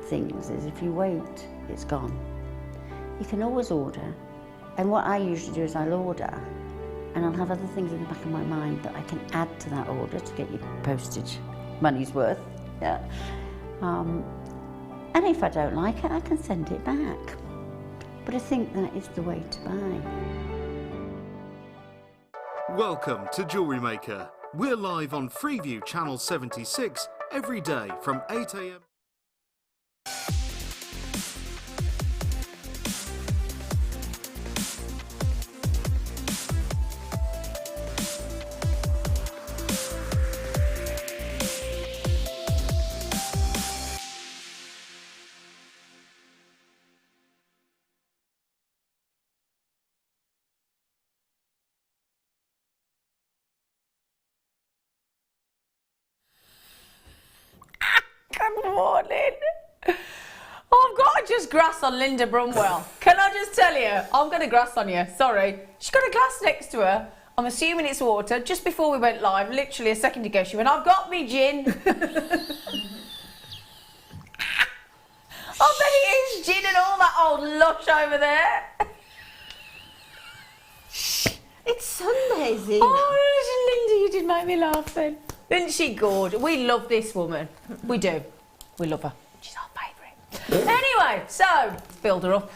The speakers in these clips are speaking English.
things is if you wait, it's gone. You can always order, and what I usually do is I'll order, and I'll have other things in the back of my mind that I can add to that order to get your postage money's worth. Yeah. And if I don't like it, I can send it back. But I think that is the way to buy. Welcome to Jewellery Maker. We're live on Freeview Channel 76 every day from 8 AM. Good morning. Oh, I've got to just grass on Linda Brumwell. Can I just tell you? I'm going to grass on you. Sorry. She's got a glass next to her. I'm assuming it's water. Just before we went live, literally a second ago, she went, I've got me gin. I bet it is gin and all that old lush over there. It's Sunday, Zena. Oh, Linda, you did make me laugh then. Isn't she gorgeous? We love this woman. We do. We love her. She's our favourite. Anyway, so, build her up.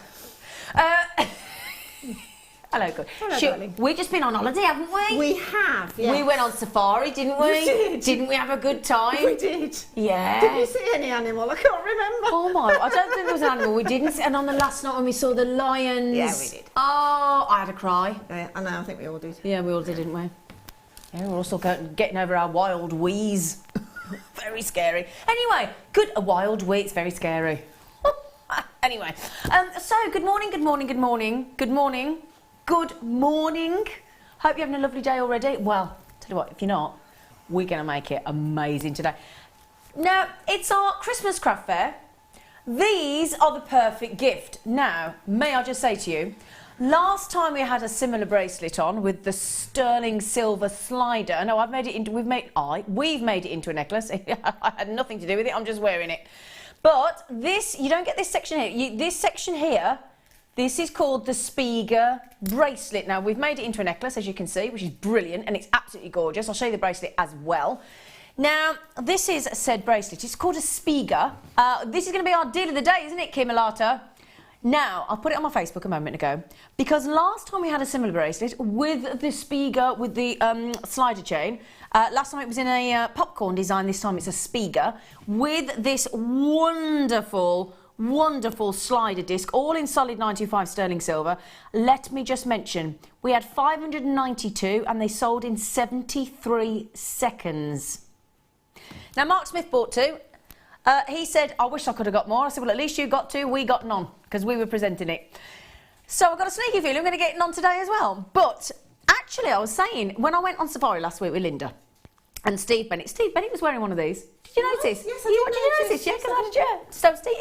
Hello, good. Hello, darling. We've just been on holiday, haven't we? We have, yes. We went on safari, didn't we? We did. Didn't we have a good time? We did. Yeah. Did you see any animal? I can't remember. Oh my, I don't think there was an animal. We didn't see, and on the last night when we saw the lions. Yeah, we did. Oh, I had a cry. Yeah, I know, I think we all did. Yeah, we all did, didn't we? Yeah, we're also getting over our wild wheeze. Very scary. Anyway, a wild wee, it's very scary. Anyway, so good morning, good morning, good morning, good morning, good morning. Hope you're having a lovely day already. Well, tell you what, if you're not, we're going to make it amazing today. Now, it's our Christmas craft fair. These are the perfect gift. Now, may I just say to you, last time we had a similar bracelet on with the sterling silver slider. No, we've made it into a necklace. I had nothing to do with it. I'm just wearing it. But this, you don't get this section here. This section here, this is called the Spiga bracelet. Now, we've made it into a necklace, as you can see, which is brilliant, and it's absolutely gorgeous. I'll show you the bracelet as well. Now, this is said bracelet. It's called a Spiga. This is going to be our deal of the day, isn't it, Kim Alata? Now, I'll put it on my Facebook a moment ago, because last time we had a similar bracelet with the Spiga, with the slider chain. Last time it was in a popcorn design, this time it's a Spiga, with this wonderful, wonderful slider disc, all in solid 925 sterling silver. Let me just mention, we had 592 and they sold in 73 seconds. Now, Mark Smith bought two. He said, I wish I could have got more. I said, well, at least you got two, we got none, because we were presenting it. So I've got a sneaky feeling I'm going to get none today as well. But actually, I was saying, when I went on safari last week with Linda and Steve Bennett was wearing one of these. Did you notice? Yes, I did. Did you notice? Yeah, because I had a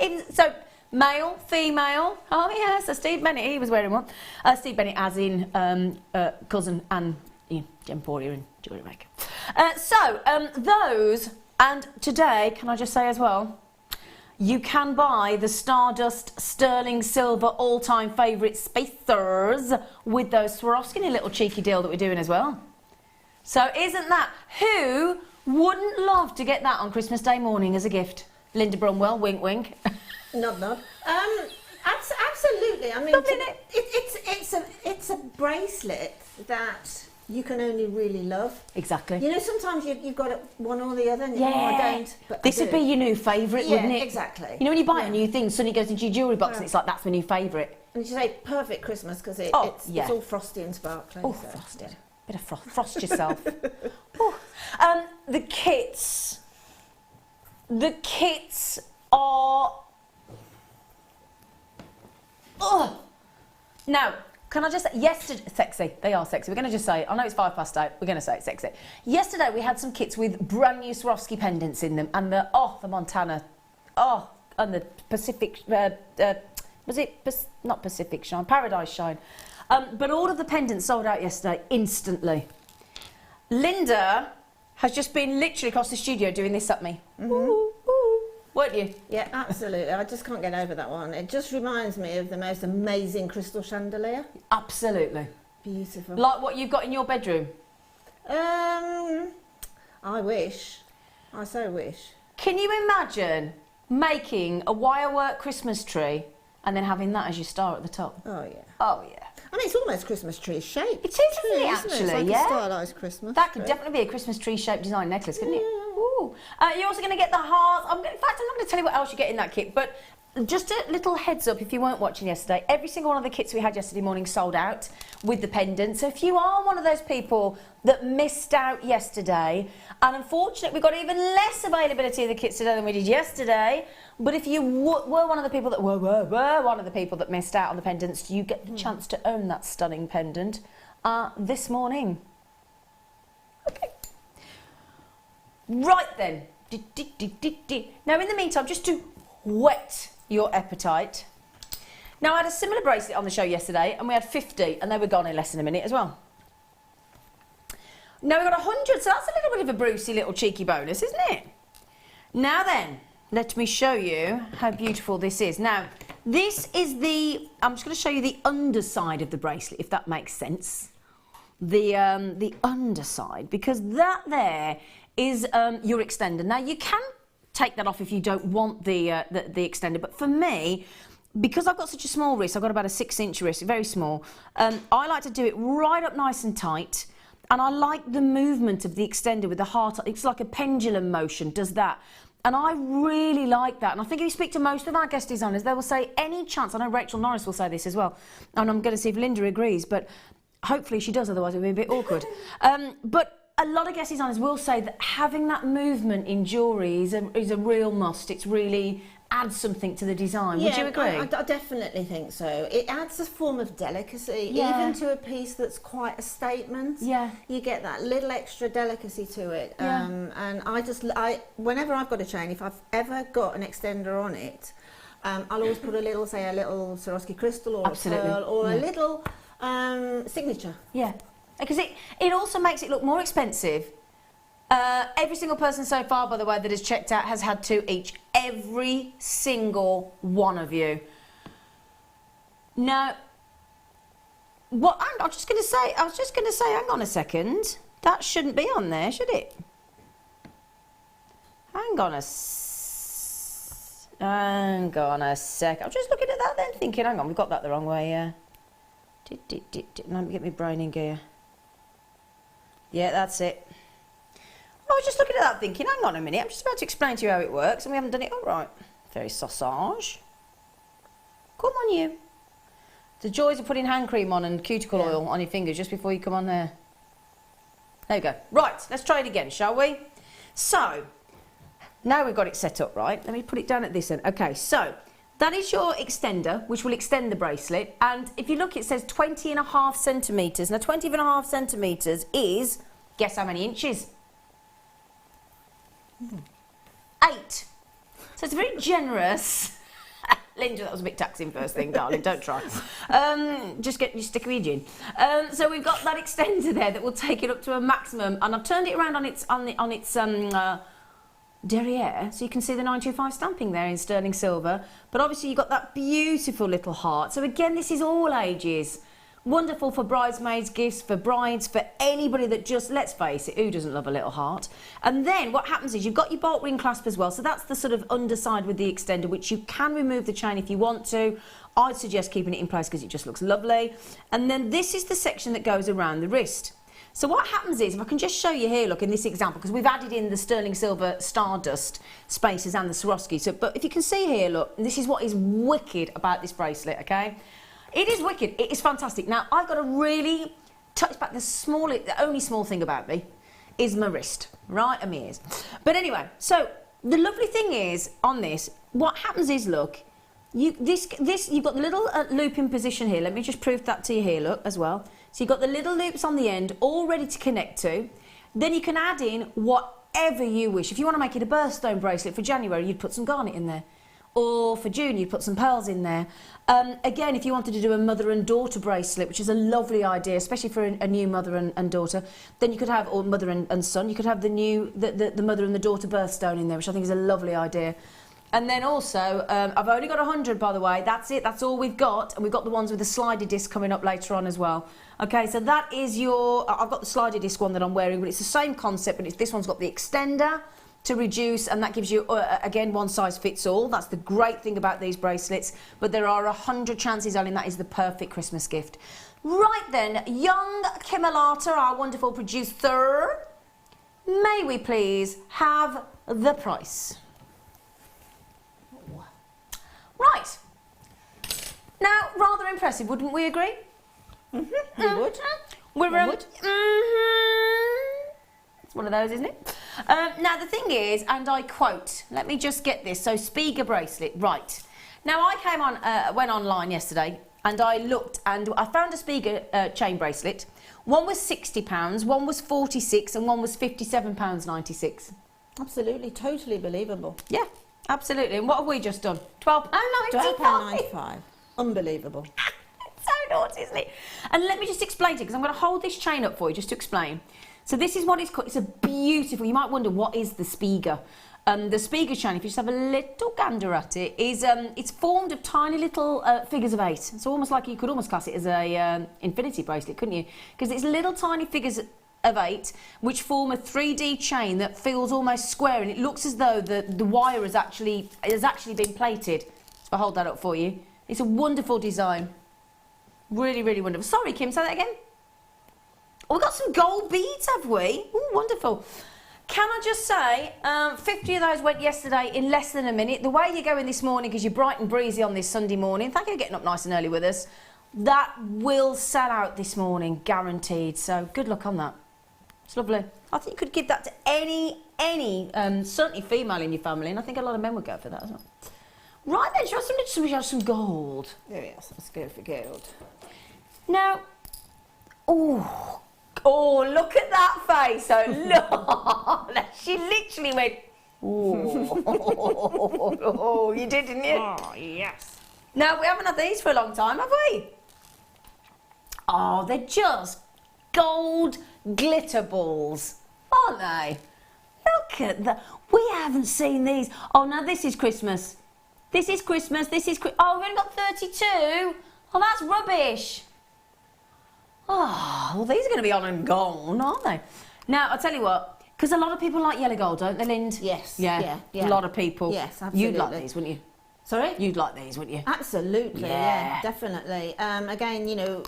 shirt. So male, female. Oh, yeah, so Steve Bennett, he was wearing one. Steve Bennett as in cousin and Emporia and Jewellery Maker. Those... And today, can I just say as well, you can buy the Stardust Sterling Silver all-time favourite spacers with those Swarovski, a little cheeky deal that we're doing as well. So isn't that... Who wouldn't love to get that on Christmas Day morning as a gift? Linda Brumwell, wink, wink. Nod, nod. Absolutely. I mean, it's a bracelet that... you can only really love. Exactly. You know, sometimes you've got one or the other, and you think, oh, I don't. But this would be your new favourite, wouldn't it? Exactly. You know, when you buy a new thing, suddenly it goes into your jewellery box, and it's like, that's my new favourite. And you say perfect Christmas because it's all frosty and sparkling. Oh, so, frosted. Bit of frost yourself. The kits. The kits are. Now. Can I just say, yesterday, sexy, they are sexy. We're going to just say, I know it's 8:05, we're going to say it's sexy. Yesterday we had some kits with brand new Swarovski pendants in them, and the Montana, and the Pacific, was it, not Pacific Shine, Paradise Shine. But all of the pendants sold out yesterday, instantly. Linda has just been literally across the studio doing this at me. Mm-hmm. Ooh, ooh, weren't you? Yeah, absolutely. I just can't get over that one. It just reminds me of the most amazing crystal chandelier. Absolutely. Beautiful. Like what you've got in your bedroom? I wish. I so wish. Can you imagine making a wirework Christmas tree and then having that as your star at the top? Oh, yeah. Oh, yeah. I mean, it's almost Christmas tree shaped. It is, isn't it, actually? It's like yeah. a stylised Christmas That could tree. definitely be a Christmas tree shaped design necklace, couldn't it? Ooh. You're also going to get the heart. In fact, I'm not going to tell you what else you get in that kit, but just a little heads up if you weren't watching yesterday, every single one of the kits we had yesterday morning sold out with the pendant. So if you are one of those people that missed out yesterday, and unfortunately we've got even less availability of the kits today than we did yesterday, but if you were one of the people that were one of the people that missed out on the pendants, you get the chance to own that stunning pendant this morning. Okay. Right then. Now in the meantime, just to whet your appetite. Now I had a similar bracelet on the show yesterday and we had 50 and they were gone in less than a minute as well. Now we've got 100, so that's a little bit of a Brucey little cheeky bonus, isn't it? Now then, let me show you how beautiful this is. Now, this is I'm just going to show you the underside of the bracelet, if that makes sense. The underside, because that there is your extender. Now you can take that off if you don't want the extender, but for me, because I've got such a small wrist, I've got about a 6-inch wrist, very small, I like to do it right up nice and tight, and I like the movement of the extender with the heart. It's like a pendulum motion, does that. And I really like that. And I think if you speak to most of our guest designers, they will say any chance, I know Rachel Norris will say this as well, and I'm going to see if Linda agrees, but hopefully she does, otherwise it would be a bit awkward. But a lot of guest designers will say that having that movement in jewellery is a real must. It's really adds something to the design. Would you agree? I definitely think so. It adds a form of delicacy, Yeah. even to a piece that's quite a statement. Yeah. You get that little extra delicacy to it. Yeah. And whenever I've got a chain, if I've ever got an extender on it, I'll always put a little Swarovski crystal or Absolutely. a pearl or Yeah. a little signature. Yeah, because it also makes it look more expensive. Every single person so far, by the way, that has checked out has had 2 each. Every single one of you. Now, I was just going to say, hang on a second. That shouldn't be on there, should it? Hang on a sec. I'm just looking at that then, thinking, hang on, we've got that the wrong way, yeah. Let me get my brain in gear. Yeah, that's it. I was just looking at that thinking, hang on a minute, I'm just about to explain to you how it works and we haven't done it all right. Very sausage. Come on you. The joys of putting hand cream on and cuticle oil on your fingers just before you come on there. There you go. Right, let's try it again, shall we? So, now we've got it set up, right? Let me put it down at this end. Okay, so, that is your extender, which will extend the bracelet. And if you look, it says 20.5 centimetres. Now, 20.5 centimetres is, guess how many inches? 8. So it's very generous. Linda, that was a bit taxing first thing, darling, don't try. Just get your stick with your gin. So we've got that extender there that will take it up to a maximum, and I've turned it around on its derriere, so you can see the 925 stamping there in sterling silver. But obviously you've got that beautiful little heart. So again, this is all ages. Wonderful for bridesmaids, gifts, for brides, for anybody that just, let's face it, who doesn't love a little heart? And then what happens is you've got your bolt ring clasp as well, so that's the sort of underside with the extender, which you can remove the chain if you want to. I'd suggest keeping it in place because it just looks lovely. And then this is the section that goes around the wrist. So what happens is, if I can just show you here, look, in this example, because we've added in the sterling silver stardust spaces and the Swarovski, so, but if you can see here, look, this is what is wicked about this bracelet, okay? It is wicked. It is fantastic. Now, I've got to really touch back the only small thing about me is my wrist, right, and my ears. But anyway, so the lovely thing is, on this, what happens is, look, you've got the little loop in position here. Let me just prove that to you here, look, as well. So you've got the little loops on the end, all ready to connect to. Then you can add in whatever you wish. If you want to make it a birthstone bracelet for January, you'd put some garnet in there. Or for June, you'd put some pearls in there. Again, if you wanted to do a mother and daughter bracelet, which is a lovely idea, especially for a new mother and daughter, then you could have, or mother and son, you could have the mother and the daughter birthstone in there, which I think is a lovely idea. And then also, I've only got 100, by the way. That's it. That's all we've got. And we've got the ones with the slider disc coming up later on as well. Okay, so that is your... I've got the slider disc one that I'm wearing, but it's the same concept, but this one's got the extender to reduce, and that gives you, again, one size fits all. That's the great thing about these bracelets. But there are 100 chances, Ellen, that is the perfect Christmas gift. Right then, young Kimalata, our wonderful producer, may we please have the price? Right. Now, rather impressive, wouldn't we agree? Mm-hmm. We would. We're It's one of those, isn't it? Now, the thing is, and I quote, let me just get this. So, Spiga bracelet, right. Now, I came on, went online yesterday, and I looked, and I found a Spiga chain bracelet. One was £60, one was £46, and one was £57.96. Absolutely, totally believable. Yeah, absolutely. And what have we just done? £12.95. £12.95. Unbelievable. So naughty, isn't it? And let me just explain to you, because I'm going to hold this chain up for you just to explain. So this is what it's called. It's a beautiful, you might wonder, what is the Spiga? The Spiga chain, if you just have a little gander at it, is it's formed of tiny little figures of 8. It's almost like you could almost class it as a infinity bracelet, couldn't you? Because it's little tiny figures of 8 which form a 3D chain that feels almost square, and it looks as though the wire has actually been plated. So I'll hold that up for you. It's a wonderful design. Really, really wonderful. Sorry, Kim, say that again. Oh, we've got some gold beads, have we? Oh, wonderful. Can I just say, 50 of those went yesterday in less than a minute. The way you're going this morning, because you're bright and breezy on this Sunday morning, thank you for getting up nice and early with us, that will sell out this morning, guaranteed. So good luck on that. It's lovely. I think you could give that to any certainly female in your family, and I think a lot of men would go for that as well. Right then, should we have some gold? There we are, let's go for gold. Now, oh, look at that face. Oh, look. She literally went, oh, you did, didn't you? Oh, yes. Now, we haven't had these for a long time, have we? Oh, they're just gold glitter balls, aren't they? Look at that. We haven't seen these. Oh, now this is Christmas. This is Christmas. Oh, we've only got 32. Oh, that's rubbish. Oh, well, these are going to be on and gone, aren't they? Now, I'll tell you what, because a lot of people like yellow gold, don't they, Lind? Yes. Yeah. A lot of people. Yes, absolutely. You'd like these, wouldn't you? Sorry? You'd like these, wouldn't you? Absolutely, yeah, definitely. Again, you know,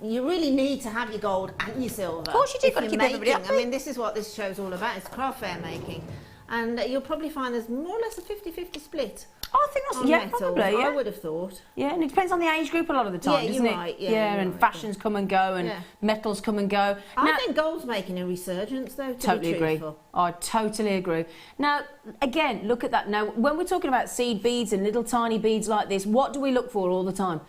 you really need to have your gold and your silver. Of course you do, got to keep everybody happy. I mean, this is what this show's all about, it's craft fair making. And you'll probably find there's more or less a 50-50 split. Oh, I think that's, yeah, metals, probably, yeah. I would have thought. Yeah, and it depends on the age group a lot of the time, doesn't it? Right, and fashions come and go, and metals come and go. I think gold's making a resurgence, though, Totally agree. I totally agree. Now, again, look at that. Now, when we're talking about seed beads and little tiny beads like this, what do we look for all the time?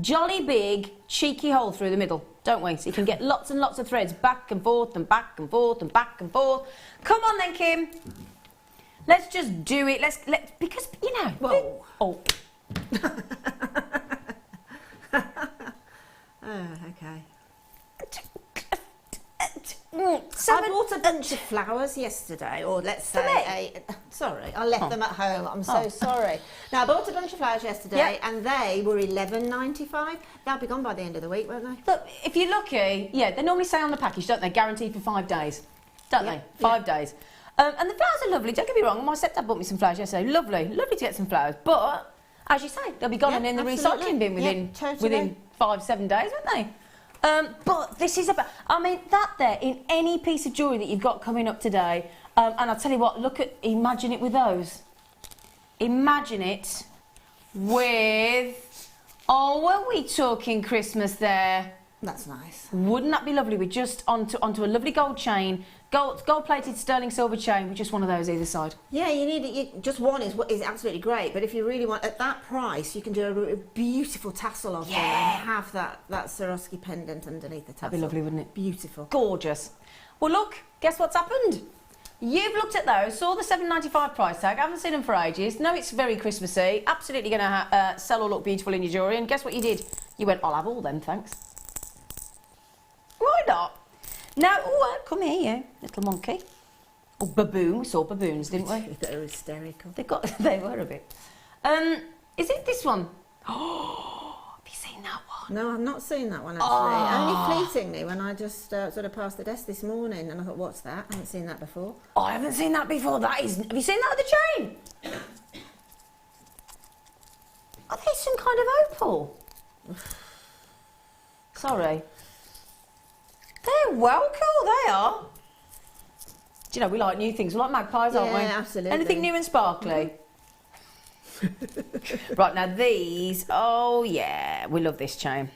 Jolly big, cheeky hole through the middle, don't we? So you can get lots and lots of threads back and forth and back and forth and back and forth. Come on then, Kim. Let's just do it. Let's because you know. Whoa. Oh. Okay. So I bought a bunch of flowers yesterday, or let's say sorry, I left them at home. I'm so sorry. Now I bought a bunch of flowers yesterday, and they were $11.95. They'll be gone by the end of the week, won't they? Look, if you're lucky, they normally say on the package, don't they? Guaranteed for 5 days, don't they? 5 days. And the flowers are lovely, don't get me wrong. My stepdad bought me some flowers yesterday. Lovely to get some flowers. But, as you say, they'll be gone and in the recycling bin within 5-7 days, won't they? But this is about, I mean, that there, in any piece of jewellery that you've got coming up today, and I'll tell you what, imagine it with those. Imagine it with, oh, were we talking Christmas there? That's nice. Wouldn't that be lovely? With just onto a lovely gold chain, gold-plated sterling silver chain with just one of those either side. Yeah, you need it. Just one is absolutely great. But if you really want, at that price, you can do a beautiful tassel of them and have that Swarovski pendant underneath the tassel. That'd be lovely, wouldn't it? Beautiful. Gorgeous. Well, look, guess what's happened? You've looked at those, saw the $7.95 price tag, haven't seen them for ages. No, it's very Christmassy. Absolutely going to sell or look beautiful in your jewellery. And guess what you did? You went, I'll have all them, thanks. Why not? Now, come here, you little monkey. Oh, baboon. We saw baboons, didn't we? They were hysterical. They were a bit. Is it this one? Oh, have you seen that one? No, I've not seen that one actually. Only fleetingly when I just sort of passed the desk this morning and I thought, what's that? I haven't seen that before. Oh, I haven't seen that before. Have you seen that other chain? Are they some kind of opal? Sorry. They're well cool, they are. Do you know, we like new things. We like magpies, aren't we? Yeah, absolutely. Anything new and sparkly? Right, now these, oh yeah, we love this chain.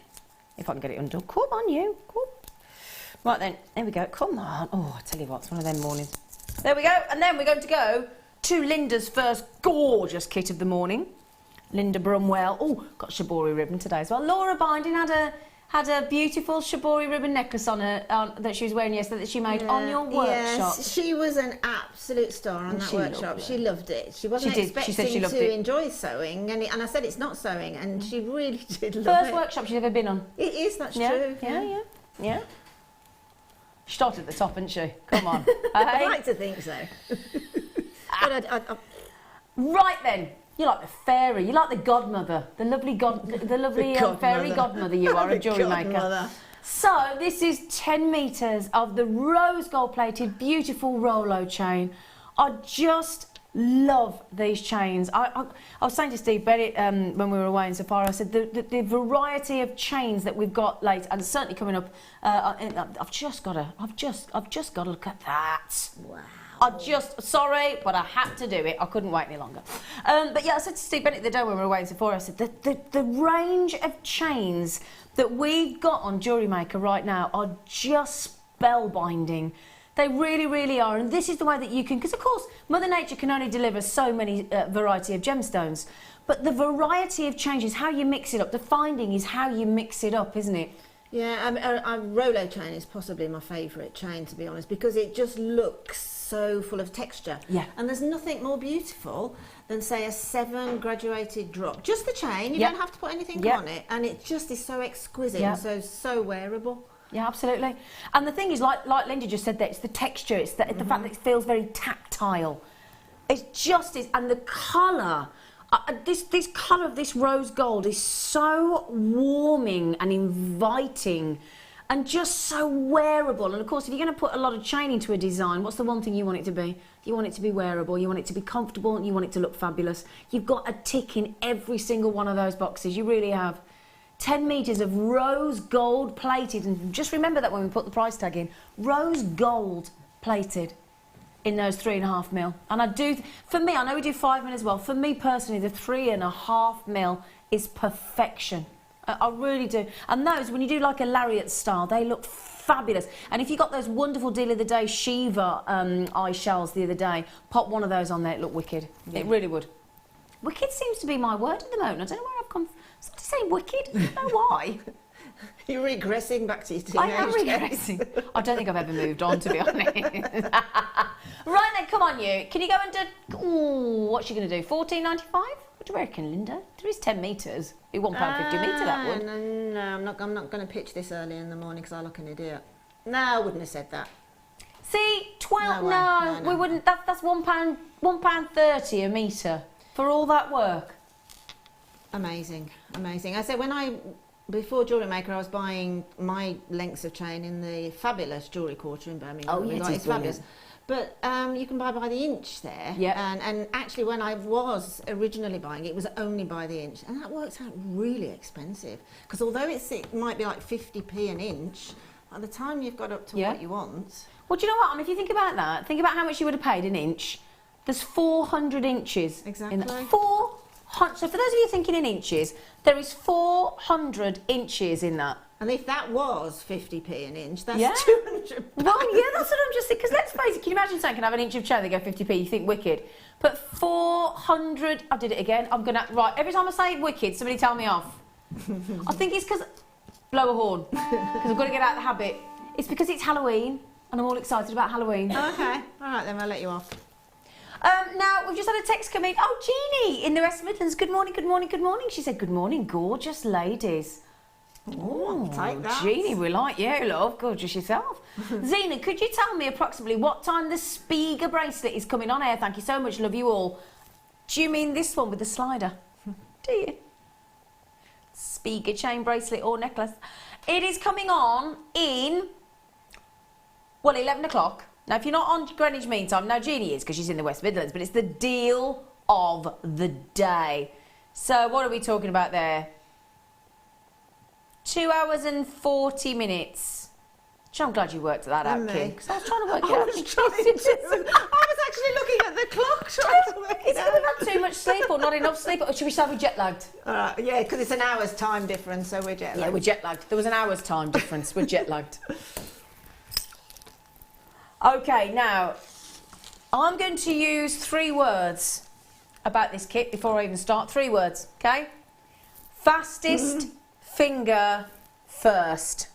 If I can get it undone. Come on, you. Come. Right then, there we go. Come on. Oh, I tell you what, it's one of them mornings. There we go. And then we're going to go to Linda's first gorgeous kit of the morning. Linda Brumwell. Oh, got Shibori ribbon today as well. Laura Binding had a beautiful Shibori ribbon necklace on her that she was wearing yesterday that she made on your workshop. Yes, she was an absolute star on that workshop. She loved it. She wasn't expecting to enjoy sewing, and I said it's not sewing, and she really did love it. First workshop she's ever been on. It is, that's true. Yeah. She started at the top, didn't she? Come on. I'd like to think so. But Right then. You're like the fairy. You're like the godmother, the lovely fairy godmother you are, a jewellery maker. So this is 10 metres of the rose gold plated, beautiful Rolo chain. I just love these chains. I was saying to Steve Bennett when we were away in Safari, I said the variety of chains that we've got later, and certainly coming up. I've just got to look at that. Wow. Sorry, but I had to do it. I couldn't wait any longer. But yeah, I said to Steve Bennett the day when we were away in Sephora, I said, the range of chains that we've got on Jewellery Maker right now are just spellbinding. They really, really are. And this is the way that you can, because of course, Mother Nature can only deliver so many variety of gemstones. But the variety of changes, how you mix it up, the finding is how you mix it up, isn't it? Yeah, a Rolo chain is possibly my favourite chain, to be honest, because it just looks so full of texture. Yeah. And there's nothing more beautiful than, say, a 7 graduated drop. Just the chain, you don't have to put anything on it, and it just is so exquisite and so wearable. Yeah, absolutely. And the thing is, like Linda just said, that it's the texture, it's the fact that it feels very tactile. It just is, and the colour. This colour of this rose gold is so warming and inviting and just so wearable. And of course, if you're going to put a lot of chain into a design, what's the one thing you want it to be? You want it to be wearable, you want it to be comfortable, and you want it to look fabulous. You've got a tick in every single one of those boxes. You really have. 10 metres of rose gold plated. And just remember that when we put the price tag in. Rose gold plated. In those 3.5 mil, and I do. For me, I know we do 5 mil as well. For me personally, the 3.5 mil is perfection. I really do. And those, when you do like a lariat style, they look fabulous. And if you got those wonderful deal of the day Shiva eye shells the other day, pop one of those on there. It looked wicked. Yeah. It really would. Wicked seems to be my word at the moment. I don't know where I've come. Started saying wicked. I don't know why. You're regressing back to your teenage I am regressing. I don't think I've ever moved on, to be honest. Right then, come on, you. Can you go and do... Ooh, what's she going to do? $14.95? What do you reckon, Linda? There is 10 metres. Be £1.50 a metre, that would. No, I'm not going to pitch this early in the morning because I look an idiot. No, I wouldn't have said that. See, 12... No, we wouldn't... That's £1.30 a metre for all that work. Amazing, amazing. I said before Jewellery Maker, I was buying my lengths of chain in the fabulous Jewellery Quarter in Birmingham. Oh, yeah, it's fabulous. But you can buy by the inch there. Yeah. And actually, when I was originally buying it was only by the inch. And that works out really expensive. Because although it might be like 50p an inch, by the time you've got up to what you want... Well, do you know what? I mean, if you think about that, think about how much you would have paid an inch. There's 400 inches. Exactly. In that. 400. So for those of you thinking in inches, there is 400 inches in that. And if that was 50p an inch, that's 200 Well, yeah, that's what I'm just thinking. Because let's face it, can you imagine saying, can I have an inch of chain, they go 50p, you think wicked. But 400, I did it again, I'm going to, right, every time I say wicked, somebody tell me off. I think it's because, blow a horn, because I've got to get out of the habit. It's because it's Halloween, and I'm all excited about Halloween. Okay, all right then, I'll let you off. Now, we've just had a text come in. Oh, Jeannie, in the West Midlands. Good morning, good morning, good morning. She said, good morning, gorgeous ladies. Oh, take that. Jeannie, we like you, love. Gorgeous yourself. Zena, could you tell me approximately what time the Spiga bracelet is coming on air? Thank you so much, love you all. Do you mean this one with the slider? Do you? Spiga chain bracelet or necklace. It is coming on in, well, 11 o'clock. Now, if you're not on Greenwich Mean Time, now Jeannie is because she's in the West Midlands, but it's the deal of the day. So what are we talking about there? 2 hours and 40 minutes. Which I'm glad you worked that out, Kim, because I was trying to work it out. I was actually looking at the clock trying to work it It's out. either we've had too much sleep or not enough sleep, or should we say we're jet lagged? Yeah, because it's an hour's time difference, so we're jet lagged. Yeah, we're jet lagged. There was an hour's time difference. We're jet lagged. Okay, now I'm going to use 3 words about this kit before I even start. 3 words, okay? Fastest finger first.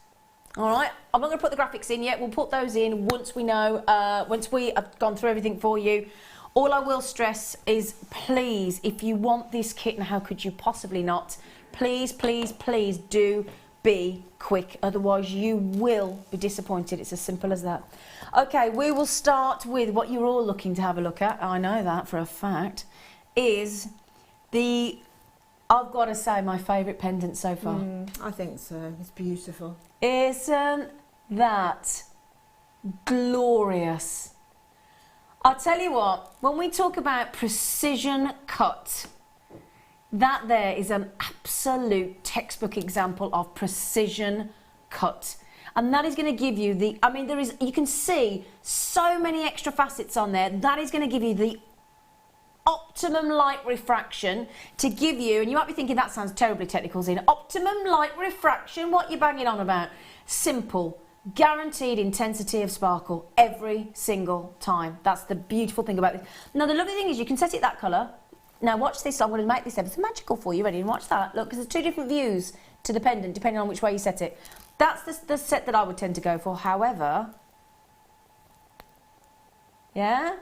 All right, I'm not going to put the graphics in yet. We'll put those in once we know, once we have gone through everything for you. All I will stress is, please, if you want this kit, and how could you possibly not, please, please, please do be quick. Otherwise, you will be disappointed. It's as simple as that. Okay, we will start with what you're all looking to have a look at. I know that for a fact. Is the, I've got to say, my favourite pendant so far. I think so. It's beautiful. Isn't that glorious? I'll tell you what, when we talk about precision cut, that there is an absolute textbook example of precision cut. And that is going to give you the, I mean, there is, you can see so many extra facets on there. That is going to give you the optimum light refraction to give you, and you might be thinking that sounds terribly technical, Zena. Optimum light refraction, what you banging on about? Simple, guaranteed intensity of sparkle every single time. That's the beautiful thing about this. Now the lovely thing is you can set it that colour. Now watch this, I'm going to make this ever so magical for you. Ready? And watch that. Look, because there's 2 different views to the pendant depending on which way you set it. That's the set that I would tend to go for. However, yeah?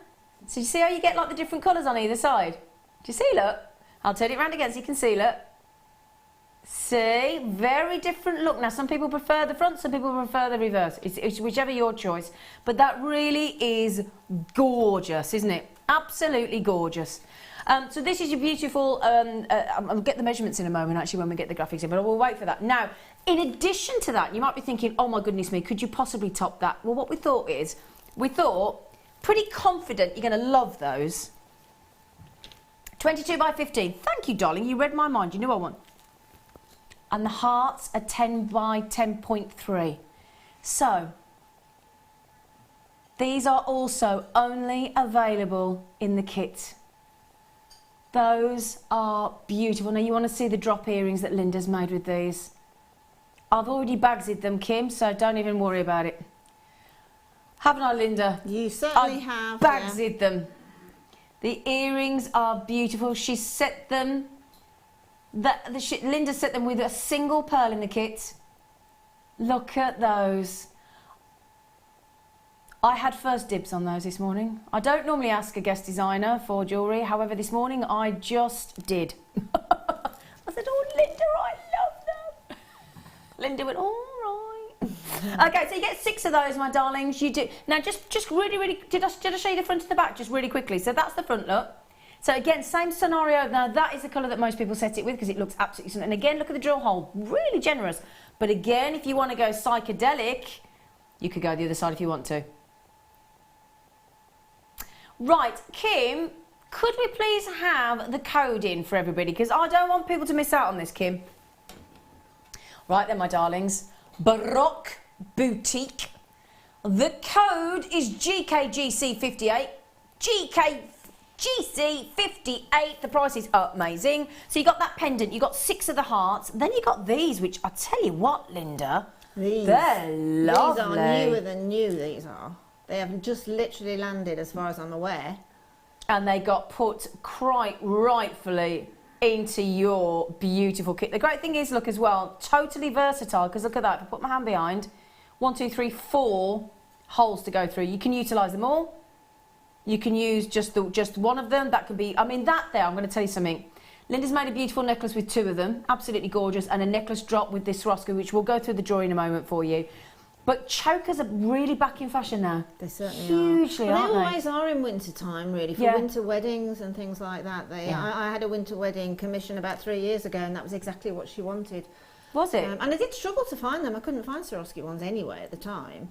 So you see how you get like the different colours on either side? Do you see, look? I'll turn it round again so you can see, look. See? Very different look. Now, some people prefer the front, some people prefer the reverse. It's whichever your choice. But that really is gorgeous, isn't it? Absolutely gorgeous. So this is your beautiful, I'll get the measurements in a moment actually when we get the graphics in, but we'll wait for that. Now, in addition to that, you might be thinking, oh my goodness me, could you possibly top that? Well, what we thought is, pretty confident you're going to love those. 22 by 15. Thank you, darling. You read my mind. You knew I want. And the hearts are 10 by 10.3. So, these are also only available in the kit. Those are beautiful. Now, you want to see the drop earrings that Linda's made with these. I've already bagsed them, Kim, so don't even worry about it. Haven't I, Linda? You certainly have. Bagsed them. The earrings are beautiful. She set them. Linda set them with a single pearl in the kit. Look at those. I had first dibs on those this morning. I don't normally ask a guest designer for jewellery. However, this morning I just did. I said, oh, Linda, I love them. Linda went, all right. Okay, so you get 6 of those, my darlings. You do. Now, just really, did I show you the front and the back just really quickly? So that's the front look. So again, same scenario. Now, that is the colour that most people set it with because it looks absolutely stunning. And again, look at the drill hole. Really generous. But again, if you want to go psychedelic, you could go the other side if you want to. Right, Kim, could we please have the code in for everybody? Because I don't want people to miss out on this, Kim. Right then, my darlings. Baroque Boutique. The code is GKGC58. GKGC58. The price is amazing. So you got that pendant, you got 6 of the hearts. Then you got these, which I tell you what, Linda, they're lovely. These are newer than new, these are. They have just literally landed as far as I'm aware. And they got put quite rightfully into your beautiful kit. The great thing is, look as well, totally versatile, because look at that. If I put my hand behind, 1, 2, 3, 4 holes to go through. You can utilise them all. You can use just one of them. That could be, I mean, that there, I'm going to tell you something. Linda's made a beautiful necklace with 2 of them, absolutely gorgeous, and a necklace drop with this Swarovski, which we'll go through the drawing in a moment for you. But chokers are really back in fashion now. They certainly hugely, are. aren't They always are in winter time, really, for winter weddings and things like that. I had a winter wedding commission about 3 years ago, and that was exactly what she wanted. Was it? And I did struggle to find them. I couldn't find Swarovski ones anyway at the time.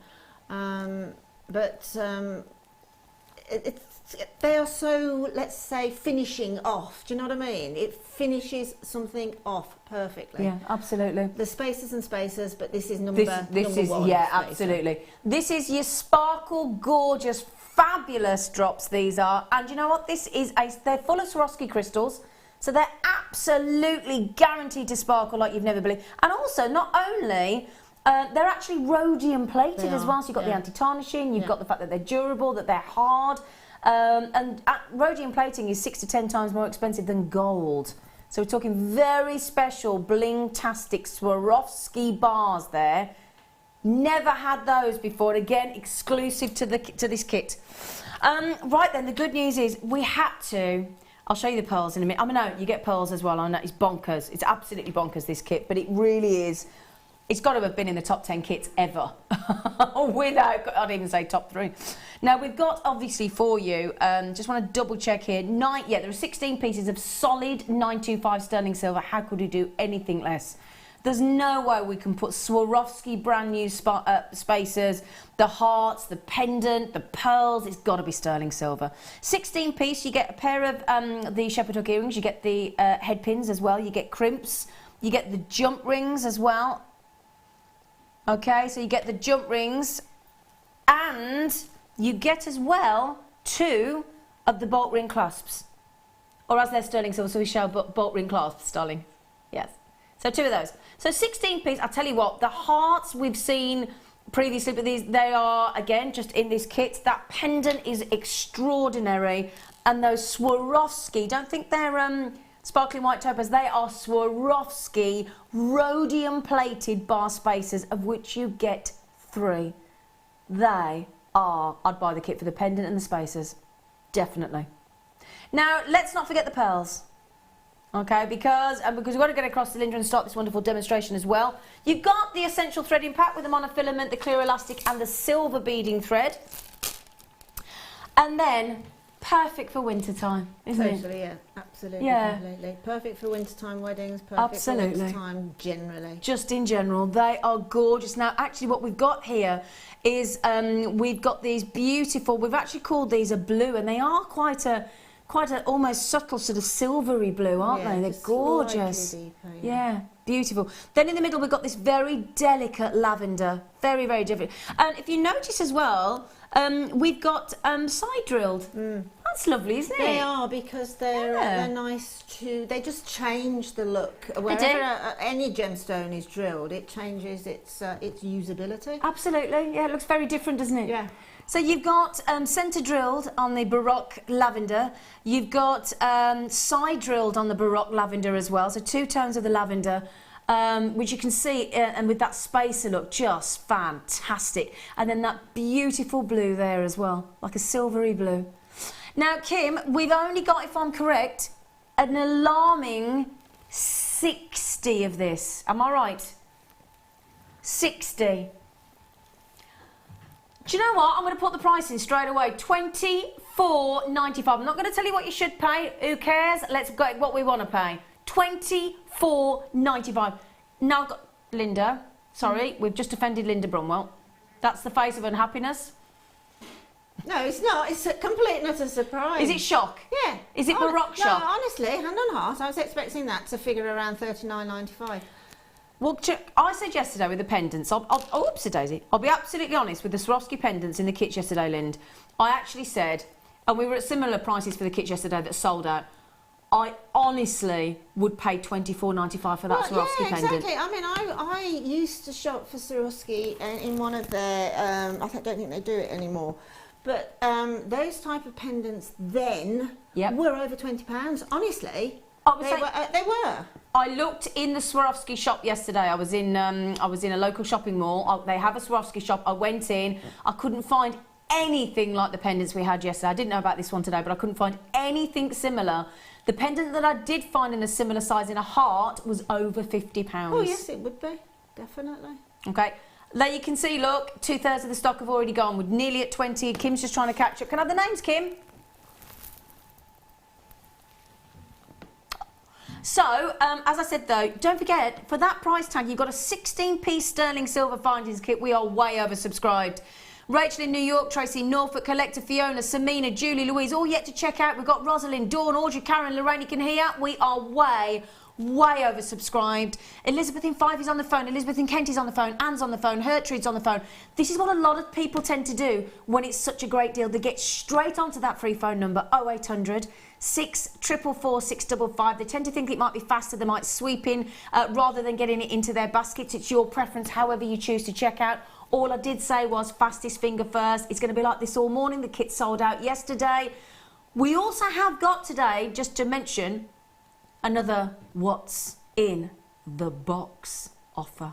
They are so, let's say, finishing off. Do you know what I mean? It finishes something off perfectly. Yeah, absolutely. The spacers and spacers, but this is number one. Yeah, spacer. absolutely. This is your sparkle, gorgeous, fabulous drops, these are. And you know what? They're full of Swarovski crystals, so they're absolutely guaranteed to sparkle like you've never believed. And also, not only... they're actually rhodium-plated as well, so you've got the anti-tarnishing, you've got the fact that they're durable, that they're hard, and rhodium plating is 6 to 10 times more expensive than gold. So we're talking very special, bling-tastic Swarovski bars there. Never had those before, again, exclusive to this kit. Right then, the good news is we had to... I'll show you the pearls in a minute. I mean, no, you get pearls as well. I know it's bonkers. It's absolutely bonkers, this kit, but it really is... It's got to have been in the top 10 kits ever, without, I'd even say top 3. Now, we've got, obviously, for you, just want to double check here, there are 16 pieces of solid 925 sterling silver. How could we do anything less? There's no way we can put Swarovski brand new spacers, the hearts, the pendant, the pearls. It's got to be sterling silver. 16 piece, you get a pair of the shepherd hook earrings, you get the head pins as well, you get crimps, you get the jump rings as well. Okay, so you get the jump rings, and you get as well 2 of the bolt ring clasps. Or as they're sterling silver, so we show bolt ring clasps, darling. Yes. So 2 of those. So 16 piece, I'll tell you what, the hearts we've seen previously, but they are, again, just in this kit. That pendant is extraordinary. And those Swarovski, don't think they're... sparkling white topaz, they are Swarovski rhodium-plated bar spacers, of which you get 3. They are... I'd buy the kit for the pendant and the spacers. Definitely. Now, let's not forget the pearls. Okay, because we've got to get across to Linda and start this wonderful demonstration as well. You've got the essential threading pack with the monofilament, the clear elastic, and the silver beading thread. And then... perfect for winter time, isn't it? Totally, yeah, absolutely, completely. Perfect for wintertime weddings, perfect for wintertime generally. Just in general, they are gorgeous. Now, actually, what we've got here is we've got these beautiful, we've actually called these a blue, and they are quite a almost subtle sort of silvery blue, aren't they? They're gorgeous. Deeper, yeah, beautiful. Then in the middle, we've got this very delicate lavender, very, very different. And if you notice as well, we've got side drilled. That's lovely, isn't it? They are, because they're nice too. They just change the look. Wherever any gemstone is drilled, it changes its usability. Absolutely, yeah, it looks very different, doesn't it? Yeah. So you've got centre drilled on the Baroque lavender. You've got side drilled on the Baroque lavender as well. So 2 tones of the lavender. Which you can see, and with that spacer look, just fantastic. And then that beautiful blue there as well, like a silvery blue. Now, Kim, we've only got, if I'm correct, an alarming 60 of this. Am I right? 60. Do you know what? I'm going to put the price in straight away. $24.95. I'm not going to tell you what you should pay. Who cares? Let's get what we want to pay. $24.95. Now, Linda, sorry, we've just offended Linda Brumwell. That's the face of unhappiness. No, it's not. It's a complete and utter surprise. Is it shock? Yeah. Is it Baroque shock? No, honestly, hand on heart, I was expecting that to figure around $39.95. Well, I said yesterday with the pendants, oopsie daisy, I'll be absolutely honest, with the Swarovski pendants in the kits yesterday, Lind, I actually said, and we were at similar prices for the kits yesterday that sold out, I honestly would pay $24.95 for that Swarovski pendant. Exactly. I mean, I used to shop for Swarovski in one of their, I don't think they do it anymore, but those type of pendants then were over £20. Honestly, they were. I looked in the Swarovski shop yesterday. I was in a local shopping mall. They have a Swarovski shop. I went in. I couldn't find anything like the pendants we had yesterday. I didn't know about this one today, but I couldn't find anything similar. The pendant that I did find in a similar size in a heart was over £50. Oh yes, it would be, definitely. Okay, there you can see, look, 2/3 of the stock have already gone. We're nearly at 20. Kim's just trying to catch up. Can I have the names, Kim? So, as I said though, don't forget, for that price tag, you've got a 16-piece sterling silver findings kit. We are way oversubscribed. Rachel in New York, Tracy in Norfolk, Collector Fiona, Samina, Julie, Louise, all yet to check out. We've got Rosalind, Dawn, Audrey, Karen, Lorraine, you can hear. We are way oversubscribed. Elizabeth in Fife is on the phone, Elizabeth in Kent is on the phone, Anne's on the phone, Gertrude's on the phone. This is what a lot of people tend to do when it's such a great deal. They get straight onto that free phone number, 0800 644 655. They tend to think it might be faster, they might sweep in rather than getting it into their baskets. It's your preference, however you choose to check out. All I did say was fastest finger first. It's going to be like this all morning. The kit sold out yesterday. We also have got today, just to mention, another what's in the box offer.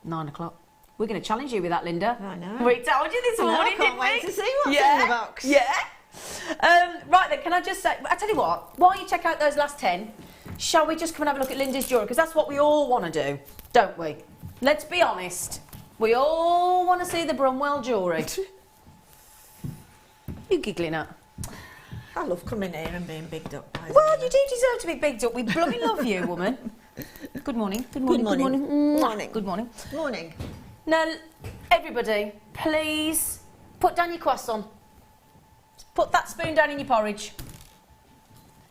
9 o'clock. We're going to challenge you with that, Linda. I know. We told you this morning, I can't wait to see what's in the box. Yeah. Right then, can I just say, I tell you what, while you check out those last 10, shall we just come and have a look at Linda's jewellery? Because that's what we all want to do, don't we? Let's be honest. We all want to see the Brumwell jewellery. You giggling at? I love coming here and being bigged up. Well, you do deserve to be bigged up. We blooming love you, woman. Good morning. Good morning. Good morning. Good morning. Morning. Good morning. Morning. Now, everybody, please put down your croissant. Put that spoon down in your porridge.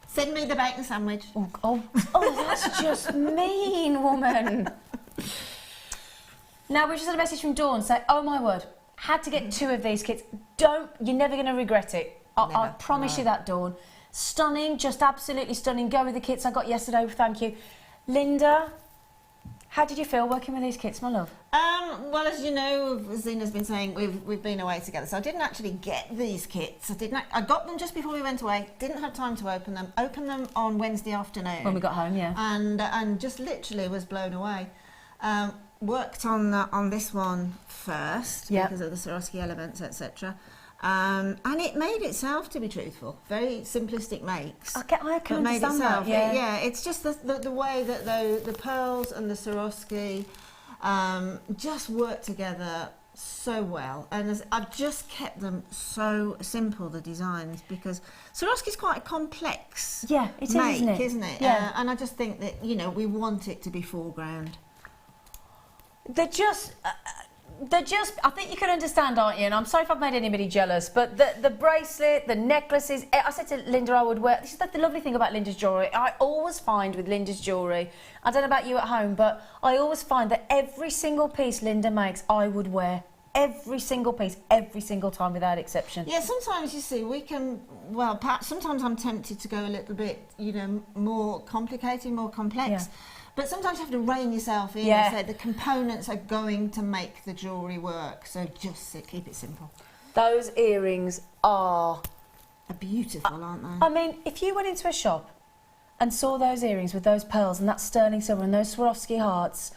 Send me the bacon sandwich. Oh, that's just mean, woman. Now, we just had a message from Dawn saying, oh my word, had to get 2 of these kits. You're never going to regret it. I promise you that, Dawn. Stunning, just absolutely stunning. Go with the kits I got yesterday, thank you. Linda, how did you feel working with these kits, my love? Well, as you know, Zena's been saying, we've been away together, so I didn't actually get these kits. I got them just before we went away, didn't have time to open them. Opened them on Wednesday afternoon. When we got home, yeah. And just literally was blown away. Worked on this one first, because of the Swarovski elements, etc. And it made itself, to be truthful. Very simplistic makes. I can understand that, yeah. It's just the way that the pearls and the Swarovski just work together so well. And I've just kept them so simple, the designs, because Swarovski's quite a complex make, isn't it? Yeah. And I just think that, you know, we want it to be foreground. They're just, I think you can understand, aren't you? And I'm sorry if I've made anybody jealous, but the bracelet, the necklaces, I said to Linda I would wear, this is the lovely thing about Linda's jewellery. I always find with Linda's jewellery, I don't know about you at home, but I always find that every single piece Linda makes, I would wear. Every single piece, every single time without exception. Yeah, sometimes you see, we can, well, perhaps sometimes I'm tempted to go a little bit, you know, more complicated, more complex. Yeah. But sometimes you have to rein yourself in and say the components are going to make the jewellery work. So just keep it simple. Those earrings are beautiful, aren't they? I mean, if you went into a shop and saw those earrings with those pearls and that sterling silver and those Swarovski hearts,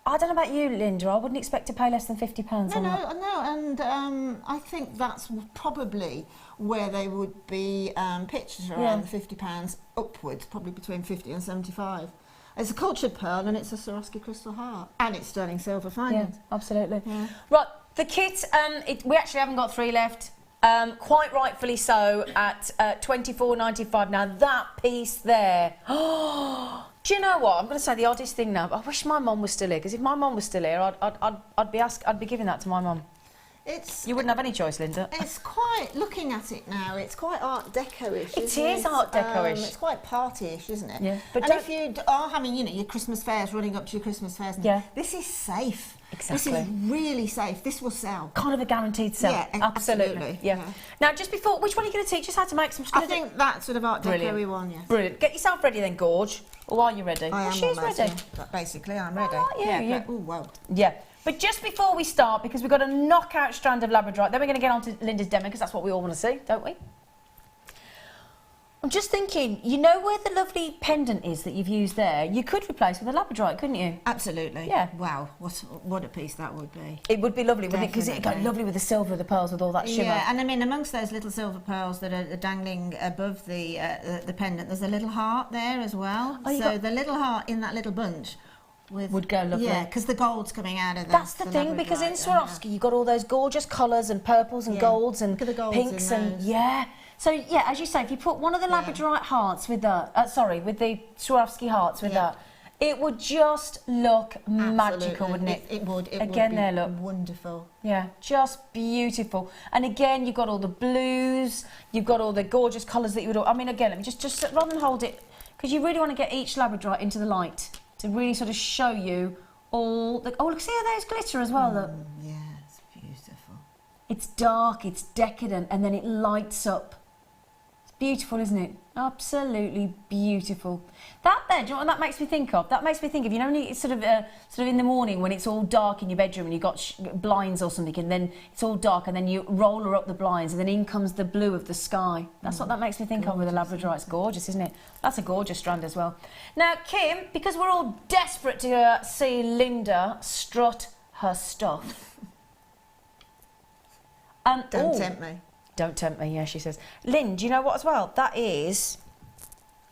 I don't know about you, Linda, I wouldn't expect to pay less than £50 on that. No, and I think that's probably where they would be pitched around the £50 upwards, probably between 50 and 75. It's a cultured pearl and it's a Swarovski crystal heart. And it's sterling silver findings. Yeah, absolutely. Yeah. Right, the kit, we actually haven't got 3 left. Quite rightfully so at $24.95. Now that piece there, do you know what? I'm going to say the oddest thing now. I wish my mum was still here, because if my mum was still here, I'd be giving that to my mum. You wouldn't have any choice, Linda. It's quite, looking at it now, it's quite Art Deco-ish. It is Art Deco-ish. It's quite party-ish, isn't it? Yeah. But if you are having, you know, your Christmas fairs, running up to your Christmas fairs, this is safe. Exactly. This is really safe. This will sell. Kind of a guaranteed sell. Yeah, absolutely. Yeah. Now, just before, which one are you going to teach us how to make some? I think that sort of Art Deco-y one, yes. Brilliant. Get yourself ready then, Gorge. Or are you ready? I am she's almost, ready. Yeah. Basically, I'm ready. Oh, yeah. Oh, wow. Yeah. But just before we start, because we've got a knockout strand of Labradorite, then we're going to get on to Linda's demo, because that's what we all want to see, don't we? I'm just thinking, you know where the lovely pendant is that you've used there? You could replace with a Labradorite, couldn't you? Absolutely. Yeah. Wow, what a piece that would be. It would be lovely, wouldn't it? Because it'd go lovely with the silver, the pearls, with all that shimmer. Yeah, and I mean, amongst those little silver pearls that are dangling above the pendant, there's a little heart there as well. Oh, so the little heart in that little bunch would go lovely. Yeah, because the gold's coming out of That's the thing, because in Swarovski you've got all those gorgeous colours and purples and golds and pinks and So yeah, as you say, if you put one of the Labradorite hearts with that, with the Swarovski hearts with that, it would just look magical, wouldn't it? It would. It again, would be there, look. Wonderful. Yeah, just beautiful. And again, you've got all the blues, you've got all the gorgeous colours that you would. I mean, again, let me just rather than hold it, because you really want to get each Labradorite into the light to really sort of show you all the. Oh, look, see how there's glitter as well. Look. Yeah, it's beautiful. It's dark, it's decadent, and then it lights up. Beautiful, isn't it? Absolutely beautiful. That there, do you know what that makes me think of? That makes me think of, you know, when it's sort of in the morning when it's all dark in your bedroom and you've got blinds or something, and then it's all dark, and then you roller up the blinds, and then in comes the blue of the sky. That's what that makes me think of with the Labradorite. It's gorgeous, isn't it? That's a gorgeous strand as well. Now, Kim, because we're all desperate to see Linda strut her stuff. Don't tempt me. Don't tempt me, yeah, she says. Lynn, do you know what as well? That is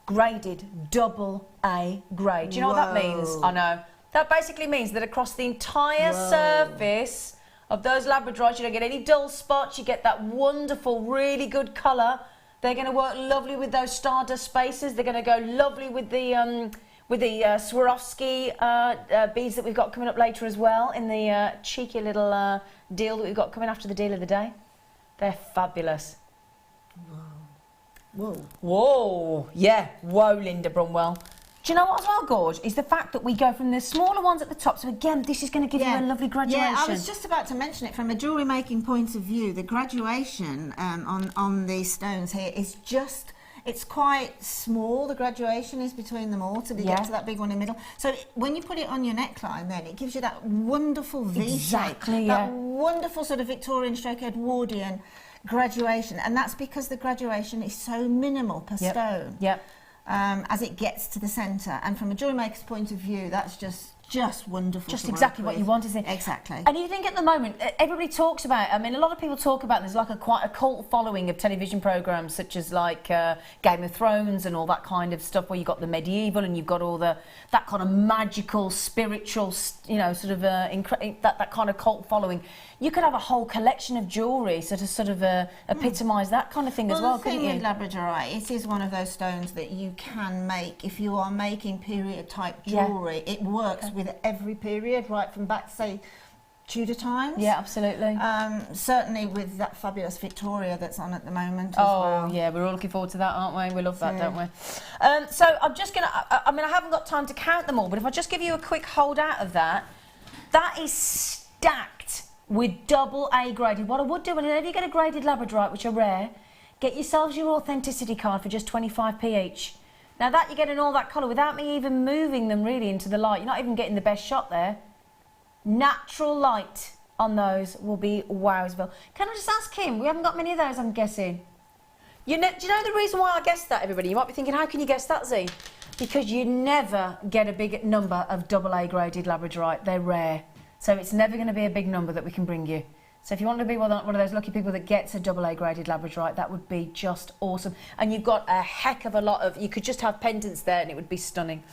graded double A grade. Do you know what that means? I know. That basically means that across the entire surface of those Labradorites, you don't get any dull spots, you get that wonderful, really good colour. They're going to work lovely with those stardust spaces. They're going to go lovely with the Swarovski beads that we've got coming up later as well, in the cheeky little deal that we've got coming after the deal of the day. They're fabulous. Whoa. Whoa. Yeah. Whoa, Linda Brumwell. Do you know what as well, Gorge, is the fact that we go from the smaller ones at the top. So again, this is going to give you a lovely graduation. Yeah, I was just about to mention it. From a jewellery making point of view, the graduation on these stones here is just... It's quite small, the graduation is between them all to get to that big one in the middle. So when you put it on your neckline then, it gives you that wonderful V shape. That wonderful sort of Victorian stroke Edwardian graduation. And that's because the graduation is so minimal per stone as it gets to the centre. And from a jewellery maker's point of view, that's just wonderful. Just exactly what you want, isn't it? Exactly. And you think at the moment, everybody talks about, I mean, a lot of people talk about, there's like quite a cult following of television programmes such as like Game of Thrones and all that kind of stuff, where you've got the medieval and you've got all that kind of magical, spiritual, you know, sort of that kind of cult following. You could have a whole collection of jewellery sort of epitomise that kind of thing as well, couldn't you? The thing with Labradorite, it is one of those stones that you can make, if you are making period type jewellery, it works with every period, right from back, say, Tudor times. Yeah, absolutely. Certainly with that fabulous Victoria that's on at the moment as well. Oh, yeah, we're all looking forward to that, aren't we? We love that, don't we? So I'm just going to, I mean, I haven't got time to count them all, but if I just give you a quick hold out of that, that is stacked with double A graded. What I would do, whenever you get a graded Labradorite, which are rare, get yourselves your authenticity card for just 25p each. Now that you're getting all that colour without me even moving them really into the light. You're not even getting the best shot there. Natural light on those will be wowsville. Can I just ask him? We haven't got many of those, I'm guessing. Do you know the reason why I guessed that, everybody? You might be thinking, how can you guess that, Z? Because you never get a big number of double A graded Labradorite. They're rare. So it's never going to be a big number that we can bring you. So if you want to be one of those lucky people that gets a double A graded Labradorite, that would be just awesome. And you've got a heck of a lot of, you could just have pendants there and it would be stunning.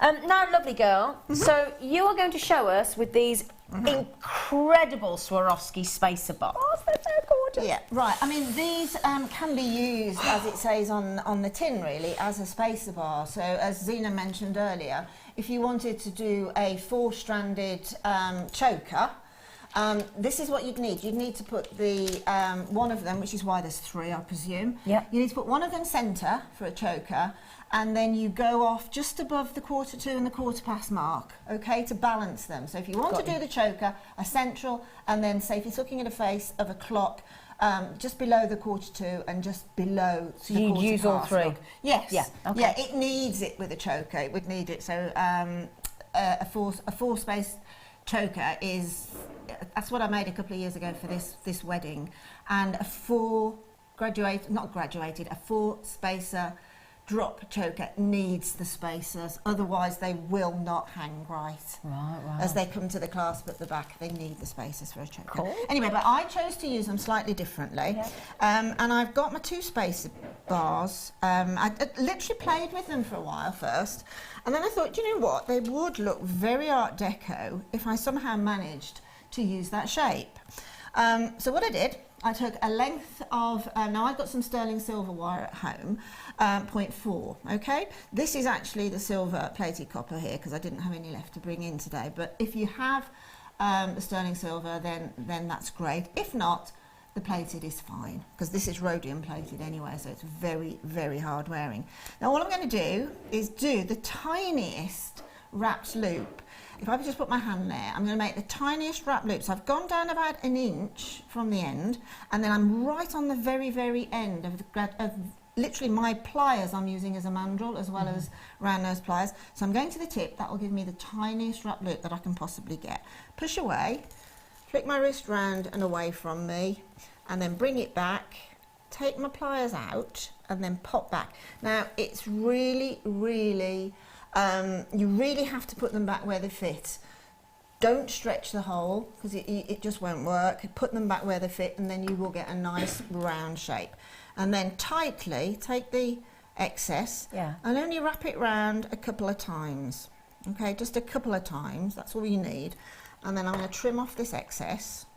Now, lovely girl, so you are going to show us with these incredible Swarovski spacer box. Oh, they're so gorgeous. Yeah, right. I mean, these can be used, as it says on the tin, really, as a spacer bar. So, as Zena mentioned earlier, if you wanted to do a 4-stranded choker, this is what you'd need. You'd need to put the one of them, which is why there's 3, I presume. Yeah. You need to put one of them centre for a choker, and then you go off just above the 1/4 and the 1/4 past mark, okay, to balance them. So if you want to do the choker, a central, and then say if you're looking at a face of a clock, just below the 1/4 and just below the 1/4 you'd use all 3? Mark. Yes. Yeah. Okay. Yeah, it needs it with a choker. It would need it. So a 4-space choker is, that's what I made a couple of years ago for this wedding, and a 4 not graduated, a 4-spacer drop choker needs the spacers, otherwise they will not hang right. Right. As they come to the clasp at the back, they need the spacers for a choker. Cool. Anyway, but I chose to use them slightly differently. Yeah. And I've got my 2 spacer bars. I literally played with them for a while first, and then I thought, you know what, they would look very Art Deco if I somehow managed to use that shape. So what I did, I took a length of, now I've got some sterling silver wire at home, 0.4, okay? This is actually the silver plated copper here, because I didn't have any left to bring in today, but if you have the sterling silver, then that's great. If not, the plated is fine, because this is rhodium-plated anyway, so it's very, very hard wearing. Now all I'm going to do is do the tiniest wrapped loop. If I just put my hand there, I'm going to make the tiniest wrap loop. So I've gone down about 1 inch from the end, and then I'm right on the very, very end of literally my pliers I'm using as a mandrel as well as round nose pliers. So I'm going to the tip. That will give me the tiniest wrap loop that I can possibly get. Push away, flick my wrist round and away from me, and then bring it back, take my pliers out, and then pop back. Now, it's really, really... you really have to put them back where they fit. Don't stretch the hole, because it just won't work. Put them back where they fit, and then you will get a nice round shape. And then tightly take the excess and only wrap it round a couple of times. Okay, just a couple of times, that's all you need. And then I'm going to trim off this excess.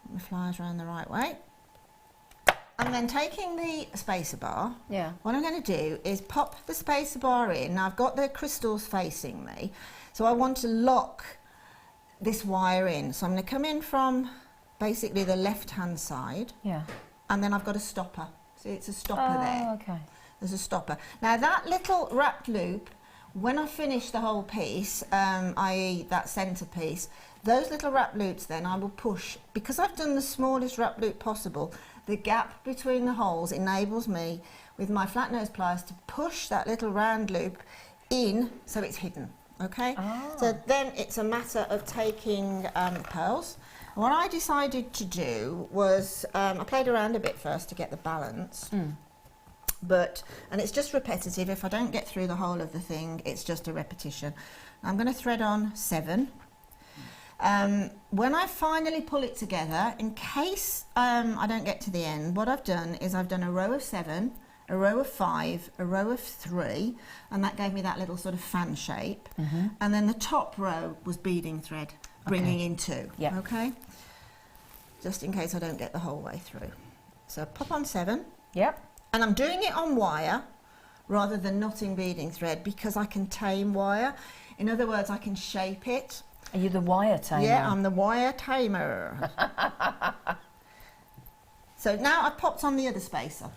Put my pliers around the right way. And then taking the spacer bar, what I'm going to do is pop the spacer bar in. Now I've got the crystals facing me, so I want to lock this wire in. So I'm going to come in from basically the left-hand side, and then I've got a stopper. See, it's a stopper there. Okay. There's a stopper. Now that little wrapped loop, when I finish the whole piece, i.e. that centre piece, those little wrap loops then I will push, because I've done the smallest wrap loop possible. The gap between the holes enables me, with my flat nose pliers, to push that little round loop in so it's hidden, okay? So then it's a matter of taking pearls. And what I decided to do was, I played around a bit first to get the balance, and it's just repetitive. If I don't get through the whole of the thing, it's just a repetition. I'm going to thread on 7. When I finally pull it together, in case I don't get to the end, what I've done is I've done a row of 7, a row of 5, a row of 3, and that gave me that little sort of fan shape. And then the top row was beading thread, bringing in 2. Okay? Just in case I don't get the whole way through. So pop on 7. And I'm doing it on wire rather than knotting beading thread, because I can tame wire. In other words, I can shape it. Are you the wire tamer? Yeah, I'm the wire tamer. So now I've popped on the other spacer.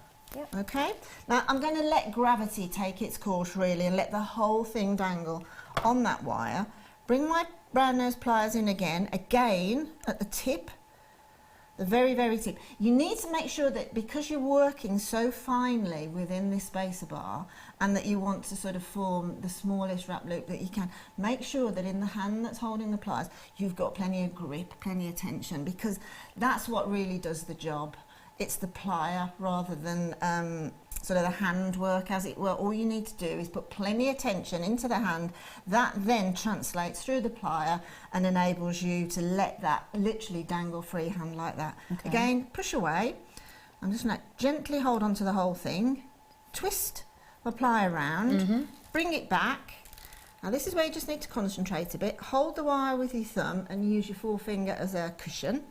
Okay? Now I'm going to let gravity take its course really, and let the whole thing dangle on that wire. Bring my round nose pliers in again at the tip. The very, very tip. You need to make sure that, because you're working so finely within this spacer bar, and that you want to sort of form the smallest wrap loop that you can, make sure that in the hand that's holding the pliers, you've got plenty of grip, plenty of tension, because that's what really does the job. It's the plier rather than sort of the hand work, as it were. All you need to do is put plenty of tension into the hand. That then translates through the plier and enables you to let that literally dangle freehand like that. Again, push away. I'm just going to gently hold on to the whole thing, twist my plier around, bring it back. Now this is where you just need to concentrate a bit. Hold the wire with your thumb and use your forefinger as a cushion,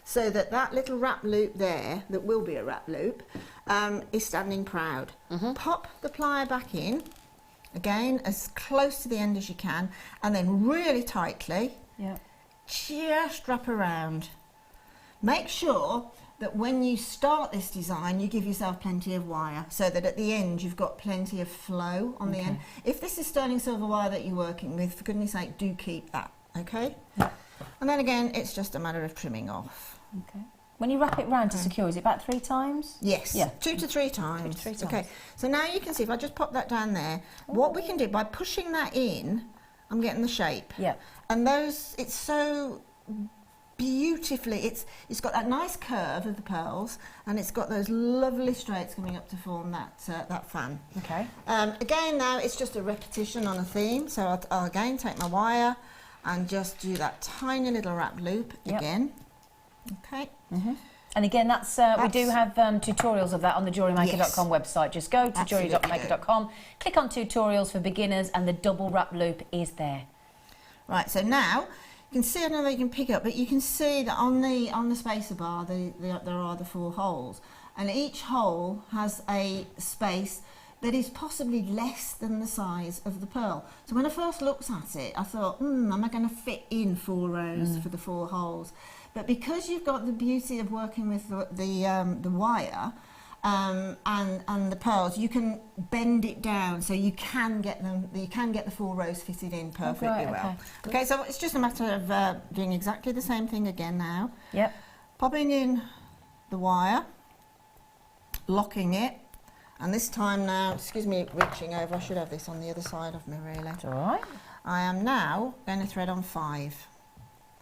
so that that little wrap loop there, that will be a wrap loop, is standing proud. Pop the plier back in, again, as close to the end as you can, and then really tightly, just wrap around. Make sure that when you start this design, you give yourself plenty of wire, so that at the end you've got plenty of flow on the end. If this is sterling silver wire that you're working with, for goodness sake, do keep that, okay? And then again, it's just a matter of trimming off. When you wrap it round to secure, is it about 3 times? Yes, 2 to 3 times. 2 to 3 times. Okay, so now you can see, if I just pop that down there, what we can do, by pushing that in, I'm getting the shape. And those, it's so beautifully, it's got that nice curve of the pearls, and it's got those lovely straights coming up to form that fan. Okay. Again, now it's just a repetition on a theme, so I'll again take my wire and just do that tiny little wrap loop again. Okay. And again, that's we do have tutorials of that on the JewelleryMaker.com website. Just go to jewellery.maker.com, click on tutorials for beginners, and the double wrap loop is there. Right, so now you can see, I don't know if you can pick up, but you can see that on the spacer bar there are the 4 holes, and each hole has a space that is possibly less than the size of the pearl. So when I first looked at it, I thought, am I going to fit in 4 rows for the 4 holes? But because you've got the beauty of working with the wire and the pearls, you can bend it down so you can get them. You can get the 4 rows fitted in perfectly well. Okay, so it's just a matter of doing exactly the same thing again now. Yep. Popping in the wire, locking it, and this time now, excuse me, reaching over. I should have this on the other side of me, really. That's all right. I am now going to thread on 5.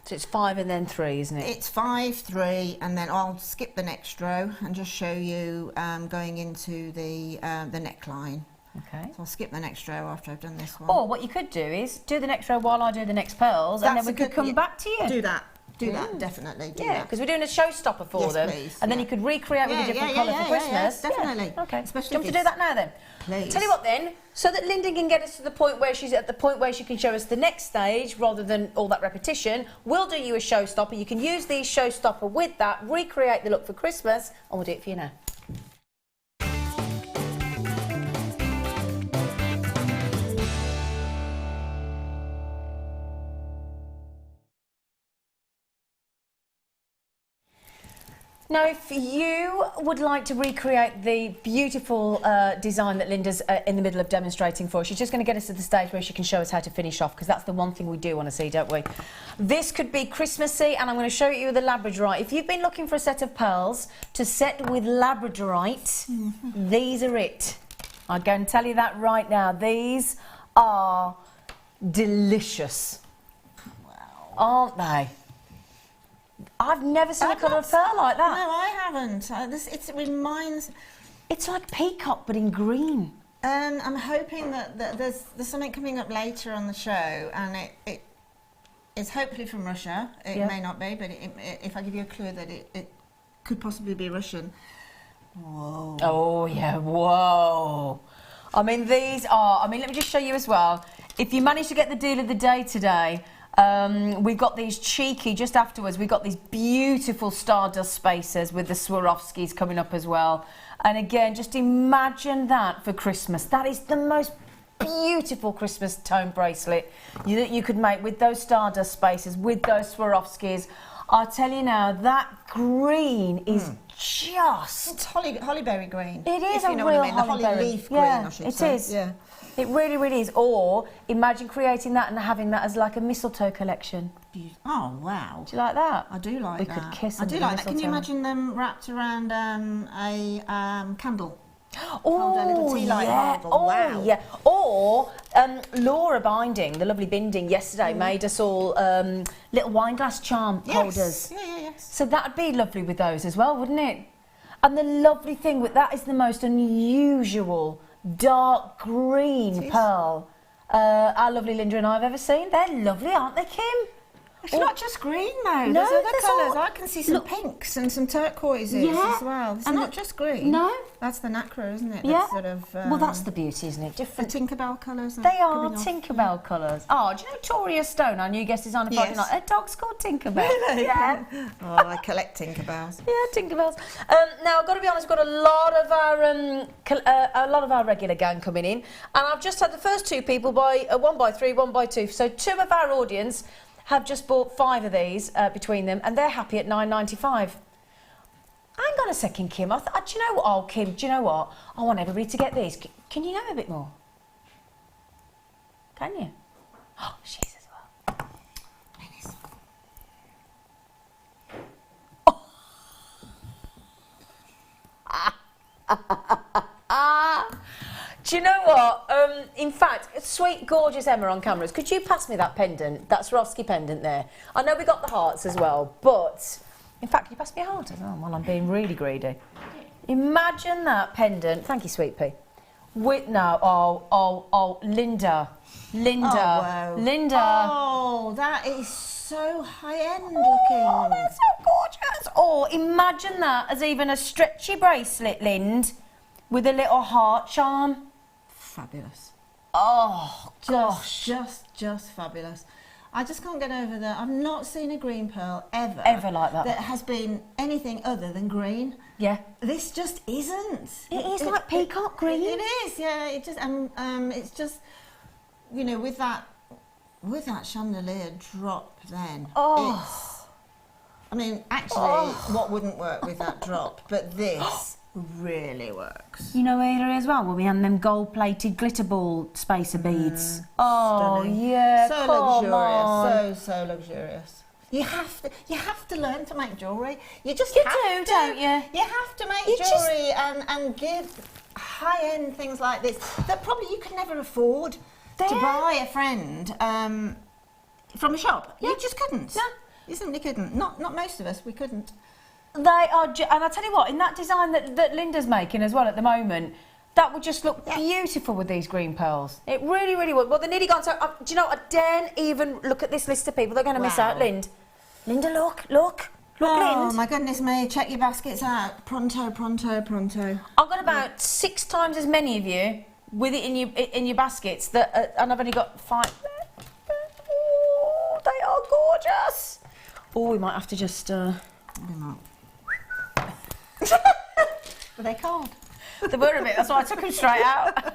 So it's 5 and then 3, isn't it? It's 5, 3, and then I'll skip the next row and just show you going into the neckline. Okay. So I'll skip the next row after I've done this one. Or what you could do is do the next row while I do the next pearls, and then we could come back to you. Do that. Do that, definitely. Do that. Because we're doing a showstopper for them. Please, and then you could recreate with a different colour for Christmas. Yes, definitely. Okay. Especially Do you want to do that now then? Please. Tell you what then, so that Linda can get us to the point where she's at the point where she can show us the next stage rather than all that repetition, we'll do you a showstopper. You can use these showstopper with that, recreate the look for Christmas, and we'll do it for you now. Now, if you would like to recreate the beautiful design that Linda's in the middle of demonstrating for us, she's just going to get us to the stage where she can show us how to finish off, because that's the one thing we do want to see, don't we? This could be Christmassy, and I'm going to show you the Labradorite. If you've been looking for a set of pearls to set with Labradorite, these are it. I'm going to tell you that right now. These are delicious. Wow. Aren't they? I've never seen a colour of pearl like that. No, I haven't. It reminds... It's like peacock, but in green. I'm hoping that there's something coming up later on the show, and it's hopefully from Russia. It may not be, but if I give you a clue that it could possibly be Russian. Whoa. Oh, yeah, whoa. I mean, these are... I mean, let me just show you as well. If you manage to get the deal of the day today... we've got these cheeky, just afterwards, we've got these beautiful Stardust spacers with the Swarovskis coming up as well. And again, just imagine that for Christmas. That is the most beautiful Christmas tone bracelet that you could make with those Stardust spacers, with those Swarovskis. I'll tell you now, that green is just... It's hollyberry green. It is if a you know real what I mean. The holly leaf green, I should say. It is. Yeah. It really, really is. Or imagine creating that and having that as like a mistletoe collection. Oh, wow. Do you like that? I do like that. We could kiss I under do the like that. Can you mistletoe. imagine them wrapped around a candle? Oh, a little tea light yeah. handle. Oh, Wow. yeah. Or Laura Binding, the lovely Binding, yesterday made us all little wine glass charm holders. Yes. So that'd be lovely with those as well, wouldn't it? And the lovely thing with that is the most unusual dark green pearl our lovely Linda and I have ever seen. They're lovely, aren't they, Kim? It's not just green though. No, there's other there's colours. all- I can see some pinks and some turquoises as well. It's and not just green. No. That's the nacre, isn't it? Yeah. That's sort of, well, that's the beauty, isn't it? the Different. Tinkerbell colours. They are Tinkerbell colours. Oh, do you know Toria Stone, our new guest designer? Yes. Her dog's called Tinkerbell. Really? Yeah. Oh, I collect Tinkerbells. Yeah, Tinkerbells. Now I've got to be honest, we've got a lot of our regular gang coming in, and I've just had the first 2 people by 1 by 3, 1 by 2. So 2 of our audience have just bought 5 of these between them, and they're happy at £9.95. Hang on a second, Kim. Do you know what? Oh, Kim, do you know what? I want everybody to get these. Can you know a bit more? Can you? Oh, she's as well. Do you know what? In fact, sweet, gorgeous Emma on cameras, could you pass me that pendant, that Swarovski pendant there? I know we got the hearts as well, but in fact, can you pass me a heart as well while I'm being really greedy? Imagine that pendant. Thank you, sweet pea. With now, Linda, wow. Linda. Oh, that is so high-end looking. Oh, that's so gorgeous. Oh, imagine that as even a stretchy bracelet, Lind, with a little heart charm. Fabulous. Oh, gosh. Just fabulous. I just can't get over that. I've not seen a green pearl ever like that. That has been anything other than green. Yeah. This just isn't. It is like peacock green. It is, yeah. It just, it's just, you know, with that chandelier drop, then. Oh. I mean, actually, what wouldn't work with that drop? But this really works. You know where as well, where we had them gold-plated glitter ball spacer beads. Oh, Stunning. yeah, So come on. luxurious, so luxurious. You have to learn to make jewellery. You just You have do, to, don't you? You have to make You just- jewellery and give high-end things like this that probably you could never afford to There. buy a friend from a shop. Yeah. You just couldn't. No. You simply couldn't. Not most of us. We couldn't. They are, and I tell you what, in that design that Linda's making as well at the moment, that would just look beautiful with these green pearls. It really, really would. Well, they're nearly gone. So, do you know, I daren't even look at this list of people. They're going to miss out, Lind. Linda, look, Oh Lind. my goodness me! Check your baskets out. Pronto, pronto, pronto. I've got about 6 times as many of you with it in your baskets, that, and I've only got 5. Oh, they are gorgeous. Oh, we might have to just. Maybe not. Were they cold? They were a bit, that's why I took them straight out.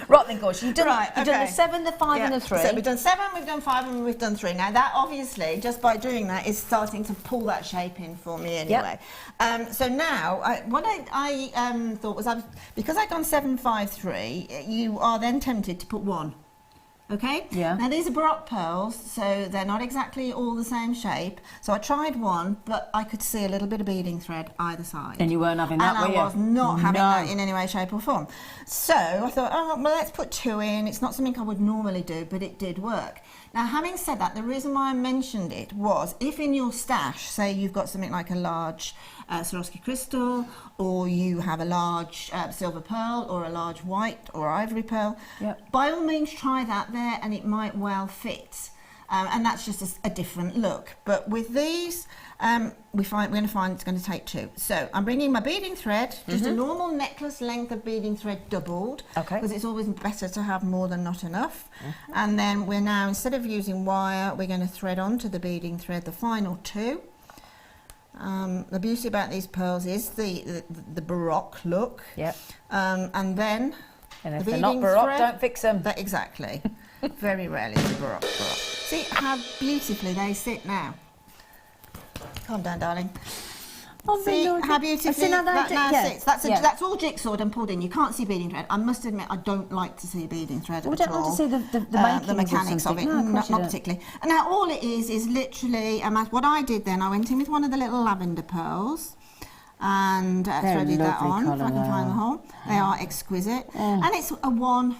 Right then, gorgeous. You've done the 7, the 5 and the 3. So we've done 7, we've done 5 and we've done 3. Now that obviously, just by doing that, is starting to pull that shape in for me anyway. So now, what I thought was, because I've done 7, 5, 3, you are then tempted to put 1. Okay? Yeah. Now these are Baroque pearls, so they're not exactly all the same shape. So I tried 1, but I could see a little bit of beading thread either side. And you weren't having that, and were you? I was not having that in any way, shape or form. So I thought, oh, well, let's put 2 in. It's not something I would normally do, but it did work. Now, having said that, the reason why I mentioned it was, if in your stash, say you've got something like a large Swarovski crystal, or you have a large silver pearl, or a large white or ivory pearl, by all means try that there, and it might well fit. And that's just a different look. But with these, we're going to find it's going to take 2. So I'm bringing my beading thread, just a normal necklace length of beading thread doubled, because it's always better to have more than not enough. And then we're now, instead of using wire, we're going to thread onto the beading thread the final 2. The beauty about these pearls is the Baroque look. And then And if the they're not beading Baroque, thread, don't fix them. Exactly. Very rarely is the Baroque. See how beautifully they sit now. Calm down, darling. Oh, See how beautifully that now sits. That's all jigsawed and pulled in. You can't see beading thread. I must admit, I don't like to see beading thread at all. We don't want to see the mechanics of it. No, not particularly. And now all it is literally, what I did then, I went in with one of the little lavender pearls and threaded that on, if I can find the hole. They are exquisite. And it's a 1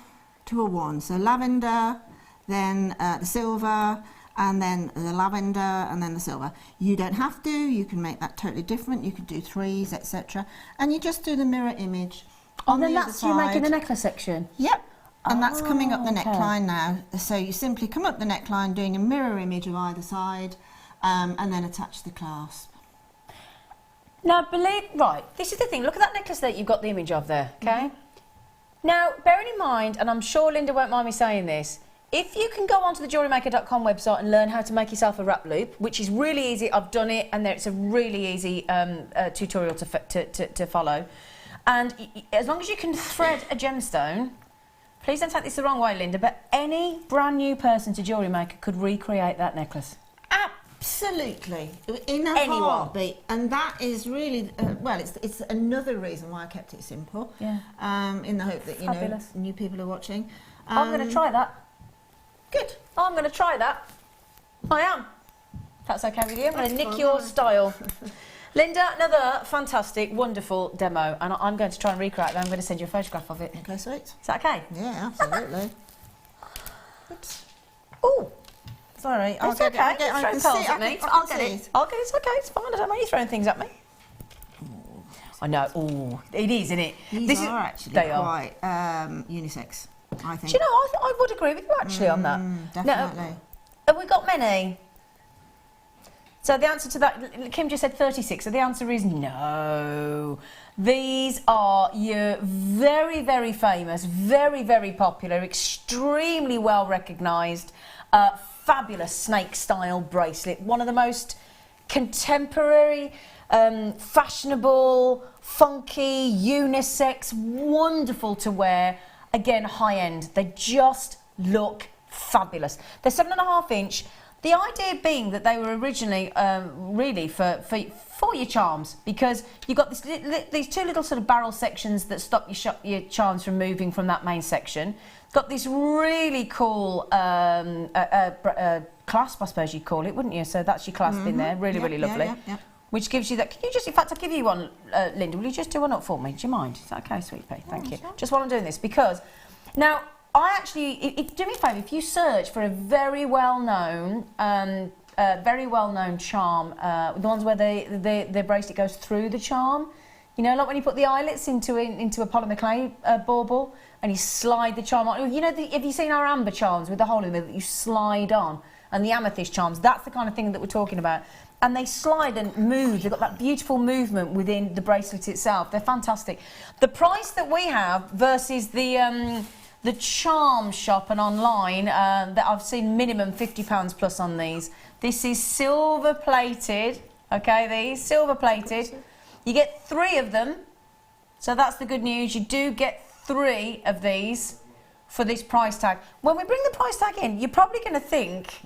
to a 1. So lavender, then the silver, and then the lavender, and then the silver. You don't have to, you can make that totally different. You could do 3s, etc. And you just do the mirror image on the other side. And that's you making the necklace section? Yep. And that's coming up the neckline now. So you simply come up the neckline doing a mirror image of either side, and then attach the clasp. Now, this is the thing. Look at that necklace that you've got the image of there, okay? Now, bearing in mind, and I'm sure Linda won't mind me saying this, if you can go onto the JewelleryMaker.com website and learn how to make yourself a wrap loop, which is really easy, I've done it, and it's a really easy tutorial to follow. And as long as you can thread a gemstone, please don't take this the wrong way, Linda, but any brand new person to Jewellery Maker could recreate that necklace. Absolutely, in a heartbeat, and that is really it's another reason why I kept it simple. In the hope that Fabulous. New people are watching. I'm going to try that. Good. I'm going to try that. I am. That's okay with you. I'm going to nick your style. Linda, another fantastic, wonderful demo, and I'm going to try and recreate it. I'm going to send you a photograph of it. Okay, sweet. Is that okay? Yeah, absolutely. Oops. Oh, sorry. it's okay. I can Throw see. pearls at me. I'll get it. It's okay. It's fine. I don't mind you throwing things at me. I know. Oh, it is, isn't it? These are actually quite unisex, I think. Do you know? I would agree with you actually on that. Definitely. Now, have we got many? So the answer to that, Kim just said 36. So the answer is no. These are your very, very famous, very, very popular, extremely well recognised, fabulous snake-style bracelet. One of the most contemporary, fashionable, funky, unisex, wonderful to wear. Again, high-end. They just look fabulous. They're 7.5 inch. The idea being that they were originally really for your charms, because you've got these two little sort of barrel sections that stop your charms from moving from that main section. Got this really cool clasp, I suppose you'd call it, wouldn't you? So that's your clasp in there, really, really lovely. Yeah. Which gives you that. Can you just, in fact, I'll give you one, Linda. Will you just do one up for me? Do you mind? Is that okay, sweet pea? Thank you. Sure. Just while I'm doing this, because now I actually, do me a favour, if you search for a very well-known charm, the ones where the bracelet goes through the charm, you know, like when you put the eyelets into a polymer clay bauble and you slide the charm on. You know, have you seen our amber charms with the hole in them that you slide on? And the amethyst charms, that's the kind of thing that we're talking about. And they slide and move. They've got that beautiful movement within the bracelet itself. They're fantastic. The price that we have versus the charm shop and online, that I've seen minimum £50 plus on these. This is silver plated, okay, these, silver plated. You get 3 of them, so that's the good news. You do get 3 of these for this price tag. When we bring the price tag in, you're probably going to think,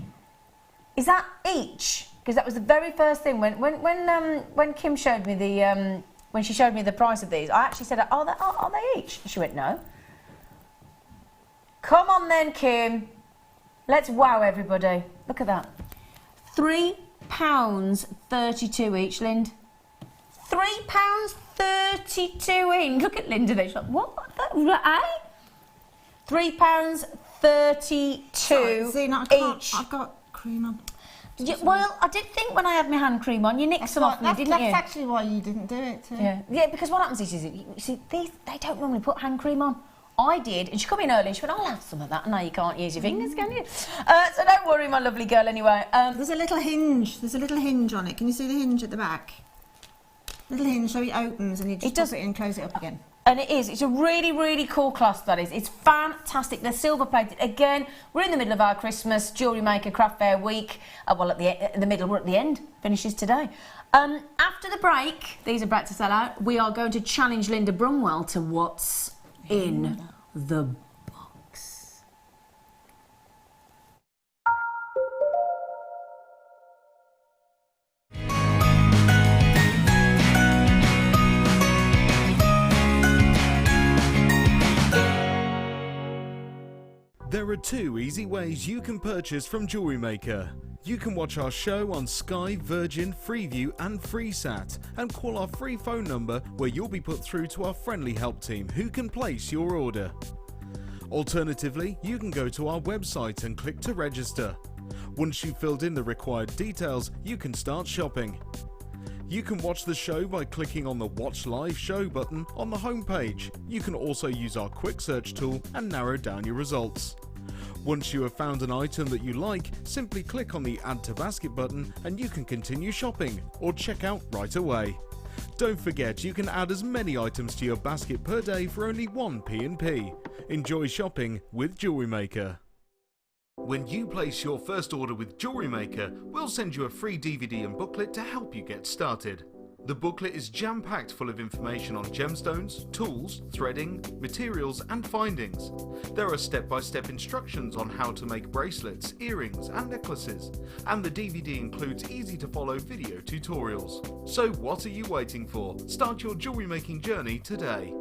is that each? Because that was the very first thing when Kim showed me when she showed me the price of these. I actually said, are they each? She went, no. Come on then, Kim. Let's wow everybody. Look at that. £3.32 each, Lind. £3.32 each. Look at Linda there. She's like, what? £3.32 Zena, each. I've got cream on. Yeah, well, I did think when I had my hand cream on, you nicked some off me, didn't you? That's actually why you didn't do it too. Yeah, because what happens is you see, they don't normally put hand cream on. I did, and she come in early and she went, I'll have some of that. No, you can't use your fingers, can you? So don't worry, my lovely girl, anyway. There's a little hinge. There's a little hinge on it. Can you see the hinge at the back? Little hinge, so it opens and you just pop it in and close it up again. And it is. It's a really, really cool clasp, that is. It's fantastic. They're silver plated. Again, we're in the middle of our Christmas Jewellery Maker Craft Fair week. Well, at the middle, we're at the end. Finishes today. After the break, these are about to sell out. We are going to challenge Linda Brumwell to what's in the box. There are 2 easy ways you can purchase from Jewellery Maker. You can watch our show on Sky, Virgin, Freeview and FreeSat and call our free phone number where you'll be put through to our friendly help team who can place your order. Alternatively, you can go to our website and click to register. Once you've filled in the required details, you can start shopping. You can watch the show by clicking on the Watch Live Show button on the homepage. You can also use our quick search tool and narrow down your results. Once you have found an item that you like, simply click on the Add to Basket button and you can continue shopping or check out right away. Don't forget, you can add as many items to your basket per day for only 1 P&P. Enjoy shopping with Jewellery Maker. When you place your first order with Jewellery Maker, we'll send you a free DVD and booklet to help you get started. The booklet is jam-packed full of information on gemstones, tools, threading, materials and findings. There are step-by-step instructions on how to make bracelets, earrings and necklaces, and the DVD includes easy-to-follow video tutorials. So what are you waiting for? Start your jewellery making journey today.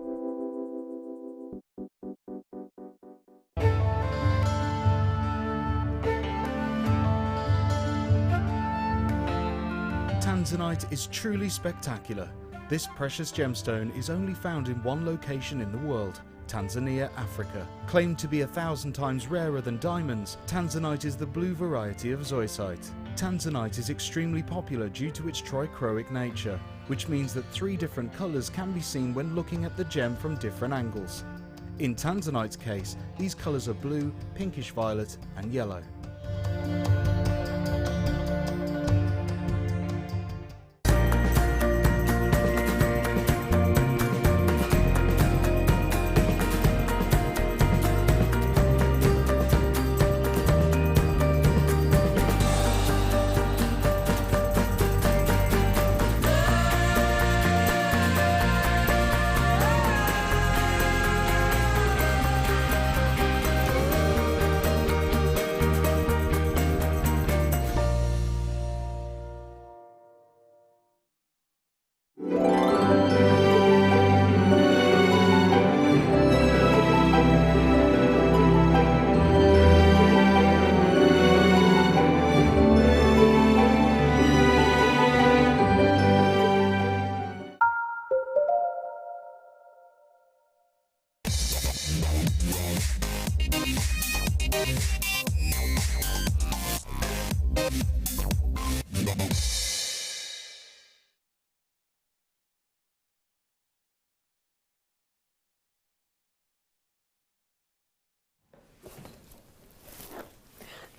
Tanzanite is truly spectacular. This precious gemstone is only found in one location in the world, Tanzania, Africa. Claimed to be 1,000 times rarer than diamonds, Tanzanite is the blue variety of zoisite. Tanzanite is extremely popular due to its trichroic nature, which means that 3 different colours can be seen when looking at the gem from different angles. In Tanzanite's case, these colours are blue, pinkish violet and yellow.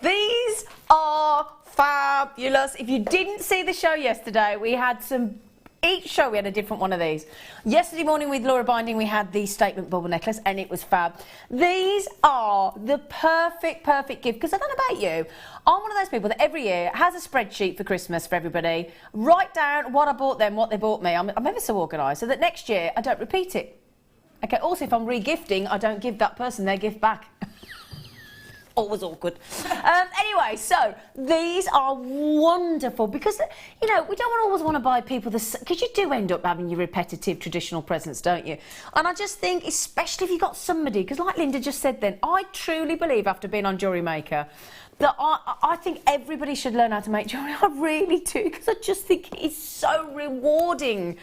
These are fabulous. If you didn't see the show yesterday, we had each show we had a different one of these. Yesterday morning with Laura Binding we had the statement bubble necklace and it was fab. These are the perfect gift, because I don't know about you, I'm one of those people that every year has a spreadsheet for Christmas for everybody, write down what I bought them, what they bought me. I'm ever so organised so that next year I don't repeat it. Okay, also if I'm re-gifting, I don't give that person their gift back. Always awkward. Anyway, so these are wonderful because, you know, we don't always want to buy people this, because you do end up having your repetitive traditional presents, don't you? And I just think, especially if you've got somebody, because like Linda just said then, I truly believe after being on Jewellery Maker that I think everybody should learn how to make jewellery. I really do, because I just think it's so rewarding.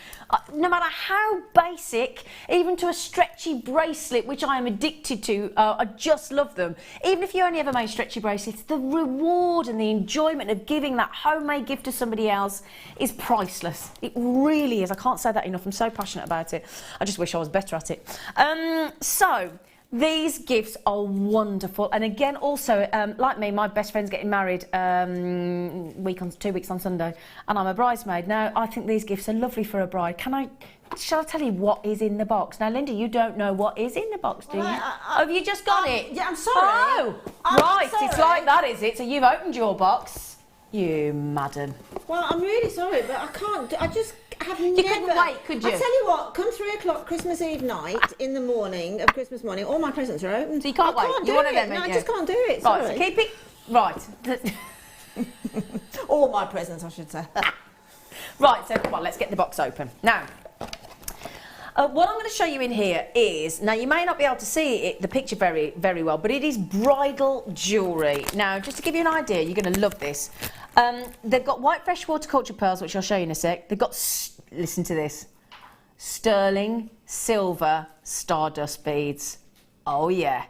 No matter how basic, even to a stretchy bracelet, which I am addicted to, I just love them. Even if you only ever made stretchy bracelets, the reward and the enjoyment of giving that homemade gift to somebody else is priceless. It really is. I can't say that enough. I'm so passionate about it. I just wish I was better at it. So, these gifts are wonderful, and again also like me, my best friend's getting married 2 weeks on Sunday and I'm a bridesmaid. Now I think these gifts are lovely for a bride. Shall I tell you what is in the box? Now Linda, you don't know what is in the box, do you? Have you just got it? Yeah, I'm sorry. Oh, right, sorry. It's like that, is it? So you've opened your box, you madam. Well, I'm really sorry, but I can't. I just have never. You couldn't wait, could you? I tell you what, come 3 o'clock Christmas Eve night, in the morning of Christmas morning, all my presents are open. So you can't wait. Can't You're do one of them, no, aren't I you? just can't do it. Right, Sorry. so keep it right. All my presents, I should say. Right, so come on, let's get the box open now. What I'm going to show you in here is, now you may not be able to see the picture very well, but it is bridal jewellery. Now, just to give you an idea, you're going to love this. They've got white freshwater culture pearls, which I'll show you in a sec. They've got, listen to this, sterling silver stardust beads. Oh yeah.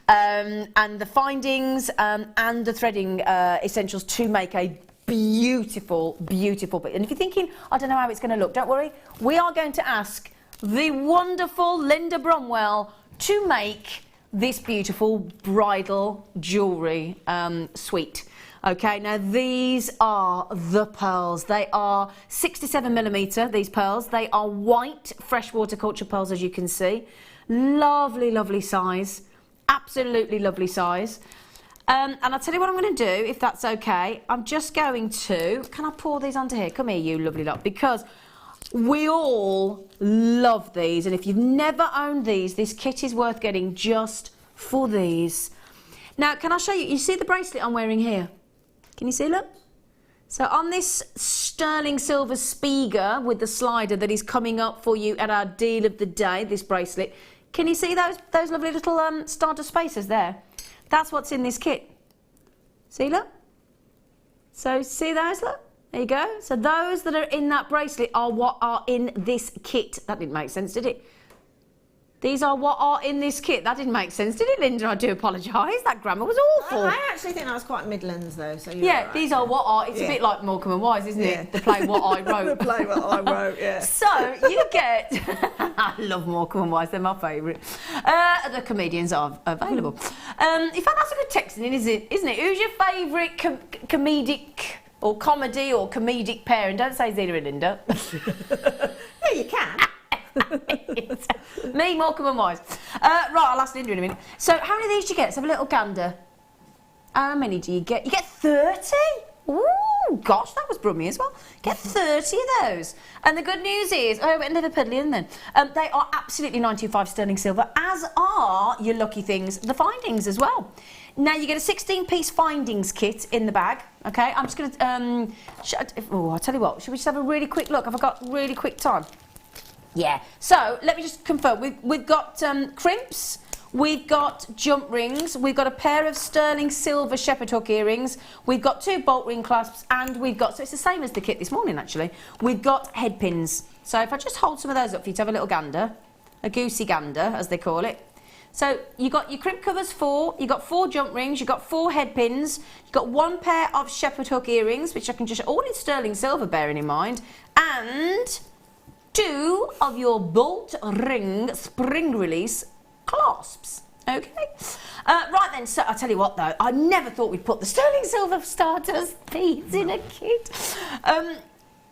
And the findings and the threading essentials to make a beautiful bead. And if you're thinking, I don't know how it's going to look, don't worry. We are going to ask the wonderful Linda Brumwell to make this beautiful bridal jewellery suite. Okay, now these are the pearls. They are 67mm, these pearls. They are white freshwater culture pearls, as you can see. Lovely size. Absolutely lovely size. And I'll tell you what I'm going to do, if that's okay. I'm just going to... Can I pour these onto here? Come here, you lovely lot. Because we all love these. And if you've never owned these, this kit is worth getting just for these. Now, can I show you? You see the bracelet I'm wearing here? Can you see, look? So on this sterling silver Spiga with the slider that is coming up for you at our deal of the day, this bracelet, can you see those lovely little starter spacers there? That's what's in this kit. See, look? So see those, look? There you go. So those that are in that bracelet are what are in this kit. That didn't make sense, did it? These are what are in this kit. That didn't make sense, did it, Linda? I do apologise. That grammar was awful. I actually think that was quite Midlands, though. So yeah, right. These are what are. It's a bit like Morecambe and Wise, isn't it? The play What I Wrote. The play What I Wrote, yeah. So you get. I love Morecambe and Wise. They're my favourite. The comedians are available. In fact, that's a good texting, isn't it? Who's your favourite comedic or comedy or comedic pairing? Don't say Zena and Linda. Yeah, you can. Me, Morecambe and Wise. Right, I'll ask Linda in a minute. So, how many of these do you get? Let's have a little gander. How many do you get? You get 30? Ooh, gosh, that was brummy as well. Get 30 of those. And the good news is, oh, and Liverpudlian then, they are absolutely 925 sterling silver, as are your lucky things, the findings as well. Now, you get a 16-piece findings kit in the bag, okay? I'm just going to, I'll tell you what, should we just have a really quick look? Have I got really quick time? Yeah, so let me just confirm. We've got crimps, we've got jump rings, we've got a pair of sterling silver shepherd hook earrings, we've got 2 bolt ring clasps, and we've got, so it's the same as the kit this morning actually, we've got head pins. So if I just hold some of those up for you to have a little gander, a goosey gander as they call it. So you got your crimp covers 4, you got 4 jump rings, you got 4 head pins, you got 1 pair of shepherd hook earrings, which I can just, all in sterling silver bearing in mind, and 2 of your bolt ring spring release clasps. Okay. Right then, so I'll tell you what though, I never thought we'd put the sterling silver starters beads in a kit.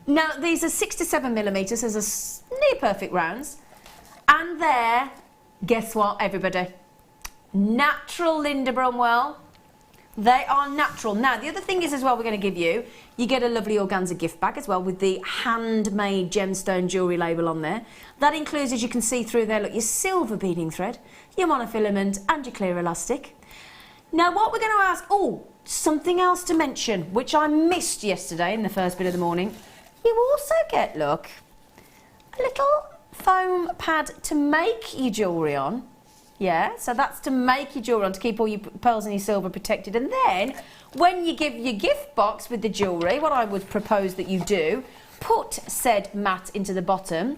Now these are 6 to 7 millimetres, as a near perfect rounds, and they're, guess what, everybody? Natural Linda Brumwell. They are natural. Now, the other thing is as well we're going to give you, you get a lovely organza gift bag as well with the handmade gemstone jewellery label on there. That includes, as you can see through there, look, your silver beading thread, your monofilament and your clear elastic. Now, what we're going to ask, something else to mention, which I missed yesterday in the first bit of the morning. You also get, look, a little foam pad to make your jewellery on. Yeah, so that's to make your jewellery on, to keep all your pearls and your silver protected. And then, when you give your gift box with the jewellery, what I would propose that you do, put said mat into the bottom,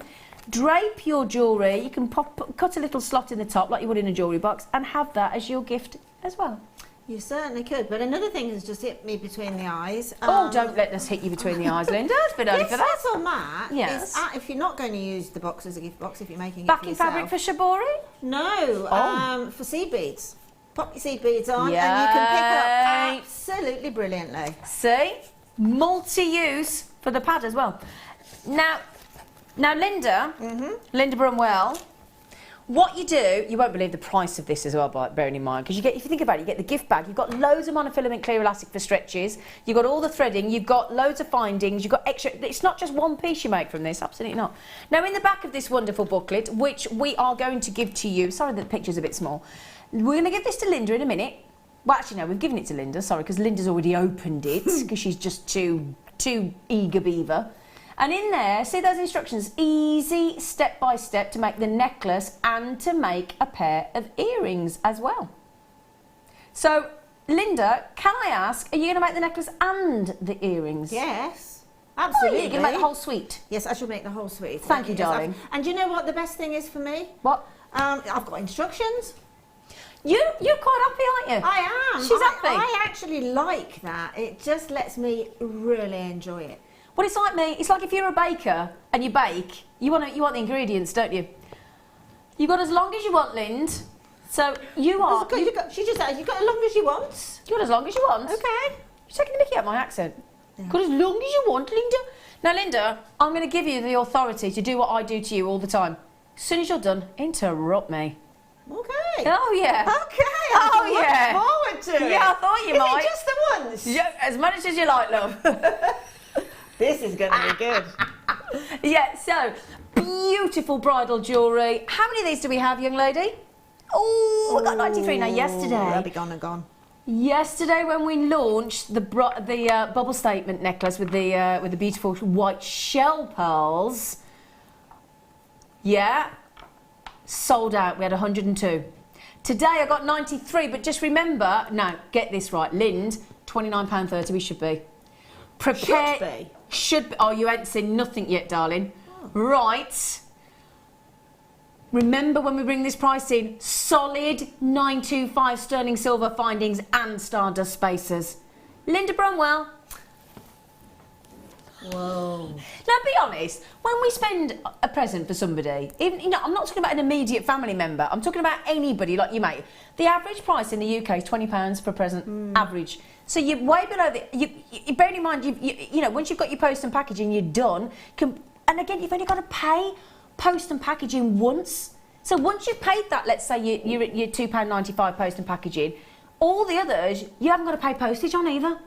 drape your jewellery, you can cut a little slot in the top like you would in a jewellery box, and have that as your gift as well. You certainly could, but another thing has just hit me between the eyes. Don't let us hit you between the eyes, Linda. It's a bit early for that. This little mat yes. is, if you're not going to use the box as a gift box, if you're making it backing for yourself. fabric for Shibori? No, for seed beads. Pop your seed beads on and you can pick it up absolutely brilliantly. See? Multi-use for the pad as well. Now Linda, Linda Brumwell, what you do, you won't believe the price of this as well, bearing in mind, because you get, if you think about it, you get the gift bag, you've got loads of monofilament clear elastic for stretches, you've got all the threading, you've got loads of findings, you've got extra, it's not just one piece you make from this, absolutely not. Now in the back of this wonderful booklet, which we are going to give to you, sorry that the picture's a bit small, we're going to give this to Linda in a minute. Well actually no, we've given it to Linda, sorry, because Linda's already opened it, because she's just too eager beaver. And in there, see those instructions, easy step by step to make the necklace and to make a pair of earrings as well. So, Linda, can I ask, are you going to make the necklace and the earrings? Yes, absolutely. Oh, you're going to make the whole suite? Yes, I shall make the whole suite. Thank you, darling. And do you know what the best thing is for me? What? I've got instructions. You're quite happy, aren't you? I am. She's happy. I actually like that. It just lets me really enjoy it. Well, it's like me. It's like if you're a baker and you bake, you want the ingredients, don't you? You've got as long as you want, Lind. So you are. She just said, you've got as long as you want. You got as long as you want. Okay. You're taking the mickey out of my accent. Yeah. Got as long as you want, Linda. Now, Linda, I'm going to give you the authority to do what I do to you all the time. As soon as you're done, interrupt me. Okay. Oh, yeah. Okay. Oh, yeah. Look forward to it. Yeah, I thought you might. Is it just the once? Yeah, as much as you like, love. This is going to be good. Yeah, so, beautiful bridal jewellery. How many of these do we have, young lady? Oh, we got 93 now. Yesterday. They'll be gone and gone. Yesterday, when we launched the bubble statement necklace with the beautiful white shell pearls, yeah, sold out. We had 102. Today I got 93, but just remember, now get this right, Lind, £29.30 we should be. Prepare. Should be. Oh, you ain't seen nothing yet, darling. Oh. Right. Remember when we bring this price in, solid 925 sterling silver findings and stardust spacers. Linda Brumwell. Whoa. Now, be honest, when we spend a present for somebody, even, you know, I'm not talking about an immediate family member, I'm talking about anybody like you, mate. The average price in the UK is £20 per present, average. So you're way below the, you bearing in mind, you know, once you've got your post and packaging, you're done. And again, you've only got to pay post and packaging once. So once you've paid that, let's say you're at your £2.95 post and packaging, all the others, you haven't got to pay postage on either.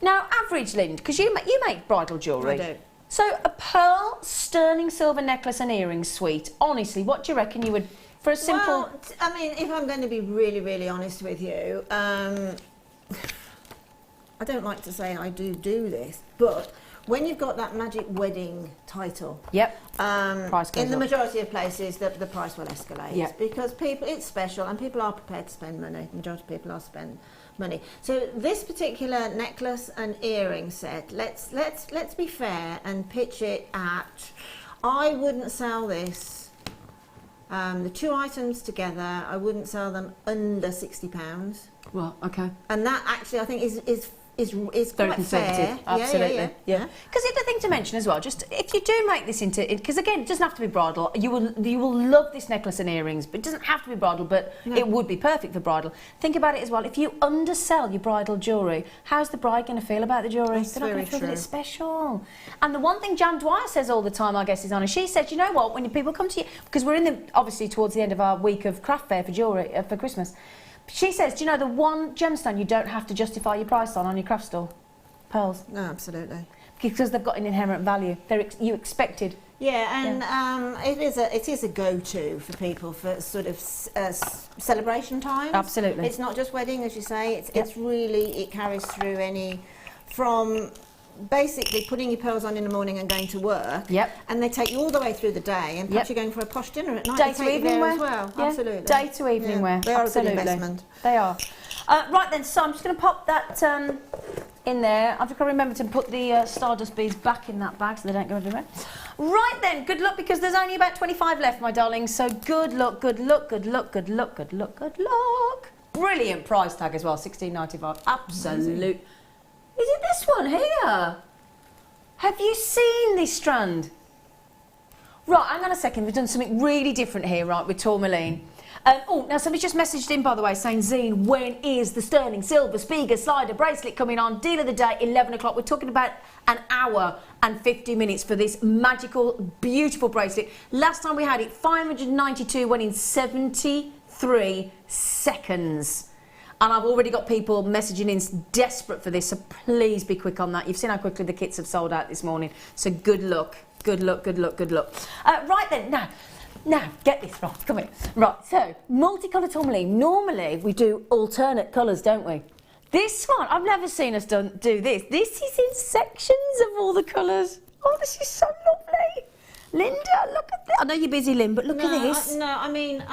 Now, average, Lind, because you make bridal jewellery. I do. So a pearl sterling silver necklace and earrings suite, honestly, what do you reckon you would, for a simple... Well, I mean, if I'm going to be really, really honest with you, I don't like to say I do this, but when you've got that magic wedding title, yep, price goes in the up. Majority of places, the price will escalate. Yep. Because people, it's special and people are prepared to spend money. The majority of people are spend money. So this particular necklace and earring set, let's be fair and pitch it at, I wouldn't sell this, the two items together, I wouldn't sell them under £60. Well, okay. And that actually I think is very quite conservative. fair. Absolutely. Yeah. Because the other thing to mention as well, just if you do make this into, because again, it doesn't have to be bridal. You will love this necklace and earrings, but it doesn't have to be bridal. But it would be perfect for bridal. Think about it as well. If you undersell your bridal jewellery, how's the bride going to feel about the jewellery? That's They're not going to feel that very it's special. And the one thing Jan Dwyer says all the time, I guess, is honest. She said, you know what? When people come to you, because we're in the obviously towards the end of our week of craft fair for jewellery for Christmas. She says, do you know the one gemstone you don't have to justify your price on your craft store? Pearls. No, absolutely. Because they've got an inherent value. You expected. Yeah, and it is a go-to for people for sort of celebration times. Absolutely. It's not just wedding, as you say. It's really, it carries through from basically putting your pearls on in the morning and going to work. Yep. And they take you all the way through the day, and perhaps you're going for a posh dinner at night. Day they to take you evening there wear as well. Yeah. Absolutely. Day to evening wear. They are Absolutely. a good investment. They are. Right then, so I'm just going to pop that in there. I've got to remember to put the stardust beads back in that bag so they don't go everywhere. Right then, good luck, because there's only about 25 left, my darling. So good luck, good luck, good luck, good luck, good luck, good luck. Brilliant price tag as well, $16.95. Absolute. Is it this one here? Have you seen this strand? Right, hang on a second. We've done something really different here, right, with Tourmaline. Now somebody just messaged in, by the way, saying, Zena, when is the sterling silver Spiga slider bracelet coming on? Deal of the day, 11 o'clock. We're talking about an hour and 50 minutes for this magical, beautiful bracelet. Last time we had it, 592 went in 73 seconds. And I've already got people messaging in desperate for this, so please be quick on that. You've seen how quickly the kits have sold out this morning. So good luck, good luck, good luck, good luck. Right then, now, get this, right, come here. Right, so, multicolour tourmaline. Normally, we do alternate colours, don't we? This one, I've never seen us do this. This is in sections of all the colours. Oh, this is so lovely. Linda, look at this. I know you're busy, Lynn, but look at this. I mean,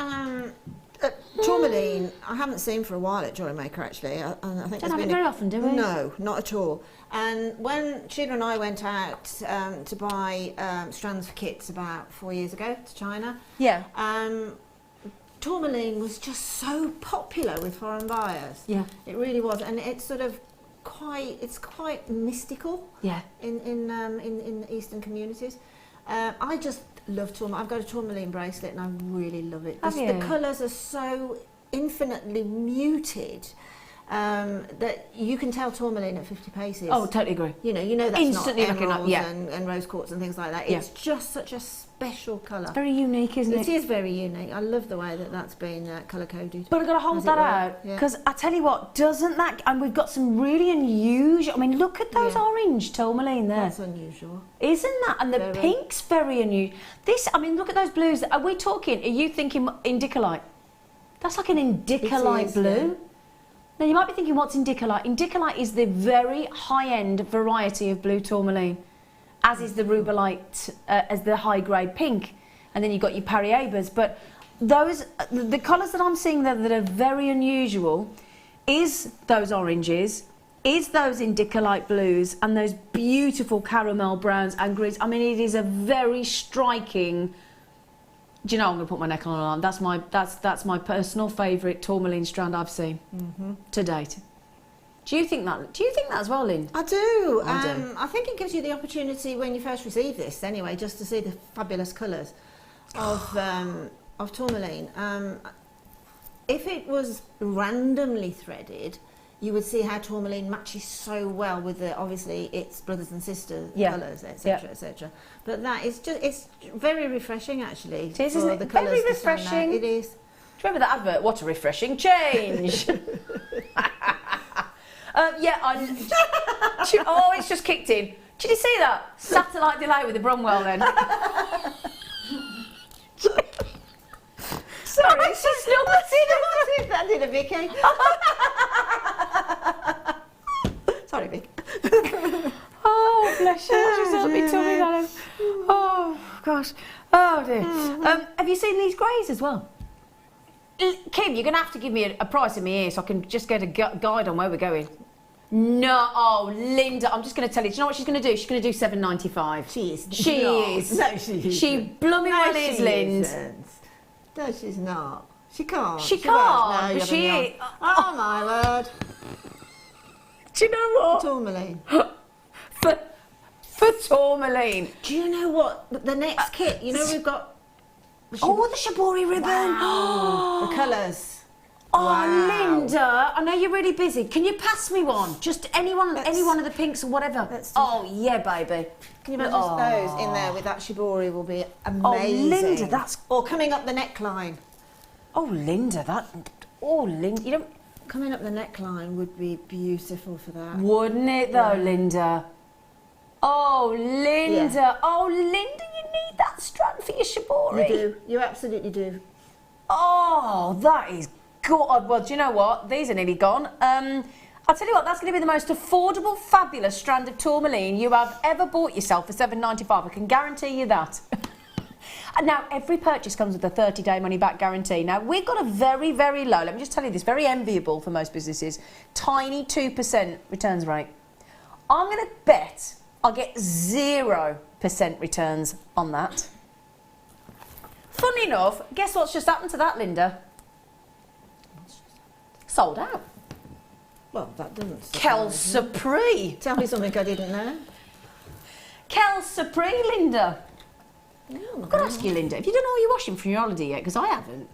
tourmaline, I haven't seen for a while at JewelleryMaker, actually. I think Don't have it very often, do we? No, not at all. And when Sheila and I went out to buy strands for kits about 4 years ago to China, yeah, tourmaline was just so popular with foreign buyers. Yeah, it really was, and it's sort of quite mystical. Yeah, in the Eastern communities. I just love tourmaline. I've got a tourmaline bracelet, and I really love it. The colours are so infinitely muted. That you can tell tourmaline at 50 paces. Oh, totally agree. You know that's instantly not emeralds yeah. and rose quartz and things like that. It's just such a special colour. It's very unique, isn't it? It is very unique. I love the way that that's been colour coded. But I've got to hold that out, because I tell you what, doesn't that? And we've got some really unusual. I mean, look at those orange tourmaline there. That's unusual, isn't that? And the pink's very unusual. This, I mean, look at those blues. Are we talking? Are you thinking indicolite? That's like an indicolite blue. Yeah. Now, you might be thinking, what's indicolite? Indicolite is the very high-end variety of blue tourmaline, as is the rubellite, as the high-grade pink. And then you've got your Pariabas. But those, the colours that I'm seeing there that are very unusual is those oranges, is those indica light blues and those beautiful caramel browns and greens. I mean, it is a very striking. Do you know, I'm going to put my neck on an arm. That's my personal favourite tourmaline strand I've seen to date. Do you think that as well, Lynn? I do. I think it gives you the opportunity when you first receive this, anyway, just to see the fabulous colours of tourmaline. If it was randomly threaded, you would see how tourmaline matches so well with the, obviously its brothers and sisters colours, etc., etc. But that is it's very refreshing, actually. It is, isn't it? The colours Very refreshing. It is. Do you remember that advert? What a refreshing change! Oh, it's just kicked in. Did you see that? Satellite delay with the Brumwell then. Sorry, it's just not that did a Vicky. Sorry, Vic. Oh, bless you. She's a bit tummy, darling. Oh, gosh. Oh, dear. Have you seen these greys as well? Kim, you're going to have to give me a price in my ear so I can just get a guide on where we're going. No, oh, Linda, I'm just going to tell you. Do you know what she's going to do? She's going to do $7.95. She is. She is. No, she isn't. She blooming well is, Lind. No, she's not. She can't. She can't, no, but she is. Oh, my word. Do you know what? Tourmaline. For tourmaline. Do you know what? The next kit, you know, we've got... the Shibori ribbon. Wow. The colours. Oh, wow. Linda, I know you're really busy. Can you pass me one? Just any one of the pinks or whatever. Oh, yeah, baby. Can you imagine those in there with that Shibori will be amazing. Oh, Linda, that's... Or coming up the neckline. Oh, Linda, Linda, you don't... Coming up the neckline would be beautiful for that. Wouldn't it, though, Linda? Oh, Linda. Yeah. Oh, Linda, you need that strand for your Shibori. You do. You absolutely do. Oh, that is good. Well, do you know what? These are nearly gone. I'll tell you what, that's going to be the most affordable, fabulous strand of tourmaline you have ever bought yourself for $7.95. I can guarantee you that. And now, every purchase comes with a 30-day money-back guarantee. Now, we've got a very, very low, let me just tell you this, very enviable for most businesses, tiny 2% returns rate. I'm going to bet I'll get 0% returns on that. Funny enough, guess what's just happened to that, Linda? Sold out. Well, that doesn't Quelle surprise. Tell me something I didn't know. Quelle surprise, Linda. I've got to ask you, Linda, have you done all your washing from your holiday yet? Because I haven't.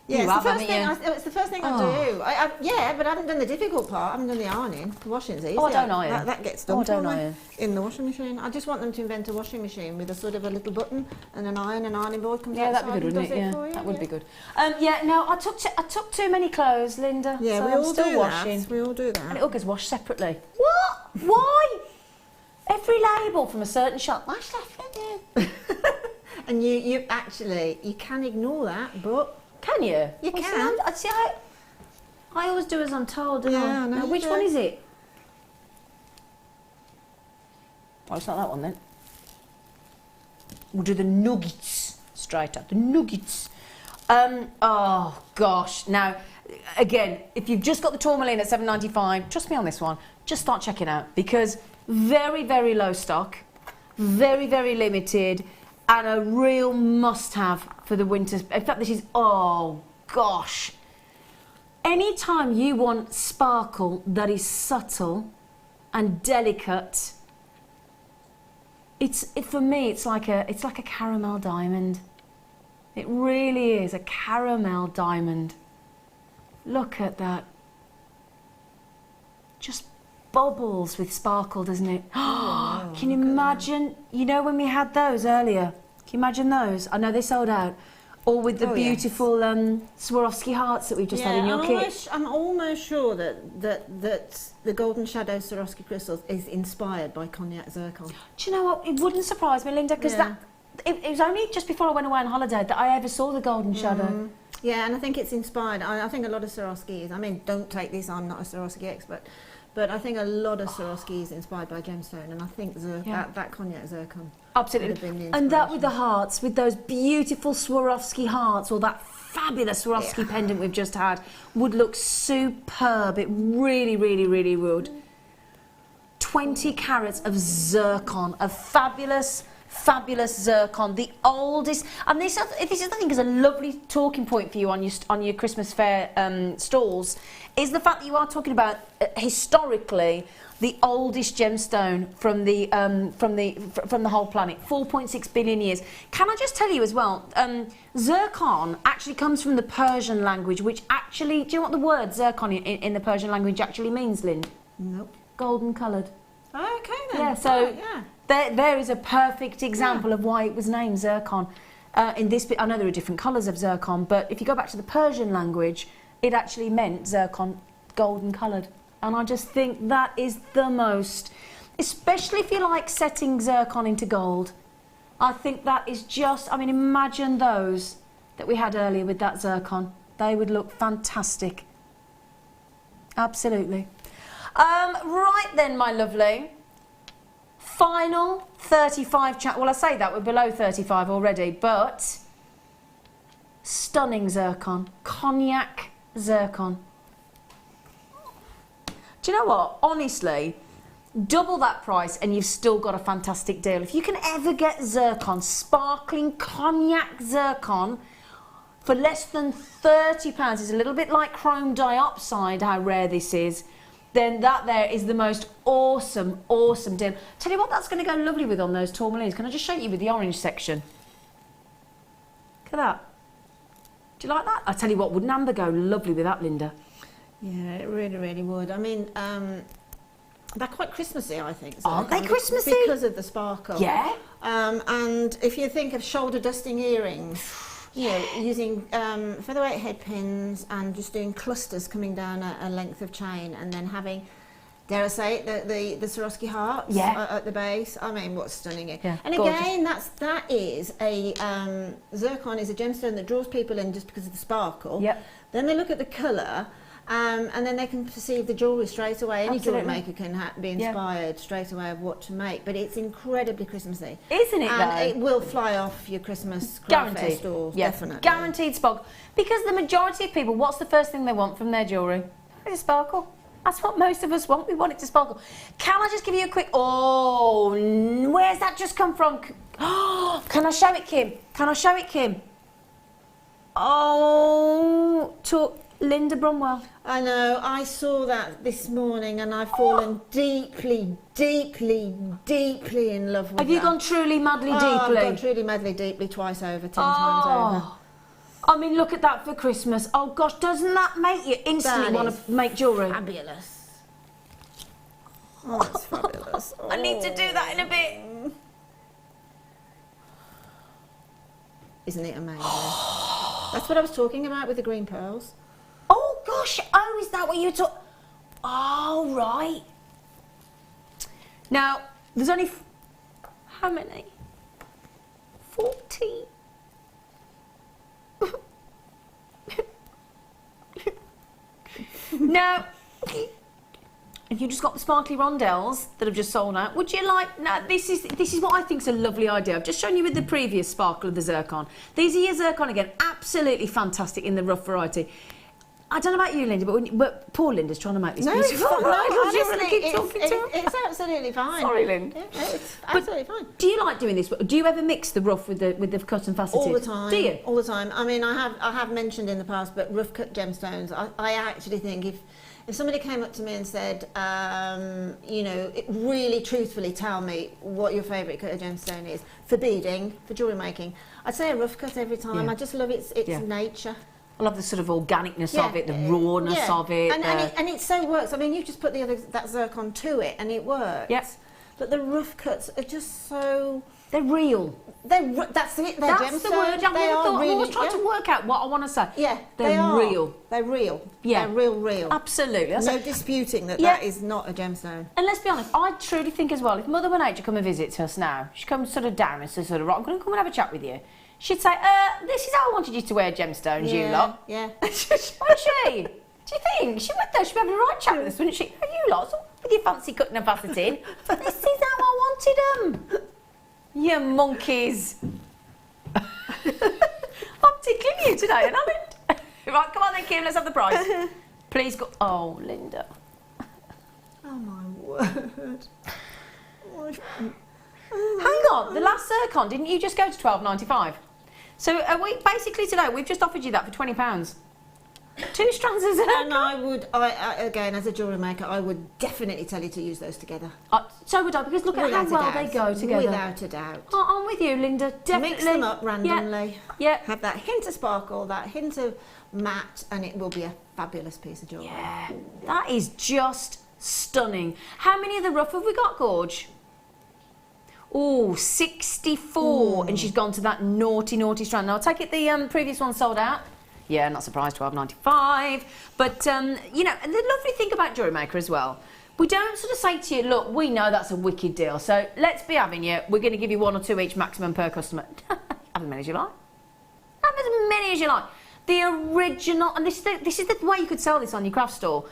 Yeah, it's the first thing I do. Yeah, but I haven't done the difficult part. I haven't done the ironing. The washing's easy. Oh, I don't iron. That gets done in the washing machine. I just want them to invent a washing machine with a sort of a little button and an ironing board comes outside. That'd be good, wouldn't it? Yeah, that would be good. Yeah, no, I took too many clothes, Linda. Yeah, so we all still do washing. that. We all do that. And it all gets washed separately. What? Why? Every label from a certain shop. Wash separately. And you actually can ignore that, but. Can you? You can. See, I always do as I'm told, don't I? Yeah, now, which one is it? Oh, it's not that one then. We'll do the nuggets straight up. The nuggets. Oh gosh. Now, again, if you've just got the tourmaline at $7.95, trust me on this one. Just start checking out because very, very low stock, very, very limited. And a real must-have for the winter. In fact, this is, oh, gosh. Anytime you want sparkle that is subtle and delicate, for me, it's like a caramel diamond. It really is a caramel diamond. Look at that. Just bubbles with sparkle, doesn't it? Oh, can you imagine? You know when we had those earlier? Can you imagine those? I know they sold out. Or with the beautiful Swarovski hearts that we've just had in your kit. I'm almost sure that the Golden Shadow Swarovski crystals is inspired by Cognac zircon. Do you know what? It wouldn't surprise me, Linda, because it was only just before I went away on holiday that I ever saw the Golden Shadow. Yeah, and I think it's inspired. I think a lot of Swarovskis, I mean, don't take this, I'm not a Swarovski expert, but I think a lot of Swarovski is inspired by Gemstone, and I think that Cognac zircon. Absolutely. And that with the hearts, with those beautiful Swarovski hearts, or that fabulous Swarovski pendant we've just had, would look superb. It really, really, really would. 20 carats of zircon, of fabulous zircon, the oldest. And this I think is a lovely talking point for you on your Christmas fair stalls, is the fact that you are talking about historically the oldest gemstone from the whole planet, 4.6 billion years. Can I just tell you as well, zircon actually comes from the Persian language, which actually, do you know what the word zircon in the Persian language actually means, Lynn? Nope. Golden coloured. Okay then. Yeah, so yeah. There is a perfect example of why it was named zircon. In this bit, I know there are different colours of zircon, but if you go back to the Persian language, it actually meant zircon, golden coloured. And I just think that is the most, especially if you like setting zircon into gold, I think that is just, I mean, imagine those that we had earlier with that zircon. They would look fantastic. Absolutely. Right then, my lovely. Final 35 well, I say that we're below 35 already, but stunning zircon, cognac zircon. Do you know what? Honestly, double that price and you've still got a fantastic deal. If you can ever get zircon, sparkling cognac zircon for less than £30, it's a little bit like chrome diopside, how rare this is, then that there is the most awesome deal. Tell you what, that's going to go lovely with on those tourmalines. Can I just show you with the orange section? Look at that. Do you like that? I tell you what, wouldn't amber go lovely with that, Linda? Yeah, it really, really would. I mean, they're quite Christmassy, I think. Aren't they Christmassy? Because of the sparkle. Yeah. And if you think of shoulder dusting earrings, you know, using featherweight head pins and just doing clusters coming down a length of chain, and then having, dare I say it, the Swarovski hearts at the base. I mean, what's stunning it. Yeah, and gorgeous. again, that is a zircon is a gemstone that draws people in just because of the sparkle. Yep. Then they look at the colour. And then they can perceive the jewellery straight away. Any jewellery maker can be inspired straight away of what to make, but it's incredibly Christmassy. Isn't it, and though? it will fly off your Christmas craft fair stores, definitely. Guaranteed sparkle. Because the majority of people, what's the first thing they want from their jewellery? It's sparkle. That's what most of us want. We want it to sparkle. Can I just give you a quick... Oh, where's that just come from? Oh, can I show it, Kim? Can I show it, Kim? Oh, to Linda Brumwell. I know, I saw that this morning and I've fallen deeply, deeply, deeply in love with Have you gone truly madly deeply? I've gone truly madly deeply twice over, 10 times over. I mean, look at that for Christmas. Oh gosh, doesn't that make you instantly want to make jewellery? Fabulous. Oh, that's fabulous. Oh. I need to do that in a bit. Isn't it amazing? That's what I was talking about with the green pearls. Oh gosh, oh, is that what you talk? Oh, right. Now, there's only, how many? 40. Now, if you just got the sparkly rondelles that have just sold out, would you like, now this is what I think is a lovely idea. I've just shown you with the previous sparkle of the zircon. These are your zircon again, absolutely fantastic in the rough variety. I don't know about you, Linda, but poor Linda's trying to make this beautiful. It's absolutely fine. Sorry, Linda. Yeah, it's absolutely fine. Do you like doing this? Do you ever mix the rough with the cut and faceted? All the time. Do you? All the time. I mean, I have mentioned in the past, but rough cut gemstones, I actually think if somebody came up to me and said, you know, really truthfully tell me what your favourite cut of gemstone is for beading, for jewellery making, I'd say a rough cut every time. Yeah. I just love its nature. I love the sort of organicness of it, the rawness of it. And it so works. I mean, you just put that zircon to it and it works. Yes. But the rough cuts are just so... They're real. That's it. They're That's the word. I'm always trying to work out what I want to say. Yeah, they're real. They're real. Yeah. They're real. Absolutely. No disputing that is not a gemstone. And let's be honest, I truly think as well, if Mother Nature come and visits us now, she comes sort of down and says, sort of, right, I'm going to come and have a chat with you. She'd say, this is how I wanted you to wear gemstones, you lot. Yeah. Wouldn't she? Do you think? She would, though. She'd be having a right chat with us, wouldn't she? Oh, you lot, with your fancy cutting and faceting. This is how I wanted them. You monkeys. I'm tickling you today, and I'm in. Right, come on then, Kim, let's have the prize. Please go. Oh, Linda. Oh, my word. Hang on, the last zircon, didn't you just go to £12.95? So are we basically today we've just offered you that for £20. 2 strands of zircon. And I would, again, as a jewellery maker, I would definitely tell you to use those together. So would I, because look at how well they go together. Without a doubt. Oh, I'm with you, Linda. Definitely. Mix them up randomly. Yeah. Have that hint of sparkle, that hint of matte, and it will be a fabulous piece of jewellery. Yeah, that is just stunning. How many of the rough have we got, Gorge? Oh, 64, and she's gone to that naughty, naughty strand. Now, I take it the previous one sold out. Yeah, not surprised, £12.95. But, you know, and the lovely thing about Jewellery Maker as well, we don't sort of say to you, look, we know that's a wicked deal, so let's be having you. We're going to give you 1 or 2 each maximum per customer. Have as many as you like. Have as many as you like. The original, and this is the way you could sell this on your craft store,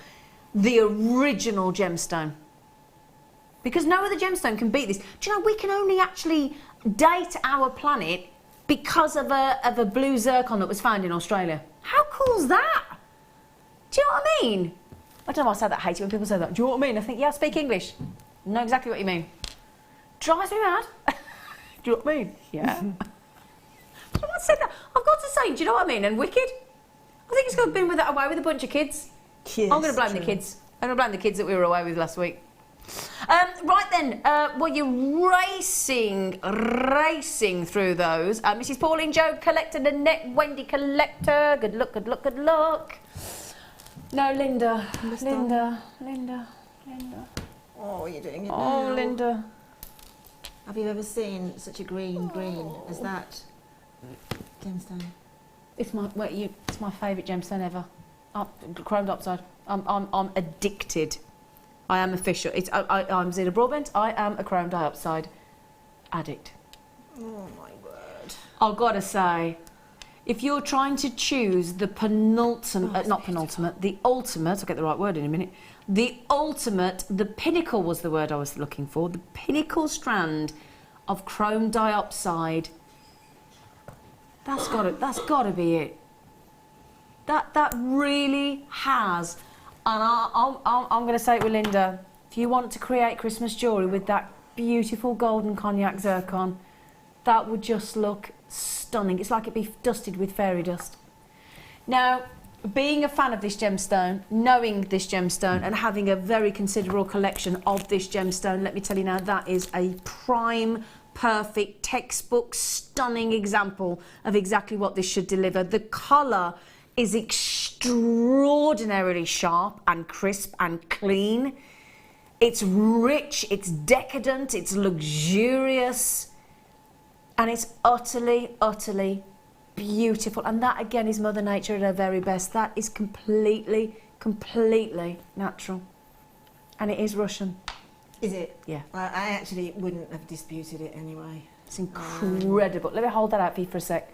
the original gemstone. Because no other gemstone can beat this. Do you know, we can only actually date our planet because of a blue zircon that was found in Australia. How cool's that? Do you know what I mean? I don't know why I say that, I hate it when people say that. Do you know what I mean? I think, yeah, I speak English. I know exactly what you mean. Drives me mad. Do you know what I mean? Yeah. I don't want to say that. I've got to say, do you know what I mean? And wicked. I think it's got to be away with a bunch of kids. Yes, I'm going to blame the kids. I'm going to blame the kids that we were away with last week. Right then, well, you're racing through those. Mrs. Pauline, Joe, Collector, Nanette, Wendy, Collector. Good luck, good luck, good luck. No, Linda. Linda. Oh, you're doing it Oh, now. Linda. Have you ever seen such a green as that gemstone? It's my favourite gemstone ever. Chrome diopside. I'm addicted. I am official. I'm Zena Broadbent. I am a chrome diopside addict. Oh my word! I've got to say, if you're trying to choose the penultimate, not penultimate, the ultimate. I'll get the right word in a minute. The ultimate, the pinnacle was the word I was looking for. The pinnacle strand of chrome diopside. That's got to be it. That really has. And I'm going to say it with Linda, if you want to create Christmas jewellery with that beautiful golden cognac zircon, that would just look stunning. It's like it'd be dusted with fairy dust. Now, being a fan of this gemstone, knowing this gemstone and having a very considerable collection of this gemstone, let me tell you now, that is a prime, perfect, textbook, stunning example of exactly what this should deliver. The colour is extraordinarily sharp and crisp and clean. It's rich, it's decadent, it's luxurious, and it's utterly, utterly beautiful. And that again is Mother Nature at her very best. That is completely, completely natural. And it is Russian. Is it? Yeah. Well, I actually wouldn't have disputed it anyway. It's incredible. Let me hold that out for you for a sec.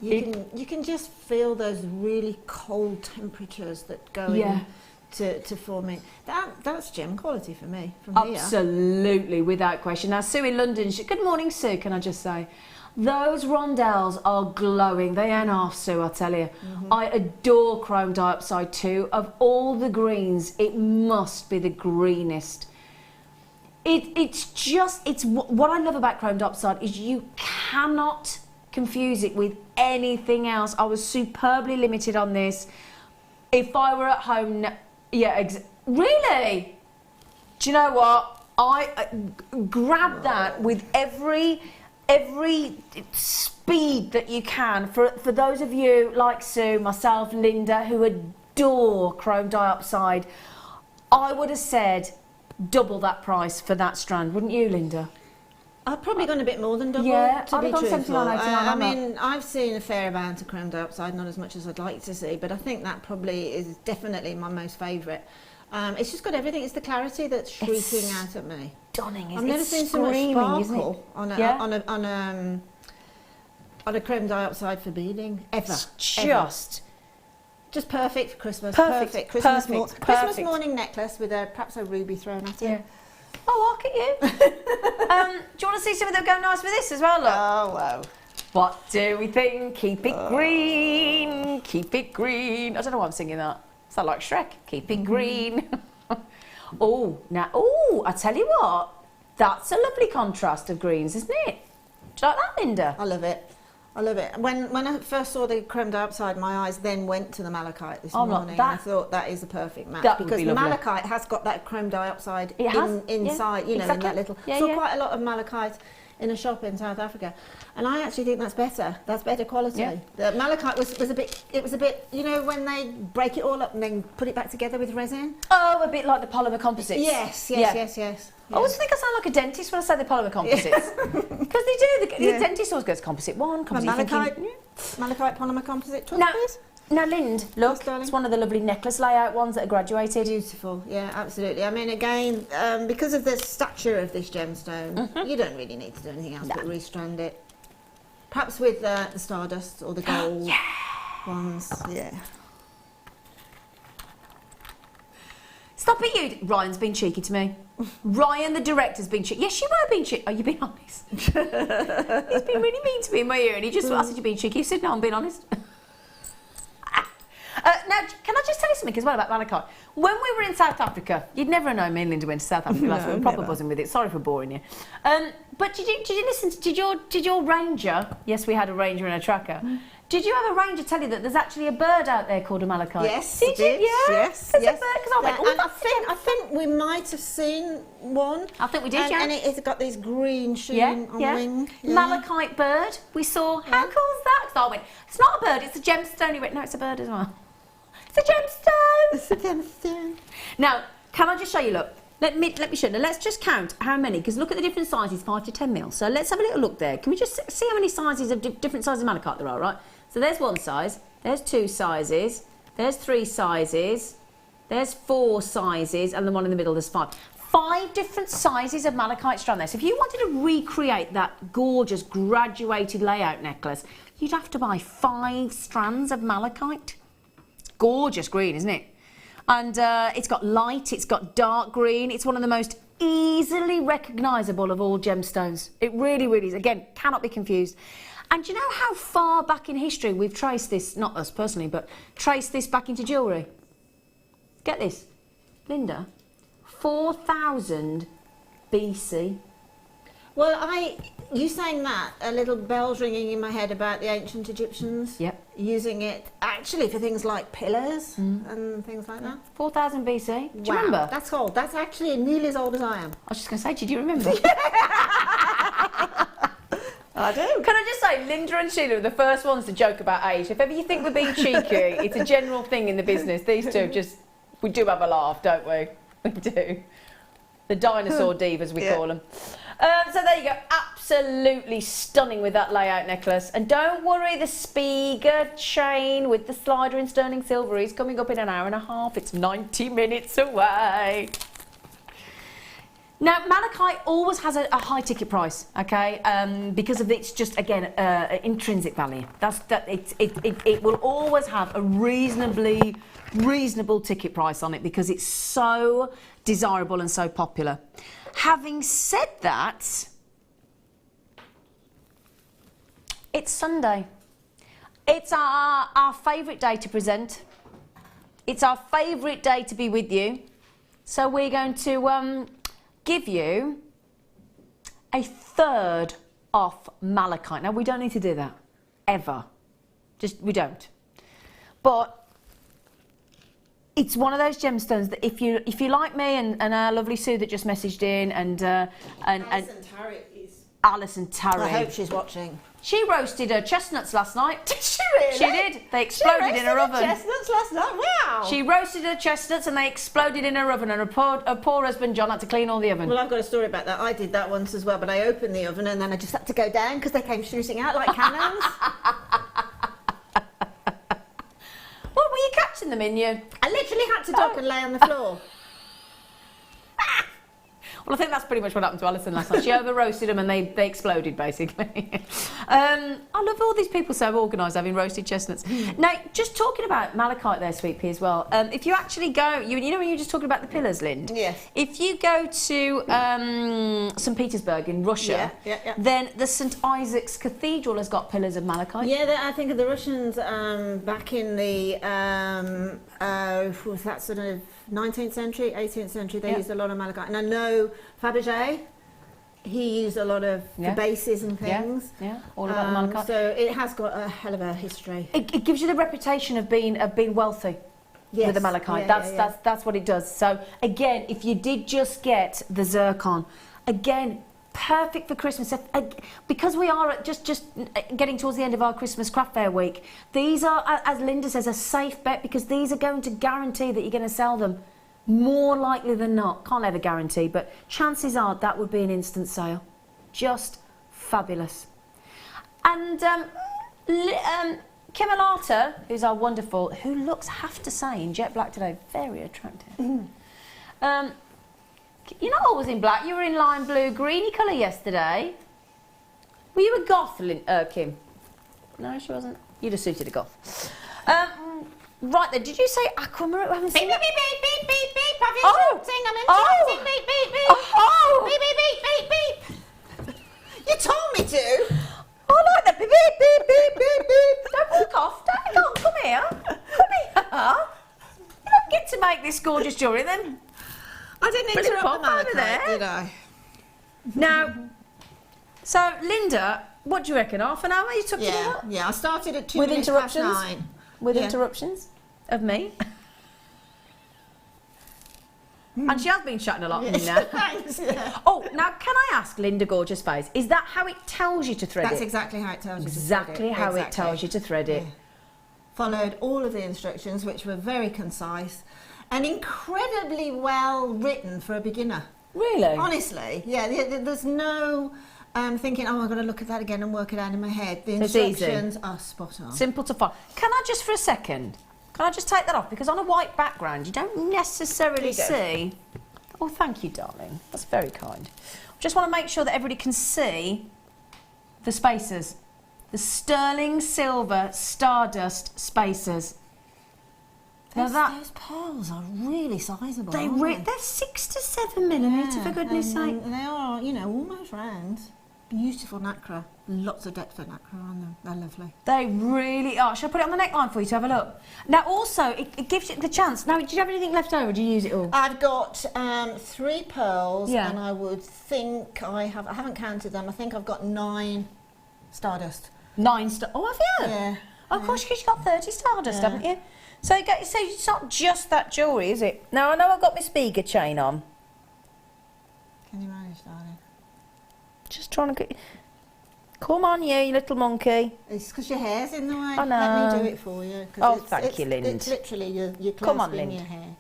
You can just feel those really cold temperatures that go in to forming. That's gem quality for me from here. Absolutely, without question. Now, Sue in London, good morning, Sue, can I just say? Those rondelles are glowing. They ain't half, Sue, I tell you. I adore chrome diopside too. Of all the greens, it must be the greenest. It's what I love about chrome diopside is you cannot confuse it with anything else. I was superbly limited on this. If I were at home, really? Do you know what? I grab that with every speed that you can. For those of you like Sue, myself, Linda, who adore chrome diopside, I would have said double that price for that strand, wouldn't you, Linda? I've probably gone a bit more than double, to be truthful. I mean, I've seen a fair amount of chrome diopside, not as much as I'd like to see, but I think that probably is definitely my most favourite. It's just got everything. It's the clarity that's shrieking out at me. Stunning, isn't it? I've never seen so much sparkle on a chrome diopside for beading, ever. Just perfect for Christmas. Perfect. Christmas Perfect. morning necklace with perhaps a ruby thrown at it. Yeah. Oh, look at you. Do you want to see something that would go nice with this as well? Look. Oh, wow. What do we think? Keep it green. Keep it green. I don't know why I'm singing that. Is that like Shrek? Keep it green. Oh, now, I tell you what, that's a lovely contrast of greens, isn't it? Do you like that, Linda? I love it. I love it. When I first saw the creme diopside, my eyes then went to the malachite this morning. I thought that is a perfect match because the malachite has got that creme diopside inside, you know, in that little. I saw quite a lot of malachite in a shop in South Africa, and I actually think that's better. That's better quality. Yeah. The malachite was a bit, you know, when they break it all up and then put it back together with resin. Oh, a bit like the polymer composites. Yes. I always think I sound like a dentist when I say the polymer composites. Because they do. The dentist always goes composite 1, composite malachite polymer composite 2, please. Now, Lind, look, it's one of the lovely necklace layout ones that are graduated. Beautiful, yeah, absolutely. I mean, again, because of the stature of this gemstone, you don't really need to do anything else but restrand it. Perhaps with the stardust or the gold ones, Stop it, you. Ryan's been cheeky to me. Ryan, the director's been cheeky. Yes, you were being cheeky. Oh, you've been honest. He's been really mean to me in my ear, and he just asked, "You've been cheeky." He said, "No, I'm being honest." Now, can I just tell you something as well about malachite? When we were in South Africa, you'd never know me and Linda went to South Africa last week. We were proper buzzing with it. Sorry for boring you. But did you listen? Did your ranger? Yes, we had a ranger and a tracker. Did you have a ranger tell you that there's actually a bird out there called a malachite? Yes, did you? Yes. There's a bird, because I went, and I think we might have seen one. I think we did, and it's got these green sheen on the wing. Yeah. Malachite bird. We saw. How cool is that? Because I went, it's not a bird, it's a gemstone. He went, no, it's a bird as well. It's a gemstone. It's a gemstone. Now, can I just show you? Look, let me show you. Now, let's just count how many, because look at the different sizes, 5 to 10 mil. So let's have a little look there. Can we just see how many sizes of different sizes of malachite there are? Right. So there's one size. There's 2 sizes. There's 3 sizes. There's 4 sizes, and the one in the middle there's 5. 5 different sizes of malachite strand there. So if you wanted to recreate that gorgeous graduated layout necklace, you'd have to buy 5 strands of malachite. Gorgeous green, isn't it? And it's got light, it's got dark green. It's one of the most easily recognisable of all gemstones. It really, really is. Again, cannot be confused. And do you know how far back in history we've traced this, not us personally, but traced this back into jewellery? Get this, Linda, 4000 BC. Well, you saying that, a little bell's ringing in my head about the ancient Egyptians. Yep. Using it actually for things like pillars and things like that. 4000 BC. Do you remember? That's old. That's actually nearly as old as I am. I was just going to say, did you remember? I do. Can I just say, Linda and Sheila are the first ones to joke about age. If ever you think we're being cheeky, it's a general thing in the business. These two we do have a laugh, don't we? We do. The dinosaur divas, we call them. So there you go, absolutely stunning with that layout necklace. And don't worry, the Spiga chain with the slider in sterling silver is coming up in an hour and a half. It's 90 minutes away. Now, malachite always has a high ticket price, okay? Because of its just, again, intrinsic value. It will always have a reasonable ticket price on it because it's so desirable and so popular. Having said that, it's Sunday. It's our favourite day to present. It's our favourite day to be with you. So we're going to give you a third off malachite. Now, we don't need to do that, ever. We don't. But it's one of those gemstones that if you like me and our lovely Sue that just messaged in and Alison Tarry. I hope she's watching. She roasted her chestnuts last night. Did she really? She did. They exploded in her oven. Chestnuts last night. Wow. She roasted her chestnuts and they exploded in her oven, and her poor husband John had to clean all the oven. Well, I've got a story about that. I did that once as well, but I opened the oven and then I just had to go down because they came shooting out like cannons. What were you catching them in you? I literally had to duck and lay on the floor. Well, I think that's pretty much what happened to Alison last night. She over-roasted them and they exploded, basically. I love all these people so organised having roasted chestnuts. Now, just talking about malachite there, Sweet Pea, as well. If you actually go, you know when you were just talking about the pillars, Lind? Yes. If you go to St. Petersburg in Russia, then the St. Isaac's Cathedral has got pillars of malachite. Yeah, I think the Russians back in the, was that sort of 19th century, 18th century, they used a lot of malachite. And I know Fabergé, he used a lot of the bases and things. Yeah, all about the malachite. So it has got a hell of a history. It gives you the reputation of being wealthy. Yes. With the malachite, that's what it does. So again, if you did just get the zircon, again, perfect for Christmas. Because we are just getting towards the end of our Christmas craft fair week, these are, as Linda says, a safe bet, because these are going to guarantee that you're going to sell them more likely than not. Can't ever guarantee, but chances are that would be an instant sale. Just fabulous. And Kimalata, who's our wonderful, who looks, have to say, in jet black today, very attractive. You're not always in black, you were in lime blue, greeny colour yesterday. Were you a goth, Kim? No, she wasn't. You'd have suited a goth. Right then, did you say aquamarine? Beep, beep, beep, beep, beep, beep. Have you interrupting? I'm interrupting. Beep, beep, beep. Oh. Beep, beep, beep, beep, beep. You told me to. I like that. Beep, beep, beep, beep, beep, beep. Don't walk off. Don't. Come here. Come here. You don't get to make this gorgeous jewellery then. I didn't interrupt the malachite, did I? Now, so Linda, what do you reckon? Half an hour you took to do that? Yeah, I started at 2 minutes past 9. With interruptions of me. And she has been chatting a lot with me now. Thanks, Oh, now can I ask, Linda Gorgeous Face, is that how it tells you to thread it? That's exactly how it tells you to thread it. Exactly how it tells you to thread it. Followed all of the instructions, which were very concise and incredibly well written for a beginner. Really? Honestly, yeah. There's no thinking, oh, I've got to look at that again and work it out in my head. The instructions are spot on. Simple to follow. Can I just, for a second, can I just take that off? Because on a white background, you don't necessarily see... Oh, thank you, darling. That's very kind. Just want to make sure that everybody can see the spacers. The sterling silver stardust spacers. Those pearls are really sizable. They're 6 to 7 millimetre, for goodness sake. They are, you know, almost round. Beautiful nacre. Lots of depth of nacre on them. They're lovely. They really are. Shall I put it on the neckline for you to have a look? Now, also, it gives you the chance. Now, do you have anything left over? Do you use it all? I've got 3 pearls, and I would think I haven't counted them. I think I've got 9 stardust. 9 stardust? Oh, have you? Yeah. Oh, of course, because you've got 30 stardust, haven't you? So it's not just that jewellery, is it? Now, I know I've got my speaker chain on. Can you manage, darling? Just trying to get... Come on, you little monkey. It's because your hair's in the way. I know. Let me do it for you. Oh, thank you, Lind. It's literally your clothes in your hair.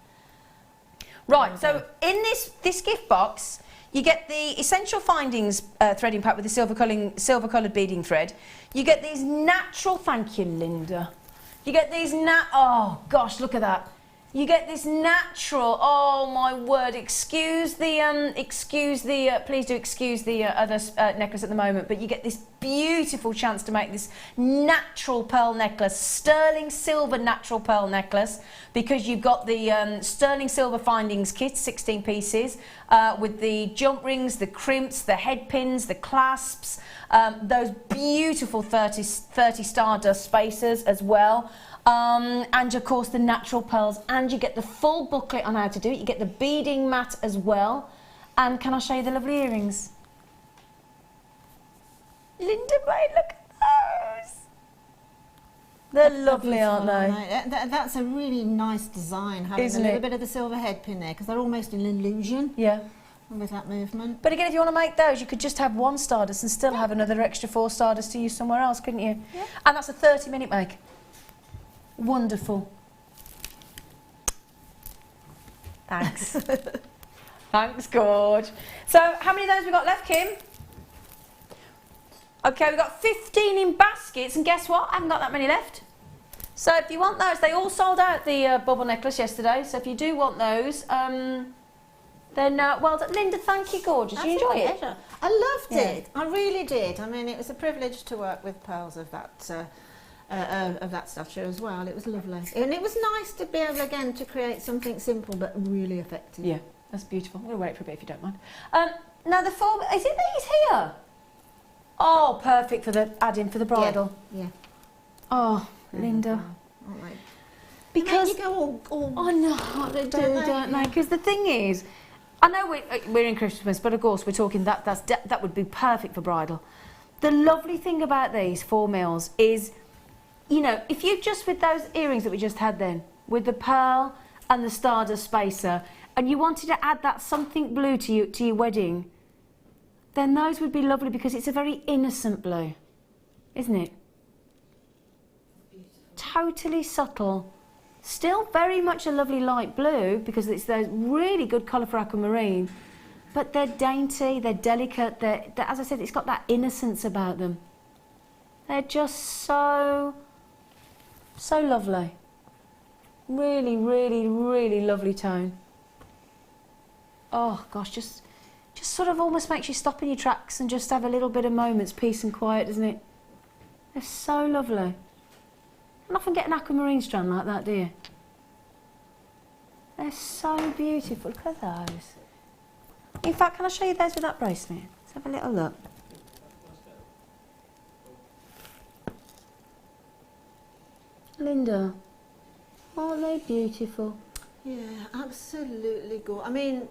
Right, so in this gift box, you get the Essential Findings threading pack with the silver-coloured beading thread. You get these natural... Thank you, Linda. You get these oh gosh, look at that. You get this natural, oh my word, please do excuse the other necklace at the moment, but you get this beautiful chance to make this natural pearl necklace, sterling silver natural pearl necklace, because you've got the sterling silver findings kit, 16 pieces, with the jump rings, the crimps, the head pins, the clasps, those beautiful 30 stardust spacers as well. And of course the natural pearls, and you get the full booklet on how to do it. You get the beading mat as well. And can I show you the lovely earrings? Linda May, look at those. They're lovely, aren't they? That's a really nice design, having a little bit of the silver head pin there, because they're almost an illusion. Yeah. With that movement. But again, if you want to make those, you could just have 1 stardust and still have another extra 4 stardust to use somewhere else, couldn't you? Yeah. And that's a 30-minute make. Wonderful. Thanks. Thanks, Gorge. So, how many of those have we got left, Kim? Okay, we've got 15 in baskets, and guess what? I haven't got that many left. So, if you want those, they all sold out the bubble necklace yesterday, so if you do want those, then, well, Linda, thank you, gorgeous. Did you enjoy it? I loved it. I really did. I mean, it was a privilege to work with pearls of that stature as well. It was lovely, and it was nice to be able again to create something simple but really effective. Yeah, that's beautiful. We'll wait for a bit if you don't mind. Now the form, is it these here? Oh, perfect for the add-in for the bridal. Yeah. Oh, Linda. Because you go all I know they do, don't they? Because the thing is, I know we're in Christmas, but of course we're talking that would be perfect for bridal. The lovely thing about these 4 mils is, you know, if you just with those earrings that we just had then, with the pearl and the stardust spacer, and you wanted to add that something blue to your wedding, then those would be lovely because it's a very innocent blue, isn't it? Totally subtle. Still very much a lovely light blue because it's those really good colour for aquamarine, but they're dainty, they're delicate, they're, as I said, it's got that innocence about them. They're just so lovely. Really, really, really lovely tone. Oh gosh, just sort of almost makes you stop in your tracks and just have a little bit of moment's peace and quiet, doesn't it? They're so lovely. You don't often get an aquamarine strand like that, do you? They're so beautiful. Look at those. In fact, can I show you those with that bracelet? Let's have a little look. Linda, aren't they beautiful? Yeah, absolutely gorgeous. I mean,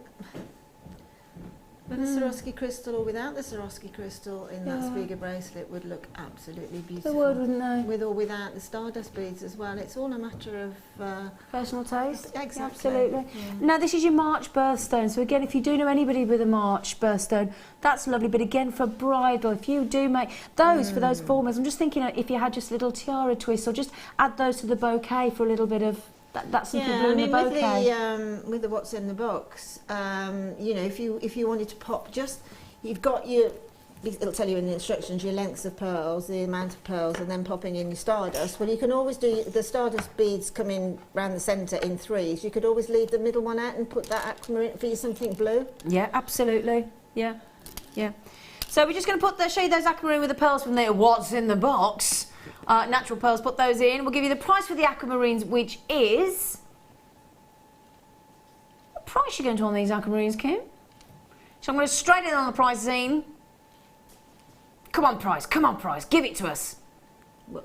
with the Swarovski crystal or without the Swarovski crystal in that Spiga bracelet would look absolutely beautiful. They would, wouldn't they? With or without the stardust beads as well. It's all a matter of... personal taste. Exactly. Absolutely. Yeah. Now, this is your March birthstone. So again, if you do know anybody with a March birthstone, that's lovely. But again, for bridal, if you do make those for those formers, I'm just thinking if you had just little tiara twists or just add those to the bouquet for a little bit of... That's something blue in the bouquet. With the what's in the box, you know, if you wanted to pop, you've got your, it'll tell you in the instructions your lengths of pearls, the amount of pearls, and then popping in your stardust. Well, you can always do the stardust beads coming round the centre in 3s. You could always leave the middle one out and put that aquamarine for you something blue. Yeah, absolutely. Yeah, yeah. So we're just going to show you those aquamarine with the pearls from the what's in the box. Natural pearls, put those in. We'll give you the price for the aquamarines, which is... What price are you going to on these aquamarines, Kim? So I'm going to straight in on the price, Zine. Come on, price. Come on, price. Give it to us. I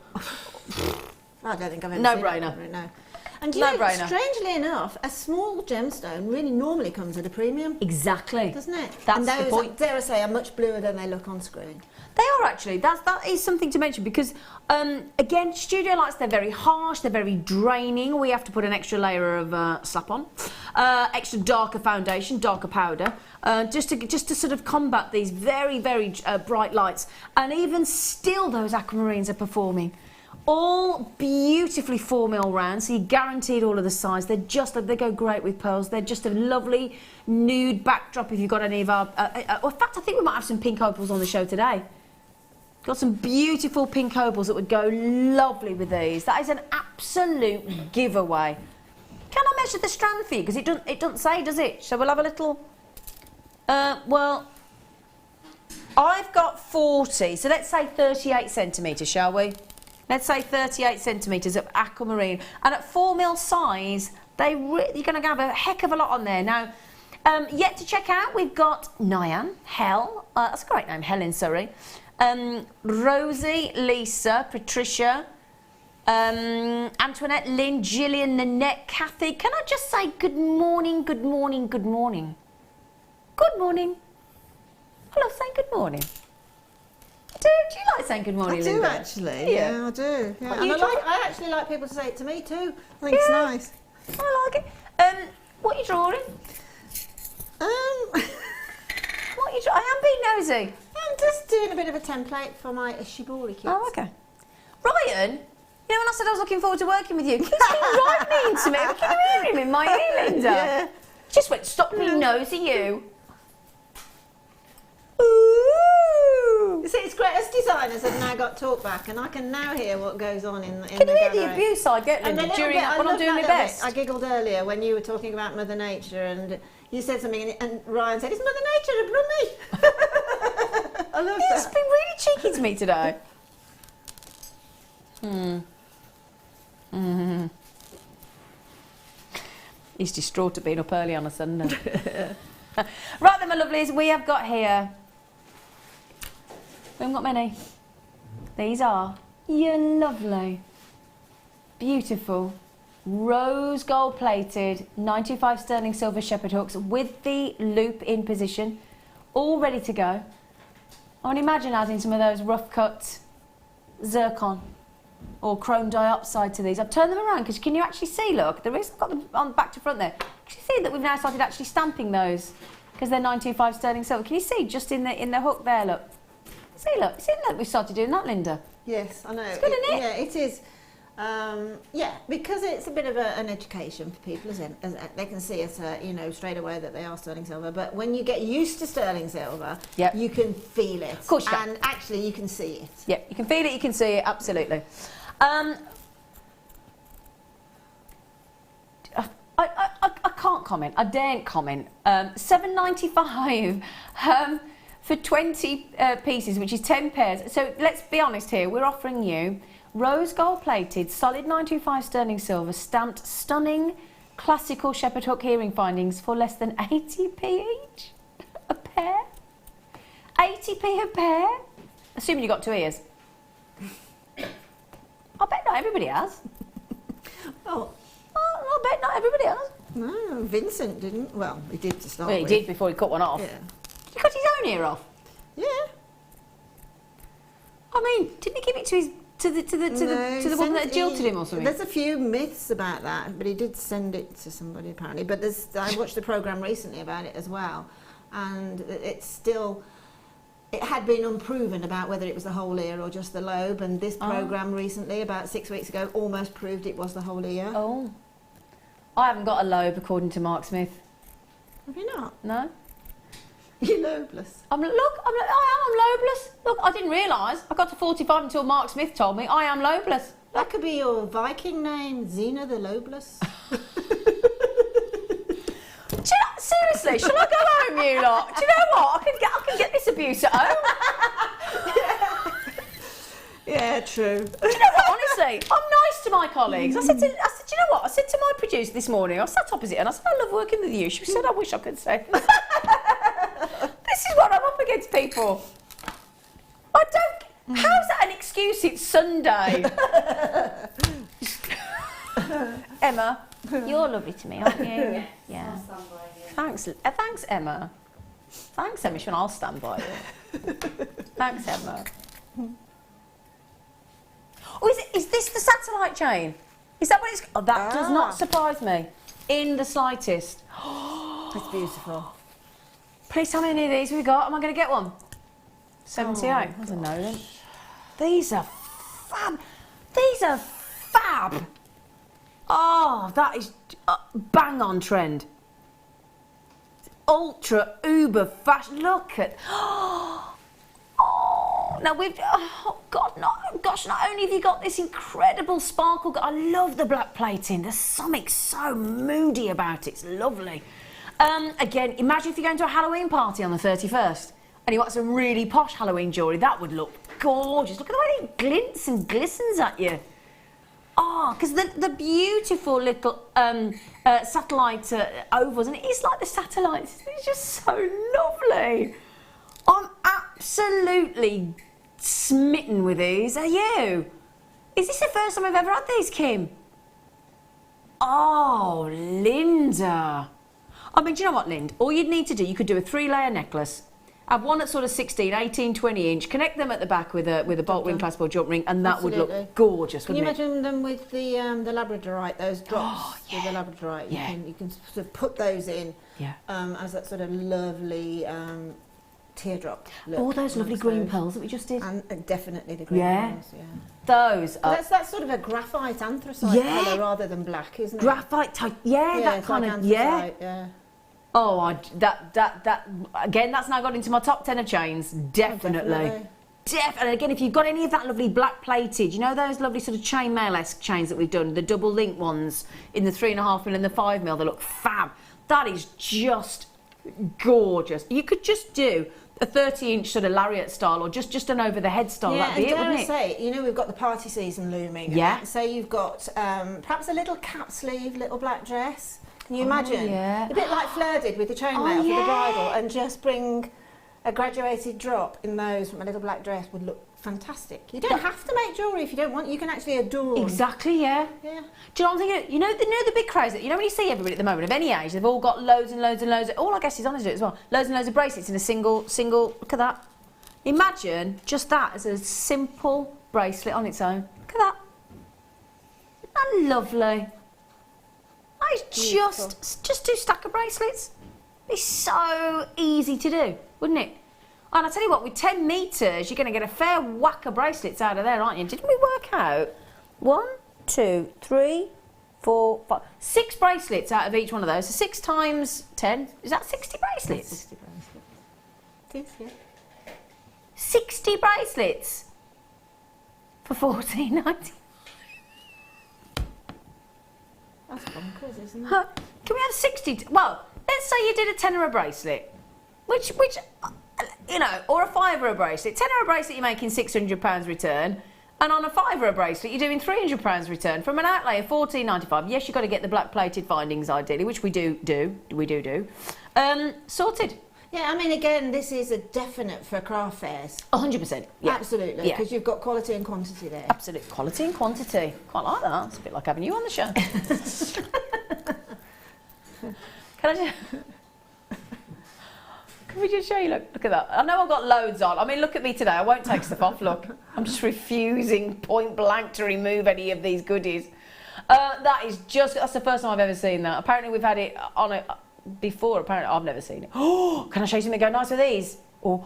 don't think I've ever No seen brainer. It. No. And No you know, brainer. strangely enough, a small gemstone really normally comes at a premium. Exactly. Doesn't it? That's and the those, point. dare I say, are much bluer than they look on screen. They are actually. That is something to mention because, again, studio lights, they're very harsh, they're very draining. We have to put an extra layer of slap on, extra darker foundation, darker powder, just to sort of combat these very, very bright lights. And even still, those aquamarines are performing. All beautifully 4 mil round, so you're guaranteed all of the size. They go great with pearls. They're just a lovely nude backdrop if you've got any of our... in fact, I think we might have some pink opals on the show today. Got some beautiful pink opals that would go lovely with these. That is an absolute giveaway. Can I measure the strand for you? Because it doesn't say, does it? So we'll have a little... well, I've got 40, so let's say 38 centimetres, shall we? Let's say 38 centimetres of aquamarine. And at 4 mil size, you're going to have a heck of a lot on there. Now, yet to check out, we've got Nyan, Hel, that's a great name, Helen, Surrey. Rosie, Lisa, Patricia, Antoinette, Lynn, Gillian, Nanette, Kathy. Can I just say good morning, good morning, good morning? Good morning. I love saying good morning. Do you like saying good morning, Linda? I do actually. Yeah, I do. Yeah. And I actually like people to say it to me too. I think it's nice. I like it. What are you drawing? What are you drawing? I am being nosy. I'm just doing a bit of a template for my Shibori kit. Oh, okay. Ryan, you know when I said I was looking forward to working with you, he's been right mean to me. Can you hear him in my ear, Linda? Yeah. Just went, stop me nosy, you. Ooh. You see, it's great. Us designers have now got talk back, and I can now hear what goes on in Can the you hear gallery. the abuse I get, Linda, during when I'm doing my best? I giggled earlier when you were talking about Mother Nature, and you said something, and Ryan said, "Is Mother Nature a brummie?" I love that. He's been really cheeky to me today. He's distraught at being up early on a Sunday. Right then, my lovelies, we have got here... We haven't got many. These are your lovely, beautiful rose gold plated 925 sterling silver shepherd hooks with the loop in position, all ready to go. I want to imagine adding some of those rough cut zircon or chrome diopside to these. I've turned them around because can you actually see, look, there is, I've got them on back to front there. Can you see that we've now started actually stamping those because they're 925 sterling silver? Can you see just in the hook there, look? See, look, we've started doing that, Linda. Yes, I know. It's good, isn't it? Yeah, it is. Yeah, because it's a bit of an education for people, isn't it? They can see it, you know, straight away that they are sterling silver. But when you get used to sterling silver, yep, you can feel it. Of course you can. And actually, you can see it. Yeah, you can feel it, you can see it, absolutely. I can't comment. I daren't comment. $7.95 for 20 pieces, which is 10 pairs. So let's be honest here. We're offering you rose gold plated, solid 925 sterling silver, stamped, stunning, classical shepherd hook earring findings for less than 80p each a pair. 80p a pair. Assuming you got 2 ears. I bet not everybody has. Oh, I bet not everybody has. no, Vincent didn't. Well, he did to start Well, he with. did before he cut one off. Yeah. Did he cut his own ear off? Yeah. I mean, didn't he give it to his to the woman that jilted him or something? There's a few myths about that, but he did send it to somebody apparently. But I watched the programme recently about it as well, and it's still. It had been unproven about whether it was the whole ear or just the lobe, and this programme recently, about 6 weeks ago, almost proved it was the whole ear. Oh. I haven't got a lobe according to Mark Smith. Have you not? No. You're lobeless. I'm lobeless. Look, I didn't realise. I got to 45 until Mark Smith told me I am lobeless. That could be your Viking name, Zena the Lobeless. Seriously, shall I go home, you lot? Do you know what? I can get this abuse at home. Yeah, true. Do you know what? Honestly, I'm nice to my colleagues. I said, do you know what? I said to my producer this morning. I sat opposite her and I said, I love working with you. She said, I wish I could say. This is what I'm up against, people. I don't. How's that an excuse? It's Sunday. Emma, you're lovely to me, aren't you? Yeah. Thanks, thanks, Emma. Thanks, Emma. I'll stand by you. Thanks, Emma. Oh, is this the satellite chain? Is that what it's? Oh, that does not surprise me in the slightest. It's beautiful. Please tell me how many of these we got. Am I going to get one? 78. That's a no then. These are fab. These are fab. Oh, that is bang on trend. Ultra uber fashion. Look at. Oh, now we've. Oh God, gosh! Not only have you got this incredible sparkle. I love the black plating. There's something so moody about it. It's lovely. Again, imagine if you're going to a Halloween party on the 31st and you want some really posh Halloween jewellery. That would look gorgeous. Look at the way it glints and glistens at you. Oh, because the beautiful little satellite ovals, and it is like the satellites. It's just so lovely. I'm absolutely smitten with these. Are you? Is this the first time I've ever had these, Kim? Oh, Linda. I mean, do you know what, Lind? All you'd need to do, you could do a 3-layer necklace, have one that's sort of 16, 18, 20 inch, connect them at the back with a bolt ring clasp or jump ring, and that would look gorgeous, Can you wouldn't it? imagine them with the Labradorite, those drops with the Labradorite? Yeah. You can sort of put those in Yeah. as that sort of lovely teardrop look. All those lovely amongst green those. pearls that we just did. And definitely the green Yeah. pearls, yeah. Those are That's sort of a graphite anthracite Yeah. colour rather than black, isn't it? graphite type. Yeah, that it's kind like of. Yeah. anthracite, yeah. Oh, that again. That's now got into my top 10 of chains. Definitely. And again, if you've got any of that lovely black plated, you know those lovely sort of chainmail-esque chains that we've done, the double link ones in the 3.5mm and the 5mm, they look fab. That is just gorgeous. You could just do a 30-inch sort of lariat style, or just an over-the-head style. Yeah, That'd be it, and wouldn't dare I it? say, you know, we've got the party season looming. Yeah. So you've got perhaps a little cap sleeve, little black dress. Can you imagine? Yeah. A bit like Fleur did with the chainmail for the bridal, and just bring a graduated drop in those from a little black dress would look fantastic. You don't have to make jewellery if you don't want. You can actually adorn. Exactly, yeah. Yeah. Do you know what I'm thinking? You know the big craze that, you know when you see everybody at the moment of any age, they've all got loads and loads and loads, all I guess is honest do it as well, loads and loads of bracelets in a single, look at that. Imagine just that as a simple bracelet on its own. Look at that. Isn't that lovely? That is just 2 stack of bracelets. It's so easy to do, wouldn't it? And I tell you what, with 10 metres, you're going to get a fair whack of bracelets out of there, aren't you? Didn't we work out 1, 2, 3, 4, 5, 6 bracelets out of each one of those? So 6 times 10, is that 60 bracelets? 60 bracelets. It is, yeah. 60 bracelets for $14.90. That's bonkers, isn't it? Can we have 60? Well, let's say you did a tenner a bracelet, which you know, or a fiver a bracelet. Tenner a bracelet, you're making £600 return, and on a fiver a bracelet, you're doing £300 return from an outlay of $14.95. Yes, you've got to get the black plated findings ideally, which we do. Sorted. Yeah, I mean, again, this is a definite for craft fairs. 100%. Yeah. Absolutely, because you've got quality and quantity there. Absolute quality and quantity. Quite like that. It's a bit like having you on the show. Can I just... Can we just show you? Look at that. I know I've got loads on. I mean, look at me today. I won't take stuff off, look. I'm just refusing point blank to remove any of these goodies. That's the first time I've ever seen that. Apparently we've had it on it before. Apparently I've never seen it. Oh, can I show you something go nice with these? Oh.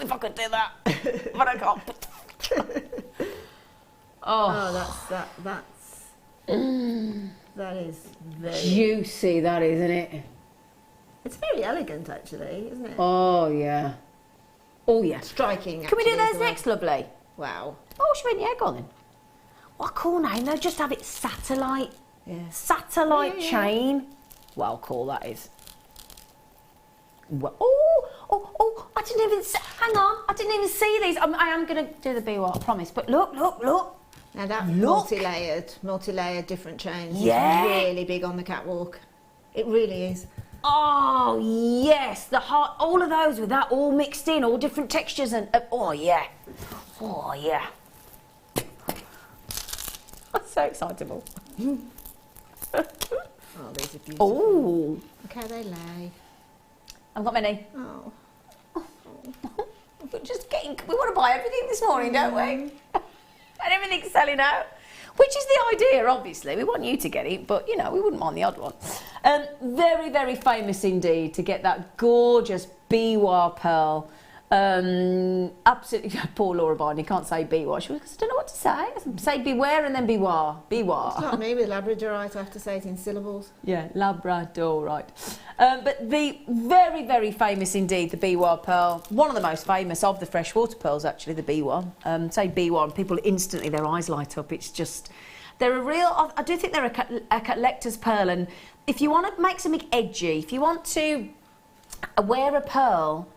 If I could do that, but I can't. That is very juicy, that is, isn't it? It's very elegant, actually, isn't it? Oh yeah. Striking. Can we do those next, lovely? Wow. Oh, she went, yeah, go on then. What a cool name though. Just have it satellite. Yeah. Satellite chain. Well, cool that is. Well, I didn't even see, hang on, I didn't even see these. I am going to do the beadwork, I promise. But look. Now that multi-layered different chains is really big on the catwalk. It really is. Oh, yes, all of those with that all mixed in, all different textures and, oh, yeah. That's so excitable. Oh, these are beautiful. Oh. Look how they lay. I've got many. Oh. We want to buy everything this morning, don't we? And everything's selling out. Which is the idea, obviously. We want you to get it, but, you know, we wouldn't mind the odd one. Very, very famous indeed to get that gorgeous biwa pearl. Absolutely, poor Laura Barney can't say biwa. She goes, I don't know what to say. Say beware and then biwa. Biwa. It's not me with Labradorite, I have to say it in syllables. Yeah, Labradorite. But the very, very famous indeed, the biwa pearl. One of the most famous of the freshwater pearls, actually, the biwa. Say biwa and people instantly, their eyes light up. It's just, they're a real, I do think they're a collector's pearl. And if you want to make something edgy, if you want to wear a pearl,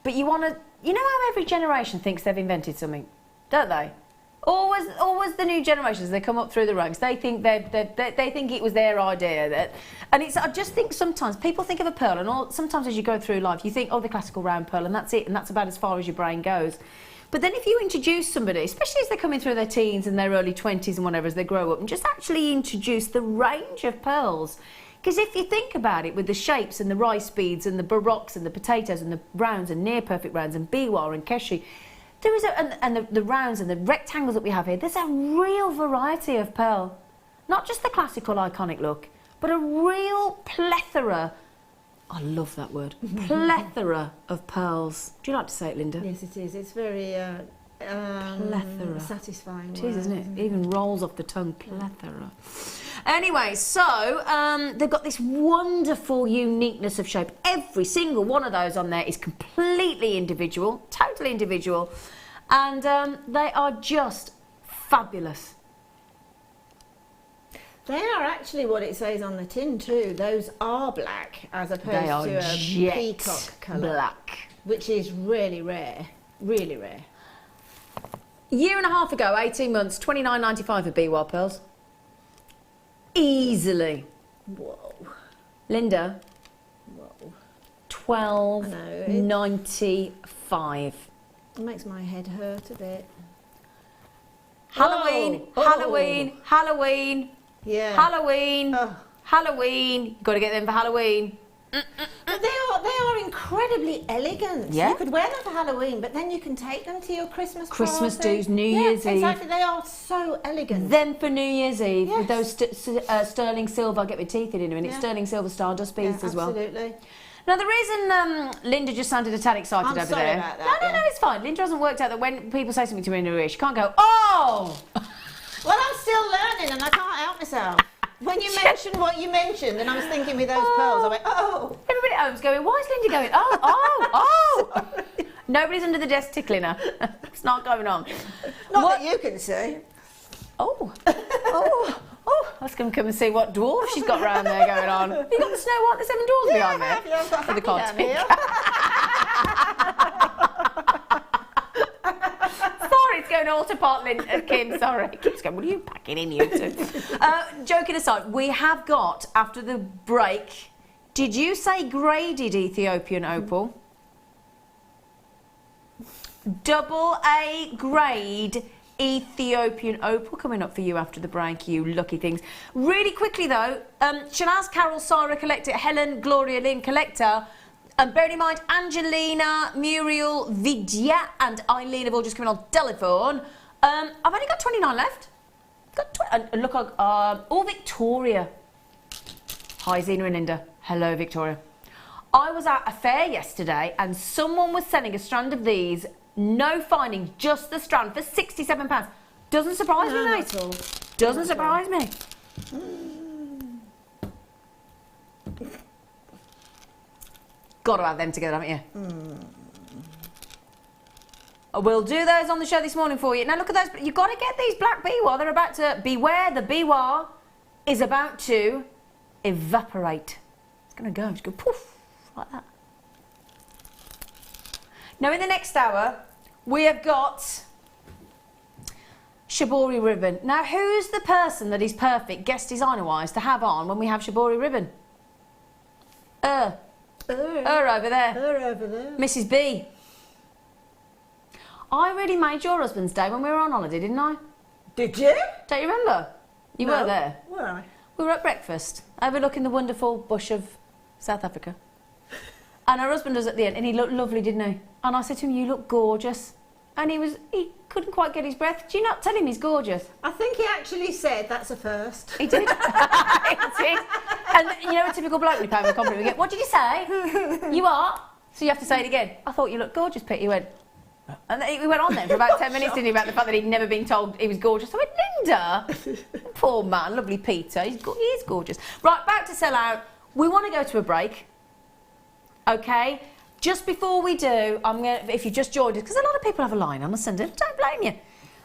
but you want to, you know how every generation thinks they've invented something, don't they? Always the new generations, they come up through the ranks, they think they think it was their idea. And I just think sometimes people think of a pearl, and sometimes as you go through life, you think, oh, the classical round pearl, and that's it, and that's about as far as your brain goes. But then if you introduce somebody, especially as they're coming through their teens and their early 20s and whatever, as they grow up, and just actually introduce the range of pearls. Because if you think about it, with the shapes and the rice beads and the baroques and the potatoes and the rounds and near perfect rounds and biwa and keshi, there is the rounds and the rectangles that we have here, there's a real variety of pearl. Not just the classical iconic look, but a real plethora, I love that word, plethora of pearls. Do you like to say it, Linda? Yes, it is. It's very plethora. Satisfying. It is, isn't it? It even rolls off the tongue, plethora. Anyway, so they've got this wonderful uniqueness of shape. Every single one of those on there is completely individual, totally individual, and they are just fabulous. They are actually what it says on the tin too. Those are black as opposed to a peacock colour. Black. Which is really rare. Really rare. Year and a half ago, 18 months, $29.95 for beadwork pearls. Easily. Whoa. Linda, Whoa. $12.95. It makes my head hurt a bit. Halloween, Oh. Halloween, Halloween, Yeah. Halloween, Oh. Halloween. You've got to get them for Halloween. But they are incredibly elegant. Yeah. You could wear them for Halloween, but then you can take them to your Christmas Christmas party. do's, New Year's Eve. Exactly. They are so elegant. Then for New Year's Eve, with Yes. those sterling silver, I'll get my teeth in a minute, Yeah. sterling silver stardust beads as well. Absolutely. Now, the reason Linda just sounded a tad excited I'm over sorry there. about that, no, yeah. it's fine. Linda hasn't worked out that when people say something to me in her ear, she can't go, oh! Well, I'm still learning and I can't help myself. When you mentioned what you mentioned, and I was thinking with those pearls, I went, oh. Everybody at home's going, why is Linda going, oh? Nobody's under the desk tickling her. It's not going on. Not that you can see. Oh, I was going to come and see what dwarf she's got round there going on. Have you got the Snow White, the Seven Dwarfs behind there? Yeah, I've got For the Happy down content. here. Sorry, it's going all to pot, Kim, sorry. Kim's going, what are you packing in, you two? Joking aside, we have got, after the break, did you say graded Ethiopian opal? Double A grade Ethiopian opal coming up for you after the break, you lucky things. Really quickly though, Shanaz, Carol, Sarah, Collector, Helen, Gloria, Lynn, Collector, and bearing in mind, Angelina, Muriel, Vidya and Eileen have all just come in on telephone. I've only got 29 left. And look, Victoria. Hi, Zena and Linda. Hello, Victoria. I was at a fair yesterday and someone was selling a strand of these, no finding, just the strand for £67. Doesn't surprise me, mate. Not at all. Doesn't surprise me. Got to have them together, haven't you? We'll do those on the show this morning for you. Now look at those. You've got to get these black biwa. They're about to, beware, the biwa is about to evaporate. It's going to go, just go poof, like that. Now in the next hour, we have got Shibori ribbon. Now who's the person that is perfect, guest designer-wise, to have on when we have Shibori ribbon? Her over there. Her over there. Mrs. B. I really made your husband's day when we were on holiday, didn't I? Did you? Don't you remember? You No. were there. Were I? We were at breakfast, overlooking the wonderful bush of South Africa. And her husband was at the end, and he looked lovely, didn't he? And I said to him, you look gorgeous. And he couldn't quite get his breath. Do you not tell him he's gorgeous? I think he actually said that's a first. He did. He did. And you know, a typical bloke, we pay him a compliment, we get, what did you say? You are? So you have to say it again. I thought you looked gorgeous, Pete. He went, and then we went on then for about 10 minutes, didn't he, about the fact that he'd never been told he was gorgeous. I went, Linda, poor man, lovely Peter, he is gorgeous. Right, back to sell out. We want to go to a break, okay? Just before we do, if you just joined us, because a lot of people have a line on a Sunday, don't blame you.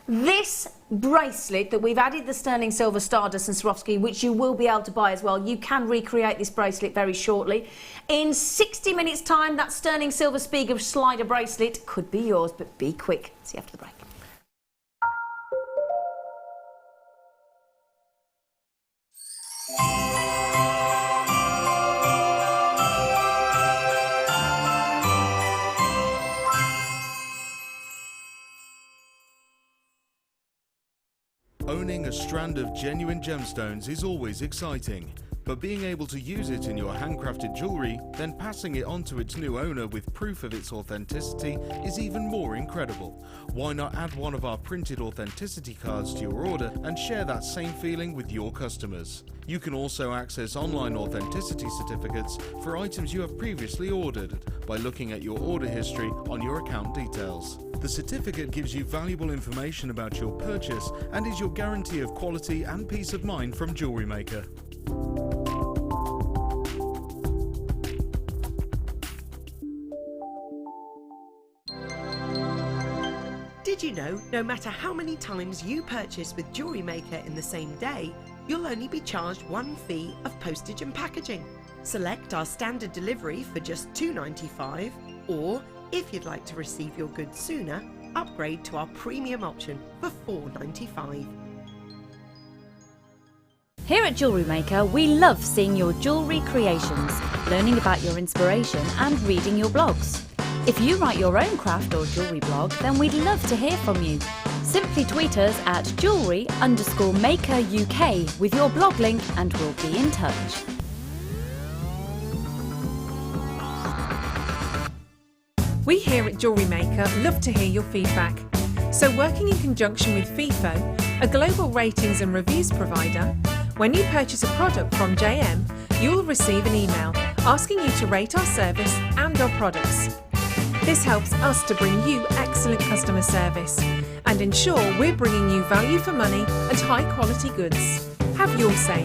This bracelet that we've added the sterling silver stardust and Swarovski, which you will be able to buy as well. You can recreate this bracelet very shortly. In 60 minutes' time, that sterling silver Spiegel slider bracelet could be yours, but be quick. See you after the break. Owning a strand of genuine gemstones is always exciting, but being able to use it in your handcrafted jewellery, then passing it on to its new owner with proof of its authenticity is even more incredible. Why not add one of our printed authenticity cards to your order and share that same feeling with your customers? You can also access online authenticity certificates for items you have previously ordered by looking at your order history on your account details. The certificate gives you valuable information about your purchase and is your guarantee of quality and peace of mind from Jewellery Maker. Did you know, no matter how many times you purchase with Jewellery Maker in the same day, you'll only be charged one fee of postage and packaging. Select our standard delivery for just $2.95, or if you'd like to receive your goods sooner, upgrade to our premium option for $4.95. Here at Jewellery Maker, we love seeing your jewellery creations, learning about your inspiration and reading your blogs. If you write your own craft or jewellery blog, then we'd love to hear from you. Simply tweet us at jewellery_maker UK with your blog link and we'll be in touch. We here at Jewellery Maker love to hear your feedback. So working in conjunction with FIFO, a global ratings and reviews provider, when you purchase a product from JM, you will receive an email asking you to rate our service and our products. This helps us to bring you excellent customer service and ensure we're bringing you value for money and high quality goods. Have your say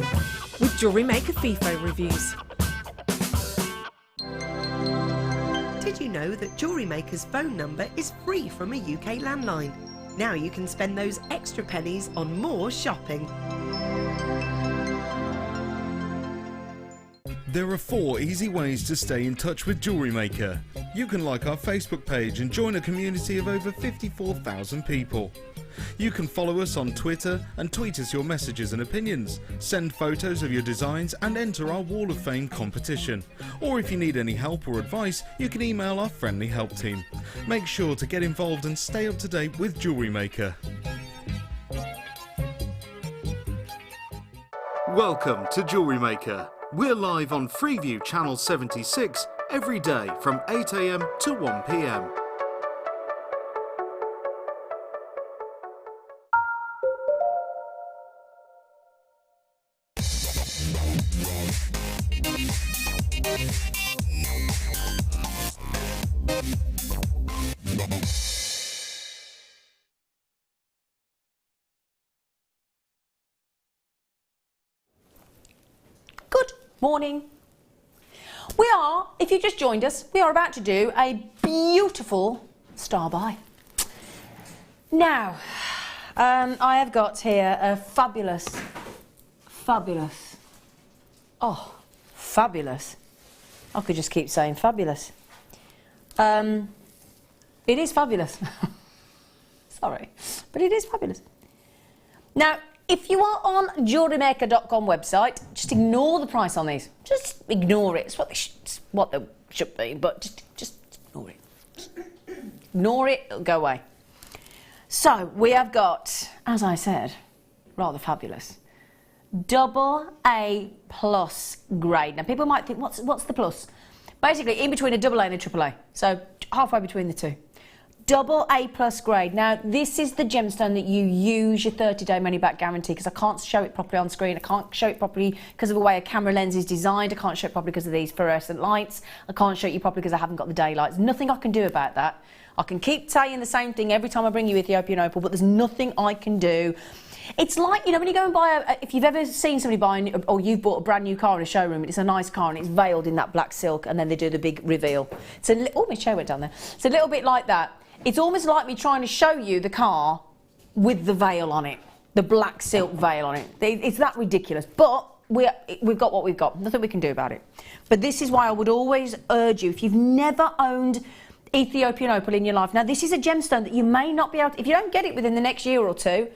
with Jewellery Maker FIFO reviews. Did you know that Jewellery Maker's phone number is free from a UK landline? Now you can spend those extra pennies on more shopping. There are 4 easy ways to stay in touch with Jewellery Maker. You can like our Facebook page and join a community of over 54,000 people. You can follow us on Twitter and tweet us your messages and opinions, send photos of your designs and enter our Wall of Fame competition. Or if you need any help or advice, you can email our friendly help team. Make sure to get involved and stay up to date with Jewellery Maker. Welcome to Jewellery Maker. We're live on Freeview Channel 76 every day from 8 AM to 1 PM. Good morning. We are, if you just joined us, we are about to do a beautiful star buy. Now, I have got here a fabulous, fabulous. I could just keep saying fabulous. It is fabulous. Sorry, but it is fabulous. Now, if you are on JewelleryMaker.com website, just ignore the price on these. Just ignore it. It's what they should be, but just ignore it. Ignore it, it'll go away. So, we have got, as I said, rather fabulous, AA+ grade. Now, people might think, what's the plus? Basically, in between a AA and a AAA. So, halfway between the two. AA+ grade. Now, this is the gemstone that you use your 30-day money-back guarantee, because I can't show it properly on screen. I can't show it properly because of the way a camera lens is designed. I can't show it properly because of these fluorescent lights. I can't show it you properly because I haven't got the daylights. Nothing I can do about that. I can keep saying the same thing every time I bring you Ethiopian opal, but there's nothing I can do. It's like, you know, when you go and buy if you've ever seen somebody buying, or you've bought a brand new car in a showroom, and it's a nice car and it's veiled in that black silk, and then they do the big reveal. Oh, my chair went down there. It's a little bit like that. It's almost like me trying to show you the car with the veil on it, the black silk veil on it. It's that ridiculous, but we've got what we've got. Nothing we can do about it. But this is why I would always urge you, if you've never owned Ethiopian opal in your life, now this is a gemstone that you may not be able to, if you don't get it within the next year or two,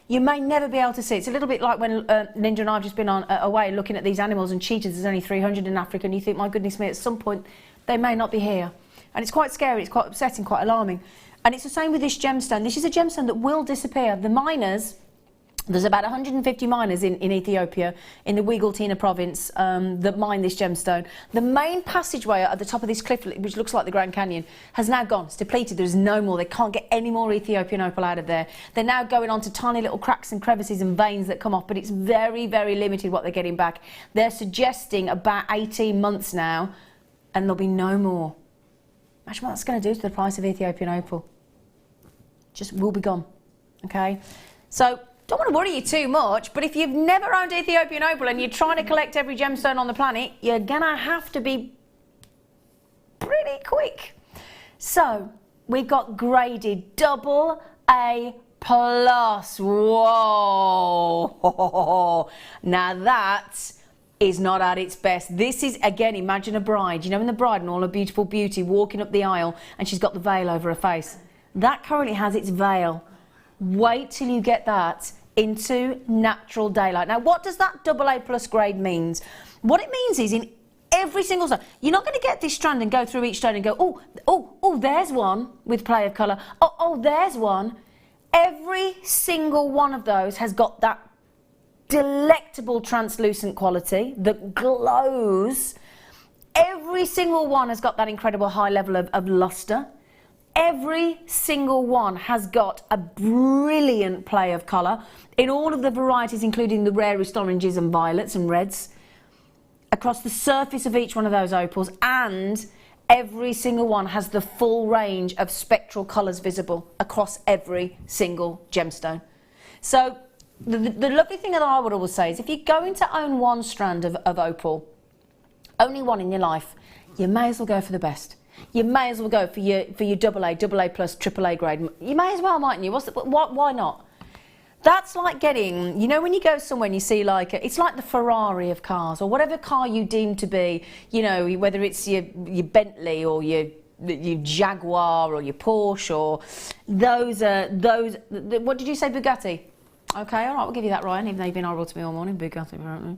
you may never be able to see. It's a little bit like when Linda and I have just been on away looking at these animals and cheetahs. There's only 300 in Africa, and you think, my goodness me, at some point they may not be here. And it's quite scary, it's quite upsetting, quite alarming. And it's the same with this gemstone. This is a gemstone that will disappear. The miners, there's about 150 miners in Ethiopia, in the Wegaltina province, that mine this gemstone. The main passageway at the top of this cliff, which looks like the Grand Canyon, has now gone. It's depleted. There's no more. They can't get any more Ethiopian opal out of there. They're now going on to tiny little cracks and crevices and veins that come off, but it's very, very limited what they're getting back. They're suggesting about 18 months now, and there'll be no more. Imagine what that's going to do to the price of Ethiopian opal. Just will be gone, okay? So, don't want to worry you too much, but if you've never owned Ethiopian opal and you're trying to collect every gemstone on the planet, you're going to have to be pretty quick. So, we've got graded AA+. Whoa! Now that is not at its best. This is, again, imagine a bride. You know, in the bride and all her beautiful beauty walking up the aisle and she's got the veil over her face. That currently has its veil. Wait till you get that into natural daylight. Now, what does that AA plus grade means? What it means is in every single stone, you're not going to get this strand and go through each stone and go, oh, there's one with play of colour. Oh, there's one. Every single one of those has got that delectable translucent quality that glows. Every single one has got that incredible high level of lustre. Every single one has got a brilliant play of colour in all of the varieties, including the rarest oranges and violets and reds, across the surface of each one of those opals, and every single one has the full range of spectral colours visible across every single gemstone. So the lovely thing that I would always say is if you're going to own one strand of opal, only one in your life, you may as well go for the best. You may as well go for your AA plus, AAA grade. You may as well, mightn't you? Why not? That's like getting, you know, when you go somewhere and you see like, it's like the Ferrari of cars, or whatever car you deem to be, you know, whether it's your Bentley or your Jaguar or your Porsche, or those, what did you say, Bugatti? Okay, all right, we'll give you that, Ryan, even though you've been horrible to me all morning. Bugatti, apparently.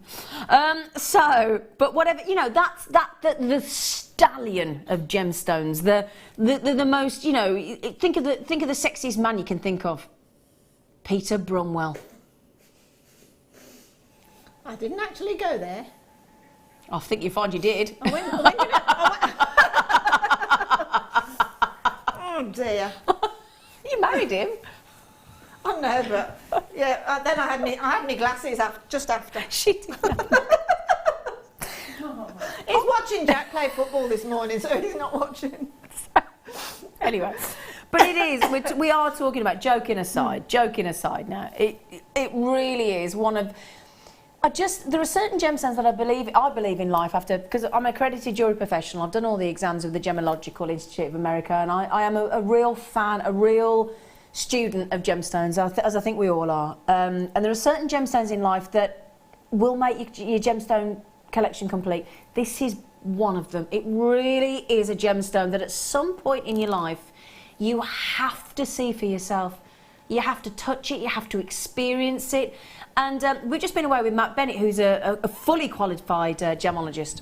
But whatever, you know, that's the stallion of gemstones, the most, you know, think of the sexiest man you can think of. Peter Brumwell. I didn't actually go there. I think you find you did. When did oh dear. You married him. I know, but yeah. Then I had my glasses just after. She did. He's watching Jack play football this morning, so he's not watching. Anyway, but it is. We are talking about joking aside. Joking aside, now it really is one of. There are certain gemstones that I believe in life after, because I'm an accredited jewellery professional. I've done all the exams with the Gemological Institute of America, and I am a real fan, a real student of gemstones, as I think we all are. And there are certain gemstones in life that will make your gemstone collection complete. This is one of them. It really is a gemstone that at some point in your life you have to see for yourself. You have to touch it, you have to experience it. And we've just been away with Matt Bennett, who's a fully qualified gemologist,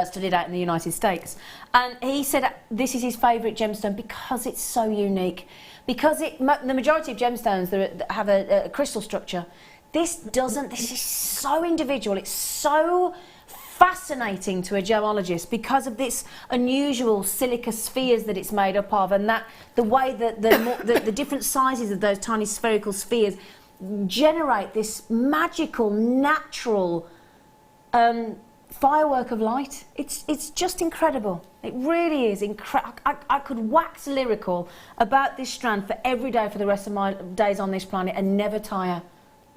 studied out in the United States. And he said this is his favourite gemstone because it's so unique. Because the majority of gemstones that have a crystal structure, this doesn't. This is so individual. It's so fascinating to a gemologist because of this unusual silica spheres that it's made up of, and that the way that the different sizes of those tiny spherical spheres generate this magical, natural firework of light. It's just incredible. It really is incredible. I could wax lyrical about this strand for every day for the rest of my days on this planet and never tire.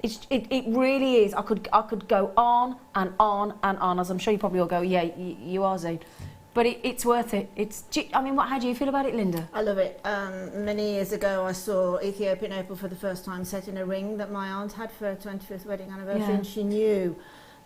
It really is. I could go on and on and on, as I'm sure you probably all go, yeah, you are, Zane. But it's worth it. How do you feel about it, Linda? I love it. Many years ago, I saw Ethiopian opal for the first time set in a ring that my aunt had for her 25th wedding anniversary, and she knew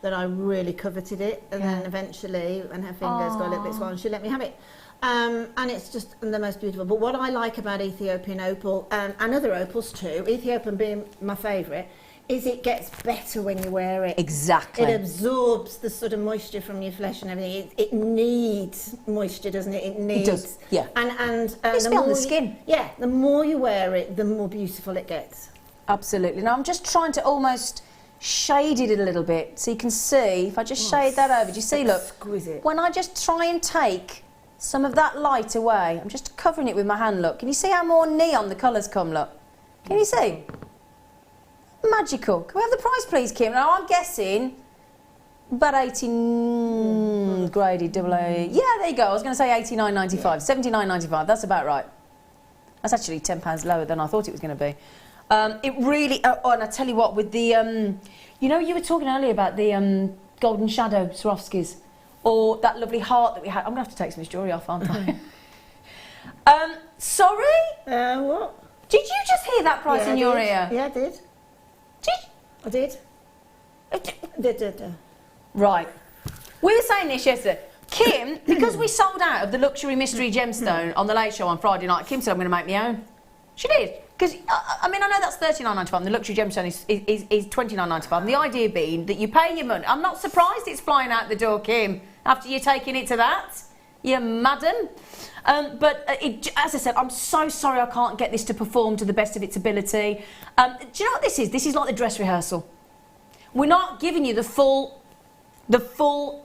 that I really coveted it. And then eventually, when her fingers got a little bit swollen, she let me have it. And it's just the most beautiful. But what I like about Ethiopian opal, and other opals too, Ethiopian being my favourite, is it gets better when you wear it. Exactly. It absorbs the sort of moisture from your flesh and everything. It needs moisture, doesn't it? It needs. It does, yeah. And it's on the skin. The more you wear it, the more beautiful it gets. Absolutely. Now I'm just trying to almost shade it a little bit so you can see. If I just shade that over, do you see? Look, exquisite. When I just try and take some of that light away, I'm just covering it with my hand. Look, can you see how more neon the colours come? Look, can you see? Magical. Can we have the price, please, Kim? Now, I'm guessing about 18 graded AA. Yeah, there you go. I was going to say 89.95, 79.95. That's about right. That's actually £10 lower than I thought it was going to be. It really. Oh, and I tell you what, with the, you know, you were talking earlier about the golden shadow Swarovskis, or that lovely heart that we had. I'm going to have to take some of this jewellery off, aren't I? Sorry. What? Did you just hear that price in your ear? Yeah, I did. I did. Right. We were saying this yesterday. Kim, because we sold out of the luxury mystery gemstone on the Late Show on Friday night, Kim said I'm going to make my own. She did. Because, I mean, I know that's $39.95 and the luxury gemstone is $29.95. And the idea being that you pay your money. I'm not surprised it's flying out the door, Kim, after you're taking it to that. You madam. As I said, I'm so sorry I can't get this to perform to the best of its ability. Do you know what this is? This is like the dress rehearsal. We're not giving you the full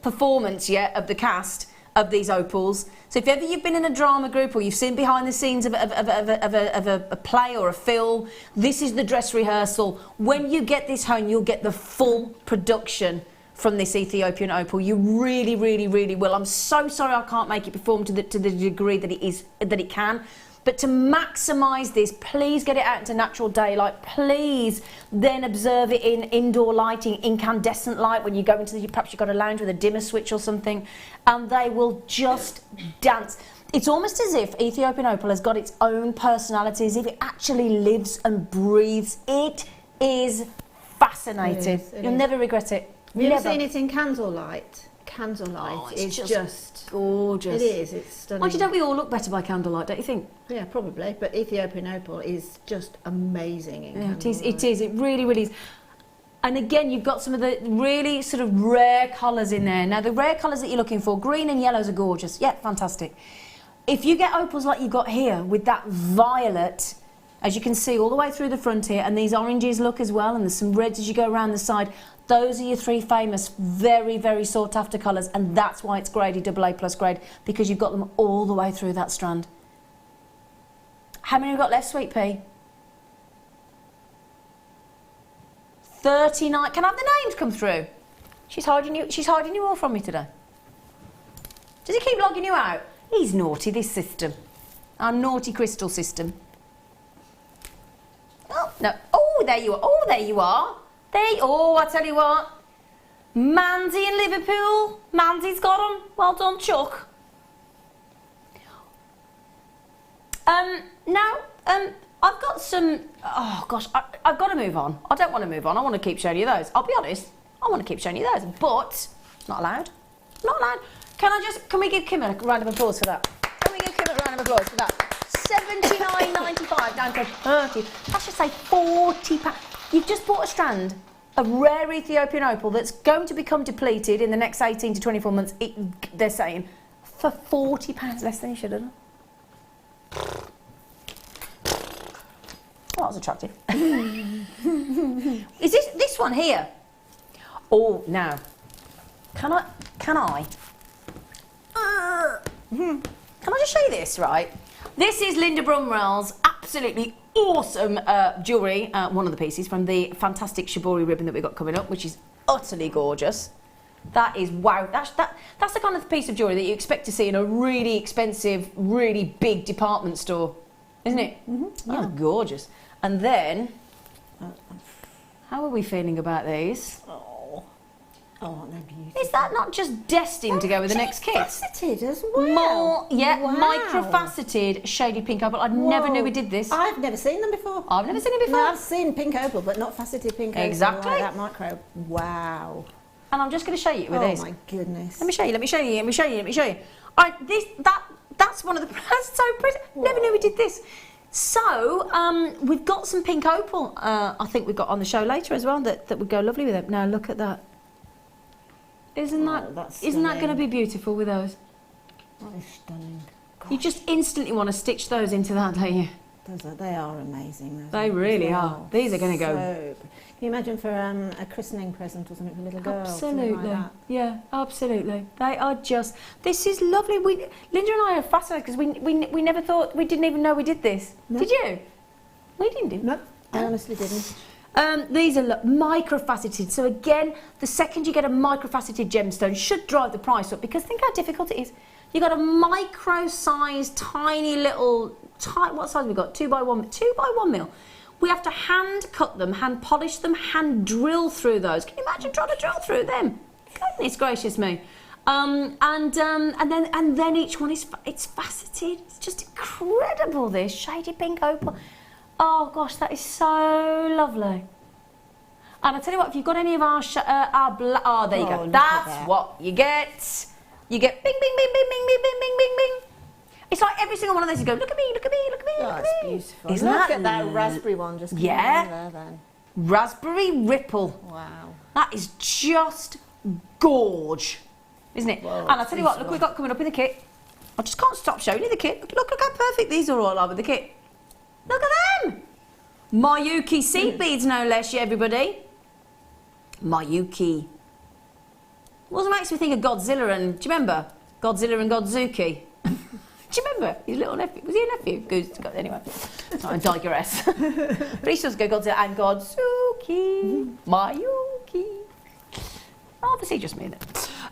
performance yet of the cast of these opals. So if ever you've been in a drama group or you've seen behind the scenes of a play or a film, this is the dress rehearsal. When you get this home, you'll get the full production from this Ethiopian opal. You really, really, really will. I'm so sorry I can't make it perform to the degree that it can. But to maximise this, please get it out into natural daylight. Please then observe it in indoor lighting, incandescent light. When you go into perhaps you've got a lounge with a dimmer switch or something, and they will just dance. It's almost as if Ethiopian opal has got its own personality, as if it actually lives and breathes. It is fascinating. You'll never regret it. Have you ever seen it in candlelight? Candlelight is just gorgeous. It is, it's stunning. Why don't we all look better by candlelight, don't you think? Yeah, probably. But Ethiopian opal is just amazing in candlelight. It is. It really, really is. And again, you've got some of the really sort of rare colours in there. Now, the rare colours that you're looking for, green and yellows are gorgeous. Yeah, fantastic. If you get opals like you've got here with that violet, as you can see all the way through the front here, and these oranges look as well, and there's some reds as you go around the side, those are your three famous, very, very sought after colours, and that's why it's graded AA+ grade, because you've got them all the way through that strand. How many have we got left, Sweet Pea? 39. Can I have the names come through? She's hiding you all from me today. Does he keep logging you out? He's naughty, this system. Our naughty crystal system. Oh, no. Oh, there you are. Oh, there you are. Oh, I tell you what. Mandy in Liverpool. Mandy's got them. Well done, Chuck. Now, I've got some... Oh, gosh, I've got to move on. I don't want to move on. I want to keep showing you those. I'll be honest. I want to keep showing you those. But, not allowed. Not allowed. Can we give Kim a round of applause for that? Can we give Kim a round of applause for that? $79.95 down to 30. I should say £40. You've just bought a strand of rare Ethiopian opal that's going to become depleted in the next 18 to 24 months, they're saying, for £40 less than you should have done. Well, that was attractive. Is this one here? Oh, now, can I just show you this, right? This is Linda Brumwell's absolutely awesome jewellery, one of the pieces from the fantastic Shibori ribbon that we've got coming up, which is utterly gorgeous. That is, wow, that's the kind of piece of jewellery that you expect to see in a really expensive, really big department store, isn't it? Mm-hmm. Yeah. Oh, gorgeous. And then, how are we feeling about these? Oh, they're beautiful. Is that not just destined to go with the next kit? Faceted as well. More, yeah, wow. micro-faceted shady pink opal. I never knew we did this. I've never seen them before. I've never seen it before. No, I've seen pink opal, but not faceted pink opal. Exactly. Like that micro. Wow. And I'm just going to show you with these. Oh my goodness. Let me show you. All right, that's one of the. That's so pretty. Whoa. Never knew we did this. So we've got some pink opal. I think we've got on the show later as well that would go lovely with it. Now look at that. Isn't that going to be beautiful with those? That is stunning. Gosh. You just instantly want to stitch those into that, don't you? They are amazing. They really are. These are going to go. Can you imagine for a christening present or something for a little girl? Absolutely. Like that? Yeah, absolutely. They are just. This is lovely. Linda and I are fascinated because we never thought, we didn't even know we did this. No. Did you? We didn't. No, I honestly didn't. These are micro-faceted. So again, the second you get a micro-faceted gemstone should drive the price up, because think how difficult it is. You've got a micro-sized, tiny little, what size have we got? 2 by 1 mil. We have to hand cut them, hand polish them, hand drill through those. Can you imagine trying to drill through them? Goodness gracious me. And then each one it's faceted. It's just incredible, this shady pink opal. Oh gosh, that is so lovely. And I tell you what, if you've got any of our there you go. That's what you get. you get bing, bing, bing, bing, bing, bing, bing, bing, bing, bing. It's like every single one of those, you go, look at me, look at me, look at me, Oh, look at it's me. beautiful. Isn't Look that at that raspberry one just coming Yeah. in there then. Raspberry Ripple. Wow. That is just gorge, isn't it? Whoa, And I'll tell you what, look what we've got coming up in the kit. I just can't stop showing you the kit. Look how perfect these are all are with the kit. Look at them! Mayuki seed beads, no less, yeah, everybody. Mayuki. What makes me think of Godzilla and, do you remember? Godzilla and Godzuki. Do you remember his little nephew? Was he a nephew? Anyway, I digress. But he still go Godzilla and Godzuki. Mayuki. Obviously just me then.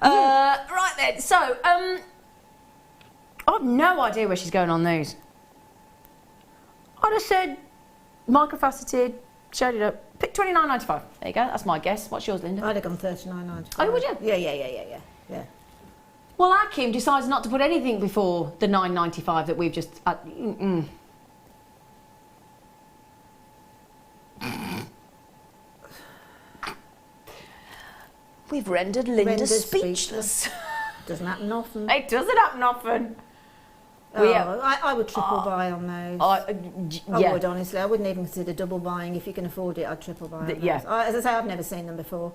Right then, so, I have no idea where she's going on these. I just said micro-faceted, showed it up. Pick $29.95. There you go, that's my guess. What's yours, Linda? I'd have gone $39.95. Oh, would you? Yeah. Well, our Kim decides not to put anything before the $9.95 that we've just... We've rendered Linda speechless. Doesn't happen often. It doesn't happen often. Oh, I would triple buy on those. I would, honestly. I wouldn't even consider double buying. If you can afford it, I'd triple buy on those. Yeah. As I say, I've never seen them before.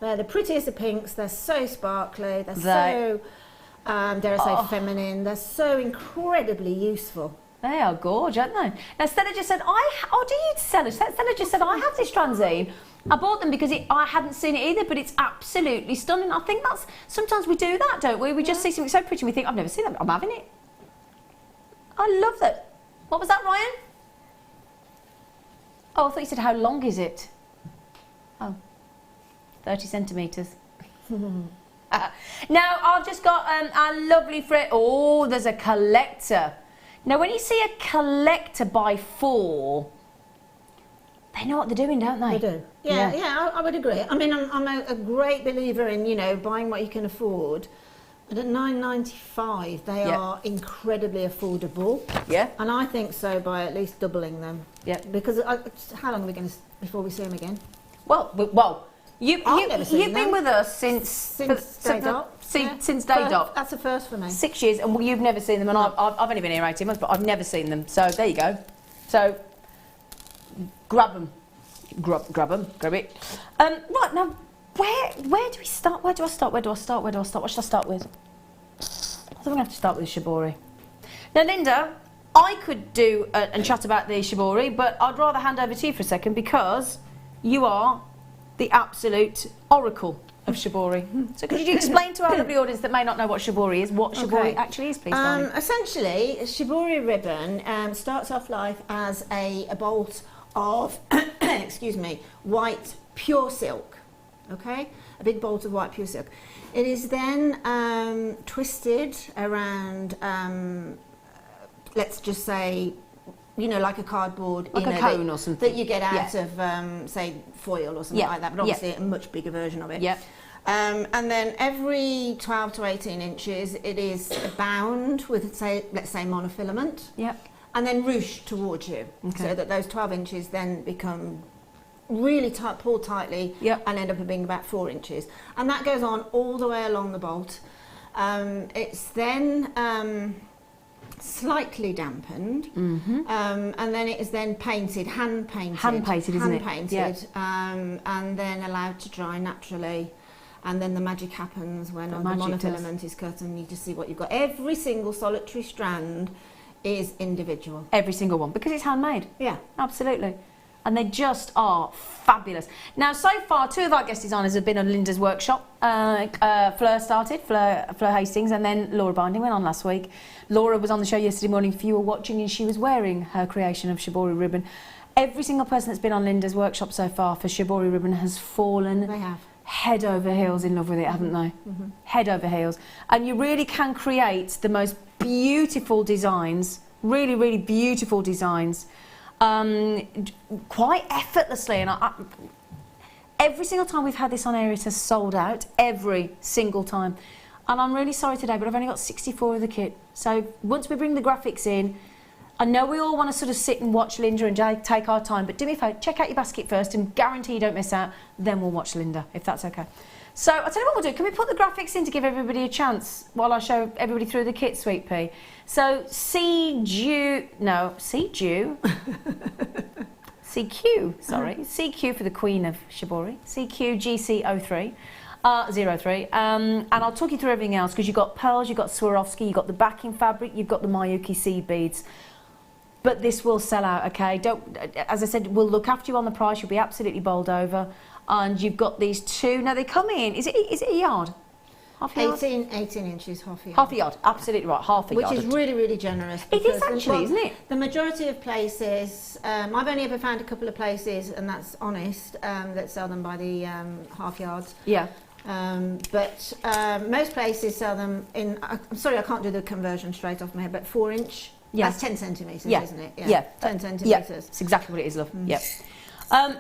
They're the prettiest of pinks. They're so sparkly. They're so, dare I say, feminine. They're so incredibly useful. They are gorgeous, aren't they? Now, Stella just said, Stella just said, I have this Strandzine. I bought them because I hadn't seen it either, but it's absolutely stunning. I think that's, sometimes we do that, don't we? We just see something so pretty and we think, I've never seen that, I'm having it. I love that. What was that, Ryan? Oh, I thought you said, how long is it? Oh, 30 centimetres. Now, I've just got our lovely friend. Oh, there's a collector. Now, when you see a collector by 4, they know what they're doing, don't they? They do. Yeah, I would agree. I mean, I'm a great believer in, buying what you can afford. But at $9.95, they are incredibly affordable. Yeah. And I think so by at least doubling them. Yeah. Because how long are we going to before we see them again? Well, you've been with us since day dot. Since day dot. That's a first for me. 6 years, and you've never seen them, and I've only been here 18 months, but I've never seen them. So there you go. So grab them, grab it. Right now, where do we start? Where do I start? What should I start with? I think I'm going to have to start with Shibori. Now, Linda, I could do and chat about the Shibori, but I'd rather hand over to you for a second because you are the absolute oracle of Shibori. So could you explain to our lovely audience that may not know what Shibori is, what Shibori actually is, please, darling? Essentially, Shibori ribbon starts off life as a bolt of, excuse me, white pure silk. Okay, a big bolt of white pure silk. It is then twisted around, let's just say, like a cardboard, like a cone or something that you get out of, say, foil or something like that. But obviously, a much bigger version of it. Yeah. And then every 12 to 18 inches, it is bound with, let's say, monofilament. Yep. And then ruched towards you, so that those 12 inches then become really tight, pulled tightly, and end up being about 4 inches. And that goes on all the way along the bolt. It's then slightly dampened, and then it is then painted, hand painted, isn't it? Yeah. And then allowed to dry naturally. And then the magic happens when the monofilament is cut, and you just see what you've got. Every single solitary strand is individual. Every single one, because it's handmade. Yeah, absolutely. And they just are fabulous. Now, so far, 2 of our guest designers have been on Linda's workshop. Fleur started, Fleur Hastings, and then Laura Binding went on last week. Laura was on the show yesterday morning if you were watching, and she was wearing her creation of Shibori ribbon. Every single person that's been on Linda's workshop so far for Shibori ribbon has fallen head over heels in love with it, haven't they? Head over heels. And you really can create the most beautiful designs, really, really beautiful designs, quite effortlessly. And every single time we've had this on air, it has sold out, every single time. And I'm really sorry today, but I've only got 64 of the kit. So once we bring the graphics in, I know we all want to sort of sit and watch Linda and take our time, but do me a favour, check out your basket first and guarantee you don't miss out. Then we'll watch Linda, if that's okay. So I'll tell you what we'll do. Can we put the graphics in to give everybody a chance while I show everybody through the kit, Sweet Pea? So CQ, sorry. CQ for the Queen of Shibori. CQ GC03. 03, and I'll talk you through everything else because you've got pearls, you've got Swarovski, you've got the backing fabric, you've got the Miyuki seed beads. But this will sell out, okay? Don't, as I said, we'll look after you on the price. You'll be absolutely bowled over. And you've got these two. Now they come in. Is it a yard? Half a yard? 18 inches, half a yard. Half a yard, absolutely right. Half a yard. Which is really, really generous. It is actually, isn't it? The majority of places, I've only ever found a couple of places, and that's honest, that sell them by the half yards. Yeah. But most places sell them in, I'm sorry, I can't do the conversion straight off my head, but 4 inch. Yeah. That's 10 centimetres, yeah. isn't it? Yeah. 10 centimetres. Yeah. It's exactly what it is, love. Yeah.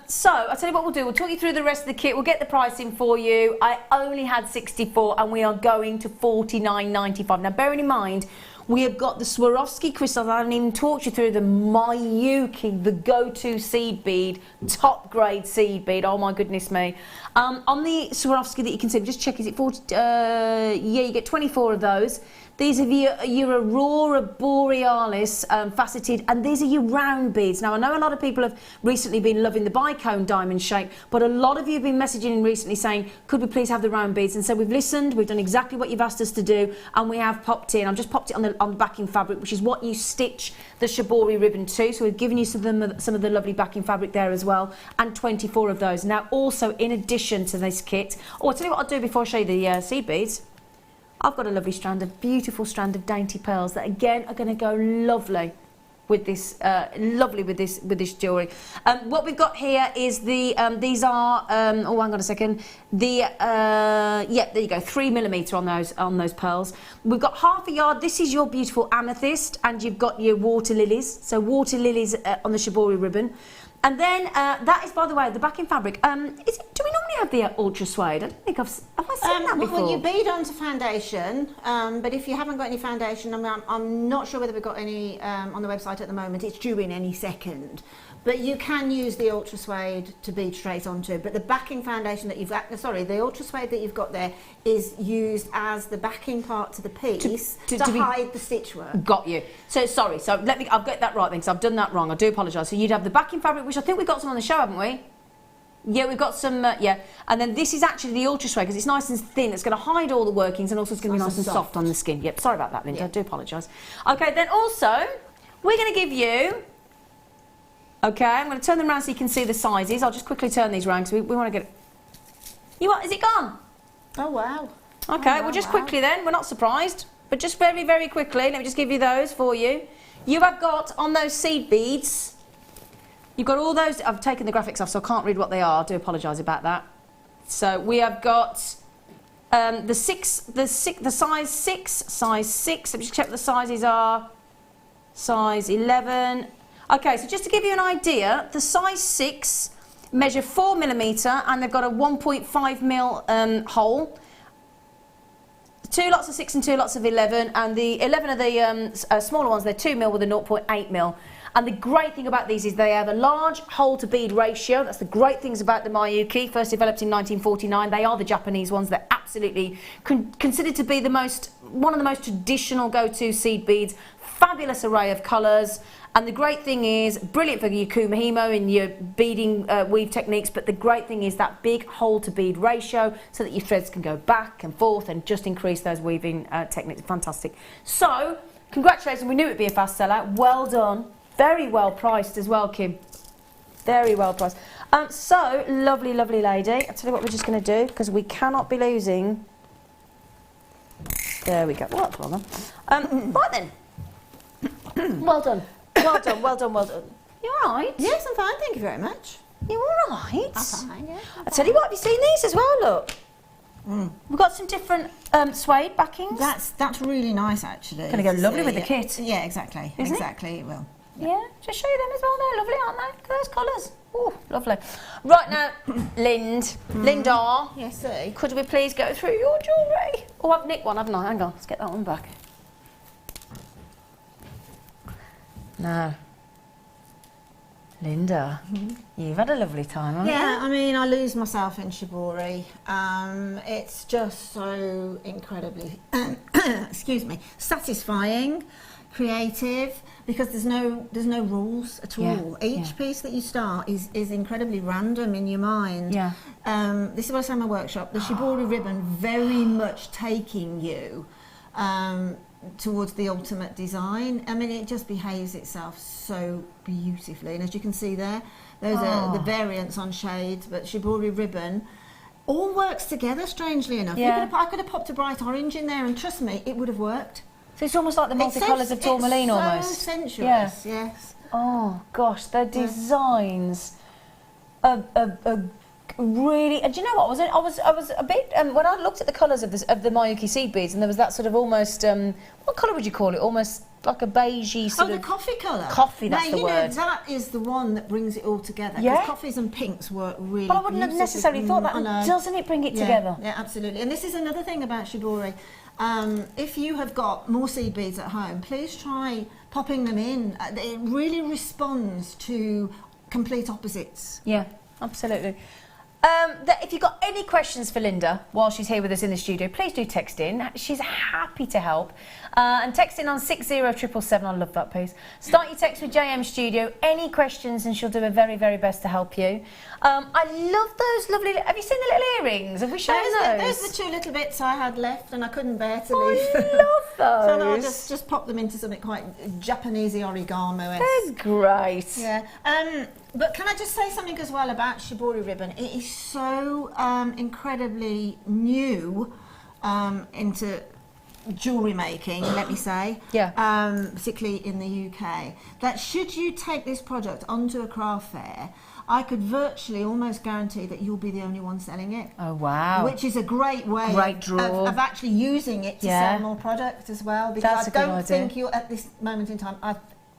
So I'll tell you what we'll do. We'll talk you through the rest of the kit. We'll get the pricing for you. I only had 64 and we are going to 49.95. Now bearing in mind, we have got the Swarovski crystals. I haven't even talked you through the Miyuki, the go-to seed bead, top grade seed bead. Oh my goodness me. On the Swarovski that you can see, just check, is it 40? Yeah, you get 24 of those. These are your Aurora Borealis faceted, and these are your round beads. Now, I know a lot of people have recently been loving the bicone diamond shape, but a lot of you have been messaging in recently saying, could we please have the round beads? And so we've listened, we've done exactly what you've asked us to do, and we have popped in. I've just popped it on the backing fabric, which is what you stitch the Shibori ribbon to. So we've given you some of the lovely backing fabric there as well, and 24 of those. Now, also, in addition to this kit, I'll tell you what I'll do before I show you the seed beads. I've got a lovely strand, a beautiful strand of dainty pearls that again are going to go lovely with this, with this jewellery. What we've got here is the these are oh, hang on a second. The yeah, there you go, 3mm on those pearls. We've got half a yard. This is your beautiful amethyst, and you've got your water lilies. So water lilies on the Shibori ribbon. And then that is, by the way, the backing fabric. Do we normally have the ultra suede? I don't think have I seen that before? Well, you bead onto foundation, but if you haven't got any foundation, I'm not sure whether we've got any on the website at the moment. It's due in any second. But you can use the ultra suede to bead straight onto. But the backing foundation that you've got, the ultra suede that you've got there is used as the backing part to the piece to hide the stitchwork. Got you. So sorry. So I'll get that right then, because I've done that wrong. I do apologise. So you'd have the backing fabric, which I think we've got some on the show, haven't we? Yeah, we've got some. Yeah, and then this is actually the ultra suede because it's nice and thin. It's going to hide all the workings, and also it's going to be nice and soft on the skin. Yep. Sorry about that, Linda. Yeah. I do apologise. Okay. Then also we're going to give you. Okay, I'm going to turn them around so you can see the sizes. I'll just quickly turn these around because we want to get it. You what? Is it gone? Oh, wow. Okay, well, just quickly then. We're not surprised. But just very, very quickly, let me just give you those for you. You have got, on those seed beads, you've got all those. I've taken the graphics off, so I can't read what they are. I do apologise about that. So we have got the size 6, size 6. Let me just check what the sizes are. Size 11. Okay, so just to give you an idea, the size 6 measure 4mm and they've got a 1.5mm hole. 2 lots of 6 and 2 lots of 11, and the 11 are the smaller ones. They're 2mm with a 0.8mm. And the great thing about these is they have a large hole to bead ratio. That's the great things about the Miyuki, first developed in 1949. They are the Japanese ones. They're absolutely considered to be one of the most traditional go-to seed beads. Fabulous array of colours. And the great thing is, brilliant for your kumihimo and your beading weave techniques, but the great thing is that big hole to bead ratio so that your threads can go back and forth and just increase those weaving techniques. Fantastic. So, congratulations, we knew it would be a fast sellout. Well done. Very well priced as well, Kim. Very well priced. So, lovely, lovely lady. I'll tell you what we're just going to do, because we cannot be losing. There we go. Well, that's well done. Right then. Well done. Well done, well done, well done. You all right? Yes, I'm fine, thank you very much. You all right? I'm fine, yeah. I tell you what, have you seen these as well? Look. We've got some different suede backings. That's really nice, actually. Going to go lovely with the kit. Yeah, exactly. Isn't exactly, it will. Yeah, just show you them as well. They're lovely, aren't they? Look at those colours. Oh, lovely. Right now, Linda. Yes, sir. Could we please go through your jewellery? Oh, I've nicked one, haven't I? Hang on, let's get that one back. No. Linda, you've had a lovely time, haven't you? Yeah, I mean, I lose myself in Shibori. It's just so incredibly, excuse me, satisfying, creative, because there's no rules at all. Each piece that you start is incredibly random in your mind. Yeah. This is what I say in my workshop. The Shibori ribbon very much taking you towards the ultimate design. I mean, it just behaves itself so beautifully, and as you can see there, those are the variants on shades, but Shibori ribbon all works together, strangely enough. Yeah. I could have popped a bright orange in there, and trust me, it would have worked. So it's almost like the multicolours of Tourmaline, almost. It's so sensuous, yes. Oh gosh, the designs are really. And do you know what? I was a bit when I looked at the colours of the Mayuki seed beads, and there was that sort of almost what colour would you call it? Almost like a beigey sort of. Oh, the coffee colour. Coffee, that's the word. Know, that is the one that brings it all together. Yeah. Because coffees and pinks work really. But I wouldn't have necessarily thought that. And doesn't it bring it together? Yeah, absolutely. And this is another thing about Shibori. If you have got more seed beads at home, please try popping them in. It really responds to complete opposites. Yeah, absolutely. If you've got any questions for Linda while she's here with us in the studio, please do text in. She's happy to help. And text in on 60777. I love that piece. Start your text with JM Studio. Any questions, and she'll do her very, very best to help you. I love those lovely. Have you seen the little earrings? Have we shown those? Those are the two little bits I had left, and I couldn't bear to leave. I love those. So I'll just pop them into something quite Japanese origami. They're great. Yeah. But can I just say something as well about Shibori ribbon? It is so incredibly new into jewellery making, let me say, particularly in the UK, that should you take this product onto a craft fair, I could virtually almost guarantee that you'll be the only one selling it. Oh, wow. Which is a great way of actually using it to sell more product as well, because I don't think you're, at this moment in time,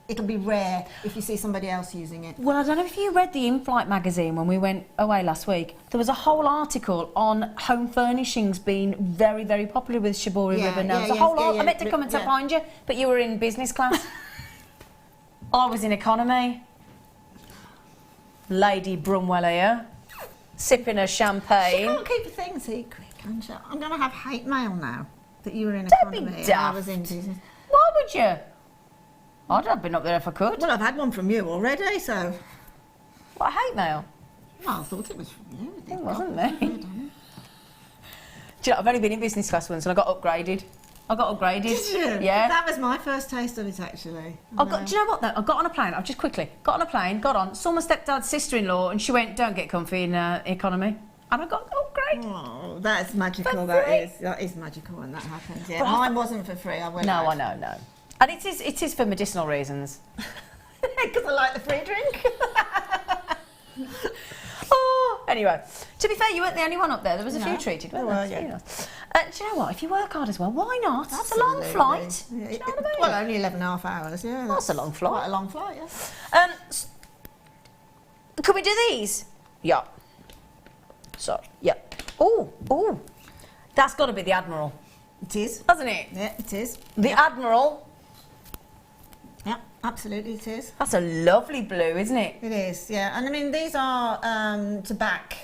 it'll be rare if you see somebody else using it. Well, I don't know if you read the In-Flight magazine when we went away last week. There was a whole article on home furnishings being very, very popular with Shibori ribbon now. I meant to come and find you, but you were in business class. I was in economy. Lady Brumwell here, sipping her champagne. You can't keep a thing secret, can you? I'm going to have hate mail now that you were in Don't economy be and daft. I was in business. Why would you? I'd have been up there if I could. Well, I've had one from you already, so... What, hate mail? Well, I thought it was from you. It wasn't me. Do you know, I've only been in business class once and I got upgraded. Did you? Yeah. That was my first taste of it, actually. Do you know what though? I got on a plane, got on, saw my stepdad's sister-in-law and she went, don't get comfy in economy. And I got upgraded. Oh, that's magical, that is magical when that happens, yeah. Mine wasn't for free, I went out. I know, no. And it is for medicinal reasons. Because I like the free drink. Oh, anyway, to be fair, you weren't the only one up there. There was a few treated, weren't there? Yeah. Nice. Do you know what? If you work hard as well, why not? That's a long flight. Yeah. Do you know what I mean? Well, only 11.5 hours, yeah. That's a long flight. Quite a long flight, yeah. Can we do these? Yeah. So, yeah. Oh, that's got to be the Admiral. It is. Hasn't it? Yeah, it is. The Admiral. Yeah, absolutely it is. That's a lovely blue, isn't it? It is, yeah. And I mean, these are to back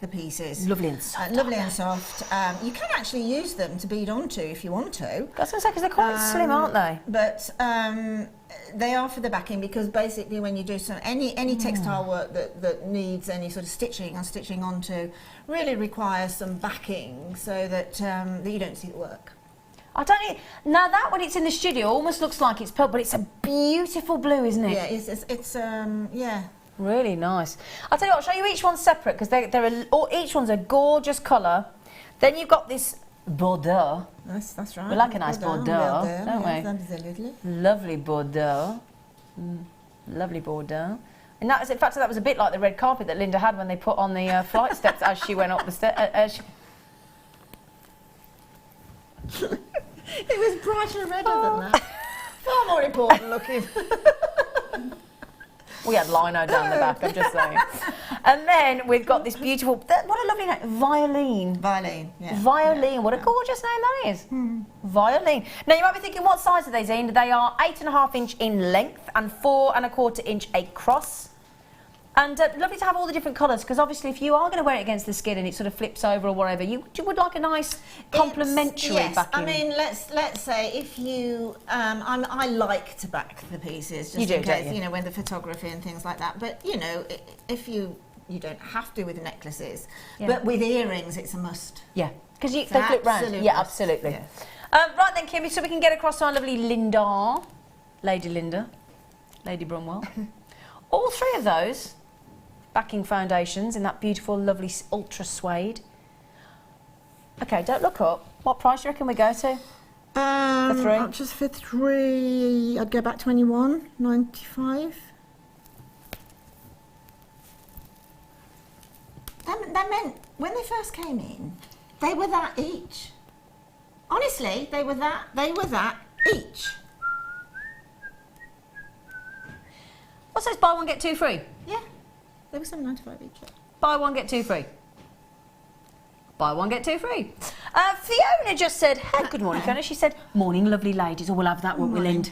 the pieces. Lovely and soft. Lovely and soft. You can actually use them to bead onto if you want to. That's what I say, because they're quite slim, aren't they? But they are for the backing, because basically when you do any textile work that needs any sort of stitching onto really requires some backing so that you don't see the work. I don't. Now that when it's in the studio, almost looks like it's purple, but it's a beautiful blue, isn't it? Yeah, it's yeah. Really nice. I'll tell you what, I'll show you each one separate because each one's a gorgeous colour. Then you've got this Bordeaux. That's right. We like a nice Bordeaux, don't we? Absolutely. Lovely Bordeaux. Lovely Bordeaux. And that was, in fact, that was a bit like the red carpet that Linda had when they put on the flight steps as she went up the stairs. It was brighter redder than that. Far more important looking. We had lino down the back, I'm just saying. And then we've got this beautiful, what a lovely name, Violin. Violin, yeah. Violin, what a gorgeous name that is. Violin. Now you might be thinking, what size are they, Zena? They are 8.5 inch in length and 4.25 inch across. And lovely to have all the different colours, because obviously if you are going to wear it against the skin and it sort of flips over or whatever, you would like a nice complementary backing. I mean, let's say if you, I like to back the pieces just in case, you know, when the photography and things like that. But you know, if you don't have to with necklaces, but with earrings, it's a must. Yeah, because they flip round. Yeah, absolutely. Yeah. Right then, Kimmy, so we can get across to our lovely Linda, Lady Linda, Lady Brumwell. All three of those backing foundations in that beautiful, lovely ultra suede. Okay, don't look up. What price do you reckon we go to? For three? Just for three, I'd go back $21.95. That meant when they first came in, they were that each. Honestly, they were that each. What's those buy one get two free? Yeah. There was $7.95 each. Buy one, get two free. Buy one, get two free. Fiona just said, hey, good morning, Fiona. She said, morning, lovely ladies. Oh, we'll have that, won't we, Lind?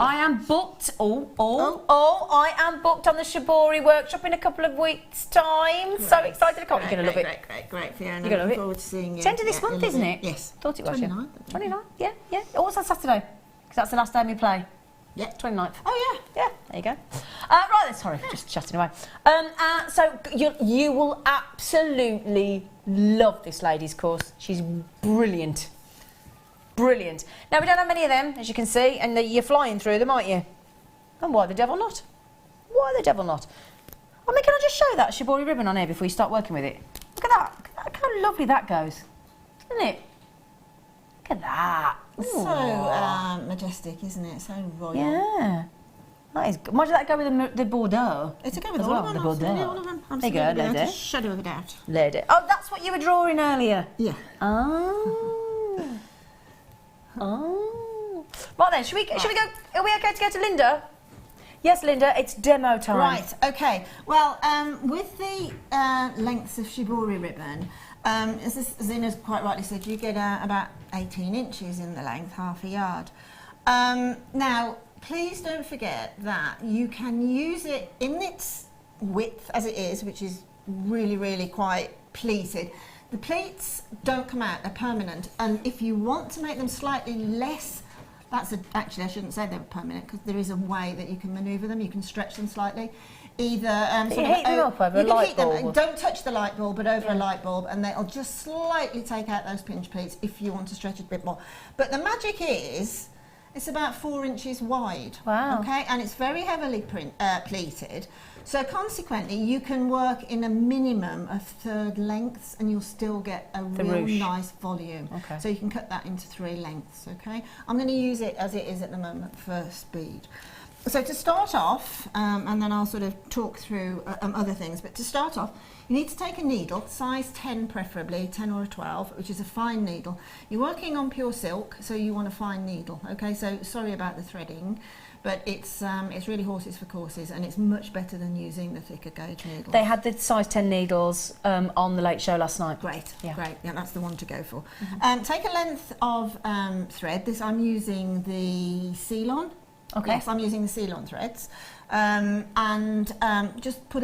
I am booked. I am booked on the Shibori workshop in a couple of weeks' time. Great. So excited to come. You're going to love it. Great, Fiona. You're going to love it. Forward to seeing you. It's end of this month, isn't it? Yes. Thought it was, 29th. Yeah. 29th, yeah. Oh, what's that Saturday? Because that's the last day we play. Yeah. 29th. Oh, yeah. Yeah, there you go. Right then, sorry, just chatting away. So you will absolutely love this ladies' course. She's brilliant. Brilliant. Now, we don't have many of them, as you can see, and you're flying through them, aren't you? And why the devil not? Why the devil not? I mean, can I just show that Shibori ribbon on here before you start working with it? Look at that. Look how lovely that goes. Isn't it? Look at that. So majestic, isn't it? So royal. Yeah. That is good. Why did that go with the Bordeaux? It's a go with as all well, of the them. Bordeaux. All of them. There you go, lady. Shadow of a doubt. Lady. Oh, that's what you were drawing earlier. Yeah. Oh. Oh. Right then, should we go? Are we okay to go to Linda? Yes, Linda, it's demo time. Right, okay. Well, with the lengths of Shibori ribbon, as Zena's quite rightly said, you get about 18 inches in the length, half a yard. Now, please don't forget that you can use it in its width as it is, which is really, really quite pleated. The pleats don't come out, they're permanent, and if you want to make them slightly less, actually I shouldn't say they're permanent, because there is a way that you can manoeuvre them, you can stretch them slightly. Either you heat them up over a light bulb. Don't touch the light bulb, but over a light bulb, and they'll just slightly take out those pinch pleats if you want to stretch it a bit more. But the magic is, it's about 4 inches wide. Wow. Okay, and it's very heavily pleated. So consequently, you can work in a minimum of third lengths, and you'll still get a real nice volume. Okay. So you can cut that into 3 lengths. Okay. I'm going to use it as it is at the moment for speed. So to start off, and then I'll sort of talk through other things, but to start off, you need to take a needle, size 10 preferably, 10 or a 12, which is a fine needle. You're working on pure silk, so you want a fine needle, okay? So sorry about the threading, but it's really horses for courses, and it's much better than using the thicker gauge needles. They had the size 10 needles on the Late Show last night. Great, great. Yeah, that's the one to go for. Take a length of thread. This I'm using the Ceylon. Okay. Yes, I'm using the Ceylon threads, and just put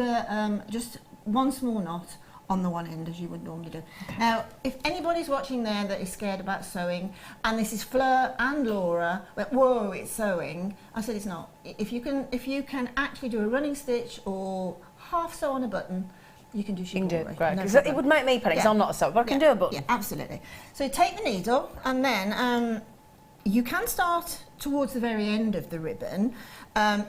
just one small knot on the one end as you would normally do. Okay. Now, if anybody's watching there that is scared about sewing, and this is Fleur and Laura, but whoa, it's sewing. I said it's not. If you can actually do a running stitch or half sew on a button, you can do Shibori. You can do it, great. Because it would make me panic, because I'm not a sewer, but I can do a button. Yeah, absolutely. So you take the needle, and then you can start towards the very end of the ribbon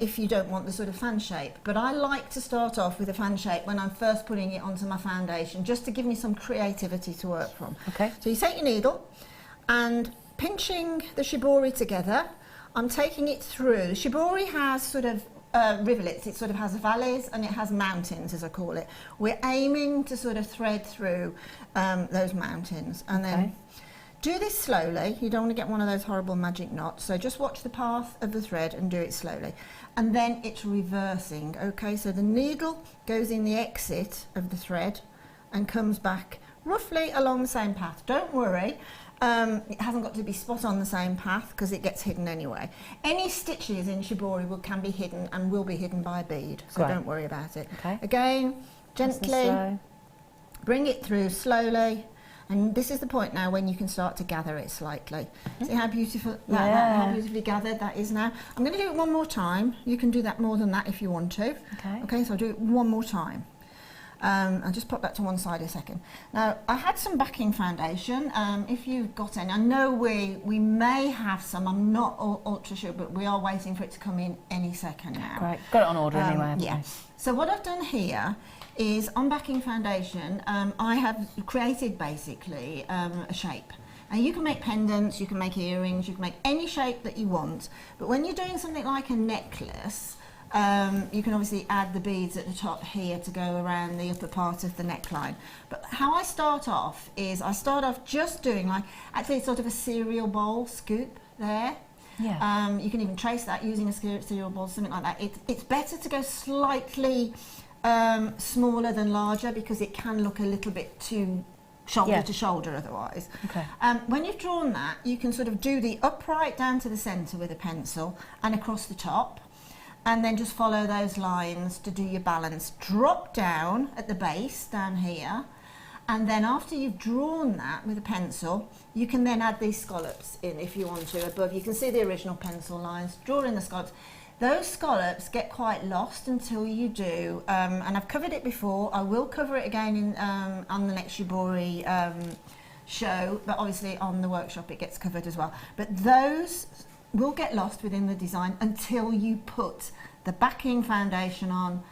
if you don't want the sort of fan shape, but I like to start off with a fan shape when I'm first putting it onto my foundation, just to give me some creativity to work from. Okay. So you take your needle and pinching the Shibori together, I'm taking it through. The Shibori has sort of rivulets, it sort of has valleys and it has mountains, as I call it. We're aiming to sort of thread through those mountains, and then Do this slowly. You don't want to get one of those horrible magic knots. So just watch the path of the thread and do it slowly. And then it's reversing, okay? So the needle goes in the exit of the thread and comes back roughly along the same path. Don't worry, it hasn't got to be spot on the same path because it gets hidden anyway. Any stitches in Shibori can be hidden and will be hidden by a bead, so don't worry about it. Okay. Again, gently, bring it through slowly. And this is the point now when you can start to gather it slightly. See how beautiful how beautifully gathered that is now? I'm going to do it one more time. You can do that more than that if you want to. Okay. Okay, so I'll do it one more time. I'll just pop that to one side a second. Now, I had some backing foundation. If you've got any, I know we may have some. I'm not ultra sure, but we are waiting for it to come in any second now. Great. Got it on order anyway. Yeah. So what I've done here is on backing foundation, I have created basically a shape. And you can make pendants, you can make earrings, you can make any shape that you want. But when you're doing something like a necklace, you can obviously add the beads at the top here to go around the upper part of the neckline. But how I start off is I start off just doing like, actually sort of a cereal bowl scoop there. Yeah. You can even trace that using a cereal bowl, something like that. It's better to go slightly smaller than larger because it can look a little bit too shoulder to shoulder otherwise. Okay. When you've drawn that, you can sort of do the upright down to the centre with a pencil and across the top, and then just follow those lines to do your balance. Drop down at the base down here, and then after you've drawn that with a pencil, you can then add these scallops in if you want to above. You can see the original pencil lines, draw in the scallops. Those scallops get quite lost until you do, and I've covered it before. I will cover it again in, on the next Shibori show, but obviously on the workshop it gets covered as well. But those will get lost within the design until you put the backing foundation on,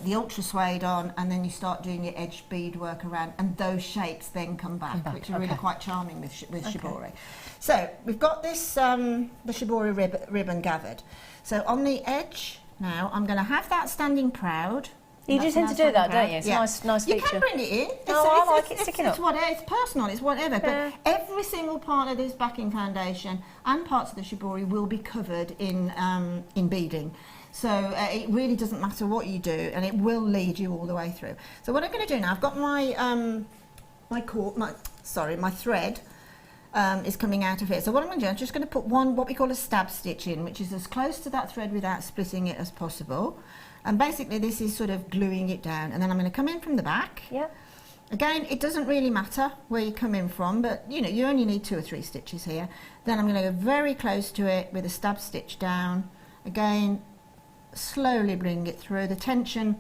the ultra suede on, and then you start doing your edge beadwork around, and those shapes then come back, which are really quite charming with Shibori. So we've got this the Shibori ribbon gathered. So on the edge now, I'm going to have that standing proud. You do tend to do that, don't you? It's a nice feature. You can bring it in. I like it sticking up. It's personal, it's whatever. But every single part of this backing foundation and parts of the Shibori will be covered in beading. So it really doesn't matter what you do, and it will lead you all the way through. So what I'm going to do now, I've got my my thread is coming out of here. So what I'm going to do, I'm just going to put what we call a stab stitch in, which is as close to that thread without splitting it as possible. And basically this is sort of gluing it down, and then I'm going to come in from the back. Yeah. Again, it doesn't really matter where you come in from, but you know, you only need 2 or 3 stitches here. Then I'm going to go very close to it with a stab stitch down. Again, slowly bring it through. The tension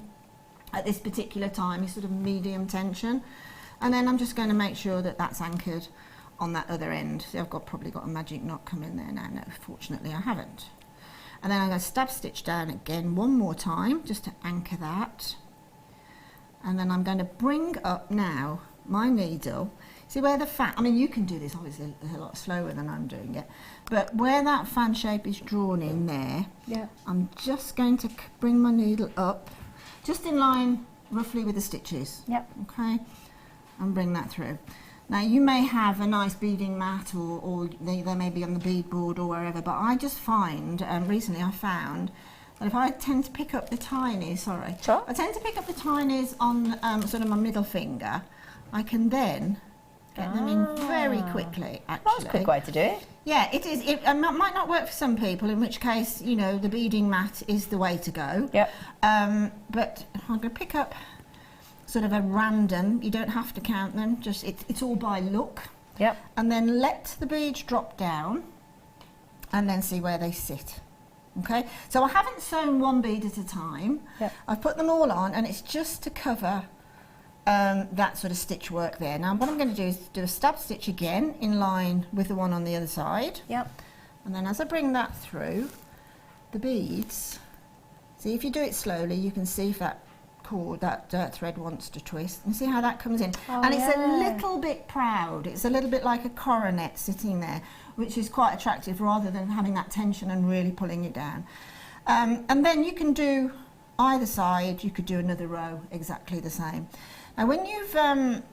at this particular time is sort of medium tension, and then I'm just going to make sure that that's anchored on that other end. See, I've probably got a magic knot coming there now. No, fortunately I haven't. And then I'm going to stab stitch down again one more time just to anchor that. And then I'm going to bring up now my needle. See where the fan, I mean you can do this obviously a lot slower than I'm doing it, but where that fan shape is drawn in there, I'm just going to bring my needle up, just in line roughly with the stitches. Okay, and bring that through. Now you may have a nice beading mat, or they may be on the bead board or wherever, but I just find, recently I found that if I tend to pick up the tinies, I tend to pick up the tinies on sort of my middle finger, I can then get them in very quickly, actually. That's a quick way to do it. Yeah, it is. It might not work for some people, in which case, you know, the beading mat is the way to go. But I'm going to pick up sort of a random, you don't have to count them, just it's all by look. And then let the beads drop down and then see where they sit. Okay, so I haven't sewn one bead at a time. I've put them all on, and it's just to cover that sort of stitch work there. Now what I'm going to do is do a stab stitch again in line with the one on the other side. And then as I bring that through, the beads, see if you do it slowly, you can see if that thread wants to twist, and see how that comes in. And it's a little bit proud, it's a little bit like a coronet sitting there, which is quite attractive rather than having that tension and really pulling it down. And then you can do either side, you could do another row exactly the same. Now when you've,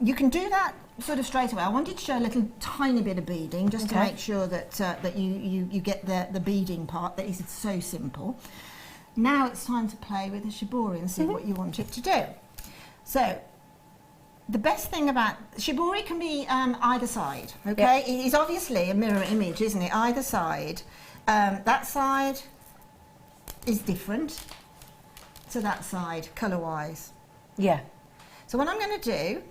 you can do that sort of straight away. I wanted to show a little tiny bit of beading just to make sure that, that you get the beading part that is so simple. Now it's time to play with the shibori and see what you want it to do. So, the best thing about shibori can be either side, okay? It is obviously a mirror image, isn't it? Either side. That side is different to that side, colour-wise. Yeah. So what I'm going to do,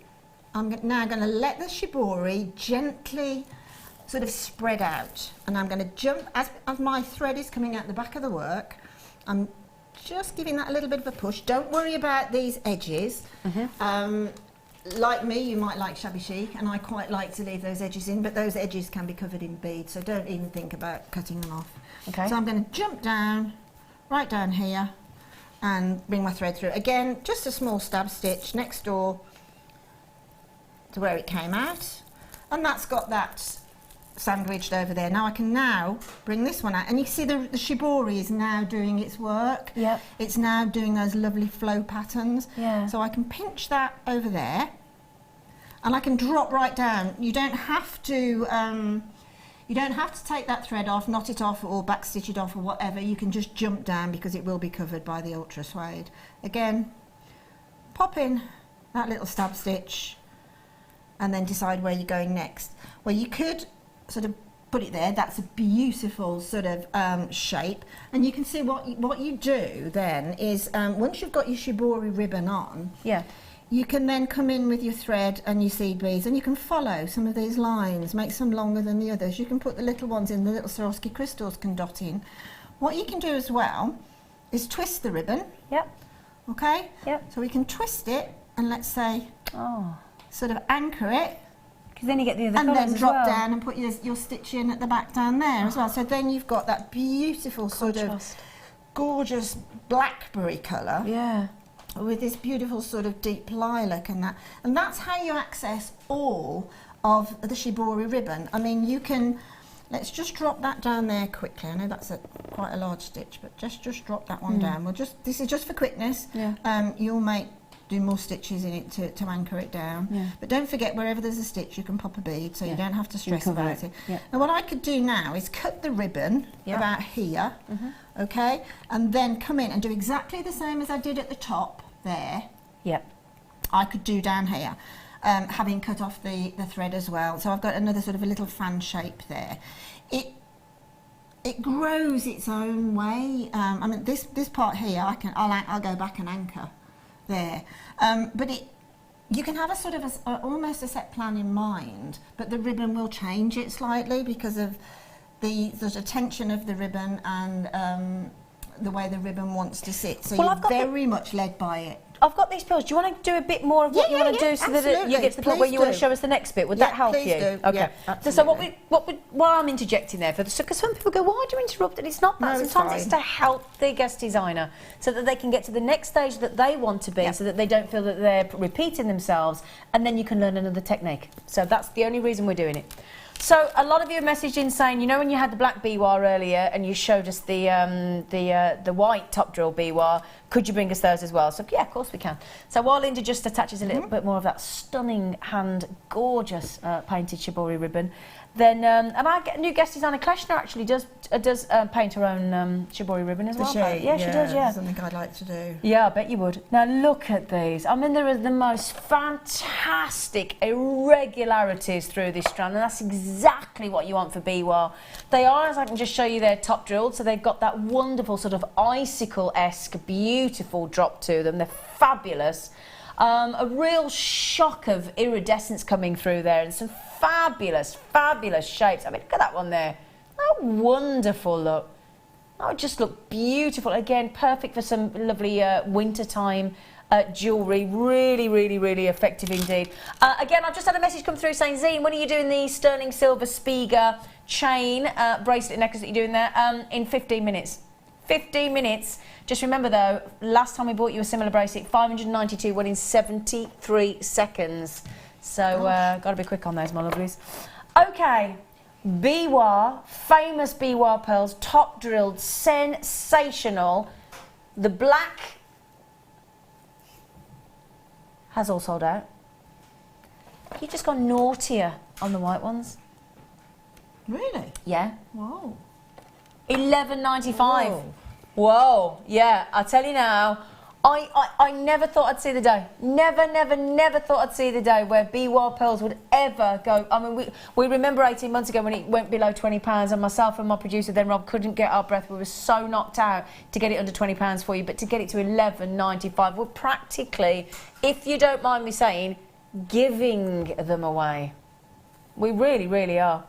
I'm now going to let the shibori gently sort of spread out, and I'm going to jump, as my thread is coming out the back of the work, I'm just giving that a little bit of a push. Don't worry about these edges. Like me, you might like shabby chic, and I quite like to leave those edges in, but those edges can be covered in beads, so don't even think about cutting them off. Okay. So I'm going to jump down, right down here, and bring my thread through. Again, just a small stab stitch next door to where it came out, and that's got that sandwiched over there. Now I can now bring this one out, and you can see the shibori is now doing its work. Yep. It's now doing those lovely flow patterns. Yeah. So I can pinch that over there, and I can drop right down. You don't have to take that thread off, knot it off, or back stitch it off, or whatever. You can just jump down because it will be covered by the ultra suede. Again, pop in that little stab stitch, and then decide where you're going next. Well, you could sort of put it there. That's a beautiful sort of shape, and you can see what you do then is once you've got your shibori ribbon on, you can then come in with your thread and your seed beads, and you can follow some of these lines, make some longer than the others. You can put the little ones in, the little Swarovski crystals can dot in. What you can do as well is twist the ribbon. Okay. So we can twist it, and let's say sort of anchor it. Because then you get the other and colours then drop down and put your stitch in at the back down there as well. So then you've got that beautiful sort of gorgeous blackberry colour. With this beautiful sort of deep lilac and that. And that's how you access all of the shibori ribbon. I mean, you can, let's just drop that down there quickly. I know that's quite a large stitch, but just drop that one down. This is just for quickness. You'll do more stitches in it to anchor it down. But don't forget, wherever there's a stitch, you can pop a bead, so you don't have to stress about it. Now what I could do now is cut the ribbon about here, okay, and then come in and do exactly the same as I did at the top there. I could do down here, having cut off the thread as well. So I've got another sort of a little fan shape there. It grows its own way. I mean, this part here, I'll go back and anchor there, but you can have a sort of almost a set plan in mind, but the ribbon will change it slightly because of the sort of tension of the ribbon and the way the ribbon wants to sit. So you're very much led by it. I've got these pills. Do you want to do a bit more of what you want to do so that you get to the point where you want to show us the next bit? Would that help you? Do. Okay. So what I'm interjecting there because some people go, why do you interrupt? And it's not that. No, sometimes it's to help the guest designer so that they can get to the next stage that they want to be, so that they don't feel that they're repeating themselves, and then you can learn another technique. So that's the only reason we're doing it. So a lot of you have messaged in saying, you know, when you had the black biwa earlier and you showed us the white top drill biwa, could you bring us those as well? So yeah, of course we can. So while Linda just attaches a little bit more of that stunning hand, gorgeous painted shibori ribbon, then and I get a new guest designer, Kleshner, actually does paint her own shibori ribbon as well. Yeah, she does. Yeah, something I'd like to do. Yeah, I bet you would. Now look at these. I mean, there are the most fantastic irregularities through this strand, and that's exactly what you want for biwa. They are, as I can just show you, they're top drilled, so they've got that wonderful sort of icicle-esque, beautiful drop to them. They're fabulous. A real shock of iridescence coming through there, and some fabulous, fabulous shapes. I mean, look at that one there. How wonderful look. That would just look beautiful. Again, perfect for some lovely wintertime jewellery. Really, really, really effective indeed. Again, I've just had a message come through saying, Zena, when are you doing the sterling silver Spiga chain bracelet necklace that you're doing there? In 15 minutes. 15 minutes. Just remember though, last time we bought you a similar bracelet, 592 went in 73 seconds. So got to be quick on those, my lovelies. Okay, biwa, famous biwa pearls, top drilled, sensational. The black has all sold out. You've just gone naughtier on the white ones. Really? Yeah. Whoa. $11.95. Whoa. Whoa. Yeah, I'll tell you now, I never thought I'd see the day. Never thought I'd see the day where BWAR pearls would ever go. I mean, we remember 18 months ago when it went below £20, and myself and my producer then Rob couldn't get our breath. We were so knocked out to get it under £20 for you, but to get it to $11.95, we're practically, if you don't mind me saying, giving them away. We really are.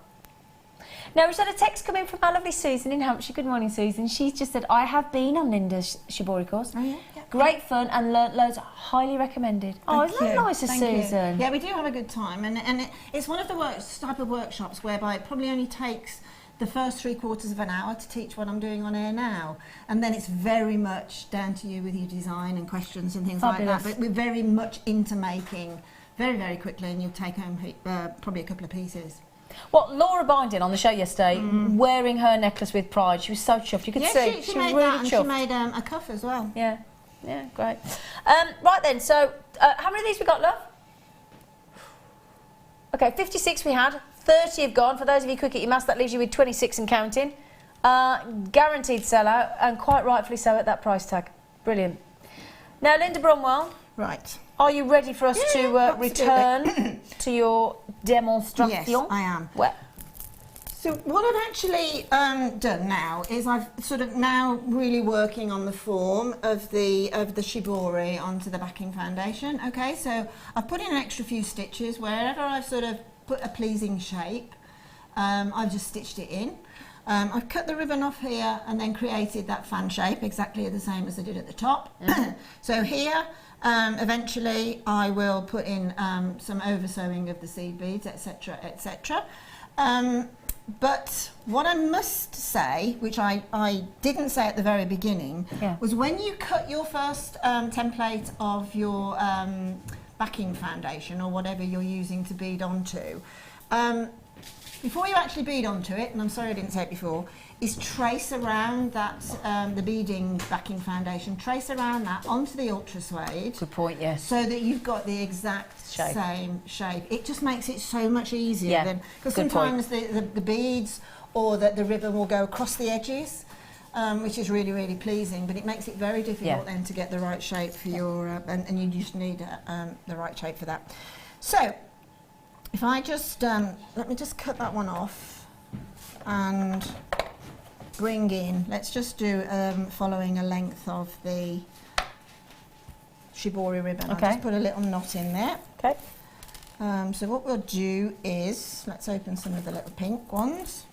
Now, we've had a text come in from our lovely Susan in Hampshire. Good morning, Susan. She's just said, I have been on Linda's Shibori course. Oh, yeah? Great fun and learnt loads. Highly recommended. Oh, isn't that nice of Susan? Yeah, we do have a good time. And it's one of the type of workshops whereby it probably only takes the first 3/4 of an hour to teach what I'm doing on air now. And then it's very much down to you with your design and questions and things like that. But we're very much into making very quickly, and you'll take home probably a couple of pieces. What, Laura Binding on the show yesterday, wearing her necklace with pride. She was so chuffed. You could see. She was made really that, and chuffed. she made a cuff as well. Yeah, great. Right then, so how many of these we got, love? Okay, 56 we had. 30 have gone. For those of you quick at your maths, that leaves you with 26 and counting. Guaranteed sellout, and quite rightfully so at that price tag. Brilliant. Now, Linda Brumwell. Right. Are you ready for us to return to your demonstration? Yes, I am. Well, so what I've actually done now is I've sort of now really working on the form of the Shibori onto the backing foundation. Okay, so I've put in an extra few stitches wherever I've sort of put a pleasing shape. I've just stitched it in. I've cut the ribbon off here and then created that fan shape exactly the same as I did at the top. So here. Eventually I will put in some over sewing of the seed beads, etc, etc. But what I must say, which I didn't say at the very beginning, was when you cut your first template of your backing foundation or whatever you're using to bead onto, before you actually bead onto it, and I'm sorry I didn't say it before, is trace around that, the beading backing foundation, trace around that onto the ultra suede. good point, yes. So that you've got the exact same shape. It just makes it so much easier than, because sometimes the beads or the ribbon will go across the edges, which is really pleasing, but it makes it very difficult then to get the right shape for your, and you just need the right shape for that. So, if I just, let me just cut that one off and bring in, let's just do following a length of the Shibori ribbon. I'll just put a little knot in there. Okay. So what we'll do is, let's open some of the little pink ones.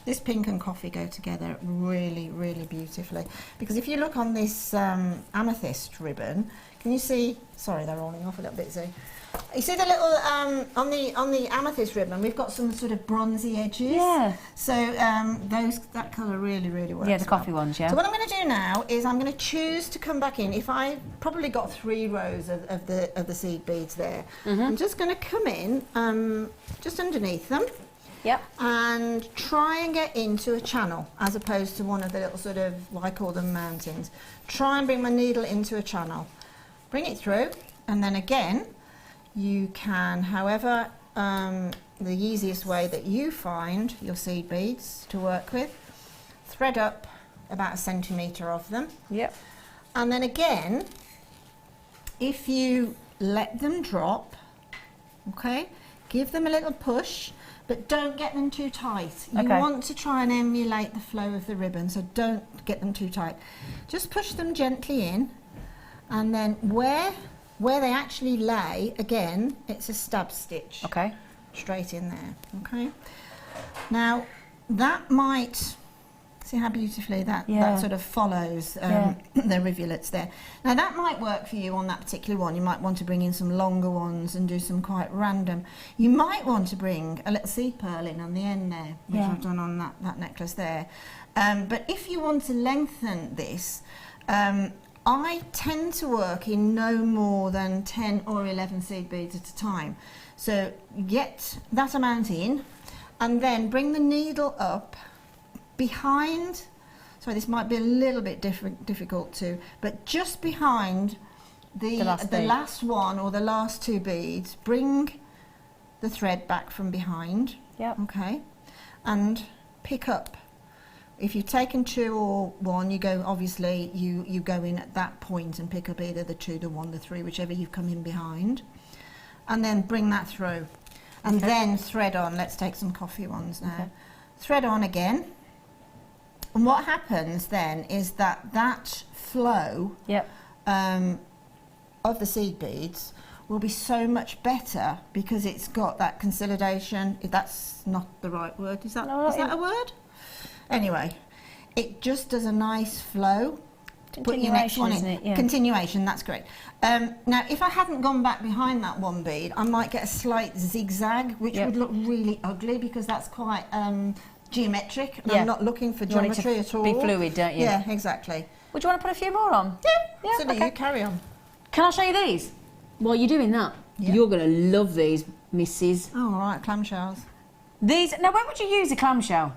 This pink and coffee go together really beautifully, because if you look on this amethyst ribbon, can you see, sorry they're rolling off a little bit, Zee. You see the little, on the amethyst ribbon, we've got some sort of bronzy edges. Yeah. So that colour really works. Yeah, the coffee ones, yeah. So what I'm going to do now is I'm going to choose to come back in. If I probably got 3 rows of the seed beads there, I'm just going to come in just underneath them. Yep. And try and get into a channel as opposed to one of the little sort of, well, I call them mountains. Try and bring my needle into a channel. Bring it through, and then again, you can, however, the easiest way that you find your seed beads to work with, thread up about 1 centimetre of them. Yep. And then again, if you let them drop, okay, give them a little push, but don't get them too tight. You want to try and emulate the flow of the ribbon, so don't get them too tight. Just push them gently in, and then where they actually lay, again, it's a stab stitch. Okay. Straight in there, okay? Now, that might, see how beautifully that sort of follows the rivulets there. Now, that might work for you on that particular one. You might want to bring in some longer ones and do some quite random. You might want to bring a little seed pearl in on the end there, which I've done on that necklace there. But if you want to lengthen this, I tend to work in no more than 10 or 11 seed beads at a time. So get that amount in, and then bring the needle up behind, sorry, this might be a little bit difficult too, but just behind the last one or the last two beads, bring the thread back from behind. Yep. Okay. And pick up. If you've taken 2 or 1, you go, obviously, you go in at that point and pick up either the 2, the 1, the 3, whichever you've come in behind. And then bring that through. And then thread on. Let's take some coffee ones now. Okay. Thread on again. And what happens then is that flow of the seed beads will be so much better because it's got that consolidation. That's not the right word. Is that a word? Anyway, it just does a nice flow. Put your next one in. Yeah. Continuation, that's great. Now, if I hadn't gone back behind that one bead, I might get a slight zigzag, which would look really ugly because that's quite geometric. And I'm not looking for geometry at all. Be fluid, don't you? Yeah, exactly. Would you want to put a few more on? Yeah, so you carry on. Can I show you these? While you're doing that, you're going to love these, missus. Oh, all right, clamshells. These. Now, when would you use a clamshell?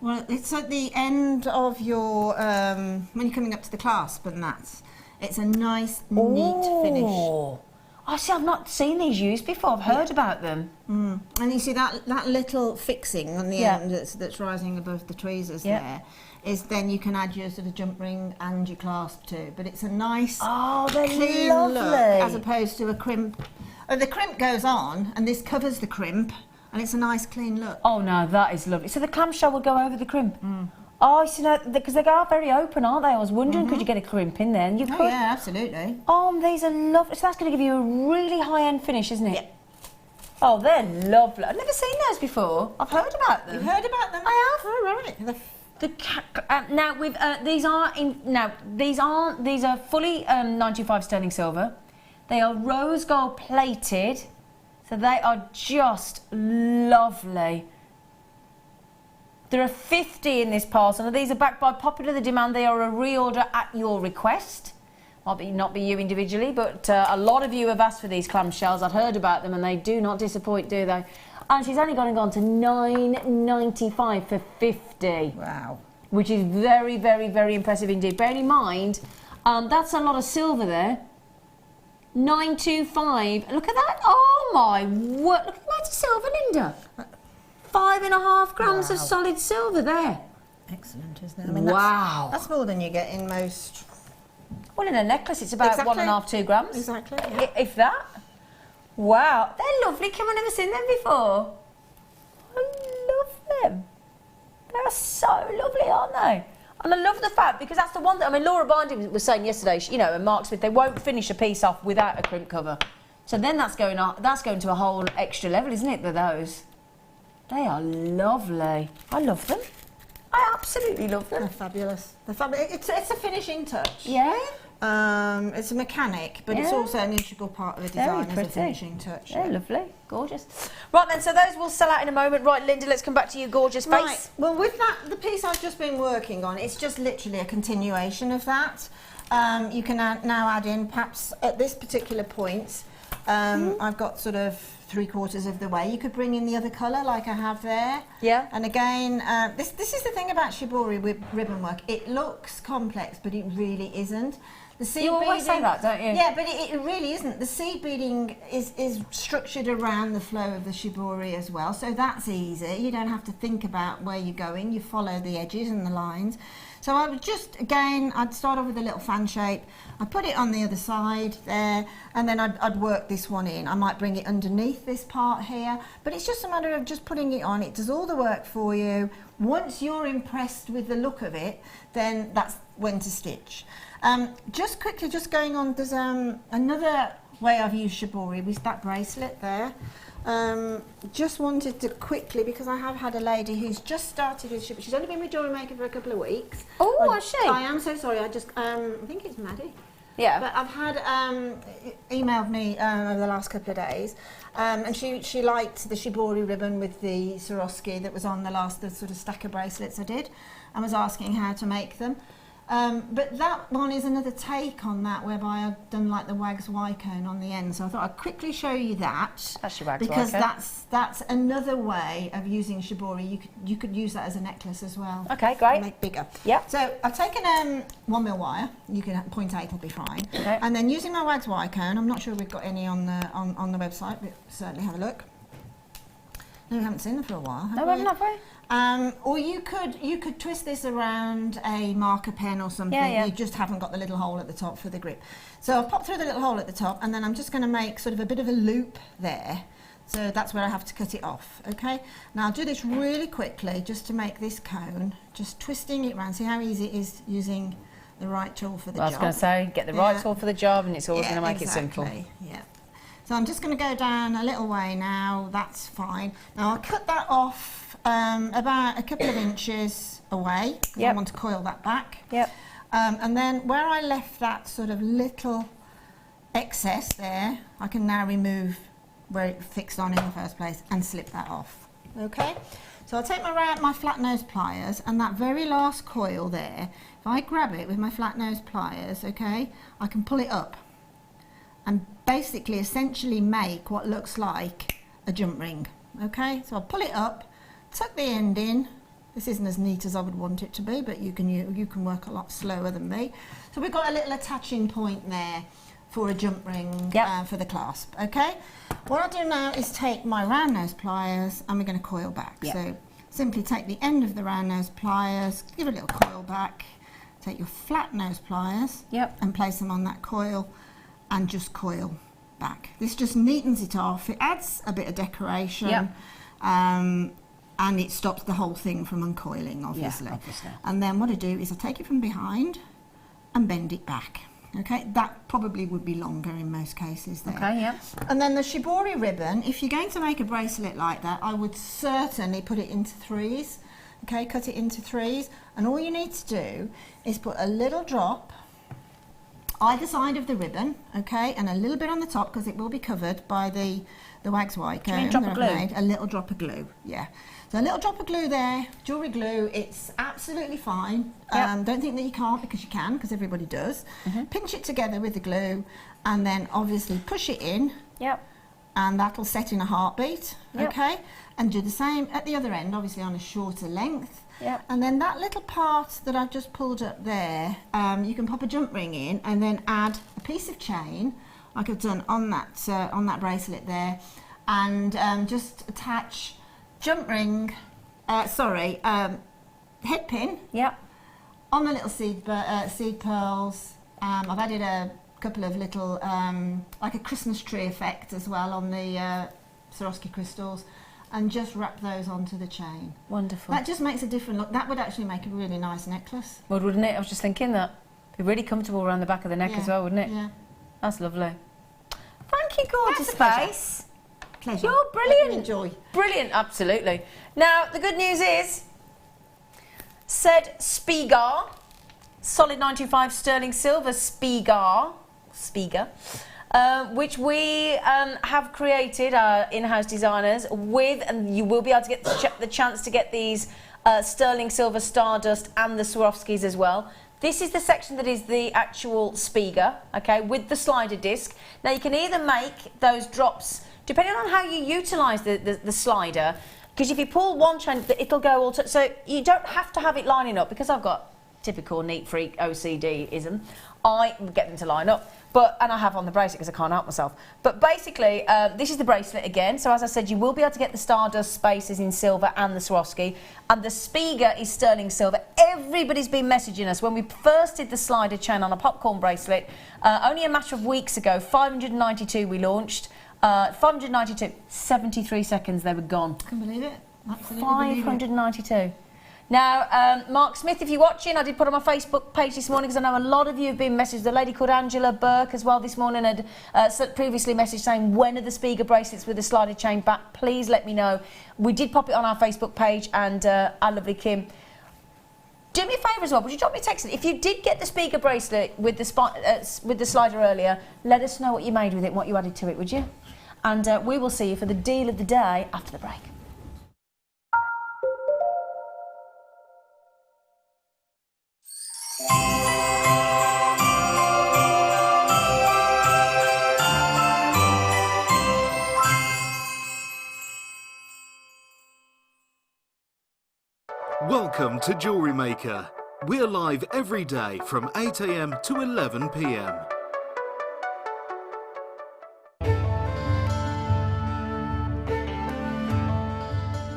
Well, it's at the end of your, when you're coming up to the clasp and that. It's a nice, neat finish. I see, I've not seen these used before. I've heard about them. Mm. And you see that little fixing on the end that's rising above the tweezers there, is then you can add your sort of jump ring and your clasp too. But it's a nice, clean look as opposed to a crimp. The crimp goes on and this covers the crimp. And it's a nice, clean look. Oh, no, that is lovely. So the clamshell will go over the crimp? Mm. Oh, so now, because they are very open, aren't they? I was wondering, could you get a crimp in there? And you could. Yeah, absolutely. Oh, these are lovely. So that's going to give you a really high-end finish, isn't it? Yeah. Oh, they're lovely. I've never seen those before. I've heard about them. You've heard about them? I have. Oh, right. Now, with these are fully 925 sterling silver. They are rose gold plated. So they are just lovely. There are 50 in this parcel, and these are backed by popular demand. They are a reorder at your request. Not be you individually, but a lot of you have asked for these clamshells. I've heard about them, and they do not disappoint, do they? And she's only gone to £9.95 for 50. Wow. Which is very, very, very impressive indeed. Bearing in mind, that's a lot of silver there. 925. Look at that. Oh my word. Look at that silver, Linda. 5.5 grams of solid silver there. Excellent, isn't it? I mean, that's more than you get in most. Well, in a necklace, it's about 1.5, 2 grams. Exactly. Yeah. If that. Wow. They're lovely. Come on, I've never seen them before. I love them. They're so lovely, aren't they? And I love the fact, because that's the one that, I mean, Laura Binding was saying yesterday, and Mark Smith, they won't finish a piece off without a crimp cover. So then that's going to a whole extra level, isn't it, with those? They are lovely. I love them. I absolutely love them. They're fabulous. They're fabulous. It's a finishing touch. Yeah. It's a mechanic, but it's also an integral part of a design as a finishing touch. They're lovely. Gorgeous. Right then, so those will sell out in a moment. Right, Linda, let's come back to you, gorgeous face. Right. Well, with that, the piece I've just been working on, it's just literally a continuation of that. You can now add in, perhaps at this particular point, I've got sort of 3/4 of the way. You could bring in the other colour like I have there. Yeah. And again, this is the thing about Shibori with ribbon work. It looks complex, but it really isn't. The seed you always beading, say that, don't you? Yeah, but it really isn't. The seed beading is structured around the flow of the Shibori as well, so that's easy. You don't have to think about where you're going. You follow the edges and the lines. So I would just, again, I'd start off with a little fan shape. I'd put it on the other side there, and then I'd work this one in. I might bring it underneath this part here, but it's just a matter of just putting it on. It does all the work for you. Once you're impressed with the look of it, then that's when to stitch. Just quickly, just going on, there's another way I've used Shibori with that bracelet there. Just wanted to quickly, because I have had a lady who's just started with Shibori. She's only been with Jewellery Maker for a couple of weeks. Oh, has she? I am so sorry. I think it's Maddie. Yeah. But I've had emailed me over the last couple of days, and she liked the Shibori ribbon with the Swarovski that was on the sort of stack of bracelets I did, and was asking how to make them. But that one is another take on that, whereby I've done like the wax Y-cone on the end. So I thought I'd quickly show you that. That's your wax because Y-cone. that's another way of using shibori. You could use that as a necklace as well. Okay, great. Make bigger. Yep. So I've taken 1mm wire. You can 0.8 will be fine. Okay. And then using my wax Y-cone, I'm not sure we've got any on the website, but certainly have a look. No, we haven't seen them for a while. No, we haven't, have we? Or you could twist this around a marker pen or something. Yeah. You just haven't got the little hole at the top for the grip. So I've popped through the little hole at the top, and then I'm just going to make sort of a bit of a loop there. So that's where I have to cut it off, okay? Now I'll do this really quickly just to make this cone, just twisting it around. See how easy it is using the right tool for the job? I was going to say, get the right tool for the job, and it's always going to make it simple. Yeah. So I'm just going to go down a little way now. That's fine. Now I'll cut that off about a couple of inches away. Yep. I want to coil that back. Yep. And then where I left that sort of little excess there, I can now remove where it fixed on in the first place and slip that off. Okay? So I'll take my flat nose pliers, and that very last coil there, if I grab it with my flat nose pliers, okay, I can pull it up and basically essentially make what looks like a jump ring. Okay? So I'll pull it up, tuck the end in. This isn't as neat as I would want it to be, but you can work a lot slower than me. So we've got a little attaching point there for a jump ring. Yep. For the clasp. Okay? What I'll do now is take my round nose pliers, and we're going to coil back. Yep. So simply take the end of the round nose pliers, give a little coil back, take your flat nose pliers, Yep. and place them on that coil, and just coil back. This just neatens it off. It adds a bit of decoration. Yep. And it stops the whole thing from uncoiling, obviously. Yeah, obviously. And then what I do is I take it from behind and bend it back. Okay, that probably would be longer in most cases there. Okay, yeah. And then the shibori ribbon, if you're going to make a bracelet like that, I would certainly put it into threes. Okay, cut it into threes. And all you need to do is put a little drop either side of the ribbon, okay, and a little bit on the top because it will be covered by the wax white. Do you mean drop of glue? A little drop of glue, yeah. So a little drop of glue there, jewellery glue, it's absolutely fine. Yep. Don't think that you can't, because you can, because everybody does. Pinch it together with the glue, and then obviously push it in. Yep. And that'll set in a heartbeat, Yep. okay? And do the same at the other end, obviously on a shorter length. Yep. And then that little part that I've just pulled up there, you can pop a jump ring in and then add a piece of chain, like I've done on that bracelet there, and just attach jump ring, head pin. Yep. On the little seed pearls. I've added a couple of little, like a Christmas tree effect as well on the Swarovski crystals, and just wrap those onto the chain. Wonderful. That just makes a different look. That would actually make a really nice necklace. Well, wouldn't it? I was just thinking that. It'd be really comfortable around the back of the neck as well, wouldn't it? Yeah. That's lovely. Thank you, gorgeous That's a pleasure. face. Pleasure. You're Hope you brilliant. enjoy. Brilliant, absolutely. Now, the good news is, said Spiga, solid 925 sterling silver Spiga, which we have created, our in-house designers, with, and you will be able to get the chance to get these sterling silver Stardust and the Swarovskis as well. This is the section that is the actual Spiga, okay, with the slider disc. Now, you can either make those drops, depending on how you utilise the slider, because if you pull one chain, it'll go all... So you don't have to have it lining up, because I've got typical neat freak OCD-ism. I get them to line up, and I have on the bracelet because I can't help myself. But basically, this is the bracelet again. So as I said, you will be able to get the Stardust spaces in silver and the Swarovski, and the Spiga is sterling silver. Everybody's been messaging us. When we first did the slider chain on a popcorn bracelet, only a matter of weeks ago, 592 we launched. 592, 73 seconds they were gone. I can believe it. Absolutely believe it. 592. Now, Mark Smith, if you're watching, I did put on my Facebook page this morning, because I know a lot of you have been messaged. The lady called Angela Burke as well this morning had previously messaged saying, when are the Spiga bracelets with the slided chain back? Please let me know. We did pop it on our Facebook page, and our lovely Kim. Do me a favour as well, would you drop me a text? If you did get the Spiga bracelet with the slider earlier, let us know what you made with it and what you added to it, would you? And we will see you for the deal of the day after the break. Welcome to Jewellery Maker. We're live every day from 8 AM to 11 PM.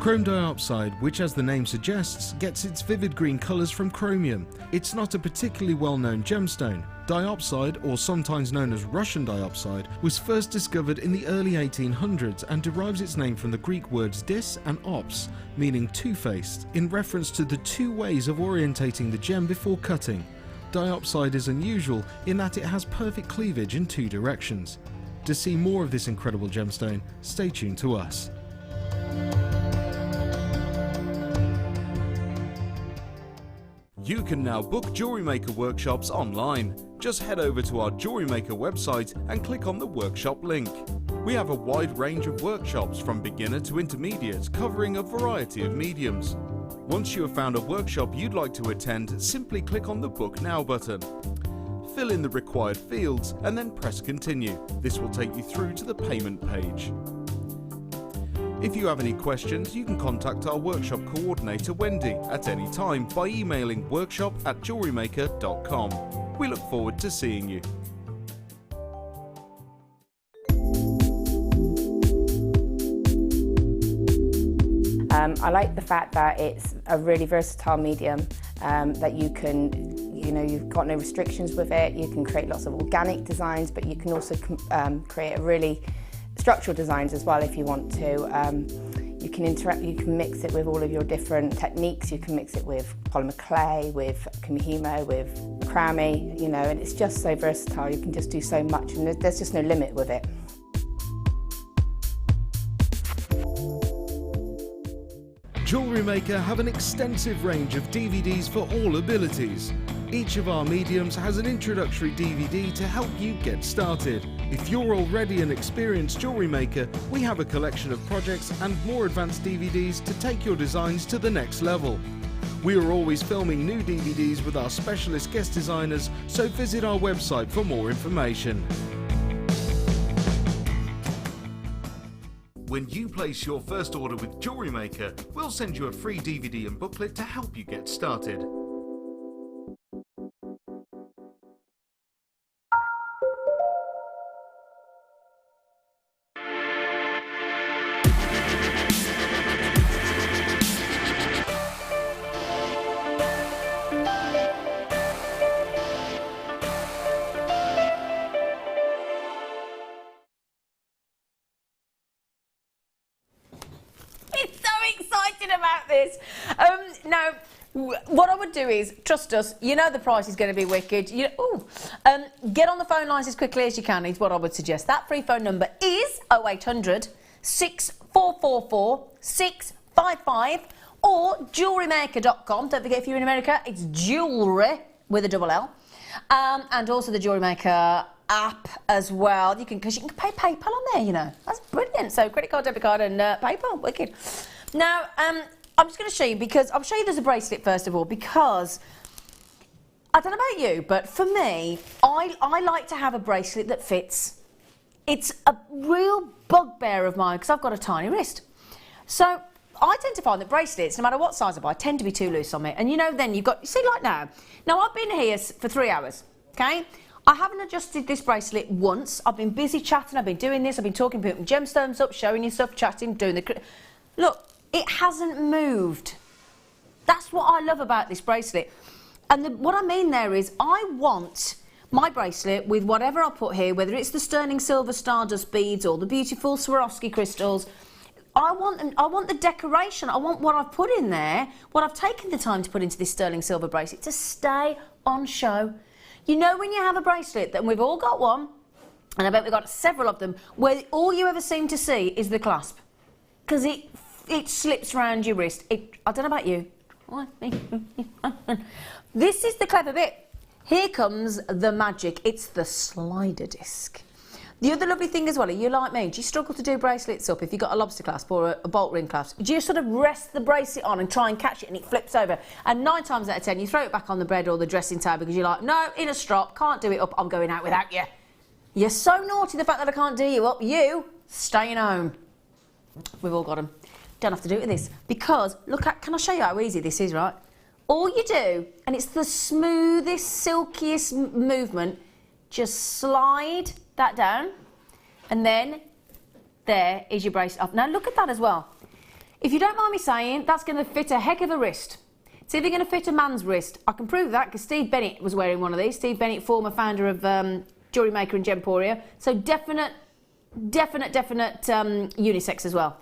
Chrome diopside, which as the name suggests, gets its vivid green colours from chromium. It's not a particularly well-known gemstone. Diopside, or sometimes known as Russian diopside, was first discovered in the early 1800s and derives its name from the Greek words dis and ops, meaning two-faced, in reference to the two ways of orientating the gem before cutting. Diopside is unusual in that it has perfect cleavage in two directions. To see more of this incredible gemstone, stay tuned to us. You can now book Jewellery Maker workshops online. Just head over to our Jewellery Maker website and click on the workshop link. We have a wide range of workshops from beginner to intermediate, covering a variety of mediums. Once you have found a workshop you'd like to attend, simply click on the Book Now button. Fill in the required fields and then press Continue. This will take you through to the payment page. If you have any questions, you can contact our workshop coordinator Wendy at any time by emailing workshop@jewellerymaker.com. We look forward to seeing you. I like the fact that it's a really versatile medium, that you can, you've got no restrictions with it. You can create lots of organic designs, but you can also create a really structural designs as well if you want to. You can mix it with all of your different techniques. You can mix it with polymer clay, with kumihimo, with macrame, and it's just so versatile. You can just do so much and there's just no limit with it. Jewellery Maker have an extensive range of DVDs for all abilities. Each of our mediums has an introductory DVD to help you get started. If you're already an experienced jewellery maker, we have a collection of projects and more advanced DVDs to take your designs to the next level. We are always filming new DVDs with our specialist guest designers, so visit our website for more information. When you place your first order with Jewellery Maker, we'll send you a free DVD and booklet to help you get started. About this. Now, what I would do is, trust us, the price is going to be wicked. Get on the phone lines as quickly as you can is what I would suggest. That free phone number is 0800 6444 655 or jewellerymaker.com. Don't forget, if you're in America, it's jewellery with a double L. And also the Jewellery Maker app as well. Because you can pay PayPal on there, That's brilliant. So credit card, debit card and PayPal. Wicked. Now, I'm just going to show you, because I'll show you there's a bracelet first of all, because I don't know about you, but for me, I like to have a bracelet that fits. It's a real bugbear of mine because I've got a tiny wrist. So I tend to find that bracelets, no matter what size I buy, tend to be too loose on me. And then you've got, like now I've been here for 3 hours, okay? I haven't adjusted this bracelet once. I've been busy chatting, I've been doing this, I've been talking, putting gemstones up, showing you stuff, chatting, doing the... Look. It hasn't moved. That's what I love about this bracelet. And what I mean there is I want my bracelet with whatever I put here, whether it's the sterling silver stardust beads or the beautiful Swarovski crystals. I want the decoration. I want what I've put in there, what I've taken the time to put into this sterling silver bracelet to stay on show. When you have a bracelet, and we've all got one, and I bet we've got several of them, where all you ever seem to see is the clasp. Because it slips around your wrist. I don't know about you. This is the clever bit. Here comes the magic. It's the slider disc. The other lovely thing as well, are you like me? Do you struggle to do bracelets up if you've got a lobster clasp or a bolt ring clasp? Do you sort of rest the bracelet on and try and catch it and it flips over? And 9 times out of 10, you throw it back on the bed or the dressing table because you're like, no, in a strop, can't do it up, I'm going out without you. You're so naughty the fact that I can't do you up. You, staying home. We've all got them. don't have to do it with this because look at, can I show you how easy this is, right? All you do, and it's the smoothest, silkiest movement, just slide that down and then there is your bracelet off. Now look at that as well. If you don't mind me saying, that's going to fit a heck of a wrist. See if you're going to fit a man's wrist. I can prove that because Steve Bennett was wearing one of these. Steve Bennett, former founder of Jewellery Maker and Gemporia. So definite unisex as well.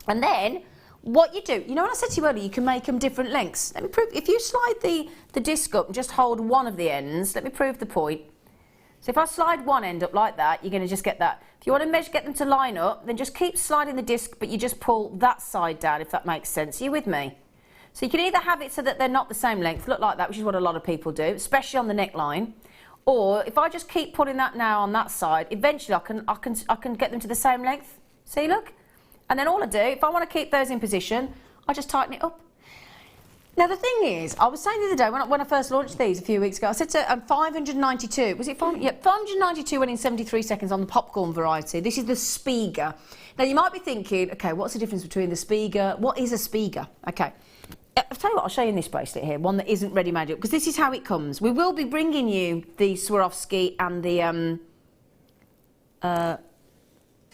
And then what you do, you know what I said to you earlier, you can make them different lengths. Let me prove, if you slide the disc up and just hold one of the ends, let me prove the point. So if I slide one end up like that, you're going to just get that. If you want to get them to line up, then just keep sliding the disc, but you just pull that side down, if that makes sense. Are you with me? So you can either have it so that they're not the same length, look like that, which is what a lot of people do, especially on the neckline. Or if I just keep putting that now on that side, eventually I can get them to the same length. See, look? And then all I do, if I want to keep those in position, I just tighten it up. Now the thing is, I was saying the other day when I first launched these a few weeks ago, I said to 592, was it 592 went in 73 seconds on the popcorn variety. This is the Spiga. Now you might be thinking, okay, what's the difference between the Spiga? What is a Spiga? Okay. I'll tell you what, I'll show you in this bracelet here, one that isn't ready-made up, because this is how it comes. We will be bringing you the Swarovski and the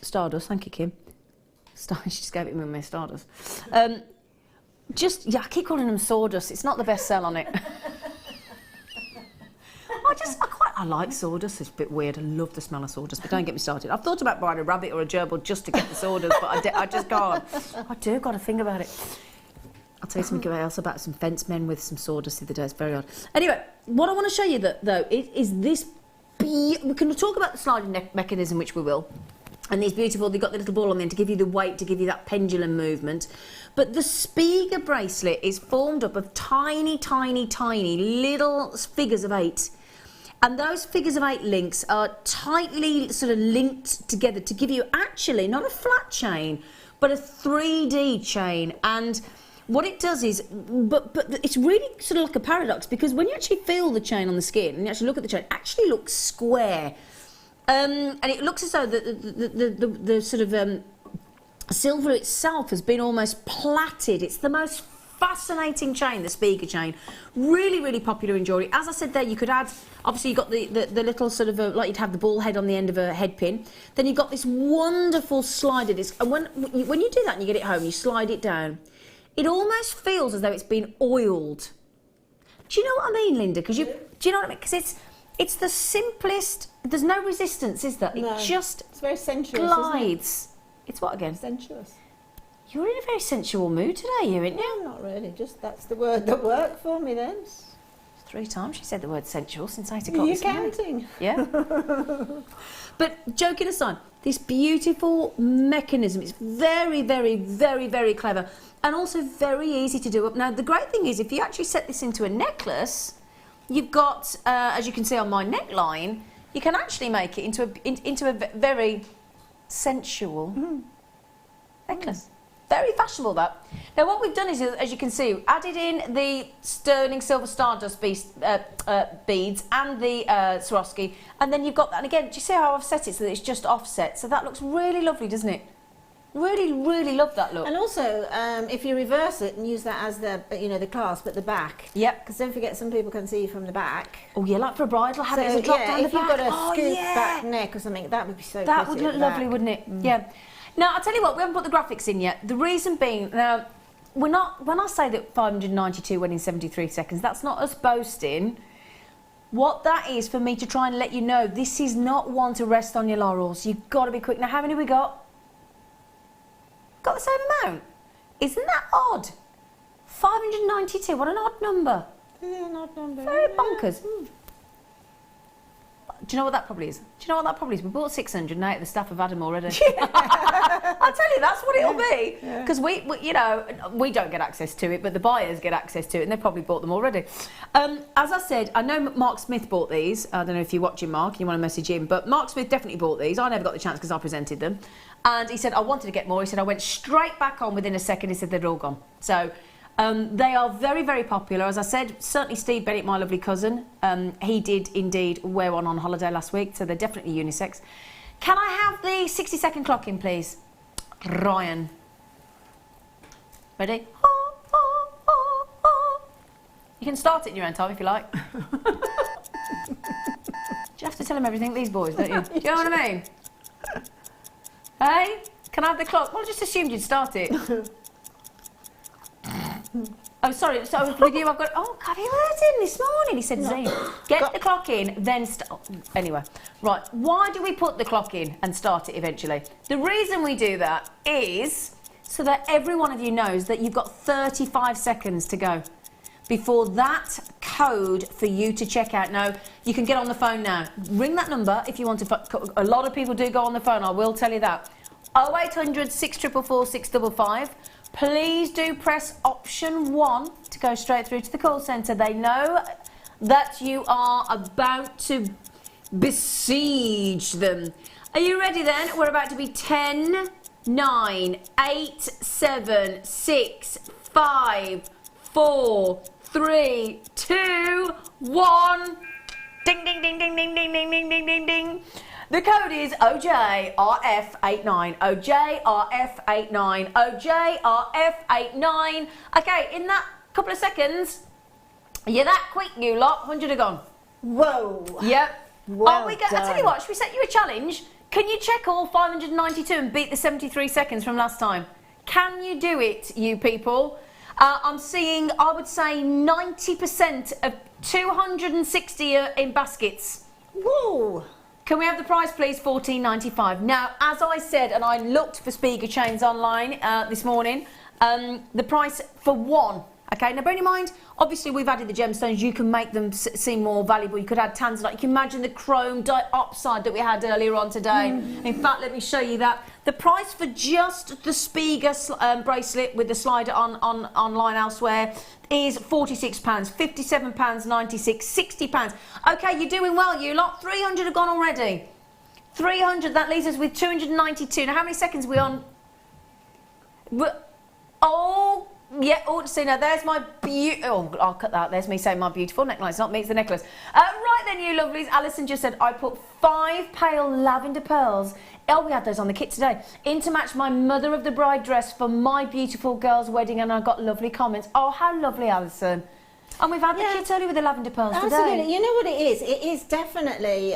Stardust. Thank you, Kim. She just gave it me my Stardust. I keep calling them sawdust. It's not the best sell on it. I like sawdust. It's a bit weird. I love the smell of sawdust, but don't get me started. I've thought about buying a rabbit or a gerbil just to get the sawdust, but I just can't. I do got to think about it. I'll tell you something else about some fence men with some sawdust the other day. It's very odd. Anyway, what I want to show you, though, is this... We can talk about the sliding neck mechanism, which we will. And these beautiful, they've got the little ball on there to give you the weight, to give you that pendulum movement. But the Spiga bracelet is formed up of tiny, tiny, tiny little figures of 8. And those figures of 8 links are tightly sort of linked together to give you actually not a flat chain, but a 3D chain. And what it does is, but it's really sort of like a paradox, because when you actually feel the chain on the skin and you actually look at the chain, it actually looks square. And it looks as though the sort of silver itself has been almost plaited. It's the most fascinating chain, the Spiga chain. Really, really popular in jewellery. As I said there, you could add, obviously you've got the little sort of, like you'd have the ball head on the end of a head pin. Then you've got this wonderful slider disc. And when you do that and you get it home, you slide it down. It almost feels as though it's been oiled. Do you know what I mean, Linda? Do you know what I mean? Because it's the simplest. There's no resistance, is there? No, it just it's very sensuous, glides. Isn't it? It's what again? Sensuous. You're in a very sensual mood today, you, aren't you? No, not really. Just that's the word that worked for me then. 3 times she said the word sensual since 8 o'clock. You're counting. Yeah. But joking aside, this beautiful mechanism is very, very, very, very clever and also very easy to do up. Now, the great thing is if you actually set this into a necklace, you've got, as you can see on my neckline, you can actually make it into a very sensual necklace. Very fashionable, that. Now, what we've done is, as you can see, added in the sterling silver stardust beads and the Swarovski, and then you've got that. And again, do you see how I've set it so that it's just offset? So that looks really lovely, doesn't it? Really, really love that look. And also, if you reverse it and use that as the, the clasp at the back. Yep. Because don't forget, some people can see you from the back. Oh yeah, like for a bridal, have it as a drop down the back. If you've got a scoop back neck or something, that would be so. That would look lovely, wouldn't it? Yeah. Now, I'll tell you what, we haven't put the graphics in yet. The reason being, now, we're not, when I say that 592 went in 73 seconds, that's not us boasting. What that is for me to try and let you know, this is not one to rest on your laurels. You've got to be quick. Now, how many we got? Got the same amount. Isn't that odd? 592, what an odd number. Yeah, an odd number. Very bonkers. Do you know what that probably is? We bought 600 and 8 of the staff have had them already. I'll tell you, that's what it'll be. Because we don't get access to it, but the buyers get access to it, and they've probably bought them already. As I said, I know Mark Smith bought these. I don't know if you're watching, Mark, you want to message him, but Mark Smith definitely bought these. I never got the chance because I presented them. And he said, I wanted to get more. He said, I went straight back on within a second. He said, they're all gone. So they are very, very popular. As I said, certainly Steve Bennett, my lovely cousin, he did indeed wear one on holiday last week, so they're definitely unisex. Can I have the 60-second clock in, please? Ryan. Ready? You can start it in your own time if you like. Do you have to tell them everything, these boys, don't you? Do you know what I mean? Hey? Can I have the clock? Well, I just assumed you'd start it. Oh, sorry. So with you, I've got. Oh, God, he heard him this morning. He said, Zena, get the clock in, then start. Anyway, right. Why do we put the clock in and start it eventually? The reason we do that is so that every one of you knows that you've got 35 seconds to go before that code for you to check out. Now, you can get on the phone now. Ring that number if you want to. A lot of people do go on the phone, I will tell you that. 0800 644 655. Please do press option 1 to go straight through to the call centre. They know that you are about to besiege them. Are you ready then? We're about to be 10, 9, 8, 7, 6, 5, 4, 3, 2, 1. Ding, ding, ding, ding, ding, ding, ding, ding, ding, ding, ding. The code is OJRF89. OJRF89. OJRF89. Okay, in that couple of seconds, you're that quick, you lot. 100 are gone. Whoa. Yep. Well I tell you what, should we set you a challenge? Can you check all 592 and beat the 73 seconds from last time? Can you do it, you people? I'm seeing, I would say, 90% of 260 are in baskets. Whoa. Can we have the price, please? $14.95. Now, as I said, and I looked for Spiga chains online this morning, the price for one. Okay, now bearing in mind, obviously we've added the gemstones. You can make them seem more valuable. You could add tanzanite. You can imagine the chrome diopside that we had earlier on today. In fact, let me show you that. The price for just the Spiga bracelet with the slider online elsewhere is £46, £57, £96, £60. Okay, you're doing well, you lot. 300 have gone already. 300, that leaves us with 292. Now, how many seconds are we on? Oh, yeah, oh, see, now there's my oh, I'll cut that. There's me saying my beautiful necklace. It's not me, it's the necklace. Right then, you lovelies. Alison just said, I put 5 pale lavender pearls. Oh, we had those on the kit today. In to match my mother of the bride dress for my beautiful girl's wedding, and I got lovely comments. Oh, how lovely, Alison. And we've had the kit early with the lavender pearls today. Absolutely. You know what it is? It is definitely,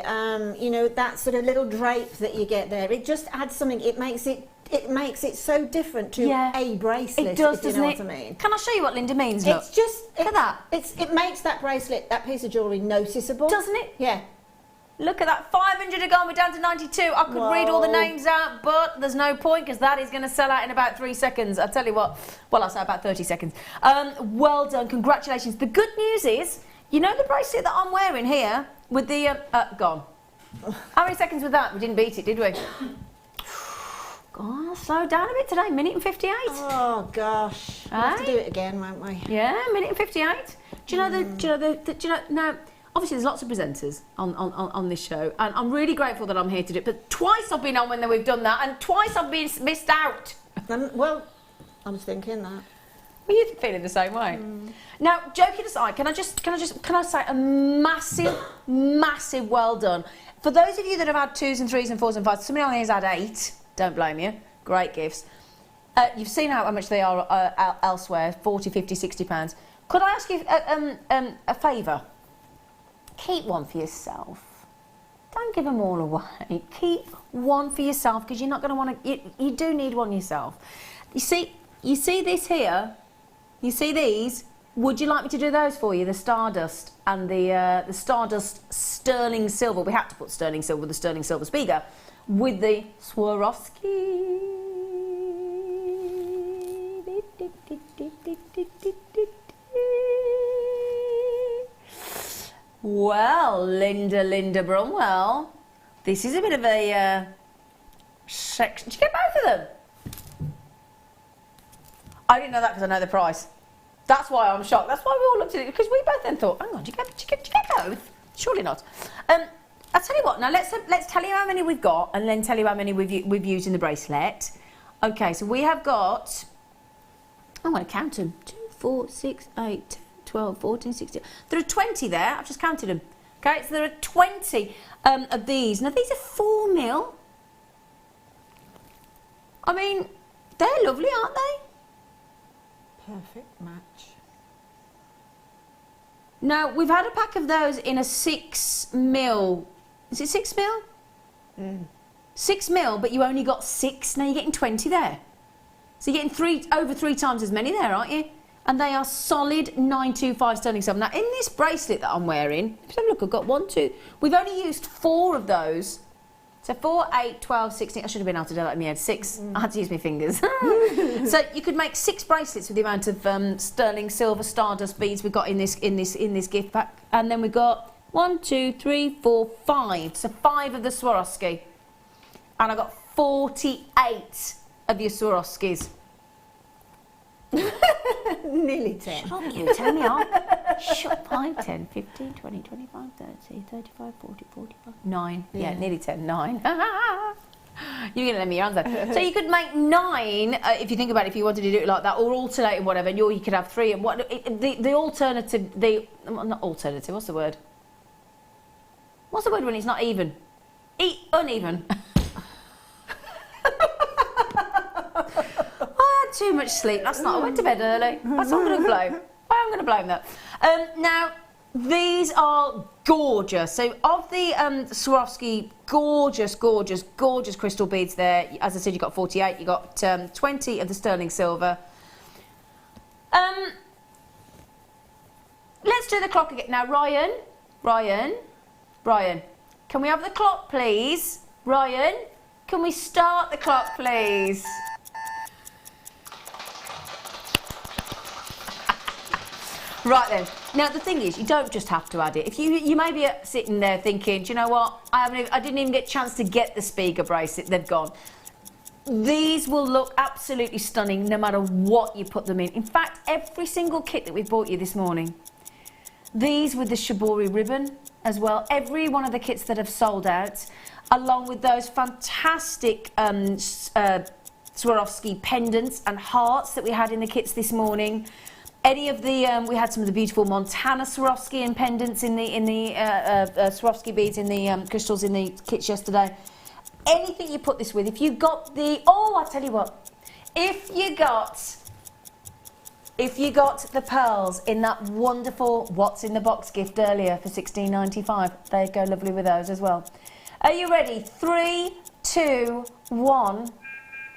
you know, that sort of little drape that you get there. It just adds something. It makes it so different to a bracelet. It does, if you know what I mean. Can I show you what Linda means? Look. It's just look at that. It makes that bracelet, that piece of jewellery, noticeable, doesn't it? Yeah. Look at that. 500 are gone. We're down to 92. I could read all the names out, but there's no point because that is going to sell out in about 3 seconds. I'll tell you what. Well, I'll say about 30 seconds. Well done. Congratulations. The good news is, you know the bracelet that I'm wearing here with the gone. How many seconds with that? We didn't beat it, did we? God, slow down a bit today. Minute and 58. Oh gosh. We'll have to do it again, won't we? Yeah, minute and 58. Do you know now? Obviously, there's lots of presenters on this show, and I'm really grateful that I'm here to do it. But twice I've been on when we've done that, and twice I've been missed out. Well, I was thinking that. Were you feeling the same way? Now, joking aside, can I say a massive, massive well done for those of you that have had 2s and 3s and 4s and 5s. Somebody on here has had 8. Don't blame you. Great gifts. You've seen how much they are elsewhere. 40, 50, 60 pounds. Could I ask you a favour? Keep one for yourself. Don't give them all away. Keep one for yourself because you're not going to want to. You do need one yourself. You see this here. You see these. Would you like me to do those for you? The Stardust and the Stardust Sterling Silver. We had to put Sterling Silver, the Sterling Silver Spiga, with the Swarovski. Well, Linda Brumwell, this is a bit of a section. Did you get both of them? I didn't know that because I know the price. That's why I'm shocked. That's why we all looked at it, because we both then thought, hang on, did you get both? Surely not. I'll tell you what. Now let's tell you how many we've got, and then tell you how many we've used in the bracelet. Okay, so we have got. I'm going to count them. 2, 4, 6, 8, 10, 12, 14, 16. There are 20 there. I've just counted them. Okay, so there are 20 of these. Now these are 4 mil. I mean, they're lovely, aren't they? Perfect match. Now, we've had a pack of those in a 6mm. Is it 6mm? 6mm, but you only got 6. Now you're getting 20 there. So you're getting over 3 times as many there, aren't you? And they are solid 925 sterling silver. Now, in this bracelet that I'm wearing, look, I've got 1, 2. We've only used 4 of those. So 4, 8, 12, 16. I should have been able to do that in my head. 6. I had to use my fingers. So you could make 6 bracelets with the amount of sterling silver stardust beads we've got in this gift pack. And then we've got 1, 2, 3, 4, 5. So 5 of the Swarovski. And I got 48 of your Swarovskis. Nearly 10. Shut up, you tell me off. Shut 5, 10, 15, 20, 25, 30, 35, 40, 45, 9. Yeah, nearly 10, 9. You're going to let me your hands there. So you could make 9, if you think about it, if you wanted to do it like that, or alternate and whatever, and you could have 3. And the alternative, not alternative, what's the word? What's the word when it's not even? Uneven. Too much sleep last night. I went to bed early. That's what I'm going to blame. I'm going to blame that. Now, these are gorgeous. So, of the Swarovski, gorgeous, gorgeous, gorgeous crystal beads there. As I said, you got 48. You got 20 of the sterling silver. Let's do the clock again. Now, Ryan, can we have the clock, please? Ryan, can we start the clock, please? Right then. Now the thing is, you don't just have to add it. If you may be sitting there thinking, do you know what? I didn't even get a chance to get the Spiga bracelet. They've gone. These will look absolutely stunning no matter what you put them in. In fact, every single kit that we bought you this morning, these with the Shibori ribbon as well. Every one of the kits that have sold out, along with those fantastic Swarovski pendants and hearts that we had in the kits this morning. Any of the, we had some of the beautiful Montana Swarovski and pendants in the Swarovski beads in the crystals in the kits yesterday. Anything you put this with, if you got the, I tell you what, if you got the pearls in that wonderful What's in the Box gift earlier for $16.95, they'd go lovely with those as well. Are you ready? 3, 2, 1.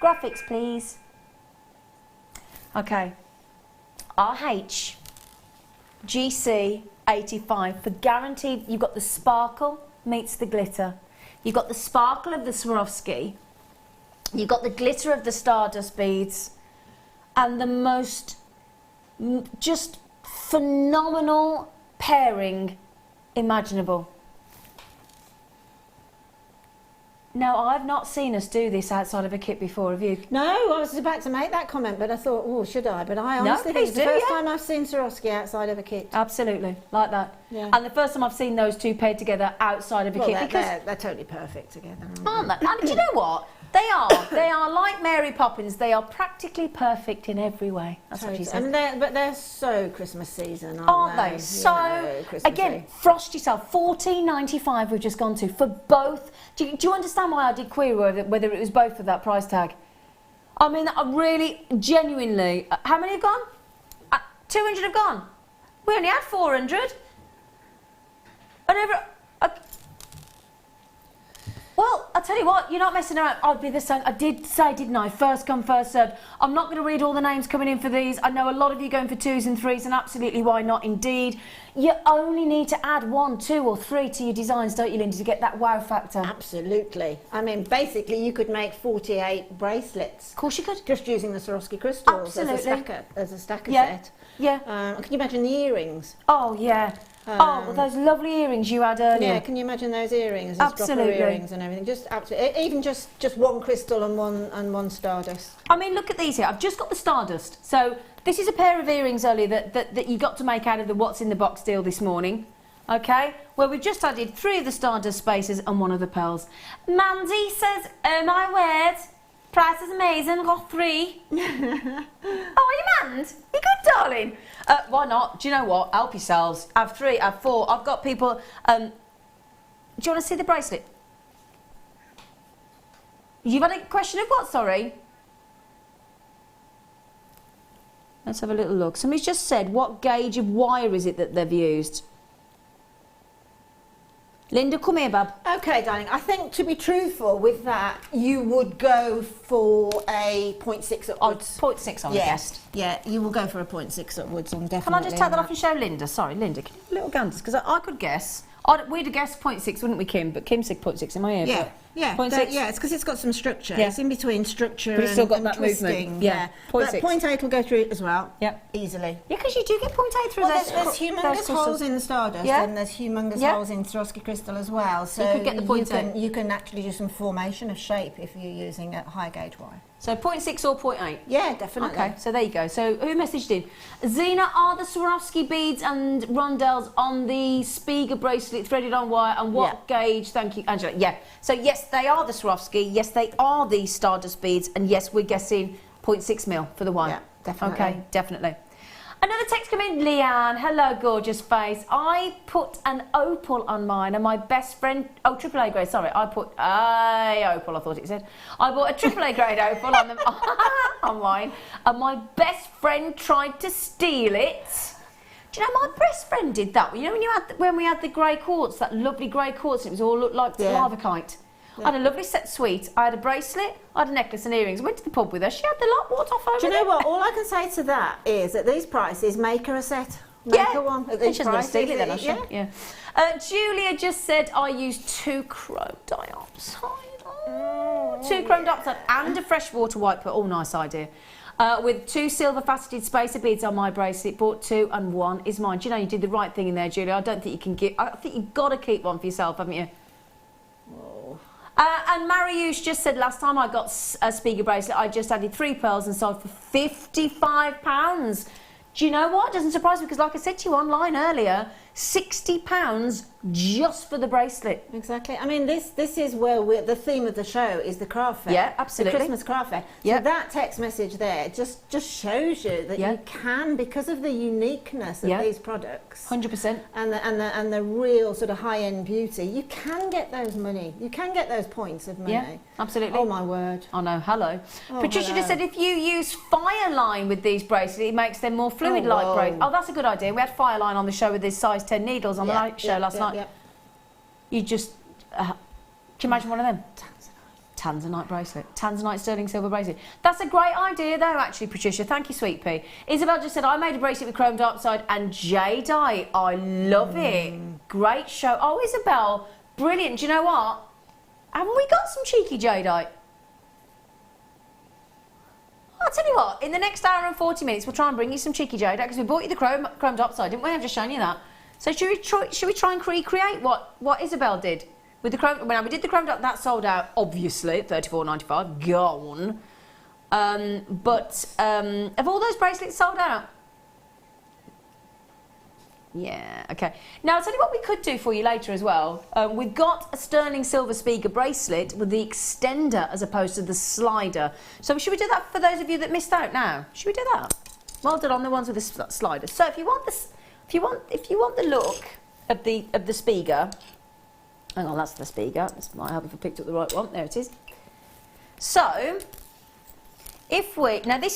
Graphics, please. Okay. RH GC 85 for guaranteed. You've got the sparkle meets the glitter. You've got the sparkle of the Swarovski. You've got the glitter of the stardust beads, and the most just phenomenal pairing imaginable. Now, I've not seen us do this outside of a kit before, have you? No, I was about to make that comment, but I thought, oh, should I? But I honestly think it's the first time I've seen Swarovski outside of a kit. Absolutely, like that. Yeah. And the first time I've seen those two paired together outside of a kit. They're totally perfect together, aren't they? And do you know what? They are like Mary Poppins. They are practically perfect in every way. That's what she said. But they're so Christmas season, aren't they? So, again, frost yourself. $14.95 we've just gone to for both. Do you understand why I did query whether it was both of that price tag? I mean, I really, genuinely, how many have gone? 200 have gone. We only had 400. Well, I'll tell you what, you're not messing around. I'll be the same. I did say, didn't I? First come, first served. I'm not going to read all the names coming in for these. I know a lot of you going for 2s and 3s, and absolutely why not indeed. You only need to add 1, 2 or 3 to your designs, don't you, Linda, to get that wow factor? Absolutely. I mean, basically, you could make 48 bracelets. Of course you could. Just using the Swarovski crystals as a stacker set. Yeah. Can you imagine the earrings? Oh, yeah. Well, those lovely earrings you had earlier. Yeah, can you imagine those earrings? Those dropper earrings and everything. Just absolutely, even just one crystal and one stardust. I mean, look at these here. I've just got the stardust. So this is a pair of earrings earlier that you got to make out of the What's in the Box deal this morning. Okay, well, we've just added 3 of the stardust spaces and 1 of the pearls. Mandy says, oh my word, price is amazing, got 3. Oh, are you manned? You good, darling? Why not? Do you know what? Help yourselves. Have 3, have 4. I've got people... do you want to see the bracelet? You've had a question of what, sorry? Let's have a little look. Somebody's just said, what gauge of wire is it that they've used? Linda, come here, bub. Okay, darling. I think, to be truthful with that, you would go for a 0.6 upwards. 0.6 on the best. Yeah, you will go for a 0.6 upwards on definitely. Can I just take that off and show Linda? Sorry, Linda, can you have a little ganders? Because I could guess. We'd have guessed 0.6, wouldn't we, Kim? But Kim said 0.6 in my ear. Yeah. Yeah, 0.6? yeah, it's because it's got some structure. Yeah. It's in between structure But it's still got and that twisting. movement. Yeah. 0.6. But 0.8 will go through it as well. Yep. Easily. Yeah, because you do get 0.8 through Well, those. there's humongous holes in the Stardust, Yeah. and there's humongous Yeah. holes in Swarovski crystal as well. So you could get the 0.8. you can actually do some formation of shape if you're using a high gauge wire. So 0.6 or 0.8? Yeah, definitely. Okay, so there you go. So who messaged in? Zena, are the Swarovski beads and rondelles on the Spiga bracelet threaded on wire, and what gauge? Thank you, Angela. Yeah. So yes, they are the Swarovski. Yes, they are the Stardust beads, and yes, we're guessing 0.6 mil for the one. Yeah, definitely. Okay, definitely. Another text come in, Leanne. Hello, gorgeous face. I put an opal on mine, and my best friend. Oh, AAA grade. Sorry, I put opal. I thought it said. I bought a AAA grade opal on them on mine, and my best friend tried to steal it. Do you know my best friend did that? You know when we had the grey quartz, that lovely grey quartz, and it was all looked like Larvakite. I had a lovely set suite. I had a bracelet, I had a necklace and earrings. I went to the pub with her. She had the lot bought off over. Do you know what? All I can say to that is, at these prices, make her a set. Make her one. At these she's going to prices, steal it then, I should. Yeah. Julia just said I used 2 chrome diopside. 2 chrome diopside and a freshwater white pearl. Oh, nice idea. With 2 silver faceted spacer beads on my bracelet. Bought 2 and 1 is mine. Do you know you did the right thing in there, Julia? I don't think you can give. I think you've got to keep one for yourself, haven't you? And Mariusz just said last time I got a Spiga bracelet, I just added 3 pearls and sold for £55. Do you know what? Doesn't surprise me because, like I said to you online earlier, £60 just for the bracelet. Exactly. I mean, this is where the theme of the show is the craft fair. Yeah, absolutely. The Christmas craft fair. Yeah. So that text message there just shows you that you can, because of the uniqueness of these products, 100%, and the real sort of high-end beauty, you can get those money. You can get those points of money. Yeah, absolutely. Oh my word. I know. Hello. Oh, Patricia just said if you use Fireline with these bracelets, it makes them more fluid-like bracelets. Oh, that's a good idea. We had Fireline on the show with his size 10 needles on the light show last night. You just, can you imagine one of them? Tanzanite bracelet. Tanzanite sterling silver bracelet. That's a great idea though, actually, Patricia. Thank you, sweet pea. Isabel just said, I made a bracelet with chrome diopside and jadeite. I love it. Great show. Oh, Isabel, brilliant. Do you know what? Haven't we got some cheeky jadeite? I'll tell you what, in the next hour and 40 minutes, we'll try and bring you some cheeky jadeite because we bought you the chrome diopside, didn't we? I've just shown you that. So should we try and recreate what Isabel did with the chrome? When we did the chrome diopside, that sold out obviously at $34.95, gone. But have all those bracelets sold out? Yeah, okay. Now I'll tell you what we could do for you later as well. We've got a sterling silver Spiga bracelet with the extender as opposed to the slider. So should we do that for those of you that missed out now? Should we do that? Well done on the ones with the slider. So if you want this. If you want the look of the Spiga, hang on, that's the Spiga. This might help if I picked up the right one. There it is. So, we've only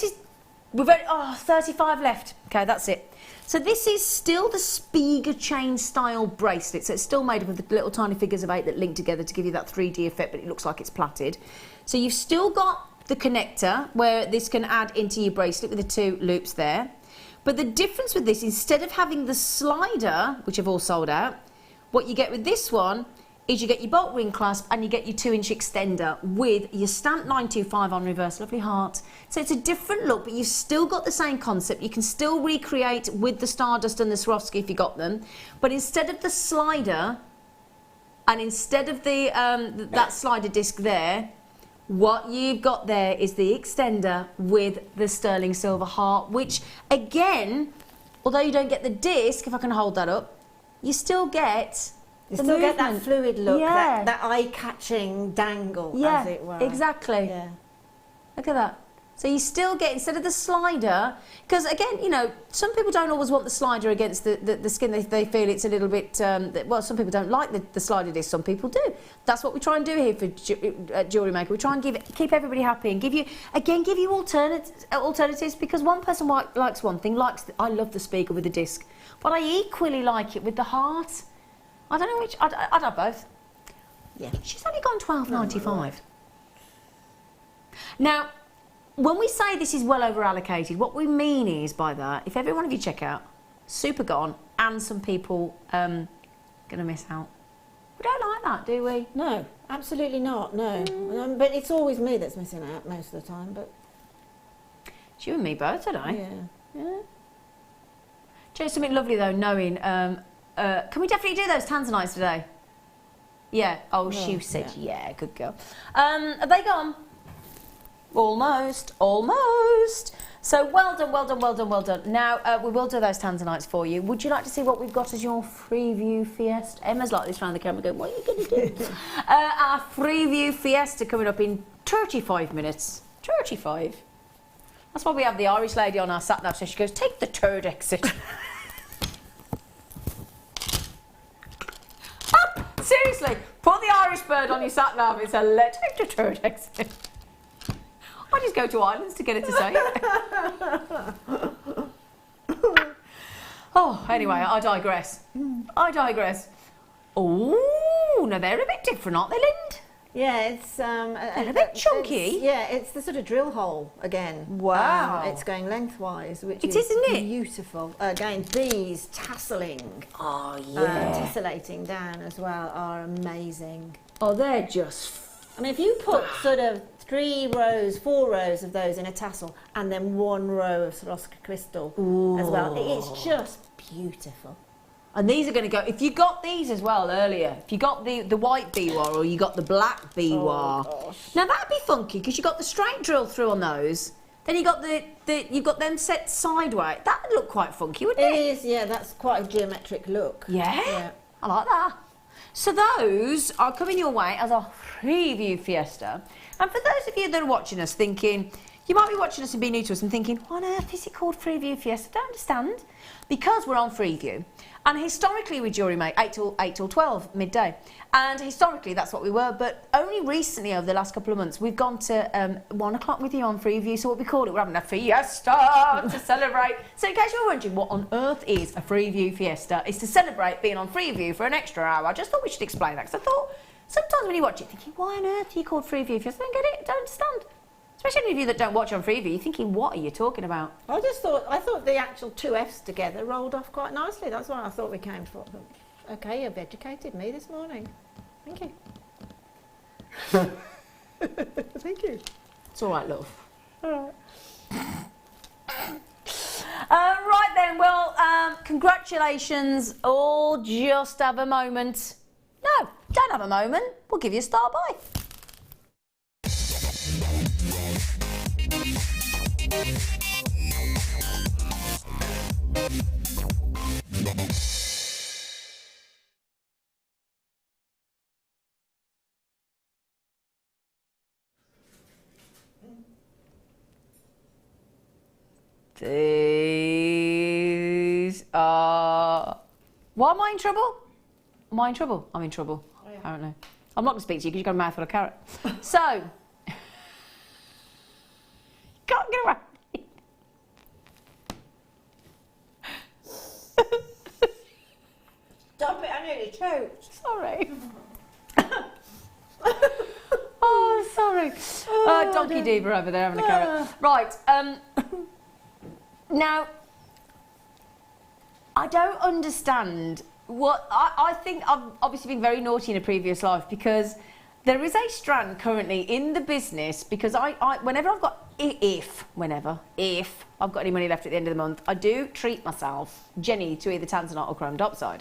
35 left. Okay, that's it. So this is still the Spiga chain style bracelet. So it's still made up of the little tiny figures of 8 that link together to give you that 3D effect, but it looks like it's plaited. So you've still got the connector where this can add into your bracelet with the 2 loops there. But the difference with this, instead of having the slider, which have all sold out, what you get with this one is you get your bolt ring clasp and you get your 2-inch extender with your stamped 925 on reverse, lovely heart. So it's a different look, but you've still got the same concept. You can still recreate with the Stardust and the Swarovski if you got them. But instead of the slider, and instead of the that slider disc there, what you've got there is the extender with the sterling silver heart, which again, although you don't get the disc, if I can hold that up, you still get get that fluid look, that eye-catching dangle, as it were. Exactly. Yeah. Look at that. So you still get, instead of the slider, because again, you know, some people don't always want the slider against the skin. They feel it's a little bit, well, some people don't like the slider disc, some people do. That's what we try and do here for Jewellery Maker. We try and keep everybody happy and give you alternatives, because one person likes one thing, I love the speaker with the disc, but I equally like it with the heart. I don't know which, I'd have both. Yeah. She's only gone £12.95. Now, when we say this is well over allocated, what we mean is by that, if every one of you check out, super gone, and some people going to miss out. We don't like that, do we? No, absolutely not, no. But it's always me that's missing out most of the time, but... It's you and me both today. Yeah. Yeah. Just something lovely though, knowing, can we definitely do those tanzanites today? Yeah, oh, she said yeah, good girl. Are they gone? Almost. So well done. Now, we will do those tanzanites for you. Would you like to see what we've got as your free view fiesta? Emma's like this round the camera going, what are you going to do? Our free view fiesta coming up in 35 minutes. 35. That's why we have the Irish lady on our sat-nav, so she goes, take the third exit. Seriously, put the Irish bird on your sat-nav and say, let's take the third exit. I just go to Ireland's to get it to say it. Oh, anyway, I digress. Oh, now they're a bit different, aren't they, Lind? Yeah, it's... they're a bit chunky. It's the sort of drill hole again. Wow. It's going lengthwise, which is, isn't it? Beautiful. Again, these tasseling. Oh, yeah. Tessellating down as well are amazing. Oh, they're just... I mean, if you put sort of 4 rows of those in a tassel and then 1 row of Swarovski crystal as well, it's just beautiful. And these are going to go, if you got these as well earlier, if you got the white biwa or you got the black biwa, now that'd be funky because you got the straight drill through on those, then you got you've got them set sideways. That'd look quite funky, wouldn't it? It is, yeah, that's quite a geometric look. Yeah, I like that. So those are coming your way as a preview fiesta. And for those of you that are watching us thinking, you might be watching us and be new to us and thinking, what on earth is it called Freeview Fiesta? I don't understand. Because we're on Freeview. And historically with Jewellery Maker, 8 till 12, midday. And historically that's what we were, but only recently over the last couple of months, we've gone to 1 o'clock with you on Freeview. So what we call it, we're having a fiesta to celebrate. So in case you're wondering what on earth is a Freeview Fiesta, it's to celebrate being on Freeview for an extra hour. I just thought we should explain that, because I thought, sometimes when you watch it, thinking, why on earth are you called Freeview Fiesta? I don't get it, I don't understand. Especially any of you that don't watch on Freeview, you're thinking, what are you talking about? I thought the actual 2 F's together rolled off quite nicely. That's what I thought we came for. Okay, you've educated me this morning. Thank you. Thank you. It's all right, love. All right. Right then, well, congratulations. All just have a moment. No, don't have a moment. We'll give you a star by. These are... Why am I in trouble? Am I in trouble? I'm in trouble. Oh, yeah. I don't know. I'm not going to speak to you because you've got a mouthful of carrot. So... Can't get around. Stop it, I nearly choked. Sorry. Oh, sorry. Donkey Diva over there having a carrot. Right. Now, I don't understand what... I think I've obviously been very naughty in a previous life because there is a strand currently in the business because whenever I've got... If I've got any money left at the end of the month, I do treat myself, Jenny, to either tanzanite or chrome diopside.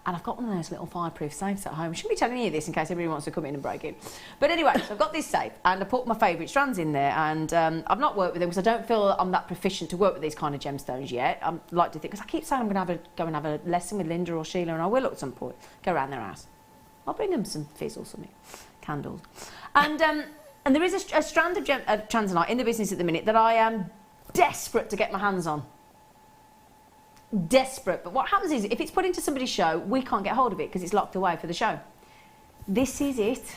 And I've got one of those little fireproof safes at home. I shouldn't be telling you this in case anybody wants to come in and break it. But anyway, so I've got this safe and I put my favourite strands in there and I've not worked with them because I don't feel I'm that proficient to work with these kind of gemstones yet. I like to think, because I keep saying I'm going to go and have a lesson with Linda or Sheila, and I will at some point, go around their house. I'll bring them some fizz or something, candles. And And there is a strand of tanzanite in the business at the minute that I am desperate to get my hands on. Desperate. But what happens is, if it's put into somebody's show, we can't get hold of it because it's locked away for the show. This is it.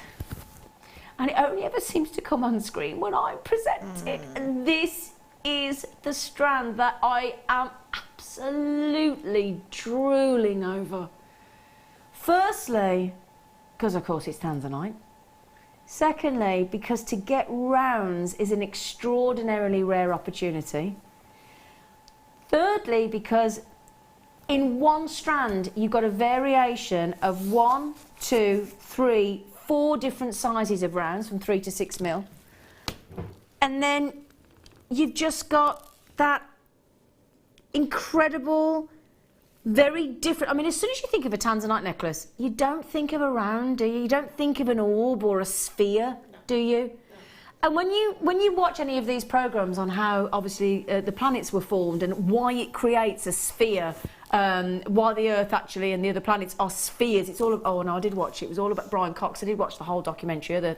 And it only ever seems to come on screen when I present it. And this is the strand that I am absolutely drooling over. Firstly, because of course it's tanzanite. Secondly, because to get rounds is an extraordinarily rare opportunity. Thirdly, because in one strand you've got a variation of 1, 2, 3, 4 different sizes of rounds from 3 to 6 mil. And then you've just got that incredible, very different. I mean, as soon as you think of a tanzanite necklace, you don't think of a round, do you? You don't think of an orb or a sphere, do you? And when you watch any of these programs on how obviously the planets were formed and why it creates a sphere, why the Earth actually and the other planets are spheres, it's all. Oh no, I did watch it. It was all about Brian Cox. I did watch the whole documentary. The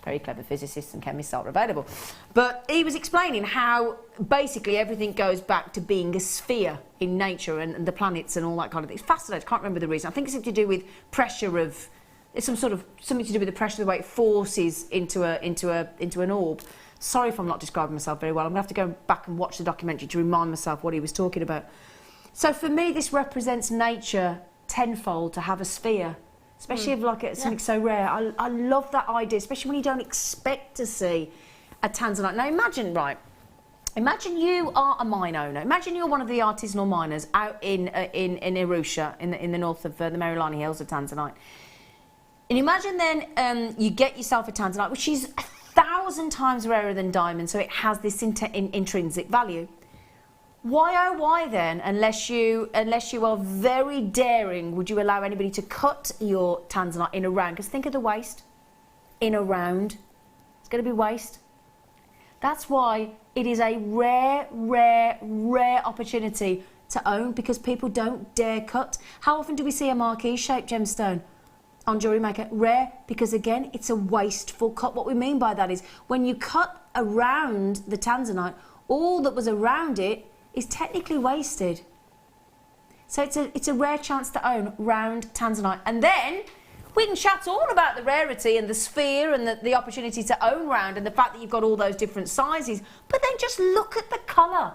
very clever physicists and chemists are available, but he was explaining how basically everything goes back to being a sphere in nature and the planets and all that kind of thing. It's fascinating. I can't remember the reason. I think it's something to do with pressure of. It's something to do with the pressure, the way it forces into an orb. Sorry if I'm not describing myself very well. I'm going to have to go back and watch the documentary to remind myself what he was talking about. So for me, this represents nature tenfold to have a sphere, especially of like something so rare. I love that idea, especially when you don't expect to see a tanzanite. Now imagine you are a mine owner. Imagine you're one of the artisanal miners out in Arusha, in the north of the Merilani Hills of Tanzanite. And imagine then you get yourself a tanzanite, which is 1,000 times rarer than diamond, so it has this intrinsic value. Why, oh why then, unless you are very daring, would you allow anybody to cut your tanzanite in a round? Because think of the waste. In a round. It's going to be waste. That's why it is a rare, rare, rare opportunity to own, because people don't dare cut. How often do we see a marquee-shaped gemstone on Jewellery Maker? Rare, because again, it's a wasteful cut. What we mean by that is when you cut around the tanzanite, all that was around it is technically wasted. So it's a rare chance to own round tanzanite. And then we can chat all about the rarity and the sphere and the opportunity to own round and the fact that you've got all those different sizes. But then just look at the colour.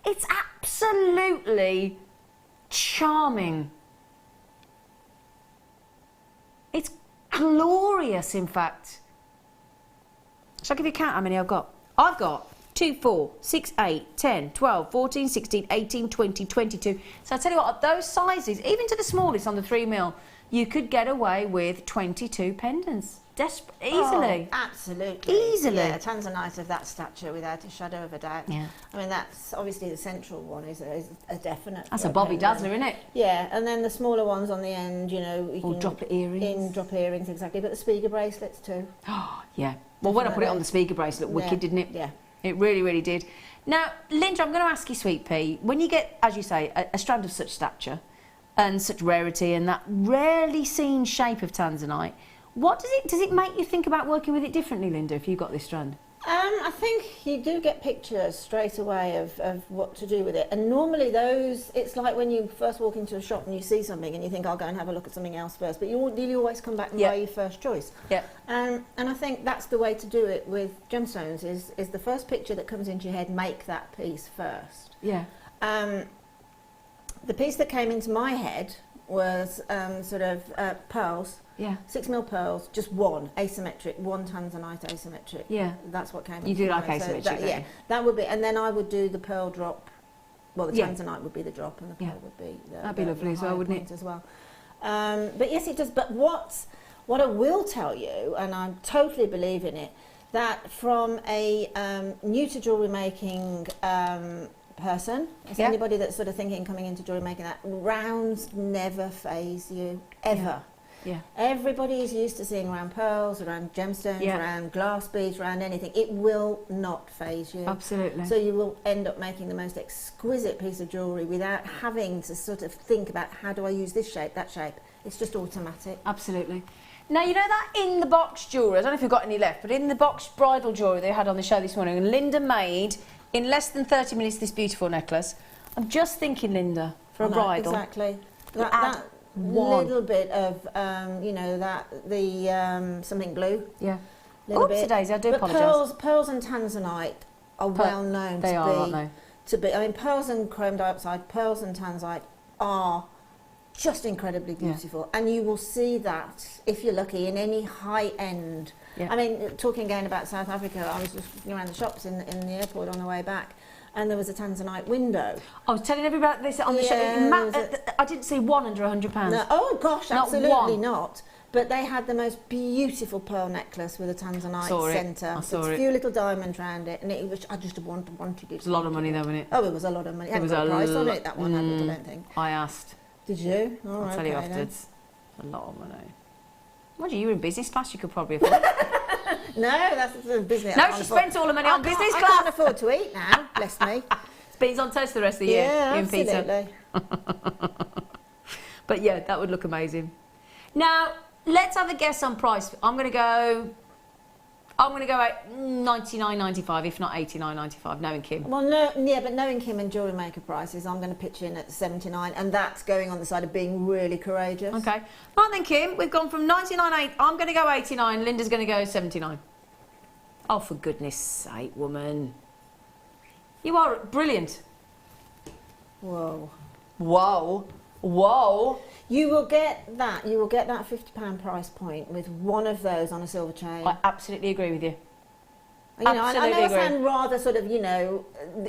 It's absolutely charming. It's glorious, in fact. Shall I give you a count how many I've got? I've got 2, 4, 6, 8, 10, 12, 14, 16, 18, 20, 22. So I tell you what, at those sizes, even to the smallest on the 3 mil, you could get away with 22 pendants. Easily. Oh, absolutely. Easily. Yeah, tanzanite of that stature, without a shadow of a doubt. Yeah. I mean, that's obviously the central one is a definite. That's a Bobby Dazzler, isn't it? Yeah, and then the smaller ones on the end, you know. You or can droplet earrings. Droplet earrings, exactly. But the speaker bracelets too. Oh, yeah. Well, when I put it on the speaker bracelet, wicked, didn't it? Yeah. It really, really did. Now, Linda, I'm going to ask you, Sweet Pea, when you get, as you say, a strand of such stature and such rarity and that rarely seen shape of tanzanite, what does it make you think about working with it differently, Linda, if you've got this strand? I think you do get pictures straight away of what to do with it, and normally those, it's like when you first walk into a shop and you see something and you think, I'll go and have a look at something else first, but you always come back and buy your first choice. Yeah. And I think that's the way to do it with gemstones, is the first picture that comes into your head, make that piece first. Yeah. The piece that came into my head was pearls. Yeah. 6 mil pearls, just one asymmetric, one tanzanite asymmetric. Yeah. That's what came. You do like mind. asymmetric, So don't you? that would be, and then I would do the pearl drop. Well, the tanzanite would be the drop, and the pearl would be the. That'd be lovely as well, wouldn't it? As well. But yes, it does. But what I will tell you, and I totally believe in it, that from a new to jewellery making person, as anybody that's sort of thinking coming into jewellery making, that rounds never faze you ever. Yeah. Everybody is used to seeing around pearls, around gemstones, around glass beads, around anything. It will not faze you. Absolutely. So you will end up making the most exquisite piece of jewellery without having to sort of think about how do I use this shape, that shape. It's just automatic. Absolutely. Now, you know that in the box jewellery, I don't know if you've got any left, but in the box bridal jewellery they had on the show this morning, and Linda made, in less than 30 minutes, this beautiful necklace. I'm just thinking, Linda, for a bridal. Exactly. That one little bit of, you know, something blue. Yeah. Oopsie daisy, I do apologise. Pearls and tanzanite are well known they to are, be. aren't they? To be. I mean, pearls and chrome diopside, pearls and tanzanite are just incredibly beautiful, and you will see that if you're lucky in any high end. Yeah. I mean, talking again about South Africa, I was just looking around the shops in the airport on the way back, and there was a tanzanite window. I was telling everybody about this on the show. I didn't see one under £100. No, oh gosh, Not absolutely one. not. But they had the most beautiful pearl necklace with a tanzanite centre. I saw with it. a few little diamonds around it, and it was, I just wanted it. It's a lot of money though, isn't it? Oh, it was a lot of money. It was a price on it, that one, I don't think. I asked. Did you? Oh, I'll tell you okay, afterwards. It's a lot of money. Mind you were in business class, you could probably afford it. No, that's the business. No, she spent all the money on business class. I can't afford to eat now, bless me. It's beans on toast the rest of the year. Yeah, you and Peter. absolutely. But yeah, that would look amazing. Now, let's have a guess on price. I'm going to go at $99.95, if not $89.95, knowing Kim. Well, no, yeah, but knowing Kim and Jewellery Maker prices, I'm going to pitch in at $79, and that's going on the side of being really courageous. Okay. Right then, Kim, we've gone from $99.8. I'm going to go $89. Linda's going to go $79. Oh, for goodness sake, woman. You are brilliant. Whoa. Whoa. Whoa. You will get that £50 price point with one of those on a silver chain. I absolutely agree with you. You know, absolutely I know agree. I sound rather sort of, you know,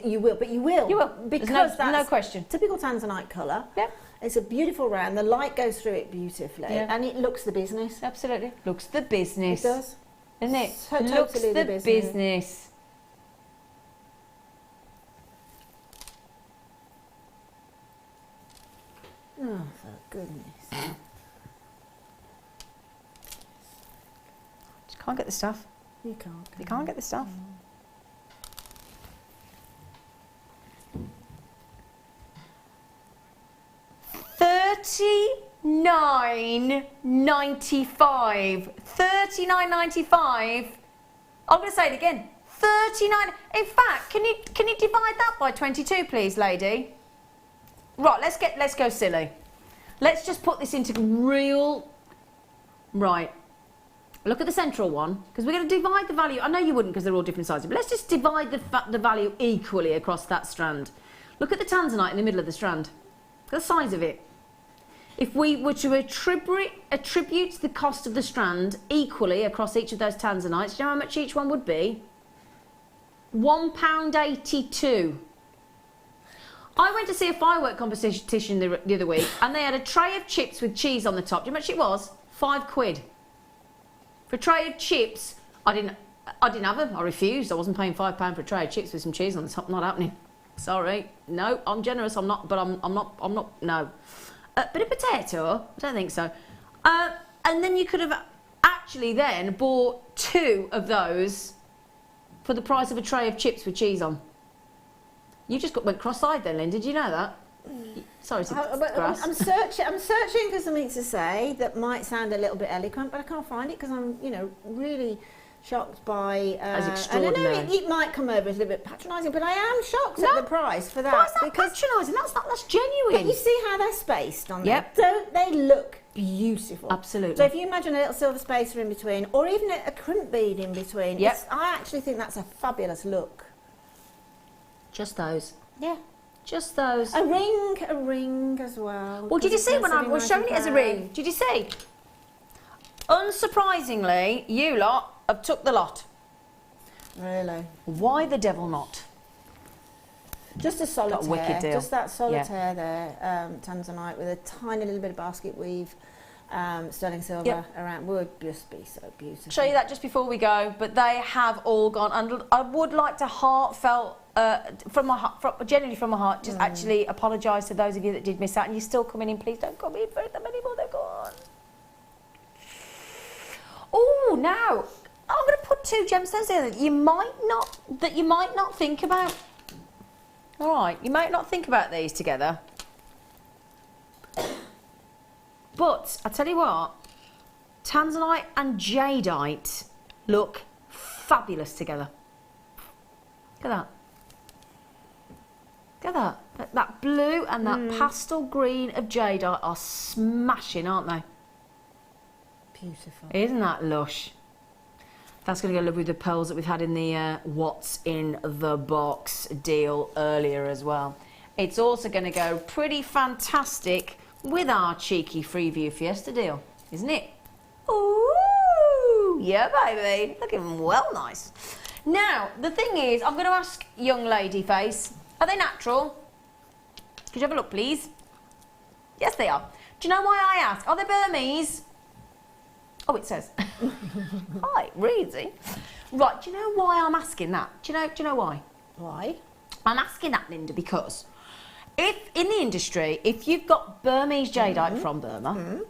you will, but you will. You will. Because There's no question. Typical tanzanite colour. Yep. It's a beautiful round. The light goes through it beautifully. Yeah. And it looks the business. Absolutely. Looks the business. It does. Isn't it? Totally Looks the business. business. Oh, for goodness. Just can't get the stuff. You can't. You can't get the stuff. $39.95. $39.95. I'm going to say it again. 39. In fact, can you divide that by 22, please, lady? Right, let's go silly. Let's just put this into real. Right. Look at the central one, because we're going to divide the value. I know you wouldn't, because they're all different sizes, but let's just divide the value equally across that strand. Look at the tanzanite in the middle of the strand. Look at the size of it. If we were to attribute the cost of the strand equally across each of those tanzanites, do you know how much each one would be? £1.82. I went to see a firework competition the other week, and they had a tray of chips with cheese on the top. Do you know how much it was? £5. For a tray of chips, I didn't have them. I refused. I wasn't paying £5 for a tray of chips with some cheese on the top. Not happening. Sorry. No, I'm generous. I'm not. But I'm not. No. But a potato? I don't think so. And then you could have actually then bought 2 of those for the price of a tray of chips with cheese on. You just went cross-eyed then, Lynn. Did you know that? Sorry to grass. I'm searching for something to say that might sound a little bit eloquent, but I can't find it because I'm, you know, really shocked by. As I extraordinary. don't know. It might come over as a little bit patronising, but I am shocked at the price for that. Why is that patronising? That's genuine. But you see how they're spaced on Yep. there? Don't they look beautiful? Absolutely. So if you imagine a little silver spacer in between, or even a crimp bead in between, Yep. I actually think that's a fabulous look. Just those. Yeah. Just those. A ring as well. Well, did you see when I was showing it as a ring? £95. Did you see? Unsurprisingly, you lot have took the lot. Really? Why the devil not? Just a solitaire. Got a wicked deal. Just that solitaire there, tanzanite with a tiny little bit of basket weave, sterling silver around would just be so beautiful. Show you that just before we go, but they have all gone. And I would like to heartfelt, genuinely from my heart, just actually apologise to those of you that did miss out, and you're still coming in. Please don't come in for them anymore. They're gone. Oh, now I'm going to put 2 gemstones there that you might not think about. All right, you might not think about these together, but I tell you what, Tanzanite and jadeite look fabulous together. Look at that. Look at that. That blue and that pastel green of jadeite are smashing, aren't they? Beautiful. Isn't that lush? That's going to go lovely with the pearls that we've had in the what's in the box deal earlier as well. It's also going to go pretty fantastic with our cheeky Freeview Fiesta deal, isn't it? Ooh, yeah, baby. Looking well nice. Now, the thing is, I'm going to ask young lady face, are they natural? Could you have a look, please? Yes, they are. Do you know why I ask? Are they Burmese? Oh, it says. Hi, really? Right, do you know why I'm asking that? Do you know why? Why? I'm asking that, Linda, because if in the industry, if you've got Burmese jadeite from Burma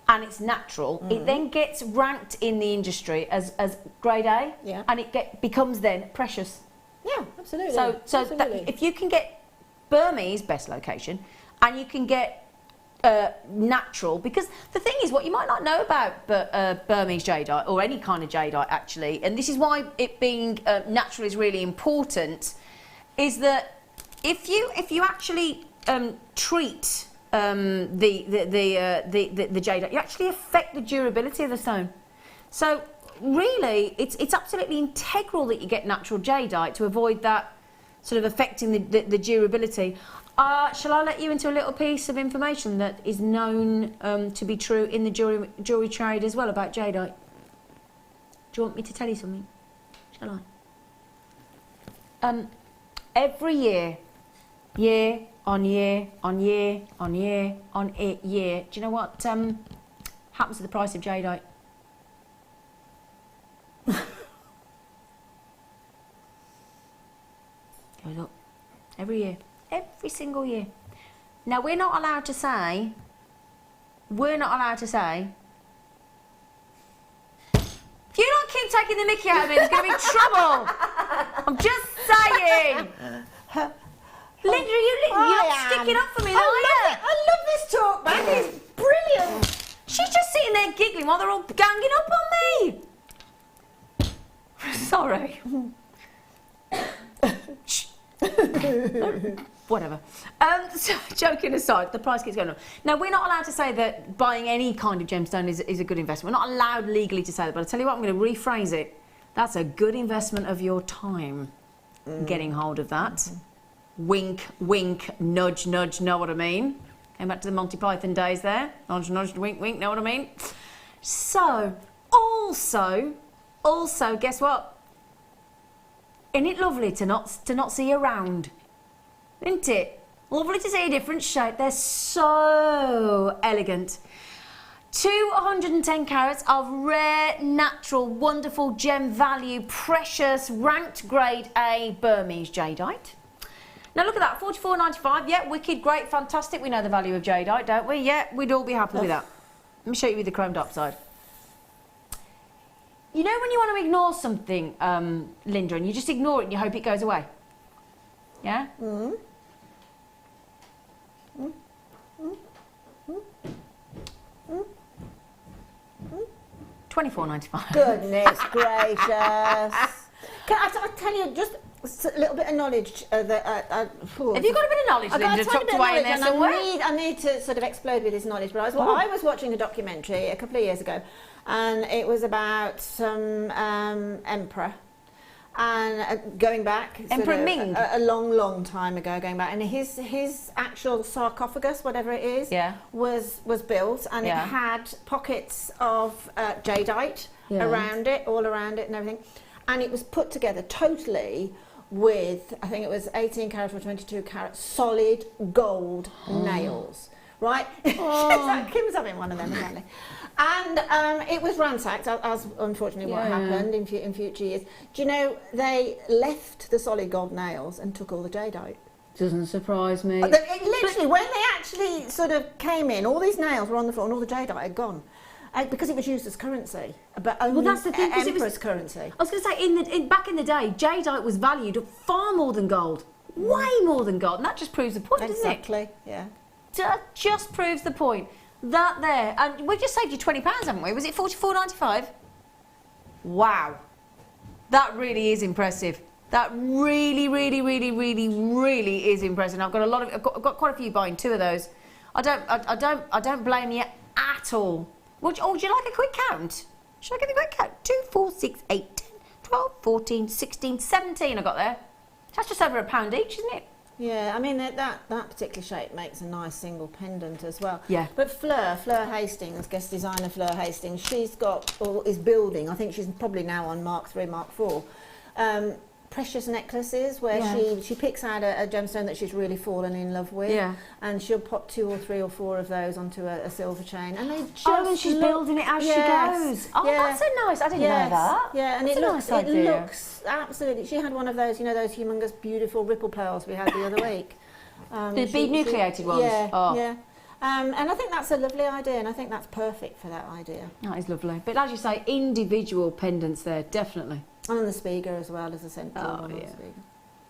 and it's natural, it then gets ranked in the industry as grade A, and it becomes then precious. Yeah, absolutely. So absolutely. if you can get Burmese, best location, and you can get natural, because the thing is, what you might not know about Burmese jadeite, or any kind of jadeite actually, and this is why it being natural is really important, is that if you actually treat the jadeite, you actually affect the durability of the stone. So really, it's absolutely integral that you get natural jadeite to avoid that sort of affecting the durability. Shall I let you into a little piece of information that is known to be true in the jewellery trade as well about jadeite? Do you want me to tell you something? Shall I? Every year on year, do you know what happens to the price of jadeite? Goes up. Every year. Every single year. Now, we're not allowed to say, if you don't keep taking the mickey out of it, there's going to be trouble. I'm just saying. Linda, you're not sticking up for me, are you? I love this talk back. It's brilliant. She's just sitting there giggling while they're all ganging up on me. Sorry. Whatever. So, joking aside, the price keeps going up. Now, we're not allowed to say that buying any kind of gemstone is a good investment. We're not allowed legally to say that, but I'll tell you what, I'm going to rephrase it. That's a good investment of your time, getting hold of that. Wink, wink, nudge, nudge, know what I mean? Came back to the Monty Python days there. Nudge, nudge, wink, wink, know what I mean? So, also, guess what? Isn't it lovely to not see you around? Isn't it? Lovely to see a different shape. They're so elegant. 210 carats of rare, natural, wonderful, gem value, precious, ranked grade A Burmese jadeite. Now look at that, $44.95. Yeah, wicked, great, fantastic. We know the value of jadeite, don't we? Yeah, we'd all be happy with that. Let me show you with the chromed upside. You know when you want to ignore something, Linda, and you just ignore it and you hope it goes away? Yeah? $24.95. Goodness gracious. Can I tell you just a little bit of knowledge that Have you got a bit of knowledge, Linda, tucked away in there somewhere? I need to sort of explode with this knowledge. But I was watching a documentary a couple of years ago, and it was about some emperor. And going back Emperor Ming, a long time ago, going back, and his actual sarcophagus, whatever it is, was built, and it had pockets of jadeite around it, all around it, and everything, and it was put together totally with, I think it was 18 carat or 22 carat solid gold nails. Right? Kim was having one of them, apparently. And it was ransacked, as unfortunately what happened in future years. Do you know, they left the solid gold nails and took all the jadeite. Doesn't surprise me. Literally, when they actually sort of came in, all these nails were on the floor and all the jadeite had gone. Because it was used as currency, but only that's the thing, emperor's currency. I was going to say, back in the day, jadeite was valued at far more than gold. Way more than gold, and that just proves the point, doesn't it? Exactly, yeah. That just proves the point. That there, and we've just saved you £20, haven't we? Was it $44.95? Wow, that really is impressive. That really, really, really, really, really is impressive. I've got a lot of, I've got quite a few buying 2 of those. I don't blame you at all. Would you like a quick count? Should I give you a quick count? 2, 4, 6, 8, 10, 12, 14, 16, 17 I got there. That's just over £1 each, isn't it? Yeah, I mean, that particular shape makes a nice single pendant as well. Yeah. But Fleur Hastings, guest designer Fleur Hastings, she's got, or is building, I think she's probably now on Mark 3, Mark 4, precious necklaces where she picks out a gemstone that she's really fallen in love with, and she'll pop 2 or 3 or 4 of those onto a silver chain, and they just and she's building it as she goes. Oh, that's so nice. I didn't know that. Yeah, and that's it looks absolutely. She had one of those, you know, those humongous, beautiful ripple pearls we had the other week. The bead nucleated ones. Yeah. And I think that's a lovely idea, and I think that's perfect for that idea. That is lovely. But as you say, individual pendants there, definitely. And the Spiga as well as a central one. Yeah.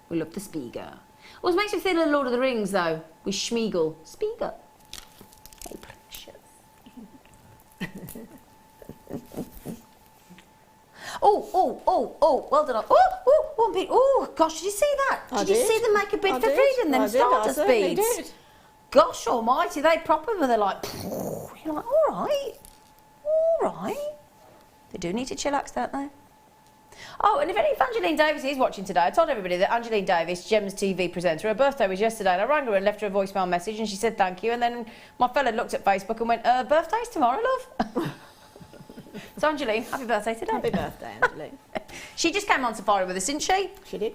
We love the Spiga. What makes me think of Lord of the Rings, though, with Schmeagol. Spiga. Oh, precious. Oh, well done. Oh, gosh, did you see that? Did you see them make a bid for freedom, them Stardust beads? Did. Gosh almighty, they proper, but they're like, you're like, all right. They do need to chillax, don't they? Oh, and if Angeline Davis is watching today, I told everybody that Angeline Davis, Gems TV presenter, her birthday was yesterday, and I rang her and left her a voicemail message, and she said thank you, and then my fella looked at Facebook and went, birthday's tomorrow, love. So, Angeline, happy birthday today. Happy birthday, Angeline. She just came on safari with us, didn't she? She did.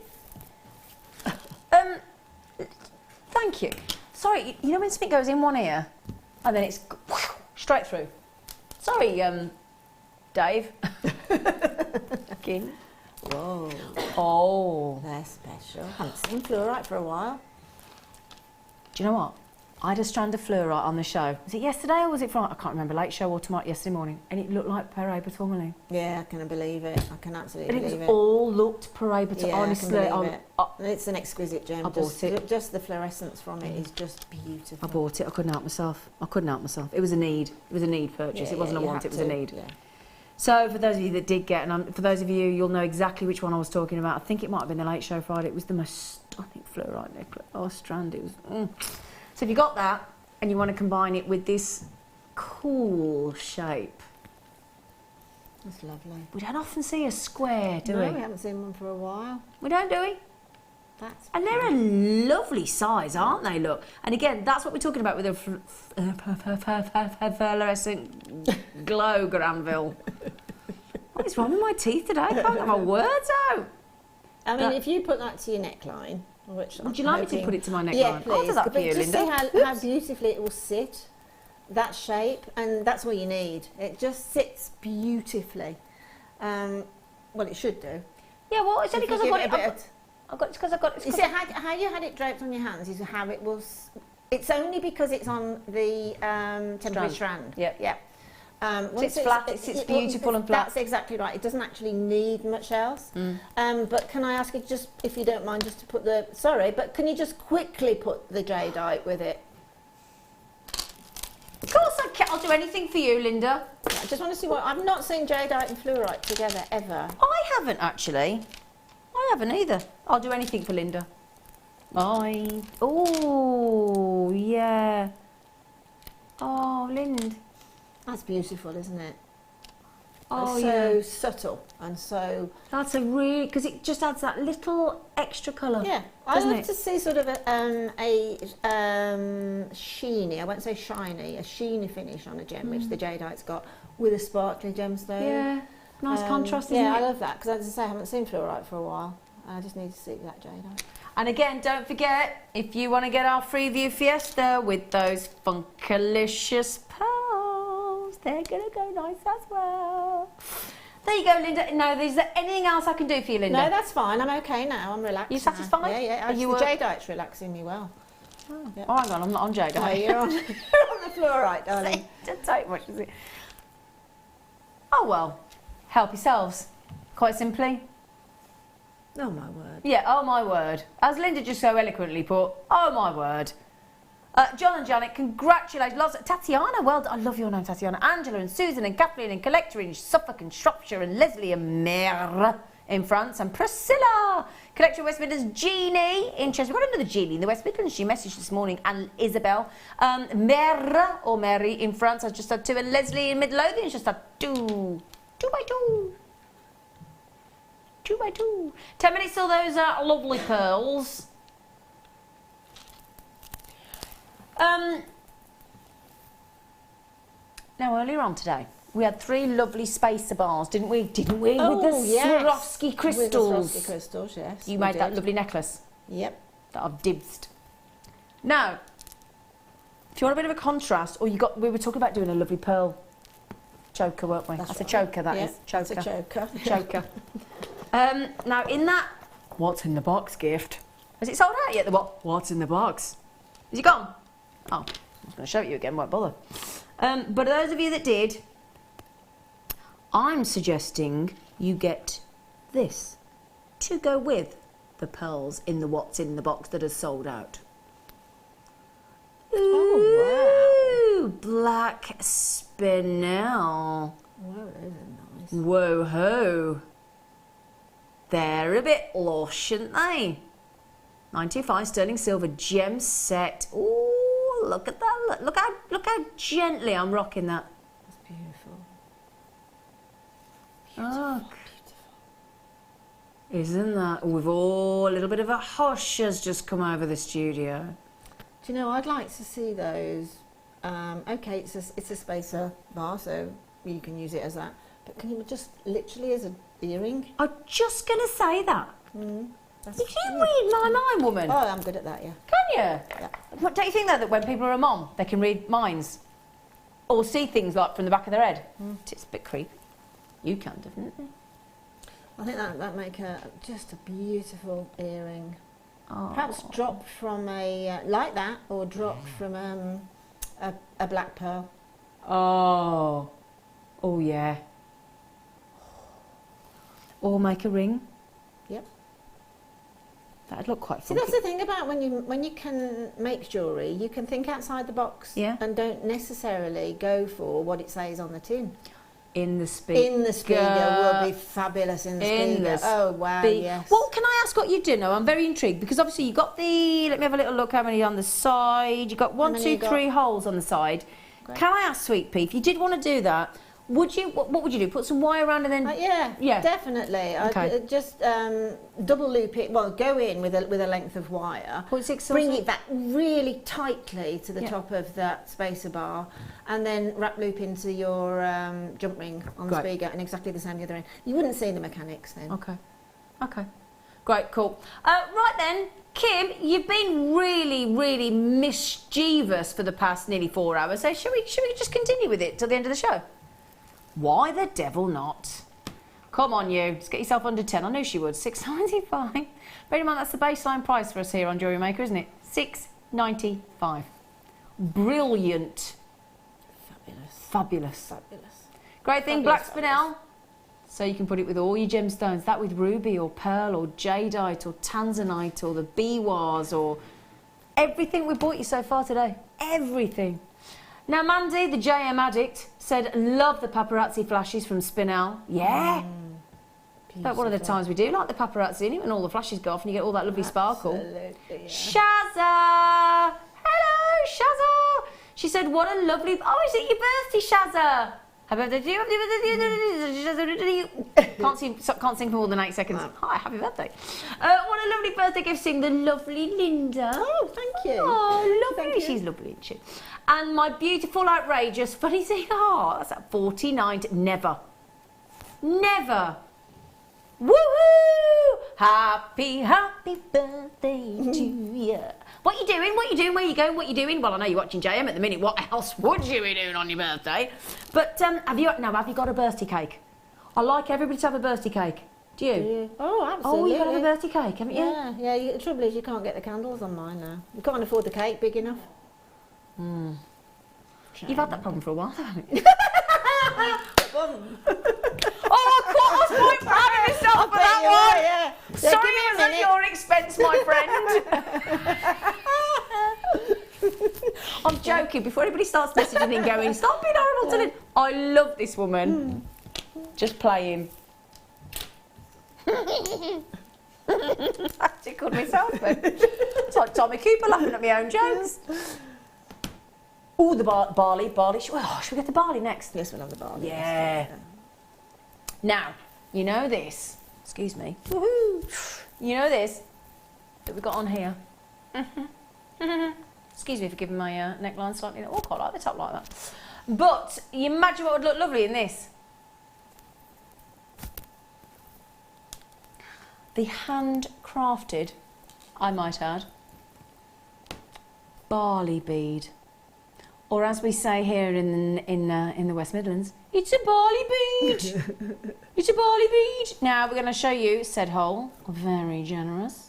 Thank you. Sorry, you know when something goes in one ear, and then it's straight through? Sorry, Dave. Again. Whoa. Oh. They're special. I haven't seen fluorite for a while. Do you know what? I had a strand of fluorite on the show. Was it yesterday or was it Friday? I can't remember. Late show or tomorrow, yesterday morning. And it looked like Parade Tourmaline. Yeah, I can believe it. I can absolutely believe it. And it all looked Parade Tourmaline. Yeah, honestly. I can believe it. It's an exquisite gem. I bought it. Just the fluorescence from it is just beautiful. I bought it. I couldn't help myself. It was a need. It was a need purchase. Yeah, it wasn't a want. It was a need. Yeah. So for those of you that did get, and for those of you, you'll know exactly which one I was talking about. I think it might have been the Late Show Friday. It was the most stunning fluorite necklace. Oh, strand. It was. So if you got that and you want to combine it with this cool shape. That's lovely. We don't often see a square, do we? No, we haven't seen one for a while. We don't, do we? And they're a lovely size, aren't they? Look. And again, that's what we're talking about with a fluorescent glow Granville. What is wrong with my teeth today? I can't get my words out. I mean, if you put that to your neckline, which would you like me to put it to my neckline? Yeah, please. I'll do that for you, just Linda. see how beautifully it will sit, that shape, and that's all you need. It just sits beautifully. Well, it should do. Yeah, well, it's only because I've got it. You see how you had it draped on your hands is how it was. It's only because it's on the temporary strand. Yeah. Once it's flat. It's beautiful and flat. That's exactly right. It doesn't actually need much else. But can I ask you just, if you don't mind, just to put the but can you just quickly put the jadeite with it? Of course I can. I'll do anything for you, Linda. I just want to see what I've not seen jadeite and fluorite together ever. I haven't actually. I haven't either. I'll do anything for Linda. Oh, yeah. Oh, Lind. That's beautiful, isn't it? Oh, it's so subtle and so... That's a really... Because it just adds that little extra colour. Yeah. I love to see sort of a sheeny, I won't say shiny, a sheeny finish on a gem, which the jadeite's got, with a sparkly gemstone. Yeah. Nice contrast, isn't it? Yeah, I love that, because as I say, I haven't seen fluorite for a while. I just need to see that jadeite. And again, don't forget, if you want to get our free view fiesta with those funkalicious pearls, they're going to go nice as well. There you go, Linda. No, is there anything else I can do for you, Linda? No, that's fine. I'm okay now. I'm relaxed. You satisfied? Yeah. The jadeite's relaxing me well. Oh, yeah. Oh, hang on, I'm not on jadeite. No, you're on the fluorite, darling. Don't take much, is it? Oh, well. Help yourselves. Quite simply. Oh, my word. Yeah, oh, my word. As Linda just so eloquently put, oh, my word. John and Janet, congratulations. Loves Tatiana, well done. I love your name, Tatiana. Angela and Susan and Kathleen and Collector in Suffolk and Shropshire and Leslie and Mer in France and Priscilla. Collector in West Midlands, Jeannie in Chester. We've got another Jeannie in the West Midlands. She messaged this morning. And Isabel. Mer or Mary in France. I just had 2. And Leslie in Midlothian just had 2. 2 by 2. 2 by 2. 10 minutes till those lovely pearls. Now earlier on today, we had 3 lovely spacer bars, didn't we? With the Swarovski crystals. With the Swarovski crystals, yes. You made that lovely necklace. Yep. That I've dibsed. Now, if you want a bit of a contrast, we were talking about doing a lovely pearl choker, weren't we? That's a choker, that is. Choker. That's a choker. Choker. Now, in that what's in the box gift, has it sold out yet? What's in the box? Is it gone? Oh, I was going to show it you again, won't bother. But those of you that did, I'm suggesting you get this to go with the pearls in the what's in the box that has sold out. Oh, wow. Black spinel. Whoa, those are nice. Whoa ho. They're a bit lush, aren't they? 925 sterling silver gem set. Ooh, look at that. Look how gently I'm rocking that. That's beautiful. Look. Isn't that? We've all a little bit of a hush has just come over the studio. Do you know, I'd like to see those. Okay, it's a spacer bar, so you can use it as that. But can you just literally as an earring? I'm just going to say that. That's You can read my mind, woman. Oh, I'm good at that, yeah. Can you? Yeah. What, don't you think, though, that when people are a mom, they can read minds? Or see things like from the back of their head? It's a bit creepy. You can, definitely. I think that make just a beautiful earring. Oh. Perhaps drop from a, like that, or drop from a black pearl. Oh. Oh, yeah. Or make a ring. Yep. That'd look quite See, funky. that's the thing about when you can make jewellery, you can think outside the box and don't necessarily go for what it says on the tin. In the speaker. In the speaker will be fabulous in the speaker. Oh, wow, yes. Well, can I ask what you do now? I'm very intrigued because obviously you got the, let me have a little look how many on the side. You got 1, 2, 3 holes on the side. Great. Can I ask, Sweet Pea, if you did want to do that, would you, what would you do? Put some wire around and then... yeah, definitely. Okay. I'd just double loop it, well, go in with a length of wire. 0.6 bring it back really tightly to the top of that spacer bar, and then wrap loop into your jump ring on the speaker, and exactly the same the other end. You wouldn't see the mechanics then. Okay. Okay. Great, cool. Right then, Kim, you've been really, really mischievous for the past nearly 4 hours, so should we just continue with it till the end of the show? Why the devil not? Come on, you. Let's get yourself under 10. I knew she would. $6.95. Bear in mind, that's the baseline price for us here on Jewellery Maker, isn't it? $6.95. Brilliant. Fabulous. Fabulous. Fabulous. Great thing, black spinel. So you can put it with all your gemstones. That with ruby or pearl or jadeite or tanzanite or the biwas or everything we bought you so far today. Everything. Now, Mandy, the JM addict, said, love the paparazzi flashes from Spinel. Yeah. That's one of the times we do like the paparazzi, isn't it? When all the flashes go off and you get all that lovely sparkle. Absolutely, yeah. Shazza! Hello, Shazza! She said, what a lovely... Oh, is it your birthday, Shazza? Happy birthday to you. Can't sing for more than 8 seconds. Hi, happy birthday. What a lovely birthday gift, sing the lovely Linda. Oh, thank you. Oh, lovely. Thank you. She's lovely, isn't she? And my beautiful, outrageous, funny thing, that's at 49. Never. Never. Woohoo! Happy, happy birthday to you. What you doing? What you doing? Where you going? What you doing? Well, I know you're watching JM at the minute. What else would you be doing on your birthday? But have you got a birthday cake? I like everybody to have a birthday cake. Do you? Oh, absolutely. Oh, you've got to have a birthday cake, haven't you? Yeah. The trouble is you can't get the candles on mine now. You can't afford the cake big enough. You've had that problem for a while, haven't you? Oh, I was quite proud of myself for that one. Yeah. Sorry, it was at your expense, my friend. I'm joking. Before anybody starts messaging and going, stop being horrible to Lynn. I love this woman. Just playing. I tickled myself then. It's like Tommy Cooper laughing at my own jokes. Oh, the barley. Oh, should we get the barley next? Yes, we'll have the barley. Yeah. Now, you know this. Excuse me. Woohoo! You know this that we got on here. Excuse me for giving my neckline slightly. Oh, quite like the top like that. But you imagine what would look lovely in this. The handcrafted, I might add, barley bead, or as we say here in the West Midlands, it's a barley bead. It's a barley bead. Now we're going to show you said hole. Very generous.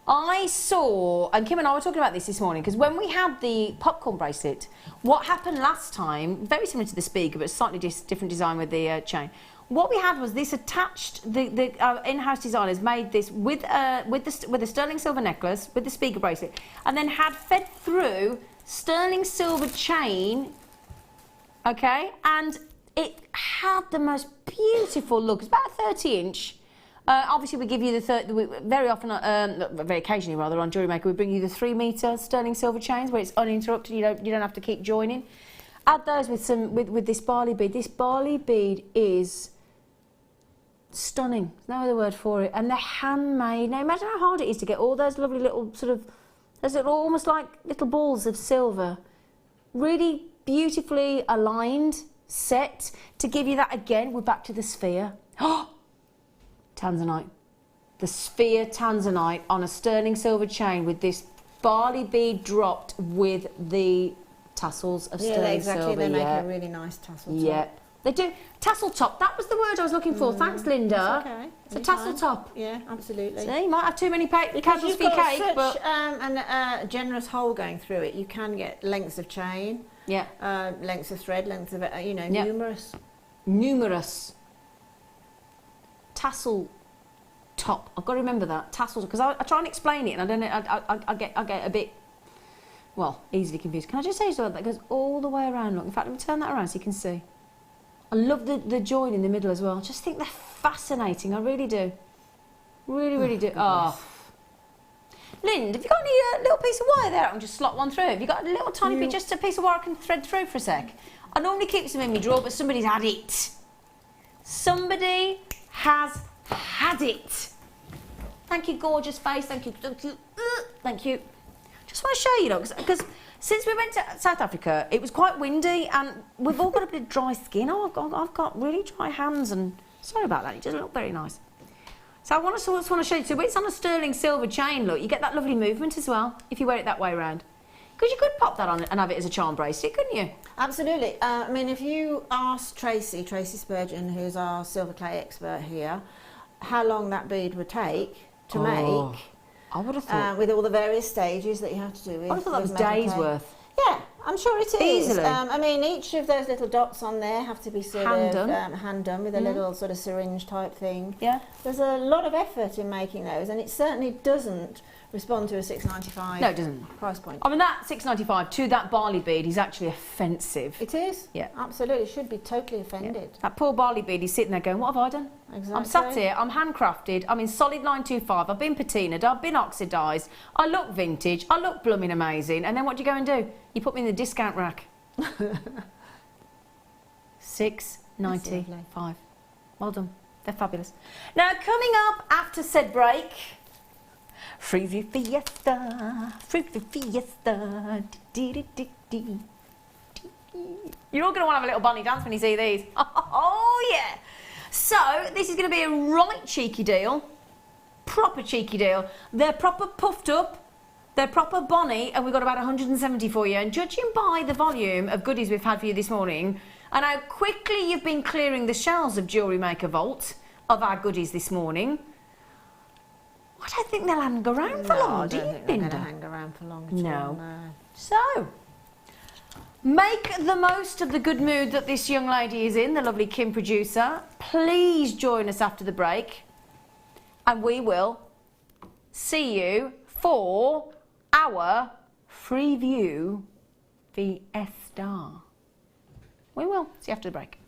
I saw, and Kim and I were talking about this morning, because when we had the popcorn bracelet, what happened last time, very similar to the speaker, but slightly different design with the chain. What we had was this attached. The in-house designers made this with a sterling silver necklace with the speaker bracelet, and then had fed through sterling silver chain. Okay, and it had the most beautiful look. It's about a 30-inch. Obviously, we give you the very often, very occasionally rather, on Jewellery Maker, we bring you the 3-metre sterling silver chains where it's uninterrupted. You don't have to keep joining. Add those with this barley bead. This barley bead is stunning. There's no other word for it. And they're handmade. Now imagine how hard it is to get all those lovely little those little, almost like little balls of silver, really beautifully aligned, set to give you that again. We're back to the sphere. Tanzanite. The sphere tanzanite on a sterling silver chain with this barley bead dropped with the tassels of sterling silver. They make a really nice tassel top. Yeah, they do. Tassel top, that was the word I was looking for. Thanks, Linda. It's okay. It's a tassel top. Yeah, absolutely. See, you might have too many candles for your cake, such, but a generous hole going through it, you can get lengths of chain, lengths of thread, lengths of, numerous tassel top. I've got to remember that tassel, because I try and explain it, and I don't know. I get a bit, well, easily confused. Can I just say so that goes all the way around? Look, in fact, let me turn that around so you can see. I love the join in the middle as well. I just think they're fascinating. I really do. Really do. Oh. Lind, have you got any little piece of wire there I can just slot one through? Have you got a little tiny bit, just a piece of wire I can thread through for a sec? I normally keep some in my drawer, but somebody's had it. Somebody has had it. Thank you, gorgeous face. Thank you. Thank you. Just want to show you, look, because since we went to South Africa, it was quite windy, and we've all got a bit of dry skin. Oh, I've got really dry hands, and sorry about that. It doesn't look very nice. So I just want to show you. So it's on a sterling silver chain. Look, you get that lovely movement as well if you wear it that way around. Because you could pop that on and have it as a charm bracelet, couldn't you? Absolutely. I mean, if you ask Tracy Spurgeon, who's our silver clay expert here, how long that bead would take to make, I would have thought, with all the various stages that you have to do with, I would have thought that was days worth. Yeah, I'm sure it is. Easily. I mean, each of those little dots on there have to be hand done with a little sort of syringe type thing. Yeah. There's a lot of effort in making those, and it certainly doesn't respond to a $6.95 no, it doesn't. price point. I mean, that $6.95 to that barley bead is actually offensive. It is. Yeah. Absolutely. It should be totally offended. Yeah. That poor barley bead is sitting there going, what have I done? Exactly. I'm sat here, I'm handcrafted, I'm in solid 925, I've been patinaed, I've been oxidised, I look vintage, I look blooming amazing, and then what do you go and do? You put me in the discount rack. $6.95. Well done. They're fabulous. Now, coming up after said break, Free Fiesta, You're all going to want to have a little bunny dance when you see these. Oh, yeah. So, this is going to be a right cheeky deal. Proper cheeky deal. They're proper puffed up. They're proper bonny, and we've got about 170 for you. And judging by the volume of goodies we've had for you this morning, and how quickly you've been clearing the shelves of Jewellery Maker Vault of our goodies this morning, I don't think they'll hang around for long, do you, Linda? They're going to hang around for long. No. So, make the most of the good mood that this young lady is in, the lovely Kim producer. Please join us after the break, and we will see you for our free view the S-star. We will. See you after the break.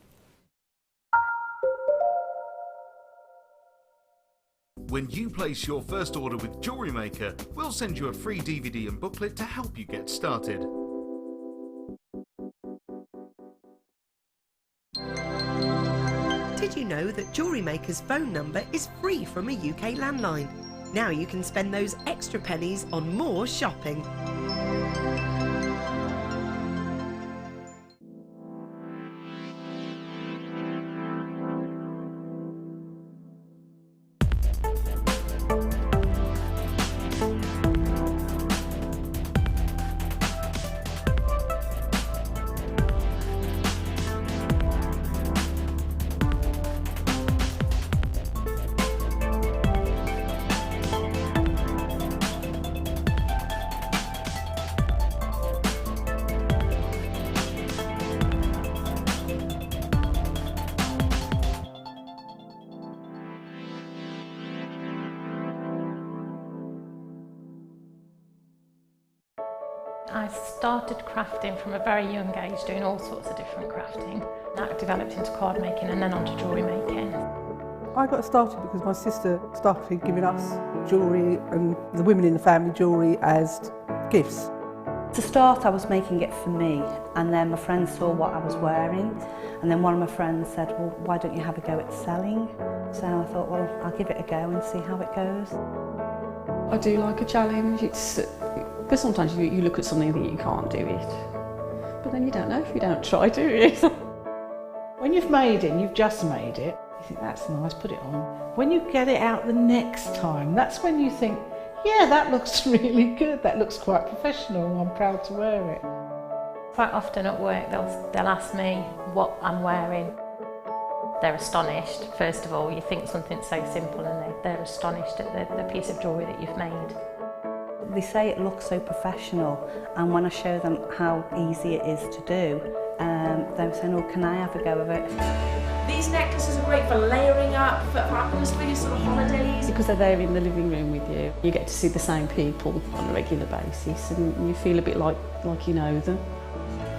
When you place your first order with Jewellery Maker, we'll send you a free DVD and booklet to help you get started. Did you know that Jewellery Maker's phone number is free from a UK landline? Now you can spend those extra pennies on more shopping. I started crafting from a very young age, doing all sorts of different crafting. That developed into card making and then onto jewellery making. I got started because my sister started giving us jewellery and the women in the family jewellery as gifts. To start, I was making it for me, and then my friends saw what I was wearing, and then one of my friends said, well, why don't you have a go at selling? So I thought, well, I'll give it a go and see how it goes. I do like a challenge. Because sometimes you look at something and think you can't do it, but then you don't know if you don't try, do you? When you've made it and you've just made it, you think that's nice, put it on. When you get it out the next time, that's when you think, yeah, that looks really good, that looks quite professional, I'm proud to wear it. Quite often at work they'll ask me what I'm wearing. They're astonished. First of all, you think something's so simple and they're astonished at the piece of jewellery that you've made. They say it looks so professional, and when I show them how easy it is to do, they're saying, oh, can I have a go of it? These necklaces are great for layering up, for atmosphere, sort of holidays. Because they're there in the living room with you, you get to see the same people on a regular basis and you feel a bit like you know them.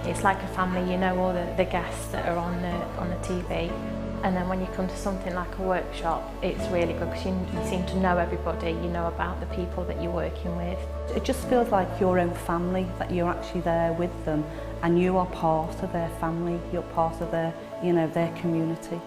It's like a family, you know all the guests that are on the TV. And then when you come to something like a workshop, it's really good because you seem to know everybody, you know about the people that you're working with. It just feels like your own family, that you're actually there with them and you are part of their family, you're part of their, you know, their community.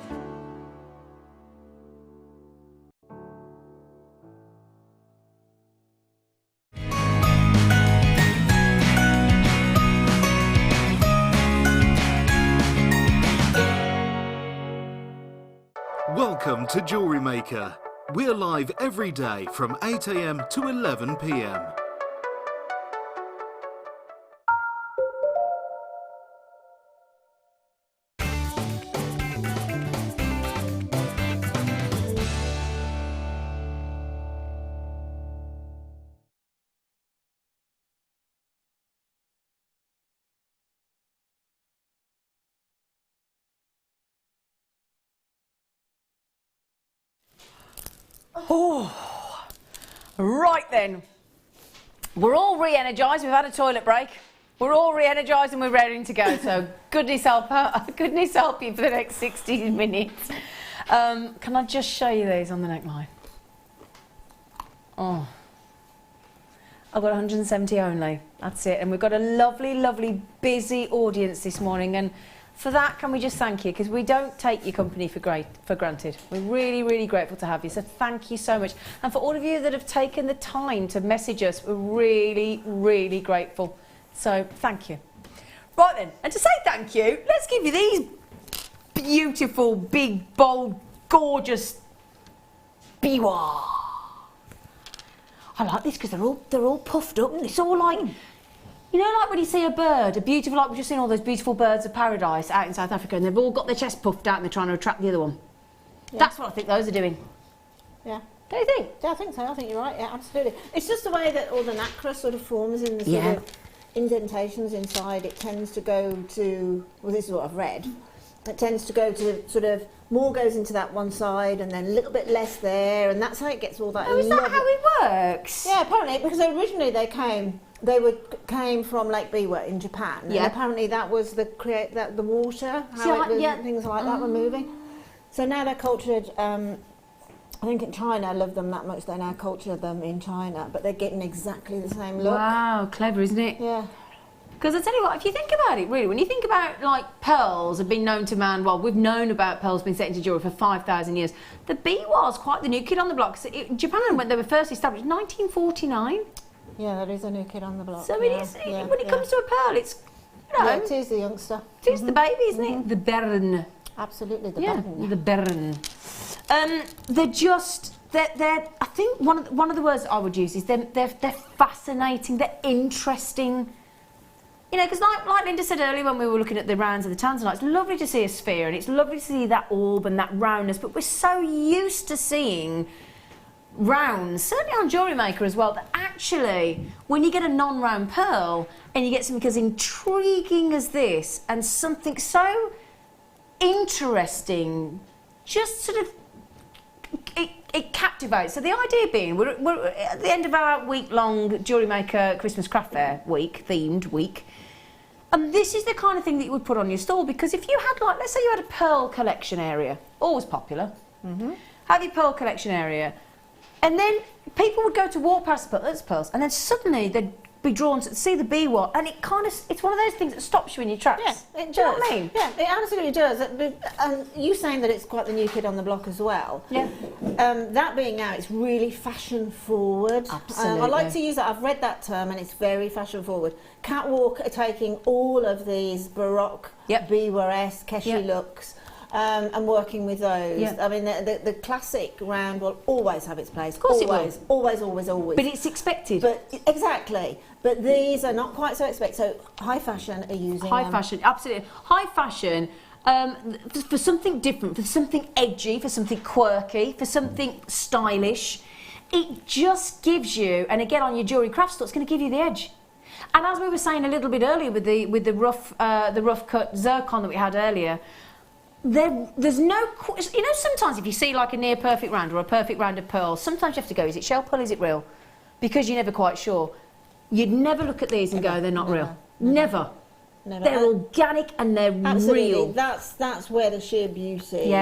Welcome to Jewellery Maker. We're live every day from 8 AM to 11 PM. Oh, right then. We're all re-energised. We've had a toilet break. We're all re-energised and we're ready to go. So goodness help you for the next 60 minutes. Can I just show you these on the neckline? Oh, I've got 170 only. That's it. And we've got a lovely, lovely, busy audience this morning. And for that, can we just thank you? Because we don't take your company for granted. We're really, really grateful to have you. So thank you so much. And for all of you that have taken the time to message us, we're really, really grateful. So thank you. Right then, and to say thank you, let's give you these beautiful, big, bold, gorgeous biwa. I like this because they're all puffed up and it's all like, you know, like when you see a bird, a beautiful, like we've just seen all those beautiful birds of paradise out in South Africa, and they've all got their chest puffed out and they're trying to attract the other one. Yeah. That's what I think those are doing. Yeah. Don't you think? Yeah, I think so. I think you're right. Yeah, absolutely. It's just the way that all the nacre sort of forms in the sort of indentations inside. It tends to go to, well, this is what I've read. It tends to go to sort of, more goes into that one side and then a little bit less there, and that's how it gets all that. Oh, is that how it works? Yeah, apparently, because originally they came came from Lake Biwa in Japan, Yeah. and apparently that was the water, things like that were moving. So now they're cultured. I think in China, I love them that much. They now culture them in China, but they're getting exactly the same look. Wow, clever, isn't it? Yeah. Because I tell you what, if you think about it, really, when you think about like pearls have been known to man, well, we've known about pearls being set into jewellery for 5,000 years. The bee was quite the new kid on the block. So Japan, when they were first established, 1949. Yeah, there is a new kid on the block. So it is. When it comes to a pearl, it's it is the youngster. It is the baby, isn't it? The Bern. Absolutely, the Bern. The Bern. They're. I think one of the words I would use is they're fascinating. They're interesting. You know, because like Linda said earlier when we were looking at the rounds of the tanzanite, it's lovely to see a sphere and it's lovely to see that orb and that roundness, but we're so used to seeing rounds, certainly on Jewellery Maker as well, that actually when you get a non-round pearl and you get something as intriguing as this and something so interesting, just sort of it captivates. So the idea being, we're at the end of our week-long Jewellery Maker Christmas Craft Fair week, themed week, and this is the kind of thing that you would put on your stall, because if you had, like, let's say you had a pearl collection area, always popular, have your pearl collection area, and then people would go to walk past the pearls, and then suddenly they'd be drawn to see the bee what, and it's one of those things that stops you in your tracks. Yeah, it does. Do you know what I mean? Yeah, it absolutely does. And you saying that it's quite the new kid on the block as well. Yeah. That being out, it's really fashion forward. Absolutely. I like to use that. I've read that term, and it's very fashion forward. Catwalk are taking all of these Baroque, Biwa-esque, Keshi looks. And working with those. Yeah. I mean, the classic round will always have its place. Of course always, it will. Always. But it's expected. But exactly. But these are not quite so expected. So high fashion are using high fashion, absolutely. High fashion for something different, for something edgy, for something quirky, for something stylish. It just gives you, and again on your jewellery craft store, it's going to give you the edge. And as we were saying a little bit earlier with the rough cut zircon that we had earlier. There's no, you know, sometimes if you see like a near perfect round or a perfect round of pearls, sometimes you have to go, is it shell pearl, is it real? Because you're never quite sure. You'd never look at these and go, they're not real. Never. They're organic and they're real. That's where the sheer beauty,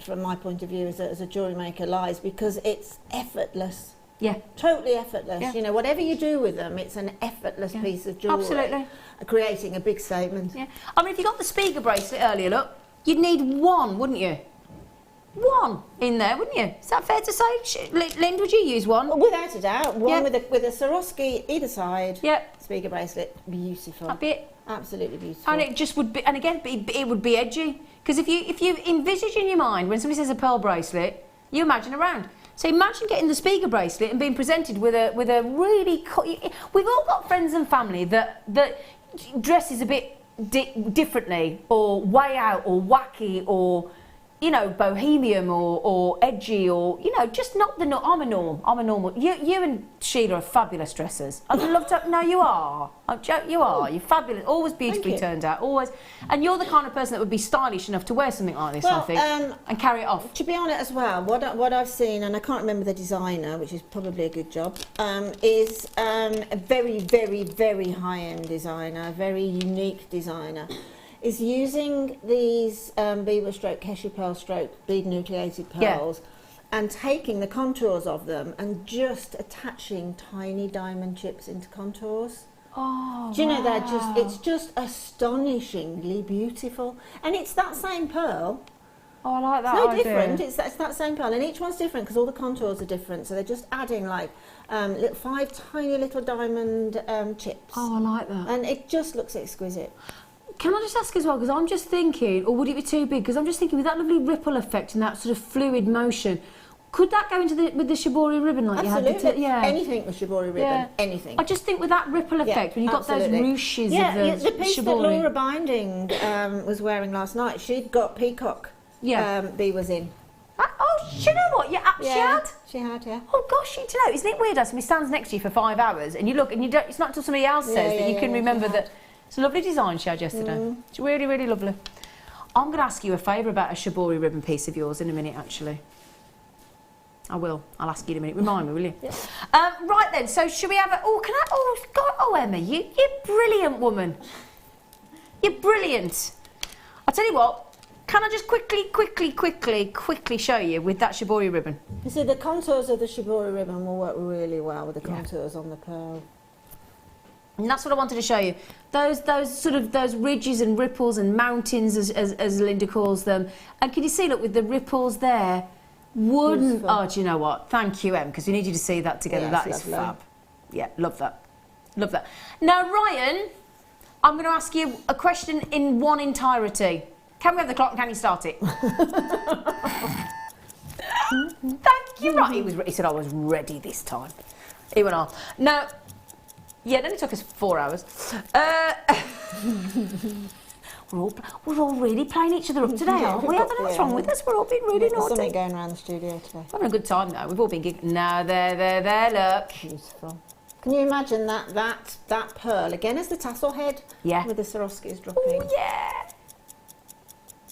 from my point of view as a jewellery maker, lies, because it's effortless. Yeah. Totally effortless. Yeah. You know, whatever you do with them, it's an effortless piece of jewellery. Absolutely. Creating a big statement. Yeah. I mean, if you got the Spiga bracelet earlier, look, you'd need one, wouldn't you? One in there, wouldn't you? Is that fair to say? Lind, would you use one? Well, without a doubt. One with a Swarovski either side. Yep. Spiga bracelet, beautiful. That'd be it. Absolutely beautiful. And it just would be, and again, it would be edgy. Because if you envisage in your mind, when somebody says a pearl bracelet, you imagine a round. So imagine getting the Spiga bracelet and being presented with a really... We've all got friends and family that dresses a bit differently, or way out, or wacky, or, you know, bohemian, or edgy, or, you know, just not the norm. I'm a normal. You and Sheila are fabulous dressers. I'd love to. No, you are. You are. You're fabulous. Always beautifully turned out. Always. And you're the kind of person that would be stylish enough to wear something like this, I think, and carry it off. To be on it as well, what I've seen, and I can't remember the designer, which is probably a good job, is a very, very, very high-end designer, a very unique designer, is using these Biwa stroke, Keshi pearl stroke, bead nucleated pearls, and taking the contours of them and just attaching tiny diamond chips into contours. Oh, do you know, it's just astonishingly beautiful. And it's that same pearl. Oh, I like that It's no idea. different, it's that same pearl, and each one's different because all the contours are different, so they're just adding like 5 tiny little diamond chips. Oh, I like that. And it just looks exquisite. Can I just ask as well, because I'm just thinking, or would it be too big? Because I'm just thinking with that lovely ripple effect and that sort of fluid motion, could that go into with the Shibori ribbon like Absolutely. you had? Yeah. Anything with Shibori ribbon, anything. I just think with that ripple effect, when you've got those ruches of the piece that Shibori. Laura Binding was wearing last night, she'd got peacock Biwas in. Oh, do you know what? She had? She had, yeah. Oh gosh, you know, isn't it weird how somebody stands next to you for 5 hours and you look and you don't, it's not until somebody else says that you can remember that. It's a lovely design she had yesterday. It's really, really lovely. I'm going to ask you a favour about a Shibori ribbon piece of yours in a minute, actually. I will. I'll ask you in a minute. Remind me, will you? Right then, so should we have a... Oh, can I... Oh, God, oh Emma, you're a brilliant woman. You're brilliant. I'll tell you what. Can I just quickly show you with that Shibori ribbon? You see, the contours of the Shibori ribbon will work really well with the contours on the pearl. And that's what I wanted to show you. Those ridges and ripples and mountains, as Linda calls them. And can you see, look, with the ripples there, wouldn't... Beautiful. Oh, do you know what? Thank you, Em, because we need you to see that together. Yeah, that is fab. Yeah, love that. Love that. Now, Ryan, I'm going to ask you a question in one entirety. Can we have the clock and can you start it? Thank you, right. He said I was ready this time. He went on. Now, yeah, it only took us 4 hours. We're all really playing each other up today, aren't we? I don't know what's wrong with us. We're all being really naughty. There's something going around the studio today. We're having a good time though. We've all been giggling. Now, there, look. Beautiful. Can you imagine that pearl again as the tassel head? Yeah. With the Swarovskis dropping. Oh yeah.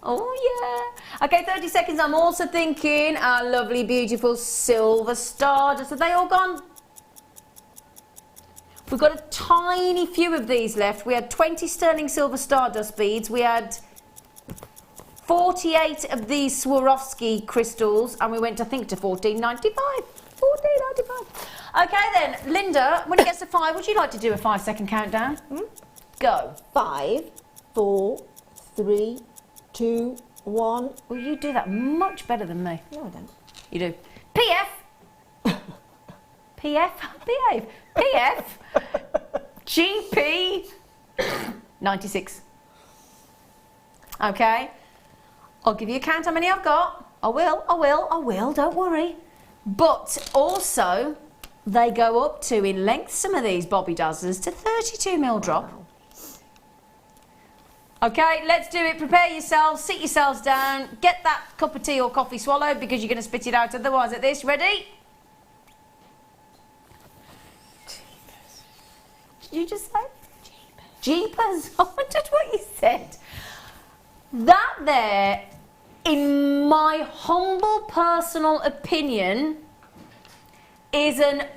Oh yeah. Okay, 30 seconds. I'm also thinking our lovely, beautiful silver stardust. Are they all gone? We've got a tiny few of these left. We had 20 sterling silver stardust beads. We had 48 of these Swarovski crystals, and we went, I think, to 14.95. 14.95. Okay then, Linda, when it gets to 5, would you like to do a 5-second countdown? Go. 5, 4, 3, 2, 1. Well, you do that much better than me. No, I don't. You do. PF. PF. Behave. PF. GP. 96. Okay. I'll give you a count how many I've got. I will, don't worry. But also, they go up to, in length, some of these Bobby Dazzlers, to 32mm drop. Okay, let's do it. Prepare yourselves, sit yourselves down, get that cup of tea or coffee swallowed because you're going to spit it out otherwise at this. Ready? Jeepers. What did you just say? Jeepers. Jeepers. I wondered what you said. That there, in my humble personal opinion, is an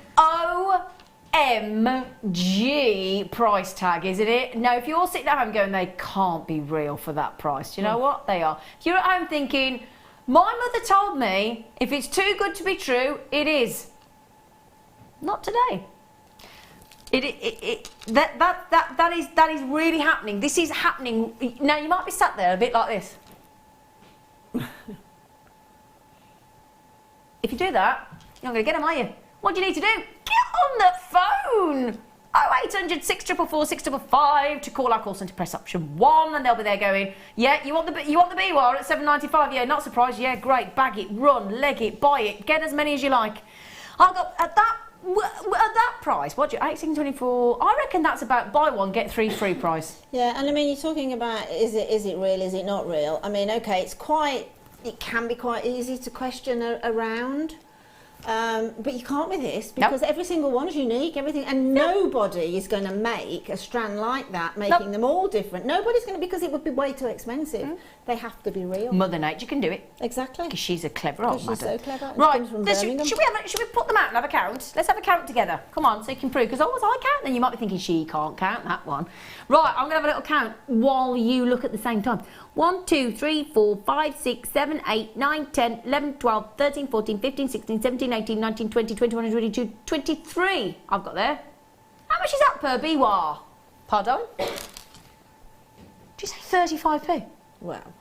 OMG price tag, isn't it? Now, if you're all sitting at home going, they can't be real for that price, do you know what? They are. If you're at home thinking, my mother told me, if it's too good to be true, it is. Not today. That is really happening. This is happening. Now, you might be sat there a bit like this. If you do that, you're not going to get them, are you? What do you need to do? Get on the phone! 0800 644 655 to call our call centre, press option 1, and they'll be there going, yeah, you want the B-wire at $7.95? Yeah, not surprised. Yeah, great. Bag it, run, leg it, buy it, get as many as you like. I've got at that price. What do you? 18.24. I reckon that's about buy one get 3 free price. Yeah, and I mean, you're talking about is it real? Is it not real? I mean, okay, it can be quite easy to question around. But you can't with this because every single one is unique, everything, and nobody is going to make a strand like that, making them all different. Nobody's going to, because it would be way too expensive. They have to be real. Mother Nature can do it. Exactly. Because she's a clever old madam. She's so clever. Right, should we put them out and have a count? Let's have a count together. Come on, so you can prove, because always I count, then you might be thinking she can't count that one. Right, I'm going to have a little count while you look at the same time. 1, 2, 3, 4, 5, 6, 7, 8, 9, 10, 11, 12, 13, 14, 15, 16, 17, 18, 19, 20, 21, 22, 23 I've got there. How much is that per biwa? Pardon? Did you say 35p? Well,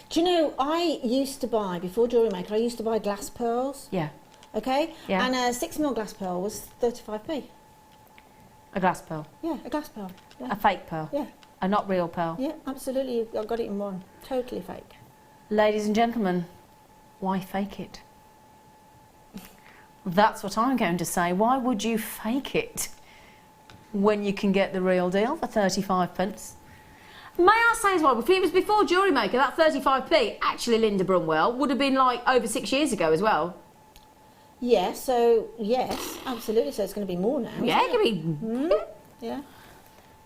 do you know, I used to buy, before Jewellery Maker, I used to buy glass pearls. Yeah. Okay? Yeah. And a 6mm glass pearl was 35p. A glass pearl? Yeah, a glass pearl. Yeah. A fake pearl? Yeah. A not real pearl? Yeah, absolutely. I got it in one. Totally fake. Ladies and gentlemen, why fake it? That's what I'm going to say. Why would you fake it when you can get the real deal for 35p? May I say as well, if it was before Jewellery Maker, that 35p, actually Linda Brumwell, would have been like over 6 years ago as well. Yeah, so, yes, absolutely. So it's going to be more now. Yeah, it could be. Yeah.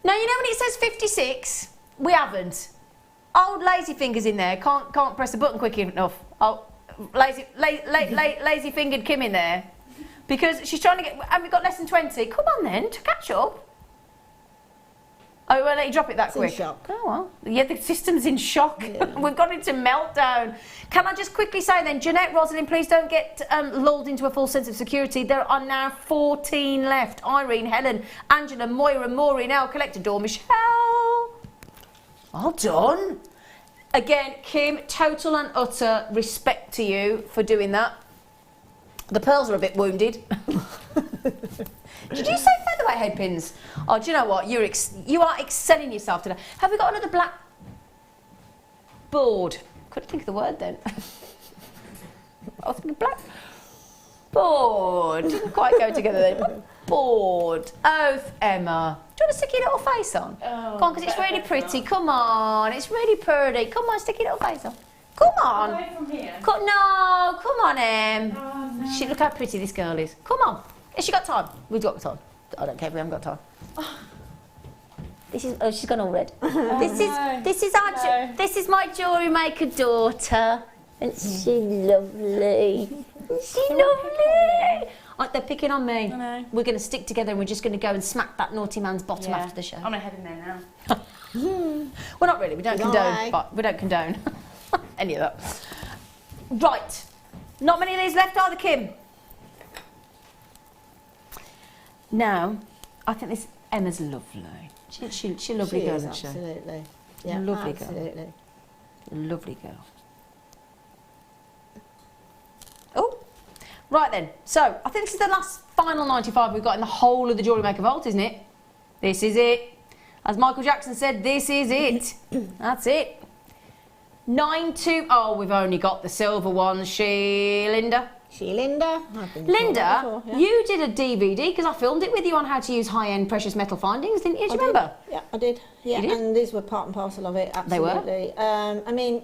Now, you know when it says 56? We haven't. Old lazy fingers in there, can't press the button quick enough. Oh, lazy fingered Kim in there because she's trying to get. And we've got less than 20. Come on then, to catch up. Oh, we won't let you drop it that quick. In shock. Oh well. Yeah, the system's in shock. Yeah. We've gone into meltdown. Can I just quickly say then, Jeanette, Rosalind, please don't get lulled into a false sense of security. There are now 14 left. Irene, Helen, Angela, Moira, Maureen, Elle, Collector Door, Michelle. Well done. Again, Kim, total and utter respect to you for doing that. The pearls are a bit wounded. Did you say featherweight head pins? Oh, do you know what? You are excelling yourself today. Have we got another black board? Couldn't think of the word then. I was thinking black board. Didn't quite go together then. Black board. Oath, Emma. Do you want to stick your little face on? Oh, come on, because it's really pretty. Come on, it's really pretty. Come on, stick your little face on. Come on. Away from here. No, come on, Em. Oh, no. Look how pretty this girl is. Come on. Has she got time? We've got time. I don't care if we haven't got time. This is. Oh, she's gone all red. This is my jewellery maker daughter, and she's lovely. She's lovely. Oh, they're picking on me. I know. We're going to stick together, and we're just going to go and smack that naughty man's bottom after the show. I'm gonna head in there now. Well, not really. We don't condone. But we don't condone any of that. Right. Not many of these left, are there, Kim? Now, I think this Emma's lovely. She's a lovely girl, isn't she? Absolutely. Yeah, Lovely absolutely. girl. Lovely girl. Oh, right then. So, I think this is the last final 95 we've got in the whole of the Jewellery Maker vault, isn't it? This is it. As Michael Jackson said, this is it. That's it. 92. Oh, we've only got the silver one. Linda. Linda, yeah. You did a DVD because I filmed it with you on how to use high-end precious metal findings, didn't you? Do you remember? Yeah, I did. Yeah, You did? and these were part and parcel of it. Absolutely. They were. I mean,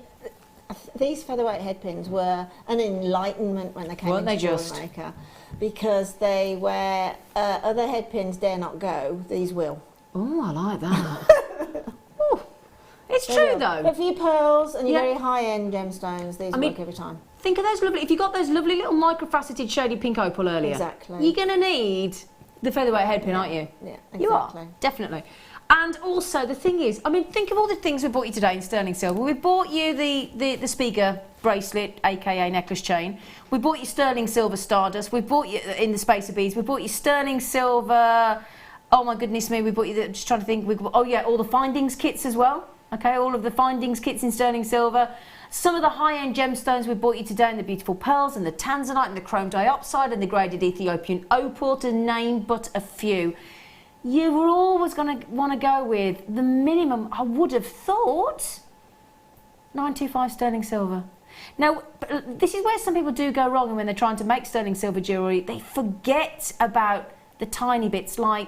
these featherweight head pins were an enlightenment when they came Weren't into they just? Jewellery Maker, because they where other head pins dare not go, these will. Oh, I like that. Ooh, it's true though. But for your pearls and your Yeah. very high-end gemstones, these work every time. Think of those lovely, if you got those lovely little micro-faceted shady pink opal earlier. Exactly. You're going to need the featherweight head pin, aren't you? Yeah, exactly. You are, definitely. And also, the thing is, I mean, think of all the things we bought you today in sterling silver. We bought you the Spiga bracelet, aka necklace chain. We bought you sterling silver stardust. We bought you, in the space of beads, we bought you sterling silver. Oh my goodness me, we bought you, just trying to think, oh yeah, all the findings kits as well. Okay, all of the findings kits in sterling silver. Some of the high-end gemstones we bought you today, and the beautiful pearls and the tanzanite and the chrome diopside and the graded Ethiopian opal, to name but a few. You were always going to want to go with the minimum, I would have thought, 925 sterling silver. Now, this is where some people do go wrong, and when they're trying to make sterling silver jewellery, they forget about the tiny bits like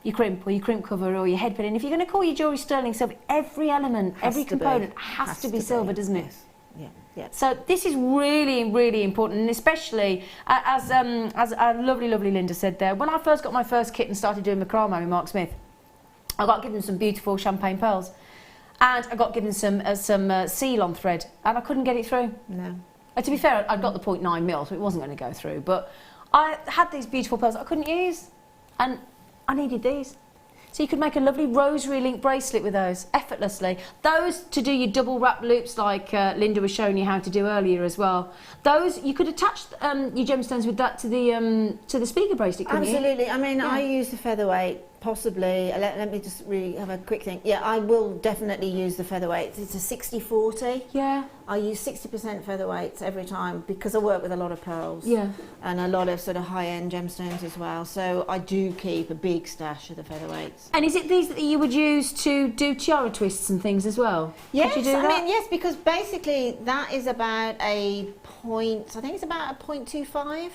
your crimp or your crimp cover or your head pin. And if you're going to call your jewellery sterling silver, every element, every component has to be silver, doesn't it? Yeah, yeah. So this is really, really important, and especially as our lovely Linda said there. When I first got my first kit and started doing macrame with Mark Smith, I got given some beautiful champagne pearls, and I got given some seal on thread, and I couldn't get it through. No. To be fair, I'd got the 0.9 mil, so it wasn't going to go through. But I had these beautiful pearls I couldn't use, and I needed these. So you could make a lovely rosary link bracelet with those effortlessly. Those to do your double wrap loops like Linda was showing you how to do earlier as well. Those, you could attach your gemstones with that to the speaker bracelet, couldn't you? Absolutely. I mean, Yeah. I use the featherweight, possibly. Let me just really have a quick think. Yeah, I will definitely use the featherweights. It's a 60-40. Yeah. I use 60% featherweights every time because I work with a lot of pearls. Yeah. And a lot of sort of high-end gemstones as well. So I do keep a big stash of the featherweights. And is it these that you would use to do tiara twists and things as well? Yes, Could you do I that? mean, yes, because basically that is about I think it's about a 0.25.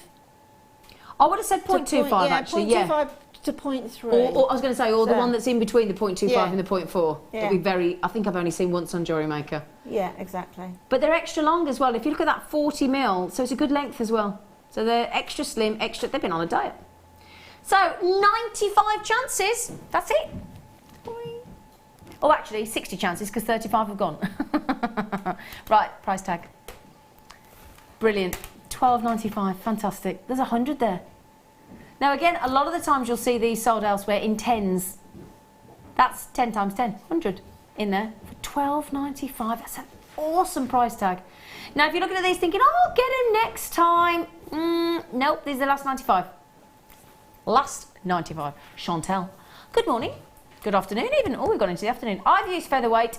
I would have said 0.25 actually, yeah. 0.25 to 0.3. Or I was going to say, or the So- one that's in between the 0.25 Yeah. and the 0.4. Yeah. I think I've only seen once on Jewellery Maker. Yeah, exactly. But they're extra long as well. If you look at that 40 mil, so it's a good length as well. So they're extra slim, they've been on a diet. So 95 chances, that's it. Oh, actually 60 chances because 35 have gone. Right, price tag. Brilliant. £12.95. Fantastic. There's 100 there. Now again, a lot of the times you'll see these sold elsewhere in tens. That's 10 times 10, 100 in there for £12.95. That's an awesome price tag. Now if you're looking at these thinking, oh, I'll get them next time. Nope, these are the last 95. Last 95. Chantel. Good morning. Good afternoon even. Oh, we've gone into the afternoon. I've used featherweight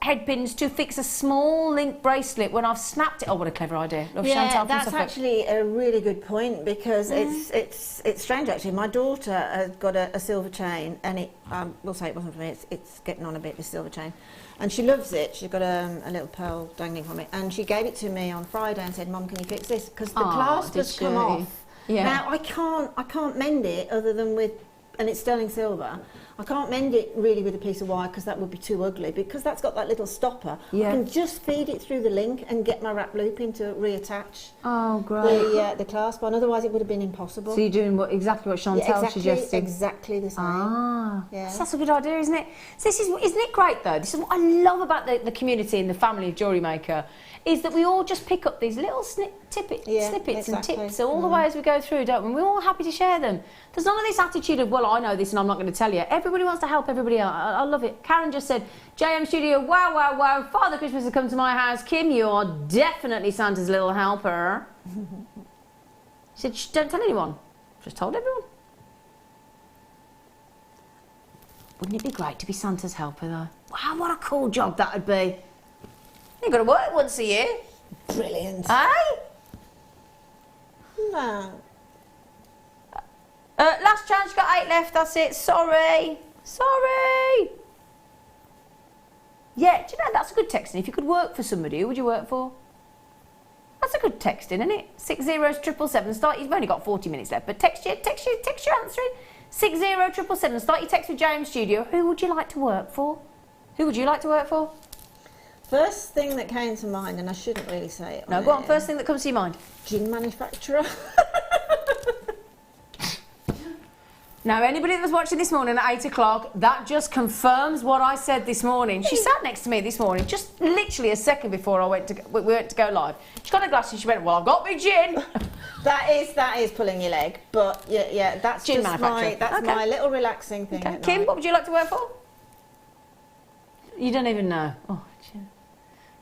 head pins to fix a small link bracelet when I've snapped it. Oh, what a clever idea. Love Yeah, Chantal from that's Suffolk. actually a really good point because it's strange actually. My daughter has got a silver chain and it, we'll say it wasn't for me, it's getting on a bit, this silver chain. And she loves it. She's got a little pearl dangling from it. And she gave it to me on Friday and said, Mum, can you fix this? Because the clasp has come off. Yeah. Now, I can't mend it other than with, and it's sterling silver, I can't mend it really with a piece of wire because that would be too ugly because that's got that little stopper. Yeah. I can just feed it through the link and get my wrap loop in to reattach the clasp on, otherwise it would have been impossible. So you're doing exactly what Chantal suggested? Exactly the same. Ah, yeah. So that's a good idea, isn't it? So isn't it great though? This is what I love about the community and the family of Jewellery Maker, is that we all just pick up these little snippets and tips all the way as we go through, don't we? We're all happy to share them. There's none of this attitude of, well, I know this and I'm not going to tell you. Everybody wants to help everybody else. I love it. Karen just said, JM Studio, wow, wow, wow. Father Christmas has come to my house. Kim, you are definitely Santa's little helper. She said, shh, don't tell anyone. Just told everyone. Wouldn't it be great to be Santa's helper, though? Wow, what a cool job that would be. You've got to work once a year. Brilliant. Eh? No. Last chance, got 8 left, that's it. Sorry. Sorry. Yeah, do you know, that's a good texting. If you could work for somebody, who would you work for? That's a good texting, isn't it? 60777. Start. You've only got 40 minutes left, but text your answer in. 60777. Start your text with JM Studio. Who would you like to work for? Who would you like to work for? First thing that came to mind, and I shouldn't really say it. No, go on. First thing that comes to your mind. Gin manufacturer. Now, anybody that was watching this morning at 8 o'clock, that just confirms what I said this morning. She sat next to me this morning, just literally a second before we went to go live. She got a glass and she went, well, I've got my gin. that is pulling your leg, but yeah, that's gin just manufacturer. my little relaxing thing. Okay. Kim, what would you like to work for? You don't even know. Oh, gin.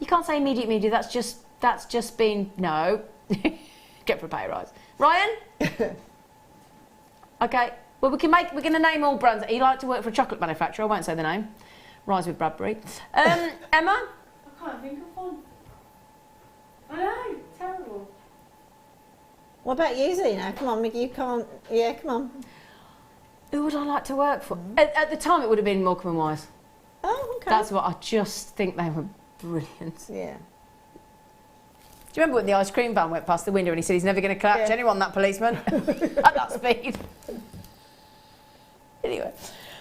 You can't say immediate. That's just been no. Get for a pay rise. Ryan. Okay. Well, we're going to name all brands. You like to work for a chocolate manufacturer? I won't say the name. Rise with Bradbury. Emma? I can't think of one. I know, terrible. What about you, Zena? Come on, you can't. Yeah, come on. Who would I like to work for? At the time, it would have been Morecambe and Wise. Oh, okay. That's what I just think they were brilliant. Yeah. Do you remember when the ice cream van went past the window and he said he's never going to catch anyone, that policeman, at that speed? Anyway,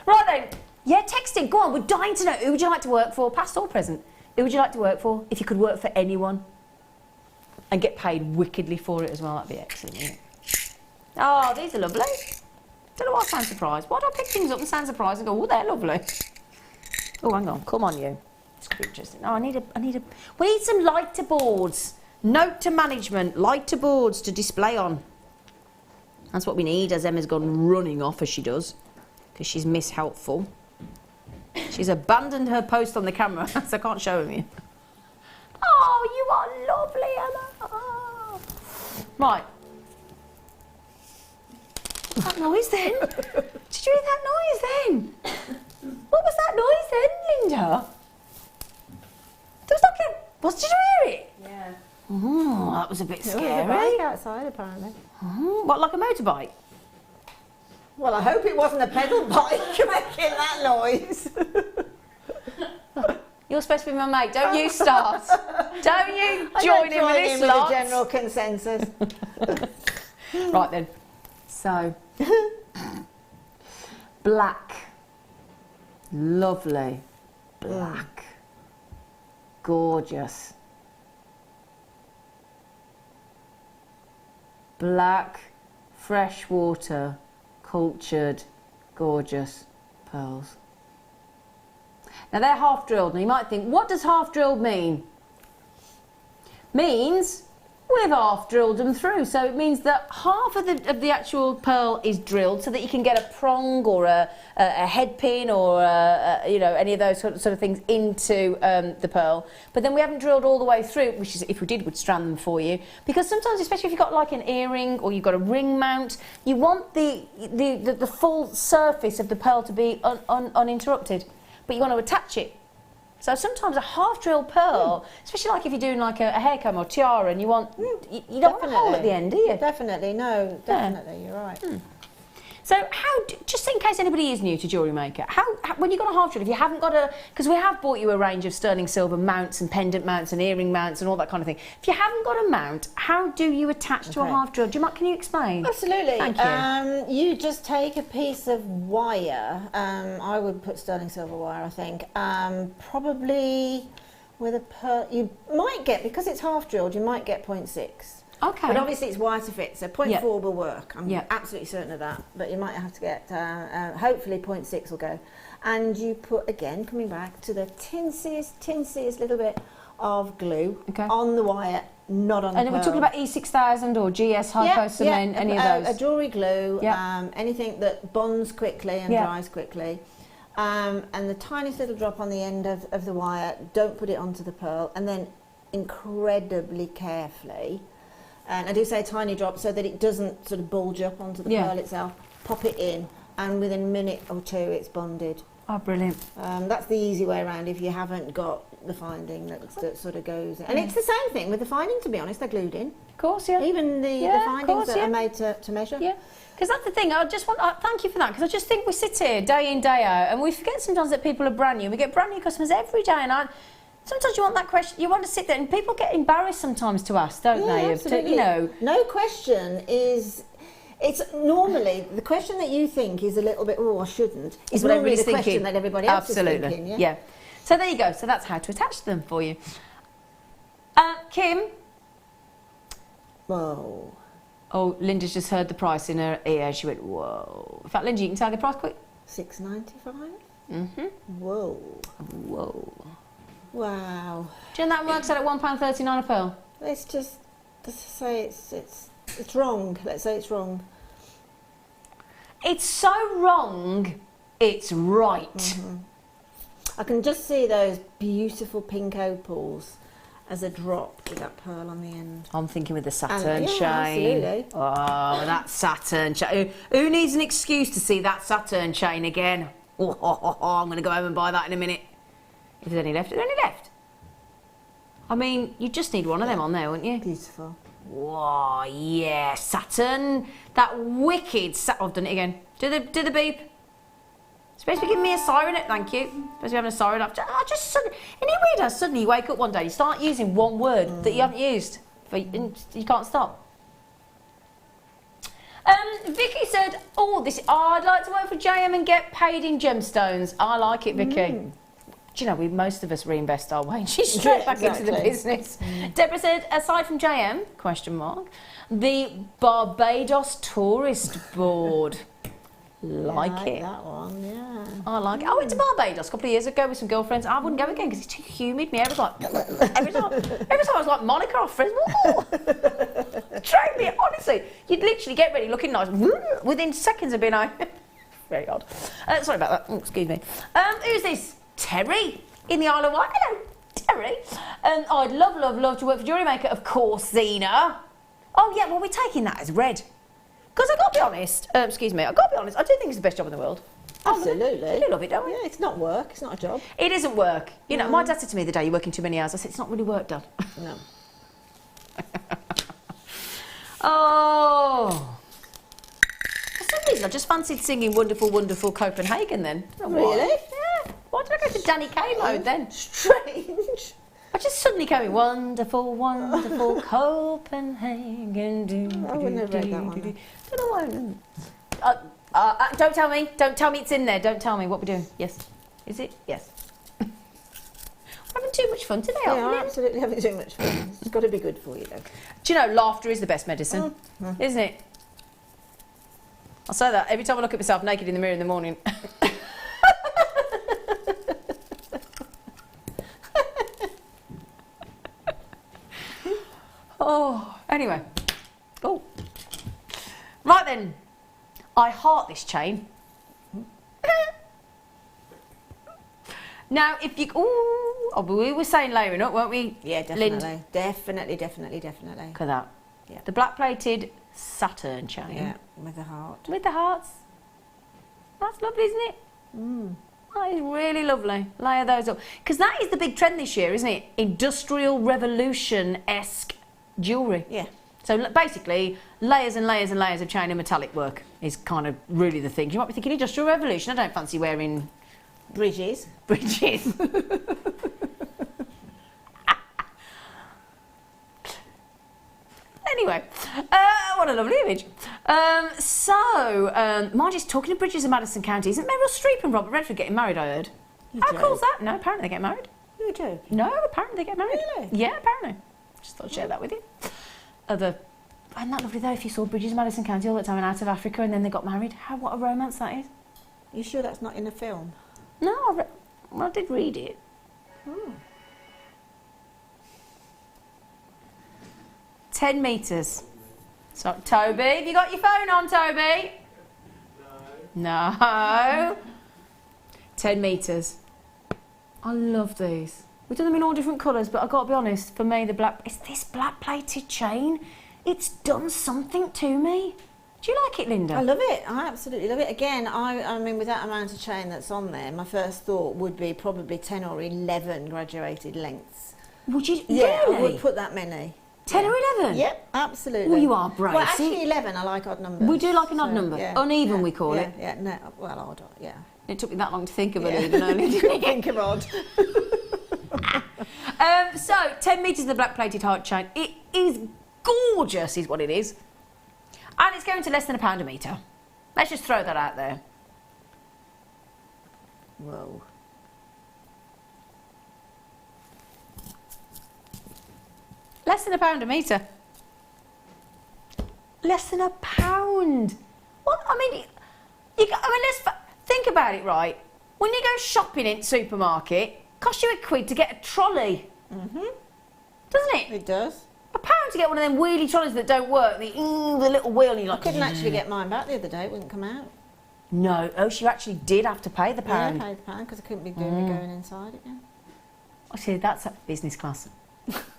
right then. Yeah, texting. Go on. We're dying to know. Who would you like to work for, past or present? Who would you like to work for? If you could work for anyone and get paid wickedly for it as well, that'd be excellent, wouldn't it? Oh, these are lovely. Don't know why I sound surprised. Why do I pick things up and sound surprised and go, oh, they're lovely? Oh, hang on. Come on, you. This could be interesting. Oh, we need some lighter boards. Note to management, lighter boards to display on. That's what we need, as Emma's gone running off as she does, because she's mishelpful. She's abandoned her post on the camera, so I can't show him you. Oh, you are lovely, Emma. Oh. Right. That noise then? Did you hear that noise then? What was that noise then, Linda? There was like a... Did you hear it? Yeah. Oh, that was a bit scary. There was a bike outside, apparently. Oh, what, like a motorbike? Well, I hope it wasn't a pedal bike making that noise. You're supposed to be my mate. Don't you start. Don't you join in with this lot. The general consensus. Right then. So, black. Lovely. Black. Gorgeous. Black, freshwater, cultured, gorgeous pearls. Now they're half drilled. Now you might think, what does half drilled mean? Means we've half drilled them through, so it means that half of the actual pearl is drilled so that you can get a prong or a head pin or you know, any of those sort of things into the pearl. But then we haven't drilled all the way through, which is, if we did, would strand them for you. Because sometimes, especially if you've got like an earring or you've got a ring mount, you want the full surface of the pearl to be uninterrupted, but you want to attach it. So sometimes a half-drilled pearl, especially like if you're doing like a hair comb or tiara, and you want you don't want a hole at the end, do you? Definitely, no, definitely, you're right. So how, just in case anybody is new to Jewellery Maker, how when you've got a half drill, if you haven't got a, because we have bought you a range of sterling silver mounts and pendant mounts and earring mounts and all that kind of thing. If you haven't got a mount, how do you attach to a half drill? Can you explain? Absolutely. Thank you. You just take a piece of wire. I would put sterling silver wire, I think. Probably with a pearl. You might get, because it's half drilled, you might get 0.6. Okay. But obviously it's wire to fit, so 0.4 will work. I'm absolutely certain of that. But you might have to get, hopefully 0.6 will go. And you put, again, coming back to the tinsiest little bit of glue on the wire, not on the pearl. And we're talking about E6000 or GS Hypo Cement, any of those? A jewellery glue, anything that bonds quickly and dries quickly. And the tiniest little drop on the end of the wire, don't put it onto the pearl. And then incredibly carefully, and I do say a tiny drop so that it doesn't sort of bulge up onto the pearl itself, pop it in, and within a minute or two it's bonded. Oh, brilliant. That's the easy way around if you haven't got the finding that sort of goes in. And it's the same thing with the finding, to be honest, they're glued in. Of course, yeah. Even the findings that are made to measure. Yeah. Because that's the thing, thank you for that, because I just think we sit here day in, day out, and we forget sometimes that people are brand new. We get brand new customers every day, and sometimes you want that question, you want to sit there, and people get embarrassed sometimes to ask, don't they? Absolutely. You know, no question is. It's normally the question that you think is a little bit, I shouldn't. Is what normally everybody's the thinking. question that everybody else Absolutely. is thinking. Yeah. So there you go. So that's how to attach them for you. Kim. Whoa. Oh, Linda's just heard the price in her ear. She went, whoa. In fact, Linda, you can tell the price quick. $6.95. Whoa. Wow. Do you know that works out at £1.39 a pearl? Let's just say it's wrong. Let's say it's wrong. It's so wrong, it's right. I can just see those beautiful pink opals as a drop with that pearl on the end. I'm thinking with the Saturn chain. Absolutely. Oh, that Saturn chain. Who needs an excuse to see that Saturn chain again? I'm going to go home and buy that in a minute. If there's any left, there's any left. I mean, you just need one of them on there, wouldn't you? Beautiful. Whoa, yeah, Saturn. That wicked I've done it again. Do the beep. Supposed to be giving me a siren, thank you. Supposed to be having a siren after. Isn't it weird how suddenly you wake up one day, you start using one word that you haven't used, and you can't stop. Vicky said, I'd like to work for JM and get paid in gemstones. I like it, Vicky. Do you know, most of us reinvest our wages straight back into the business. Deborah said, aside from JM, the Barbados Tourist Board. Like it. That one, yeah. I like it. I went to Barbados a couple of years ago with some girlfriends. I wouldn't go again because it's too humid. My hair was like, every time I was like Monica off Friends. Train me, honestly. You'd literally get ready looking nice within seconds of being like, very odd. Sorry about that. Oh, excuse me. Who's this? Terry in the Isle of Wight. Hello, Terry. I'd love to work for Jewellery Maker, of course, Zena. Oh yeah, well we're taking that as read. Because I've got to be honest, I do think it's the best job in the world. Absolutely. I do love it, don't we? Yeah, it's not work, it's not a job. It isn't work. You know, my dad said to me the day, you're working too many hours. I said, it's not really work done. No. Oh. For some reason, I just fancied singing Wonderful, Wonderful Copenhagen then. Really? Yeah. Why did I go to Danny Kaye mode then? Strange. I just suddenly going, Wonderful, Wonderful Copenhagen. I wouldn't have read that one. Don't tell me. Don't tell me it's in there. Don't tell me what we're doing. Yes. Is it? Yes. We're having too much fun today, aren't we? Yeah, absolutely having too much fun. It's got to be good for you, though. Do you know, laughter is the best medicine, isn't it? I'll say that every time I look at myself naked in the mirror in the morning. Oh, then, I heart this chain. Now, if you... Oh, we were saying layering up, weren't we? Yeah, definitely. Lind? Definitely. Look at that. Yeah. The black-plated Saturn chain. Yeah, with the heart. With the hearts. That's lovely, isn't it? That is really lovely. Layer those up. Because that is the big trend this year, isn't it? Industrial Revolution-esque jewellery. Yeah. So basically, layers and layers and layers of chain and metallic work is kind of really the thing. You might be thinking Industrial Revolution. I don't fancy wearing... Bridges. Anyway, what a lovely image. Mind you, talking of bridges in Madison County, isn't Meryl Streep and Robert Redford getting married, I heard? How cool's that? No, apparently they get married. You do? No, apparently they get married. Really? Yeah, apparently. Just thought I'd share that with you. Isn't that lovely though, if you saw bridges in Madison County all the time and out of Africa and then they got married? What a romance that is. You sure that's not in the film? No, I did read it. 10 metres. So, Toby, have you got your phone on, Toby? No. 10 metres. I love these. We've done them in all different colours, but I've got to be honest, for me, it's this black-plated chain. It's done something to me. Do you like it, Linda? I love it. I absolutely love it. Again, I mean, with that amount of chain that's on there, my first thought would be probably 10 or 11 graduated lengths. Would you? Yeah, really? I would put that many. 10 or 11? Yep, absolutely. Well, you are brave. Well, actually 11, I like odd numbers. We do like an odd number. Yeah, Uneven, we call it. Yeah, no, well, odd, yeah. It took me that long to think of uneven only, didn't it? Think of odd. So, 10 metres of the black-plated heart chain. It is gorgeous, is what it is. And it's going to less than £1 a metre. Let's just throw that out there. Whoa. Less than £1 a metre. Less than £1. What? I mean, let's think about it, right? When you go shopping in supermarket, it costs you £1 to get a trolley. Doesn't it? It does. £1 to get one of them wheelie trolleys that don't work. The little wheel, and you're like... I couldn't actually get mine back the other day. It wouldn't come out. No. Oh, she actually did have to pay the £1. Yeah, I paid the £1 because I couldn't be doing me going inside again. I see, that's a business class.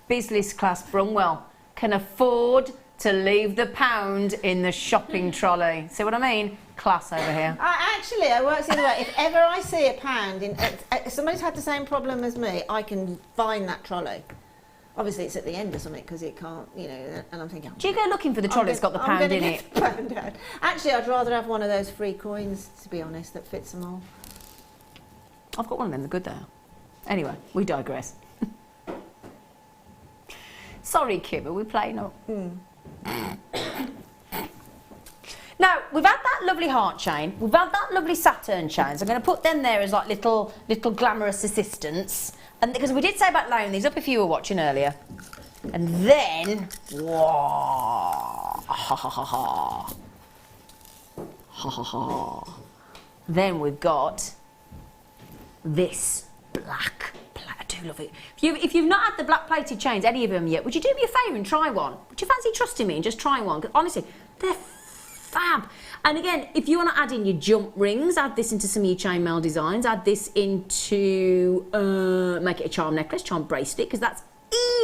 Business class Brumwell can afford to leave the £1 in the shopping trolley. See what I mean? Class over here. I work the other way. If ever I see £1 somebody's had the same problem as me, I can find that trolley. Obviously, it's at the end or something because it can't, and I'm thinking... Do you go looking for the trolley that's got the £1 in it? Actually, I'd rather have one of those free coins, to be honest, that fits them all. I've got one of them, they're good there. Anyway, we digress. Sorry, Kibber, we play no. Now, we've had that lovely heart chain, we've had that lovely Saturn chain, so I'm going to put them there as like little glamorous assistants. And because we did say about layering these up if you were watching earlier. And then, then we've got this black. I do love it. If you've not had the black plated chains, any of them yet, would you do me a favour and try one? Would you fancy trusting me and just try one? Because honestly, they're fab. And again, if you want to add in your jump rings, add this into some of your chainmail designs, add this into, make it a charm necklace, charm bracelet, because that's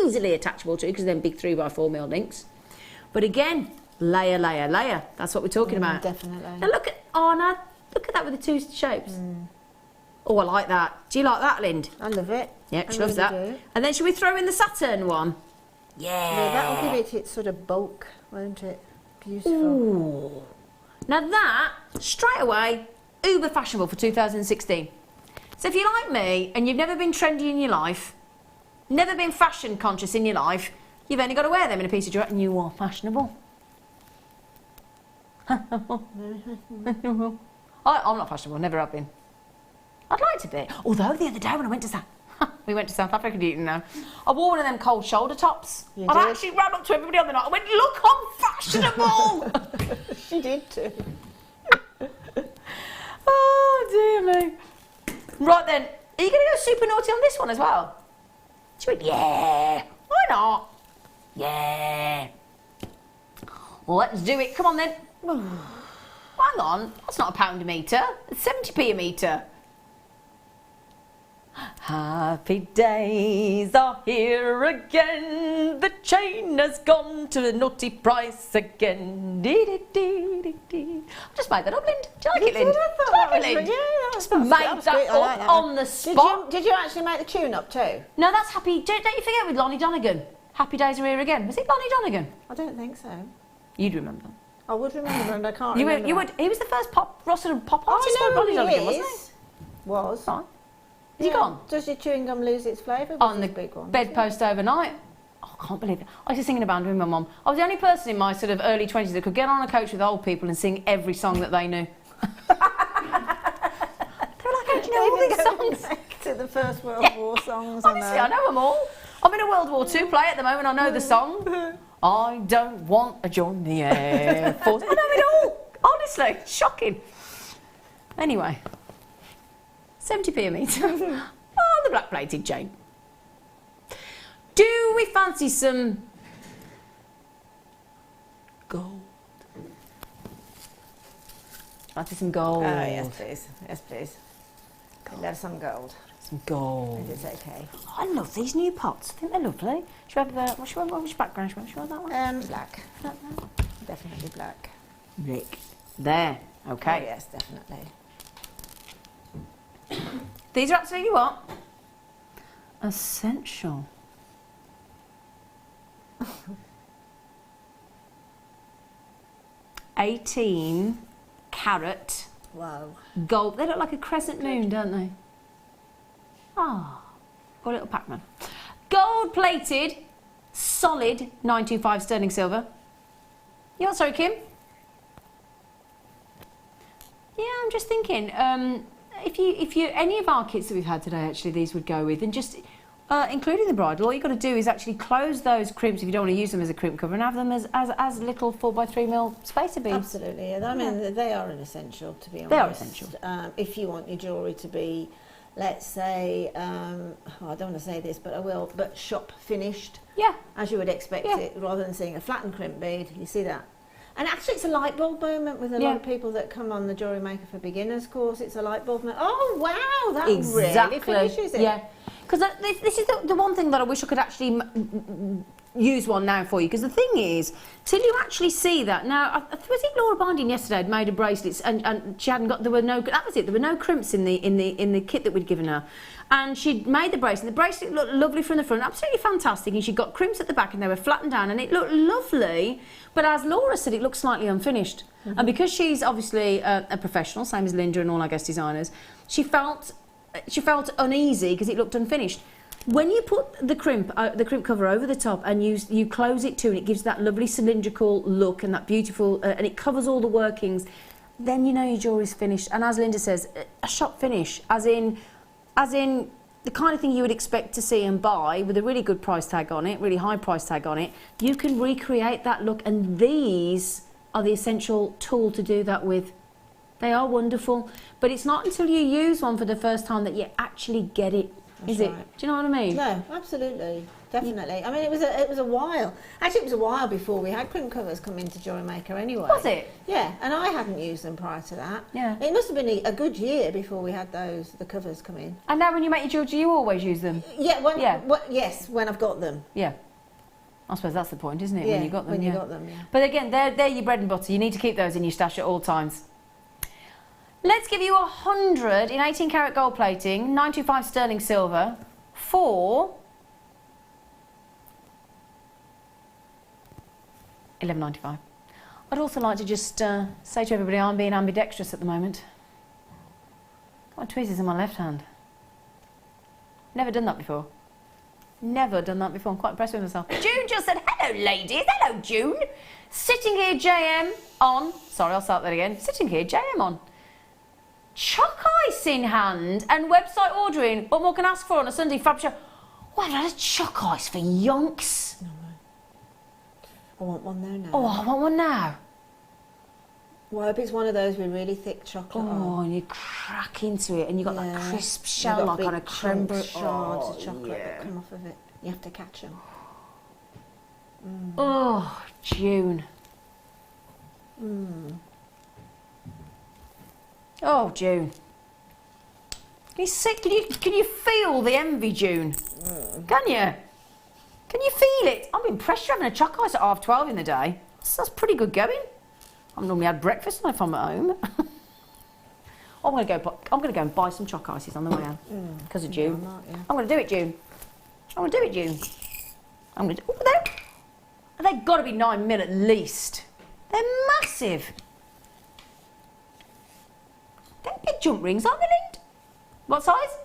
easily attachable to, because they're big 3x4mm links. But again, layer, layer, layer. That's what we're talking about. Definitely. Now look at that with the two shapes. Oh, I like that. Do you like that, Lind? I love it. Yep, she loves that. And then should we throw in the Saturn one? Yeah, that'll give it its sort of bulk, won't it? Beautiful. Ooh. Now that, straight away, uber fashionable for 2016. So if you're like me and you've never been trendy in your life, never been fashion conscious in your life, you've only got to wear them in a piece of jewellery and you are fashionable. I'm not fashionable, never have been. I'd like to be. Although the other day when I went to South Africa, do you know? I wore one of them cold shoulder tops. I actually ran up to everybody on the night. I went, look, I'm fashionable. She did too. Oh, dear me. Right then, are you going to go super naughty on this one as well? She went, yeah. Why not? Yeah. Well, let's do it. Come on then. Hang on, that's not £1 a metre. It's 70p a metre. Happy days are here again. The chain has gone to the naughty price again. I just made that up, Lind. Do you like it, Lind? I thought that was good. Yeah, just made that up on the spot. Did you actually make the tune up too? No, that's happy. Don't you forget with Lonnie Donegan. Happy days are here again. Was it Lonnie Donegan? I don't think so. You'd remember. I would remember, and I can't remember. You would. He was the first pop artist. I know Lonnie Donegan, he wasn't is. Was. Right. Is he gone? Does your chewing gum lose its flavour? On the bedpost overnight. Oh, I can't believe it. I used to sing in a band with my mum. I was the only person in my sort of early 20s that could get on a coach with old people and sing every song that they knew. They were like, how do you know all these songs? Back to the First World War songs. Honestly, I know them all. I'm in a World War II play at the moment. I know the song. I don't want to join the Air Force. I know it all. Honestly, shocking. Anyway. 70p a metre. Oh, the black-plated chain. Do we fancy some gold? Fancy some gold? Oh, yes, please. Yes, please. I'd love some gold. Some gold. If it's okay. Oh, I love these new pots. I think they're lovely. Should we have which background should we have that one? Black. Definitely black. Rick. There. Okay. Oh, yes, definitely. These are absolutely what? Essential. $18 carat. Wow. Gold. They look like a crescent moon, don't they? Ah, got a little Pac-Man. Gold-plated, solid 925 sterling silver. You what, sorry, Kim? Yeah, I'm just thinking. If you any of our kits that we've had today, actually, these would go with, and just including the bridal. All you've got to do is actually close those crimps if you don't want to use them as a crimp cover, and have them as little 4x3mm spacer beads. Absolutely, I mean they are an essential, to be honest. They are essential. If you want your jewellery to be, let's say, I don't want to say this, but I will, but shop finished. Yeah. As you would expect it, rather than seeing a flattened crimp bead. You see that? And actually, it's a light bulb moment with a lot of people that come on the Jewellery Maker for Beginners course. It's a light bulb moment. Oh, wow, that really finishes it. Yeah, because this is the one thing that I wish I could actually use one now for you. Because the thing is, till you actually see that now, was it Laura Binding yesterday had made a bracelet and she hadn't got, there were no, that was it, there were no crimps in the kit that we'd given her. And she'd made the bracelet. The bracelet looked lovely from the front, absolutely fantastic. And she'd got crimps at the back and they were flattened down and it looked lovely. But as Laura said, it looked slightly unfinished. Mm-hmm. And because she's obviously a professional, same as Linda and all our guest designers, she felt uneasy because it looked unfinished. When you put the crimp cover over the top and you close it too, and it gives that lovely cylindrical look and that beautiful, and it covers all the workings, then you know your jewellery's finished. And as Linda says, a shop finish, as in the kind of thing you would expect to see and buy with a really good price tag on it, really high price tag on it. You can recreate that look, and these are the essential tool to do that with. They are wonderful, but it's not until you use one for the first time that you actually get it. Is it? Do you know what I mean? No, absolutely, definitely. I mean, it was a while. Actually, it was a while before we had crimp covers come into Jewellery Maker anyway. Was it? Yeah, and I hadn't used them prior to that. Yeah. It must have been a good year before we had the covers come in. And now when you make your jewellery, you always use them? Yeah, yes, when I've got them. Yeah. I suppose that's the point, isn't it? Yeah, when you got them. When you got them, yeah. But again, they're your bread and butter. You need to keep those in your stash at all times. Let's give you 100 in 18 karat gold plating, 925 sterling silver for $11.95. I'd also like to just say to everybody I'm being ambidextrous at the moment. Got my tweezers in my left hand. Never done that before. Never done that before. I'm quite impressed with myself. June just said, hello ladies, hello June. Sitting here JM on, sorry I'll start that again. Sitting here JM on. Chalk ice in hand and website ordering. What more can I ask for on a Sunday fab show? Oh, I've had a chalk ice for yonks. I want one there now. Oh, I want one now. Well, I hope it's one of those with really thick chocolate on. And you crack into it and you've got that crisp shell like on a creme brulee. Shards of chocolate that come off of it. You have to catch them. Oh, June. Oh, June. Can you feel the envy, June? Can you? Can you feel it? I'm impressed you're having a choc ice at 12:30 in the day. That's pretty good going. I've normally had breakfast if I'm at home. I'm going to go and buy some choc ices on the way out because of June. I'm going to do it, June. I'm going to do it, June. I'm going to. They've got to be 9 mil at least. They're massive. They're big jump rings, aren't they, Lind? What size?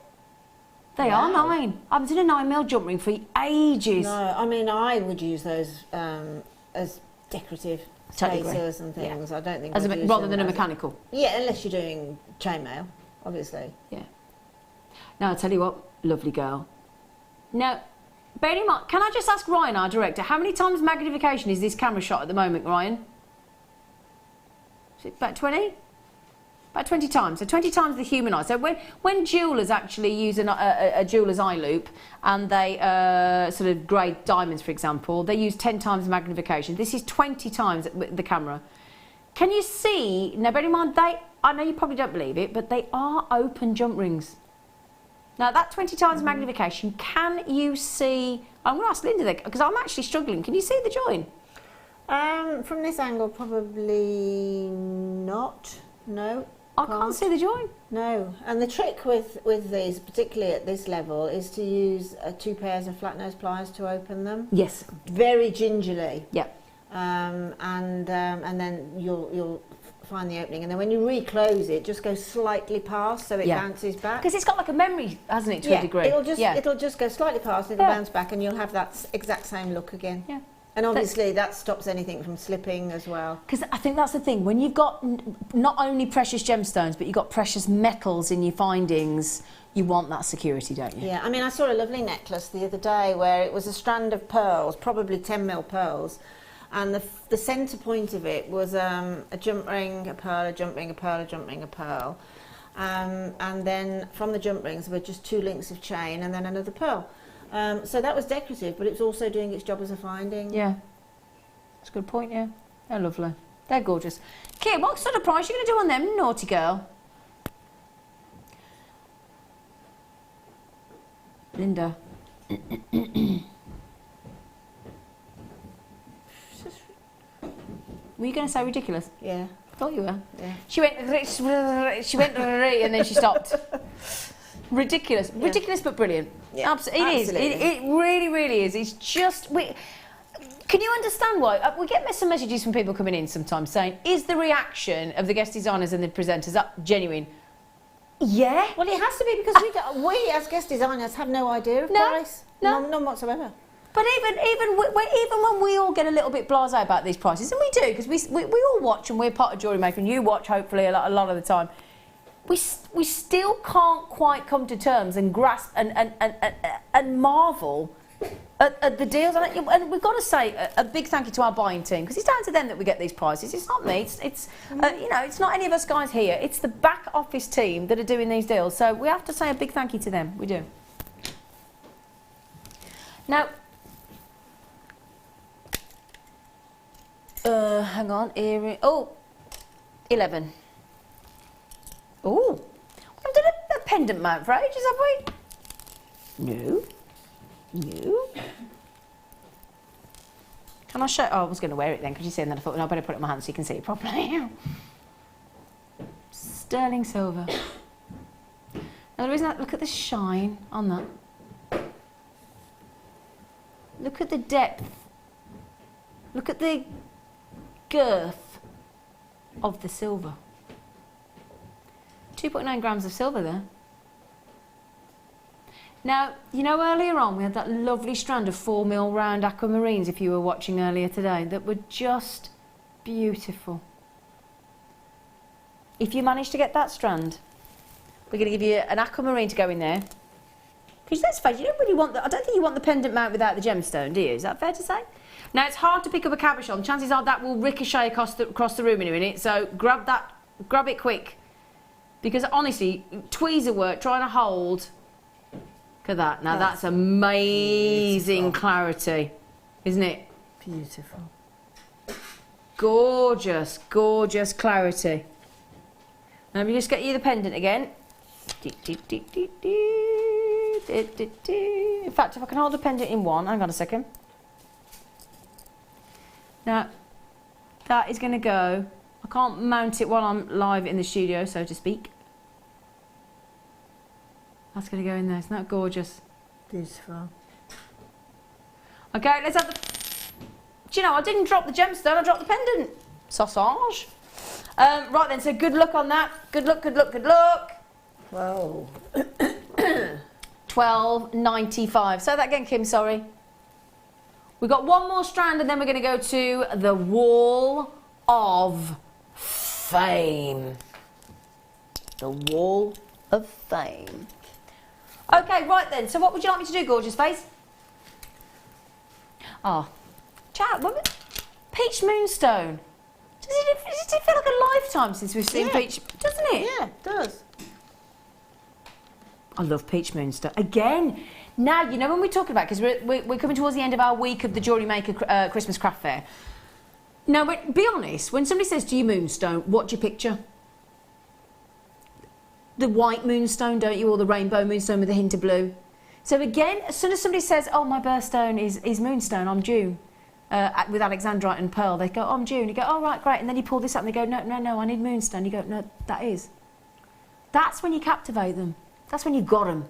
They are 9. I haven't seen a 9 mil jump ring for ages. No, I mean, I would use those as decorative spacers and things. I don't think rather than a mechanical. Yeah, unless you're doing chainmail, obviously. Yeah. Now, I'll tell you what, lovely girl. Now, bear in mind, can I just ask Ryan, our director, how many times magnification is this camera shot at the moment, Ryan? Is it about 20? About 20 times. So 20 times the human eye. So when jewellers actually use a jeweller's eye loop and they sort of grade diamonds, for example, they use 10 times magnification. This is 20 times the camera. Can you see, now bear in mind, I know you probably don't believe it, but they are open jump rings. Now that 20 times magnification, can you see, I'm going to ask Linda because I'm actually struggling. Can you see the join? From this angle, probably not. No. I can't see the join. No. And the trick with these, particularly at this level, is to use 2 pairs of flat nose pliers to open them. Yes. Very gingerly. Yeah. And then you'll find the opening, and then when you reclose it, just go slightly past so it bounces back. Because it's got like a memory, hasn't it, to a degree? It'll just go slightly past, it'll bounce back, and you'll have that exact same look again. Yeah. And obviously that stops anything from slipping as well. Because I think that's the thing, when you've got not only precious gemstones, but you've got precious metals in your findings, you want that security, don't you? Yeah, I mean, I saw a lovely necklace the other day where it was a strand of pearls, probably 10 mil pearls, and the centre point of it was a jump ring, a pearl, a jump ring, a pearl, a jump ring, a pearl. And then from the jump rings were just 2 links of chain and then another pearl. So that was decorative, but it was also doing its job as a finding. Yeah, that's a good point, yeah. They're lovely. They're gorgeous. Kit, what sort of price are you going to do on them, naughty girl? Linda. Were you going to say ridiculous? Yeah. I thought you were. Yeah. She went, and then she stopped. Ridiculous. Yeah. Ridiculous but brilliant. Yeah, Absolutely. It really, really is. It's just... Can you understand why? We get some messages from people coming in sometimes saying, is the reaction of the guest designers and the presenters genuine? Yeah. Well, it has to be because we as guest designers have no idea of price. None whatsoever. But even when we all get a little bit blasé about these prices, and we do, because we all watch and we're part of Jewellery Maker, and you watch hopefully a lot of the time, we still can't quite come to terms and grasp and marvel at the deals. And we've got to say a big thank you to our buying team, because it's down to them that we get these prices. It's not me. It's not any of us guys here. It's the back office team that are doing these deals. So we have to say a big thank you to them. We do. Now, hang on, earring. Oh, 11. Oh, we haven't done a pendant mount for ages, have we? No. No. Can I show? Oh, I was going to wear it then, because you see, and then I thought, no, I better put it in my hand so you can see it properly. Sterling silver. Now, the reason look at the shine on that. Look at the depth. Look at the girth of the silver. 2.9 grams of silver there. Now, you know, earlier on we had that lovely strand of 4 mil round aquamarines, if you were watching earlier today, that were just beautiful. If you manage to get that strand, we're going to give you an aquamarine to go in there. Because let's face it, you don't really want I don't think you want the pendant mount without the gemstone, do you? Is that fair to say? Now, it's hard to pick up a cabochon. Chances are that will ricochet across the room in a minute, so grab it quick. Because honestly, tweezer work, trying to hold. Look at that. Now that's amazing beautiful clarity, isn't it? Beautiful. gorgeous, gorgeous clarity. Now we just get you the pendant again. In fact, if I can hold the pendant in one, hang on a second. Now, that is going to go. I can't mount it while I'm live in the studio, so to speak. That's going to go in there. Isn't that gorgeous? Beautiful. Okay, let's have the... Do you know, I didn't drop the gemstone, I dropped the pendant. Sausage. Right then, so good luck on that. Good luck, good luck, good luck. Whoa. $12.95. Say that again, Kim, sorry. We've got one more strand and then we're going to go to the Wall of Fame. The Wall of Fame. Okay, right then. So what would you like me to do, gorgeous face? Oh, chat. Peach Moonstone. Does it feel like a lifetime since we've seen peach? Doesn't it? Yeah, it does. I love Peach Moonstone. Again, now, you know when we're talking about, because we're coming towards the end of our week of the Jewellery Maker Christmas Craft Fair. Now, be honest, when somebody says to you Moonstone, what do you picture? The white moonstone, don't you? Or the rainbow moonstone with a hint of blue. So again, as soon as somebody says, oh, my birthstone is moonstone, I'm June, with Alexandrite and pearl, they go, oh, I'm June. You go, oh, right, great. And then you pull this up and they go, no, I need moonstone. You go, no, that is. That's when you captivate them. That's when you've got them.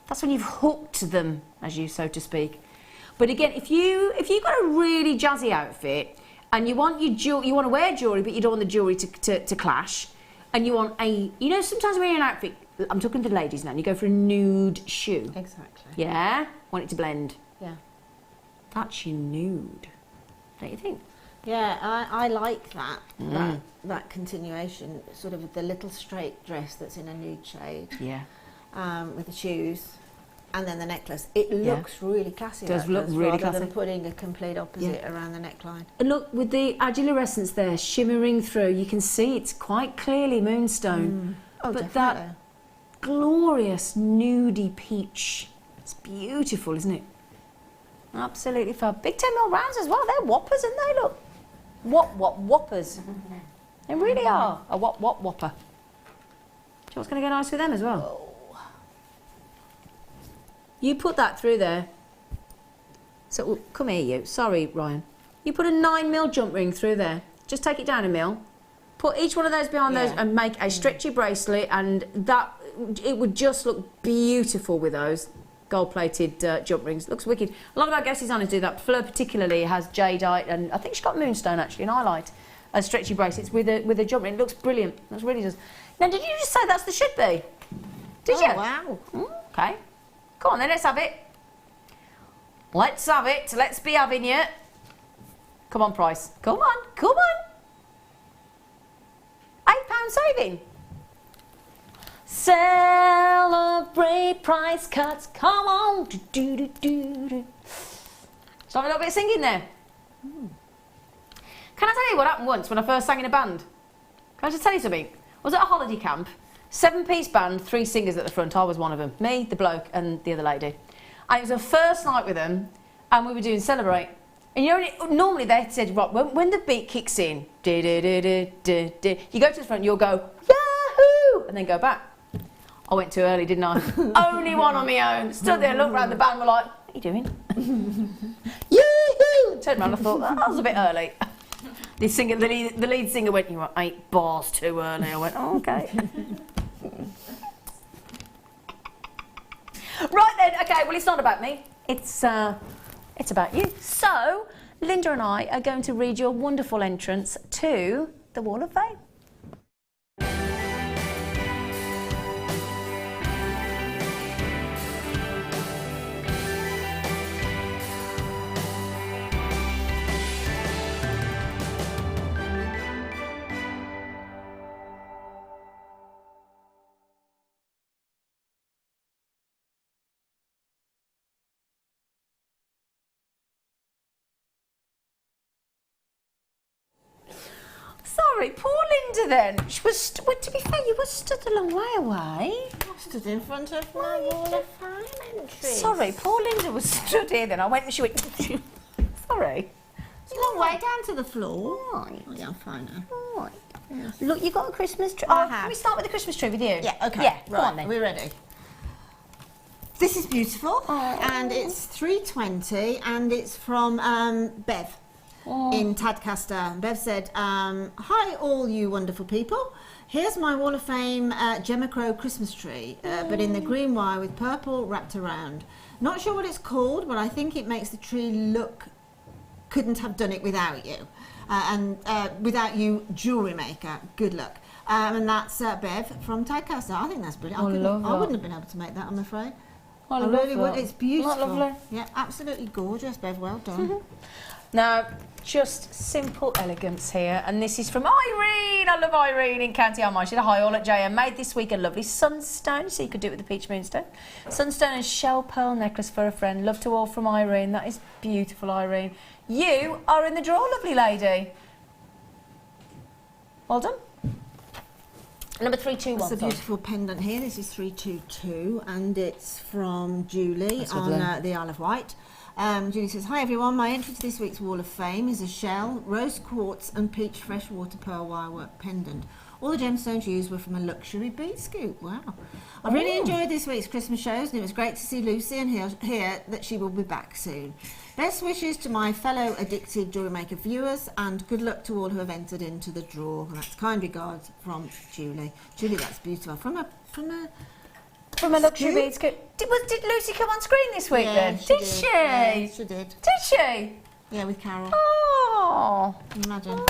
That's when you've hooked them, as you so to speak. But again, if you've got a really jazzy outfit and you want you want to wear jewellery, but you don't want the jewellery to clash, and you want you know, sometimes when you're in an outfit, I'm talking to the ladies now, and you go for a nude shoe. Exactly. Yeah? Want it to blend. Yeah. That's your nude. Don't you think? Yeah, I like that. That continuation, sort of the little straight dress that's in a nude shade. Yeah. With the shoes. And then the necklace. It looks really classy. It does look really classy. Rather than putting a complete opposite around the neckline. And look, with the agilurescence there shimmering through, you can see it's quite clearly moonstone. Oh, but definitely. that glorious nudie peach. It's beautiful, isn't it? Absolutely fab. Big 10mm rounds as well. They're whoppers, aren't they? Look. Whoppers. They really are. A whopper. Do you know what's going to go nice with them as well? You put that through there. So, come here, you. Sorry, Ryan. You put a 9mm jump ring through there. Just take it down a mil. Put each one of those behind those and make a stretchy bracelet, and it would just look beautiful with those gold-plated jump rings. Looks wicked. A lot of our guest designers do that. Fleur particularly has jadeite, and I think she's got moonstone actually, and highlight as stretchy bracelets with a jump ring. It looks brilliant. It really does. Now, did you just say that's the should be? Did you? Wow. Okay. Come on then, let's have it. Let's have it. Let's be having you. Come on, price. Come on. £8 saving. Celebrate price cuts. Come on. So have a little bit of singing there. Can I tell you what happened once when I first sang in a band? Can I just tell you something? I was at a holiday camp. 7-piece band, 3 singers at the front. I was one of them. Me, the bloke, and the other lady. And it was our first night with them, and we were doing Celebrate. And you know, normally they said, right, when the beat kicks in, you go to the front, you'll go, Yahoo! And then go back. I went too early, didn't I? Only one on my own. Stood there, looked around the band, were like, what are you doing? Yahoo! Turned around, I thought, that was a bit early. The lead singer went, you were 8 bars too early. I went, oh, okay. Right then, okay, well, it's not about me. It's about you. So, Linda and I are going to read your wonderful entrance to the Wall of Fame. Sorry, poor Linda then. She was, well, to be fair, you were stood a long way away. I stood in front of my Wall of Fame entry. Sorry, poor Linda was stood here then. I went and she went, sorry. long way down to the floor. Right. Oh, yeah, I'm fine now. Right. Look, you got a Christmas tree. I have. Can we start with the Christmas tree with you? Yeah, okay. Yeah, right. go on then. We're ready. This is beautiful, and it's $3.20, and it's from Bev in Tadcaster. Bev said, "Hi, all you wonderful people. Here's my Wall of Fame Gemacro Christmas tree, but in the green wire with purple wrapped around. Not sure what it's called, but I think it makes the tree look. Couldn't have done it without you, and without you, Jewellery Maker. Good luck." And that's Bev from Tadcaster. I think that's brilliant. I wouldn't have been able to make that, I'm afraid. I really would. It's beautiful. Isn't that lovely? Yeah, absolutely gorgeous, Bev. Well done. Now, just simple elegance here, and this is from Irene. I love Irene in County Armagh. She had a hi all at JM. Made this week a lovely sunstone, so you could do it with the peach moonstone. Sunstone and shell pearl necklace for a friend. Love to all from Irene. That is beautiful, Irene. You are in the draw, lovely lady. Well done. Number 321. It's a beautiful pendant here. This is 322, and it's from Julie on the Isle of Wight. Julie says, "Hi everyone, my entry to this week's Wall of Fame is a shell, rose quartz and peach freshwater pearl wirework pendant. All the gemstones used were from a luxury bead scoop." Wow. I really enjoyed this week's Christmas shows, and it was great to see Lucy and hear that she will be back soon. Best wishes to my fellow addicted Jewellery Maker viewers, and good luck to all who have entered into the draw. And that's kind regards from Julie. Julie, that's beautiful. From a luxury bead scoop. Did Lucy come on screen this week then? She Did she? Yeah, she did. Did she? Yeah, with Carol. Oh. Imagine.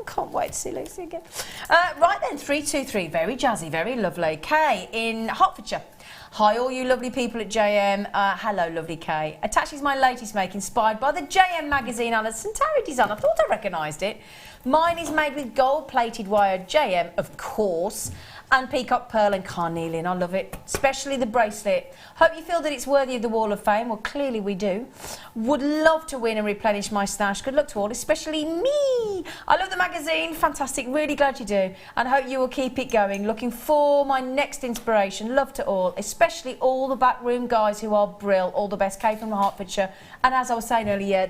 Can't wait to see Lucy again. Right then, 323. Very jazzy, very lovely. Kay in Hertfordshire. Hi, all you lovely people at JM. Hello, lovely Kay. Attached is my latest make, inspired by the JM magazine on a Centauri design. I thought I recognised it. Mine is made with gold-plated wire JM, of course, and peacock pearl and carnelian. I love it, especially the bracelet. Hope you feel that it's worthy of the Wall of Fame. Well, clearly we do. Would love to win and replenish my stash. Good luck to all, especially me. I love the magazine. Fantastic. Really glad you do. And hope you will keep it going. Looking for my next inspiration. Love to all, especially all the backroom guys who are brill. All the best. Kay from Hertfordshire. And as I was saying earlier,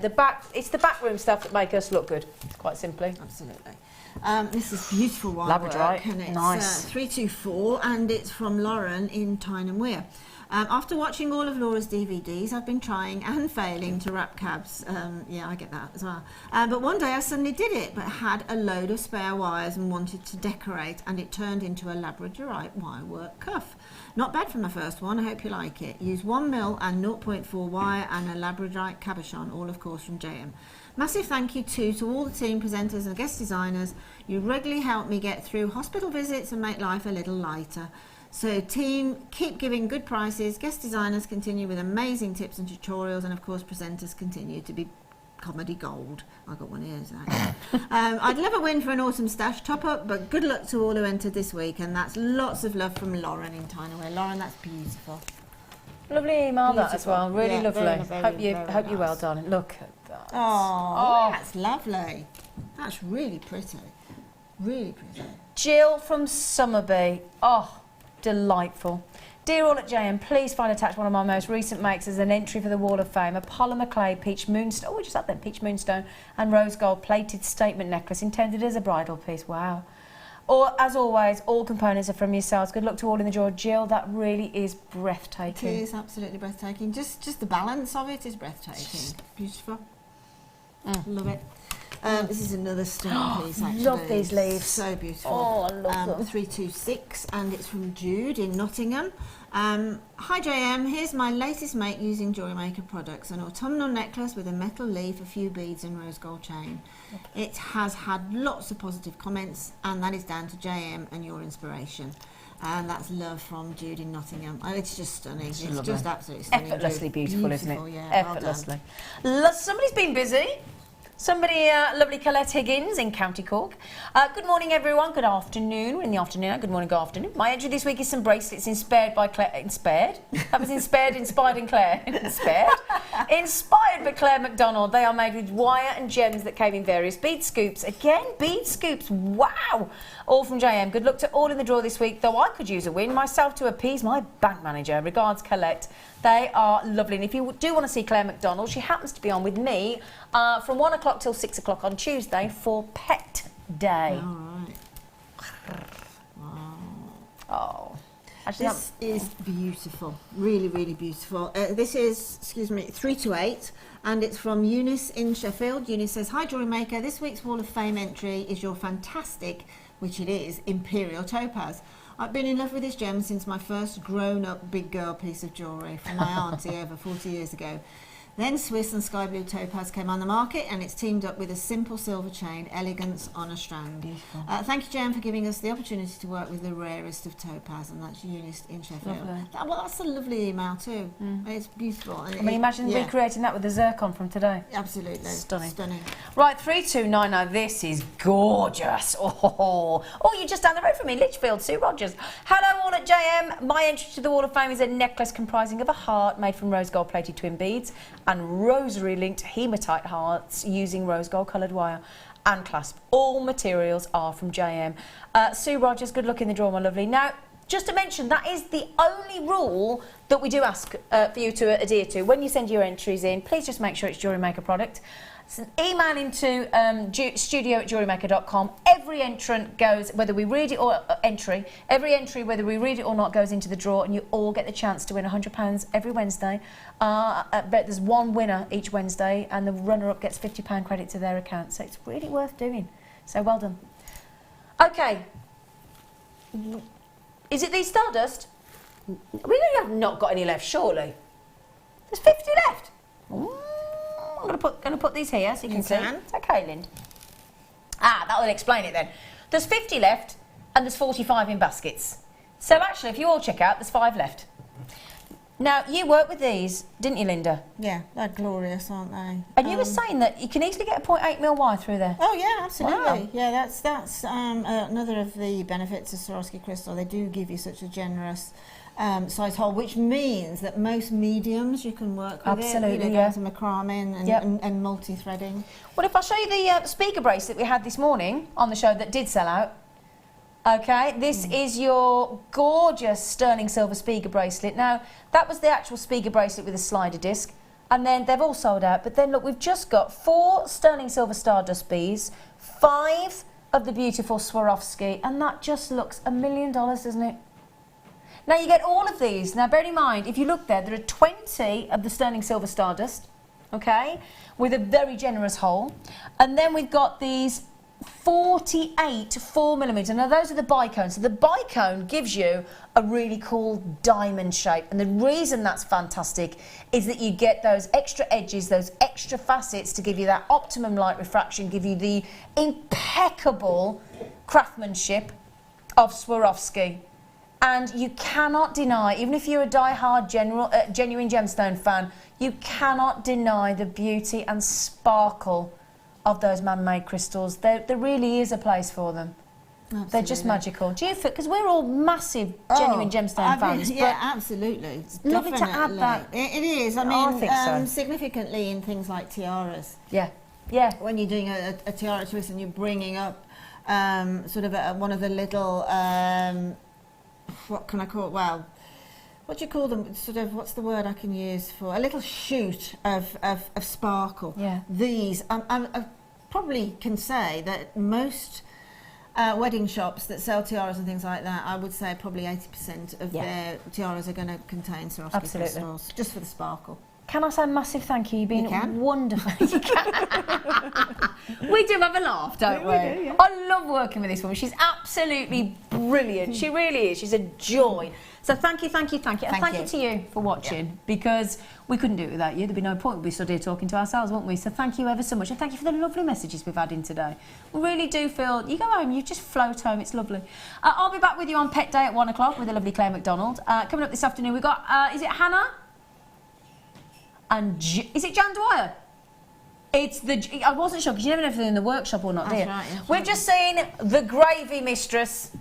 it's the backroom stuff that make us look good. Quite simply. Absolutely. This is beautiful wire Labradorite, work, and it's nice. 324, and it's from Lauren in Tyne and Wear. After watching all of Laura's DVDs, I've been trying and failing to wrap cabs. Yeah, I get that as well. But one day I suddenly did it, but had a load of spare wires and wanted to decorate, and it turned into a Labradorite wirework cuff. Not bad for my first one. I hope you like it. Use 1mm and 0.4 wire and a Labradorite cabochon, all of course from JM. Massive thank you too to all the team presenters and guest designers. You regularly help me get through hospital visits and make life a little lighter. So team, keep giving good prices. Guest designers continue with amazing tips and tutorials, and of course presenters continue to be comedy gold. I got one here, Zach. I'd love a win for an autumn stash top up, but good luck to all who entered this week. And that's lots of love from Lauren in Tyne and Wear. Lauren, that's beautiful. Lovely email that as Beautiful. well. Really Yeah, lovely. very Hope you well, nice. darling. Look at that. Oh, that's lovely. That's really pretty. Really pretty. Jill from Summerby. Oh, delightful. Dear all at JM, please find attached one of my most recent makes as an entry for the Wall of Fame, a polymer clay peach moonstone, we just had that peach moonstone, and rose gold plated statement necklace intended as a bridal piece. Wow. Or, as always, all components are from yourselves. Good luck to all in the draw. Jill, that really is breathtaking. It is absolutely breathtaking. Just the balance of it is breathtaking. Beautiful. Love it. This is another stunning piece, actually. Love these leaves. So beautiful. Oh, I love them. 326, and it's from Jude in Nottingham. Hi JM, here's my latest make using Jewellery Maker products. An autumnal necklace with a metal leaf, a few beads and rose gold chain. It has had lots of positive comments, and that is down to JM and your inspiration. And that's love from Jude in Nottingham. Oh, it's just stunning. It's just absolutely stunning. Effortlessly beautiful, isn't it? Yeah, Effortlessly. Somebody's been busy. Somebody, lovely Colette Higgins in County Cork. Good morning, everyone. Good afternoon. We're in the afternoon. Good morning, good afternoon. My entry this week is some bracelets inspired by Claire. Inspired? That was inspired and Claire. Inspired? Inspired by Claire McDonald. They are made with wire and gems that came in various bead scoops. Again, bead scoops. Wow. All from JM. Good luck to all in the draw this week, though I could use a win myself to appease my bank manager. Regards, Colette. They are lovely. And if you do want to see Claire McDonald, she happens to be on with me from 1 o'clock o'clock till 6 o'clock on Tuesday for Pet Day. All right. Wow. Oh. Actually, This is beautiful, really, really beautiful. This is, 3 to 8, and it's from Eunice in Sheffield. Eunice says, "Hi, Jewellery Maker. This week's Wall of Fame entry is your fantastic, which it is, Imperial Topaz. I've been in love with this gem since my first grown-up big girl piece of jewellery from my auntie over 40 years ago. Then Swiss and Sky Blue Topaz came on the market, and it's teamed up with a simple silver chain, elegance on a strand. Thank you, Jem, for giving us the opportunity to work with the rarest of topaz," and that's Eunice in Sheffield. Well, that's a lovely email too. It's beautiful. And imagine recreating that with the zircon from today. Absolutely. Stunning. Right, 3290, this is gorgeous. Oh, you're just down the road from me, Lichfield, Sue Rogers. Hello all at JM. My entry to the Wall of Fame is a necklace comprising of a heart made from rose gold plated twin beads and rosary linked hematite hearts using rose gold coloured wire and clasp. All materials are from JM. Sue Rogers, good luck in the draw, my lovely. Now, just to mention, that is the only rule that we do ask for you to adhere to. When you send your entries in, please just make sure it's Jewellery Maker product. So email into studio@jewellerymaker.com. Every entrant goes, whether we read it or every entry, whether we read it or not, goes into the draw, and you all get the chance to win £100 every Wednesday. But there's one winner each Wednesday, and the runner-up gets £50 credit to their account. So it's really worth doing. So well done. Okay. Is it these Stardust? We have not got any left, surely. There's 50 left. Ooh. I'm going to put these here so you can see. Okay, Lind. That will explain it then. There's 50 left and there's 45 in baskets. So actually, if you all check out, there's 5 left. Now, you worked with these, didn't you, Linda? Yeah, they're glorious, aren't they? And you were saying that you can easily get a 0.8mm wire through there. Oh, yeah, absolutely. Wow. Yeah, that's another of the benefits of Swarovski crystal. They do give you such a generous size hole, which means that most mediums you can work with Absolutely, it, down to macrame and multi-threading. Well, if I show you the speaker bracelet we had this morning on the show that did sell out, okay, this is your gorgeous sterling silver speaker bracelet. Now, that was the actual speaker bracelet with a slider disc, and then they've all sold out. But then, look, we've just got 4 sterling silver Stardust beads, 5 of the beautiful Swarovski, and that just looks $1 million, doesn't it? Now, you get all of these. Now, bear in mind, if you look there are 20 of the sterling silver Stardust, okay, with a very generous hole. And then we've got these 48 4mm. Now, those are the bicones. So the bicone gives you a really cool diamond shape. And the reason that's fantastic is that you get those extra edges, those extra facets to give you that optimum light refraction, give you the impeccable craftsmanship of Swarovski. And you cannot deny, even if you're a die-hard genuine gemstone fan, you cannot deny the beauty and sparkle of those man-made crystals. There really is a place for them. Absolutely. They're just magical. Do you feel, because we're all massive genuine gemstone fans. Yeah, absolutely. Lovely to add that. It is. I mean, I think so. Significantly in things like tiaras. Yeah. When you're doing a tiara twist and you're bringing up sort of one of the little... what can I call it? Well, what do you call them? Sort of, what's the word I can use for a little shoot of sparkle? Yeah. These, I probably can say that most wedding shops that sell tiaras and things like that, I would say probably 80% of their tiaras are going to contain Swarovski crystals, just for the sparkle. Can I say a massive thank you? You've been wonderful. You can. We do have a laugh, don't we? We do, yeah. I love working with this woman. She's absolutely brilliant. She really is. She's a joy. So thank you. And thank you to you for watching, because we couldn't do it without you. There'd be no point. We'd be stood here talking to ourselves, wouldn't we? So thank you ever so much. And thank you for the lovely messages we've had in today. We really do feel, you go home, you just float home. It's lovely. I'll be back with you on Pet Day at 1 o'clock with the lovely Claire MacDonald. Coming up this afternoon, we've got, is it Hannah? And is it Jan Dwyer? It's the... I wasn't sure, because you never know if they're in the workshop or not, do you? Right, We've just seen the gravy mistress,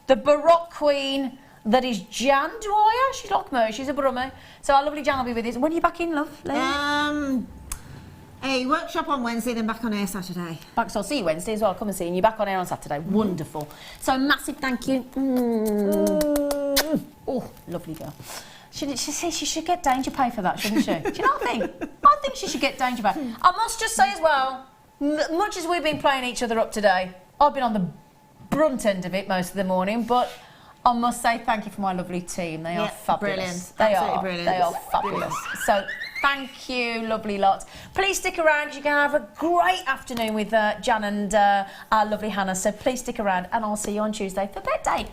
the Baroque queen, that is Jan Dwyer. She's like me, she's a Brummie. So our lovely Jan will be with us. When are you back in, love? A workshop on Wednesday, then back on air Saturday. So I'll see you Wednesday as well. Come and see you. And you're back on air on Saturday. Wonderful. So massive thank you. Oh, lovely girl. She should get danger pay for that, shouldn't she? Do you know what I think? I think she should get danger pay. I must just say as well, Much as we've been playing each other up today, I've been on the brunt end of it most of the morning, but I must say thank you for my lovely team. They are fabulous. Brilliant. They Absolutely are. brilliant. They are fabulous. So thank you, lovely lot. Please stick around. You're going to have a great afternoon with Jan and our lovely Hannah. So please stick around, and I'll see you on Tuesday for bed day.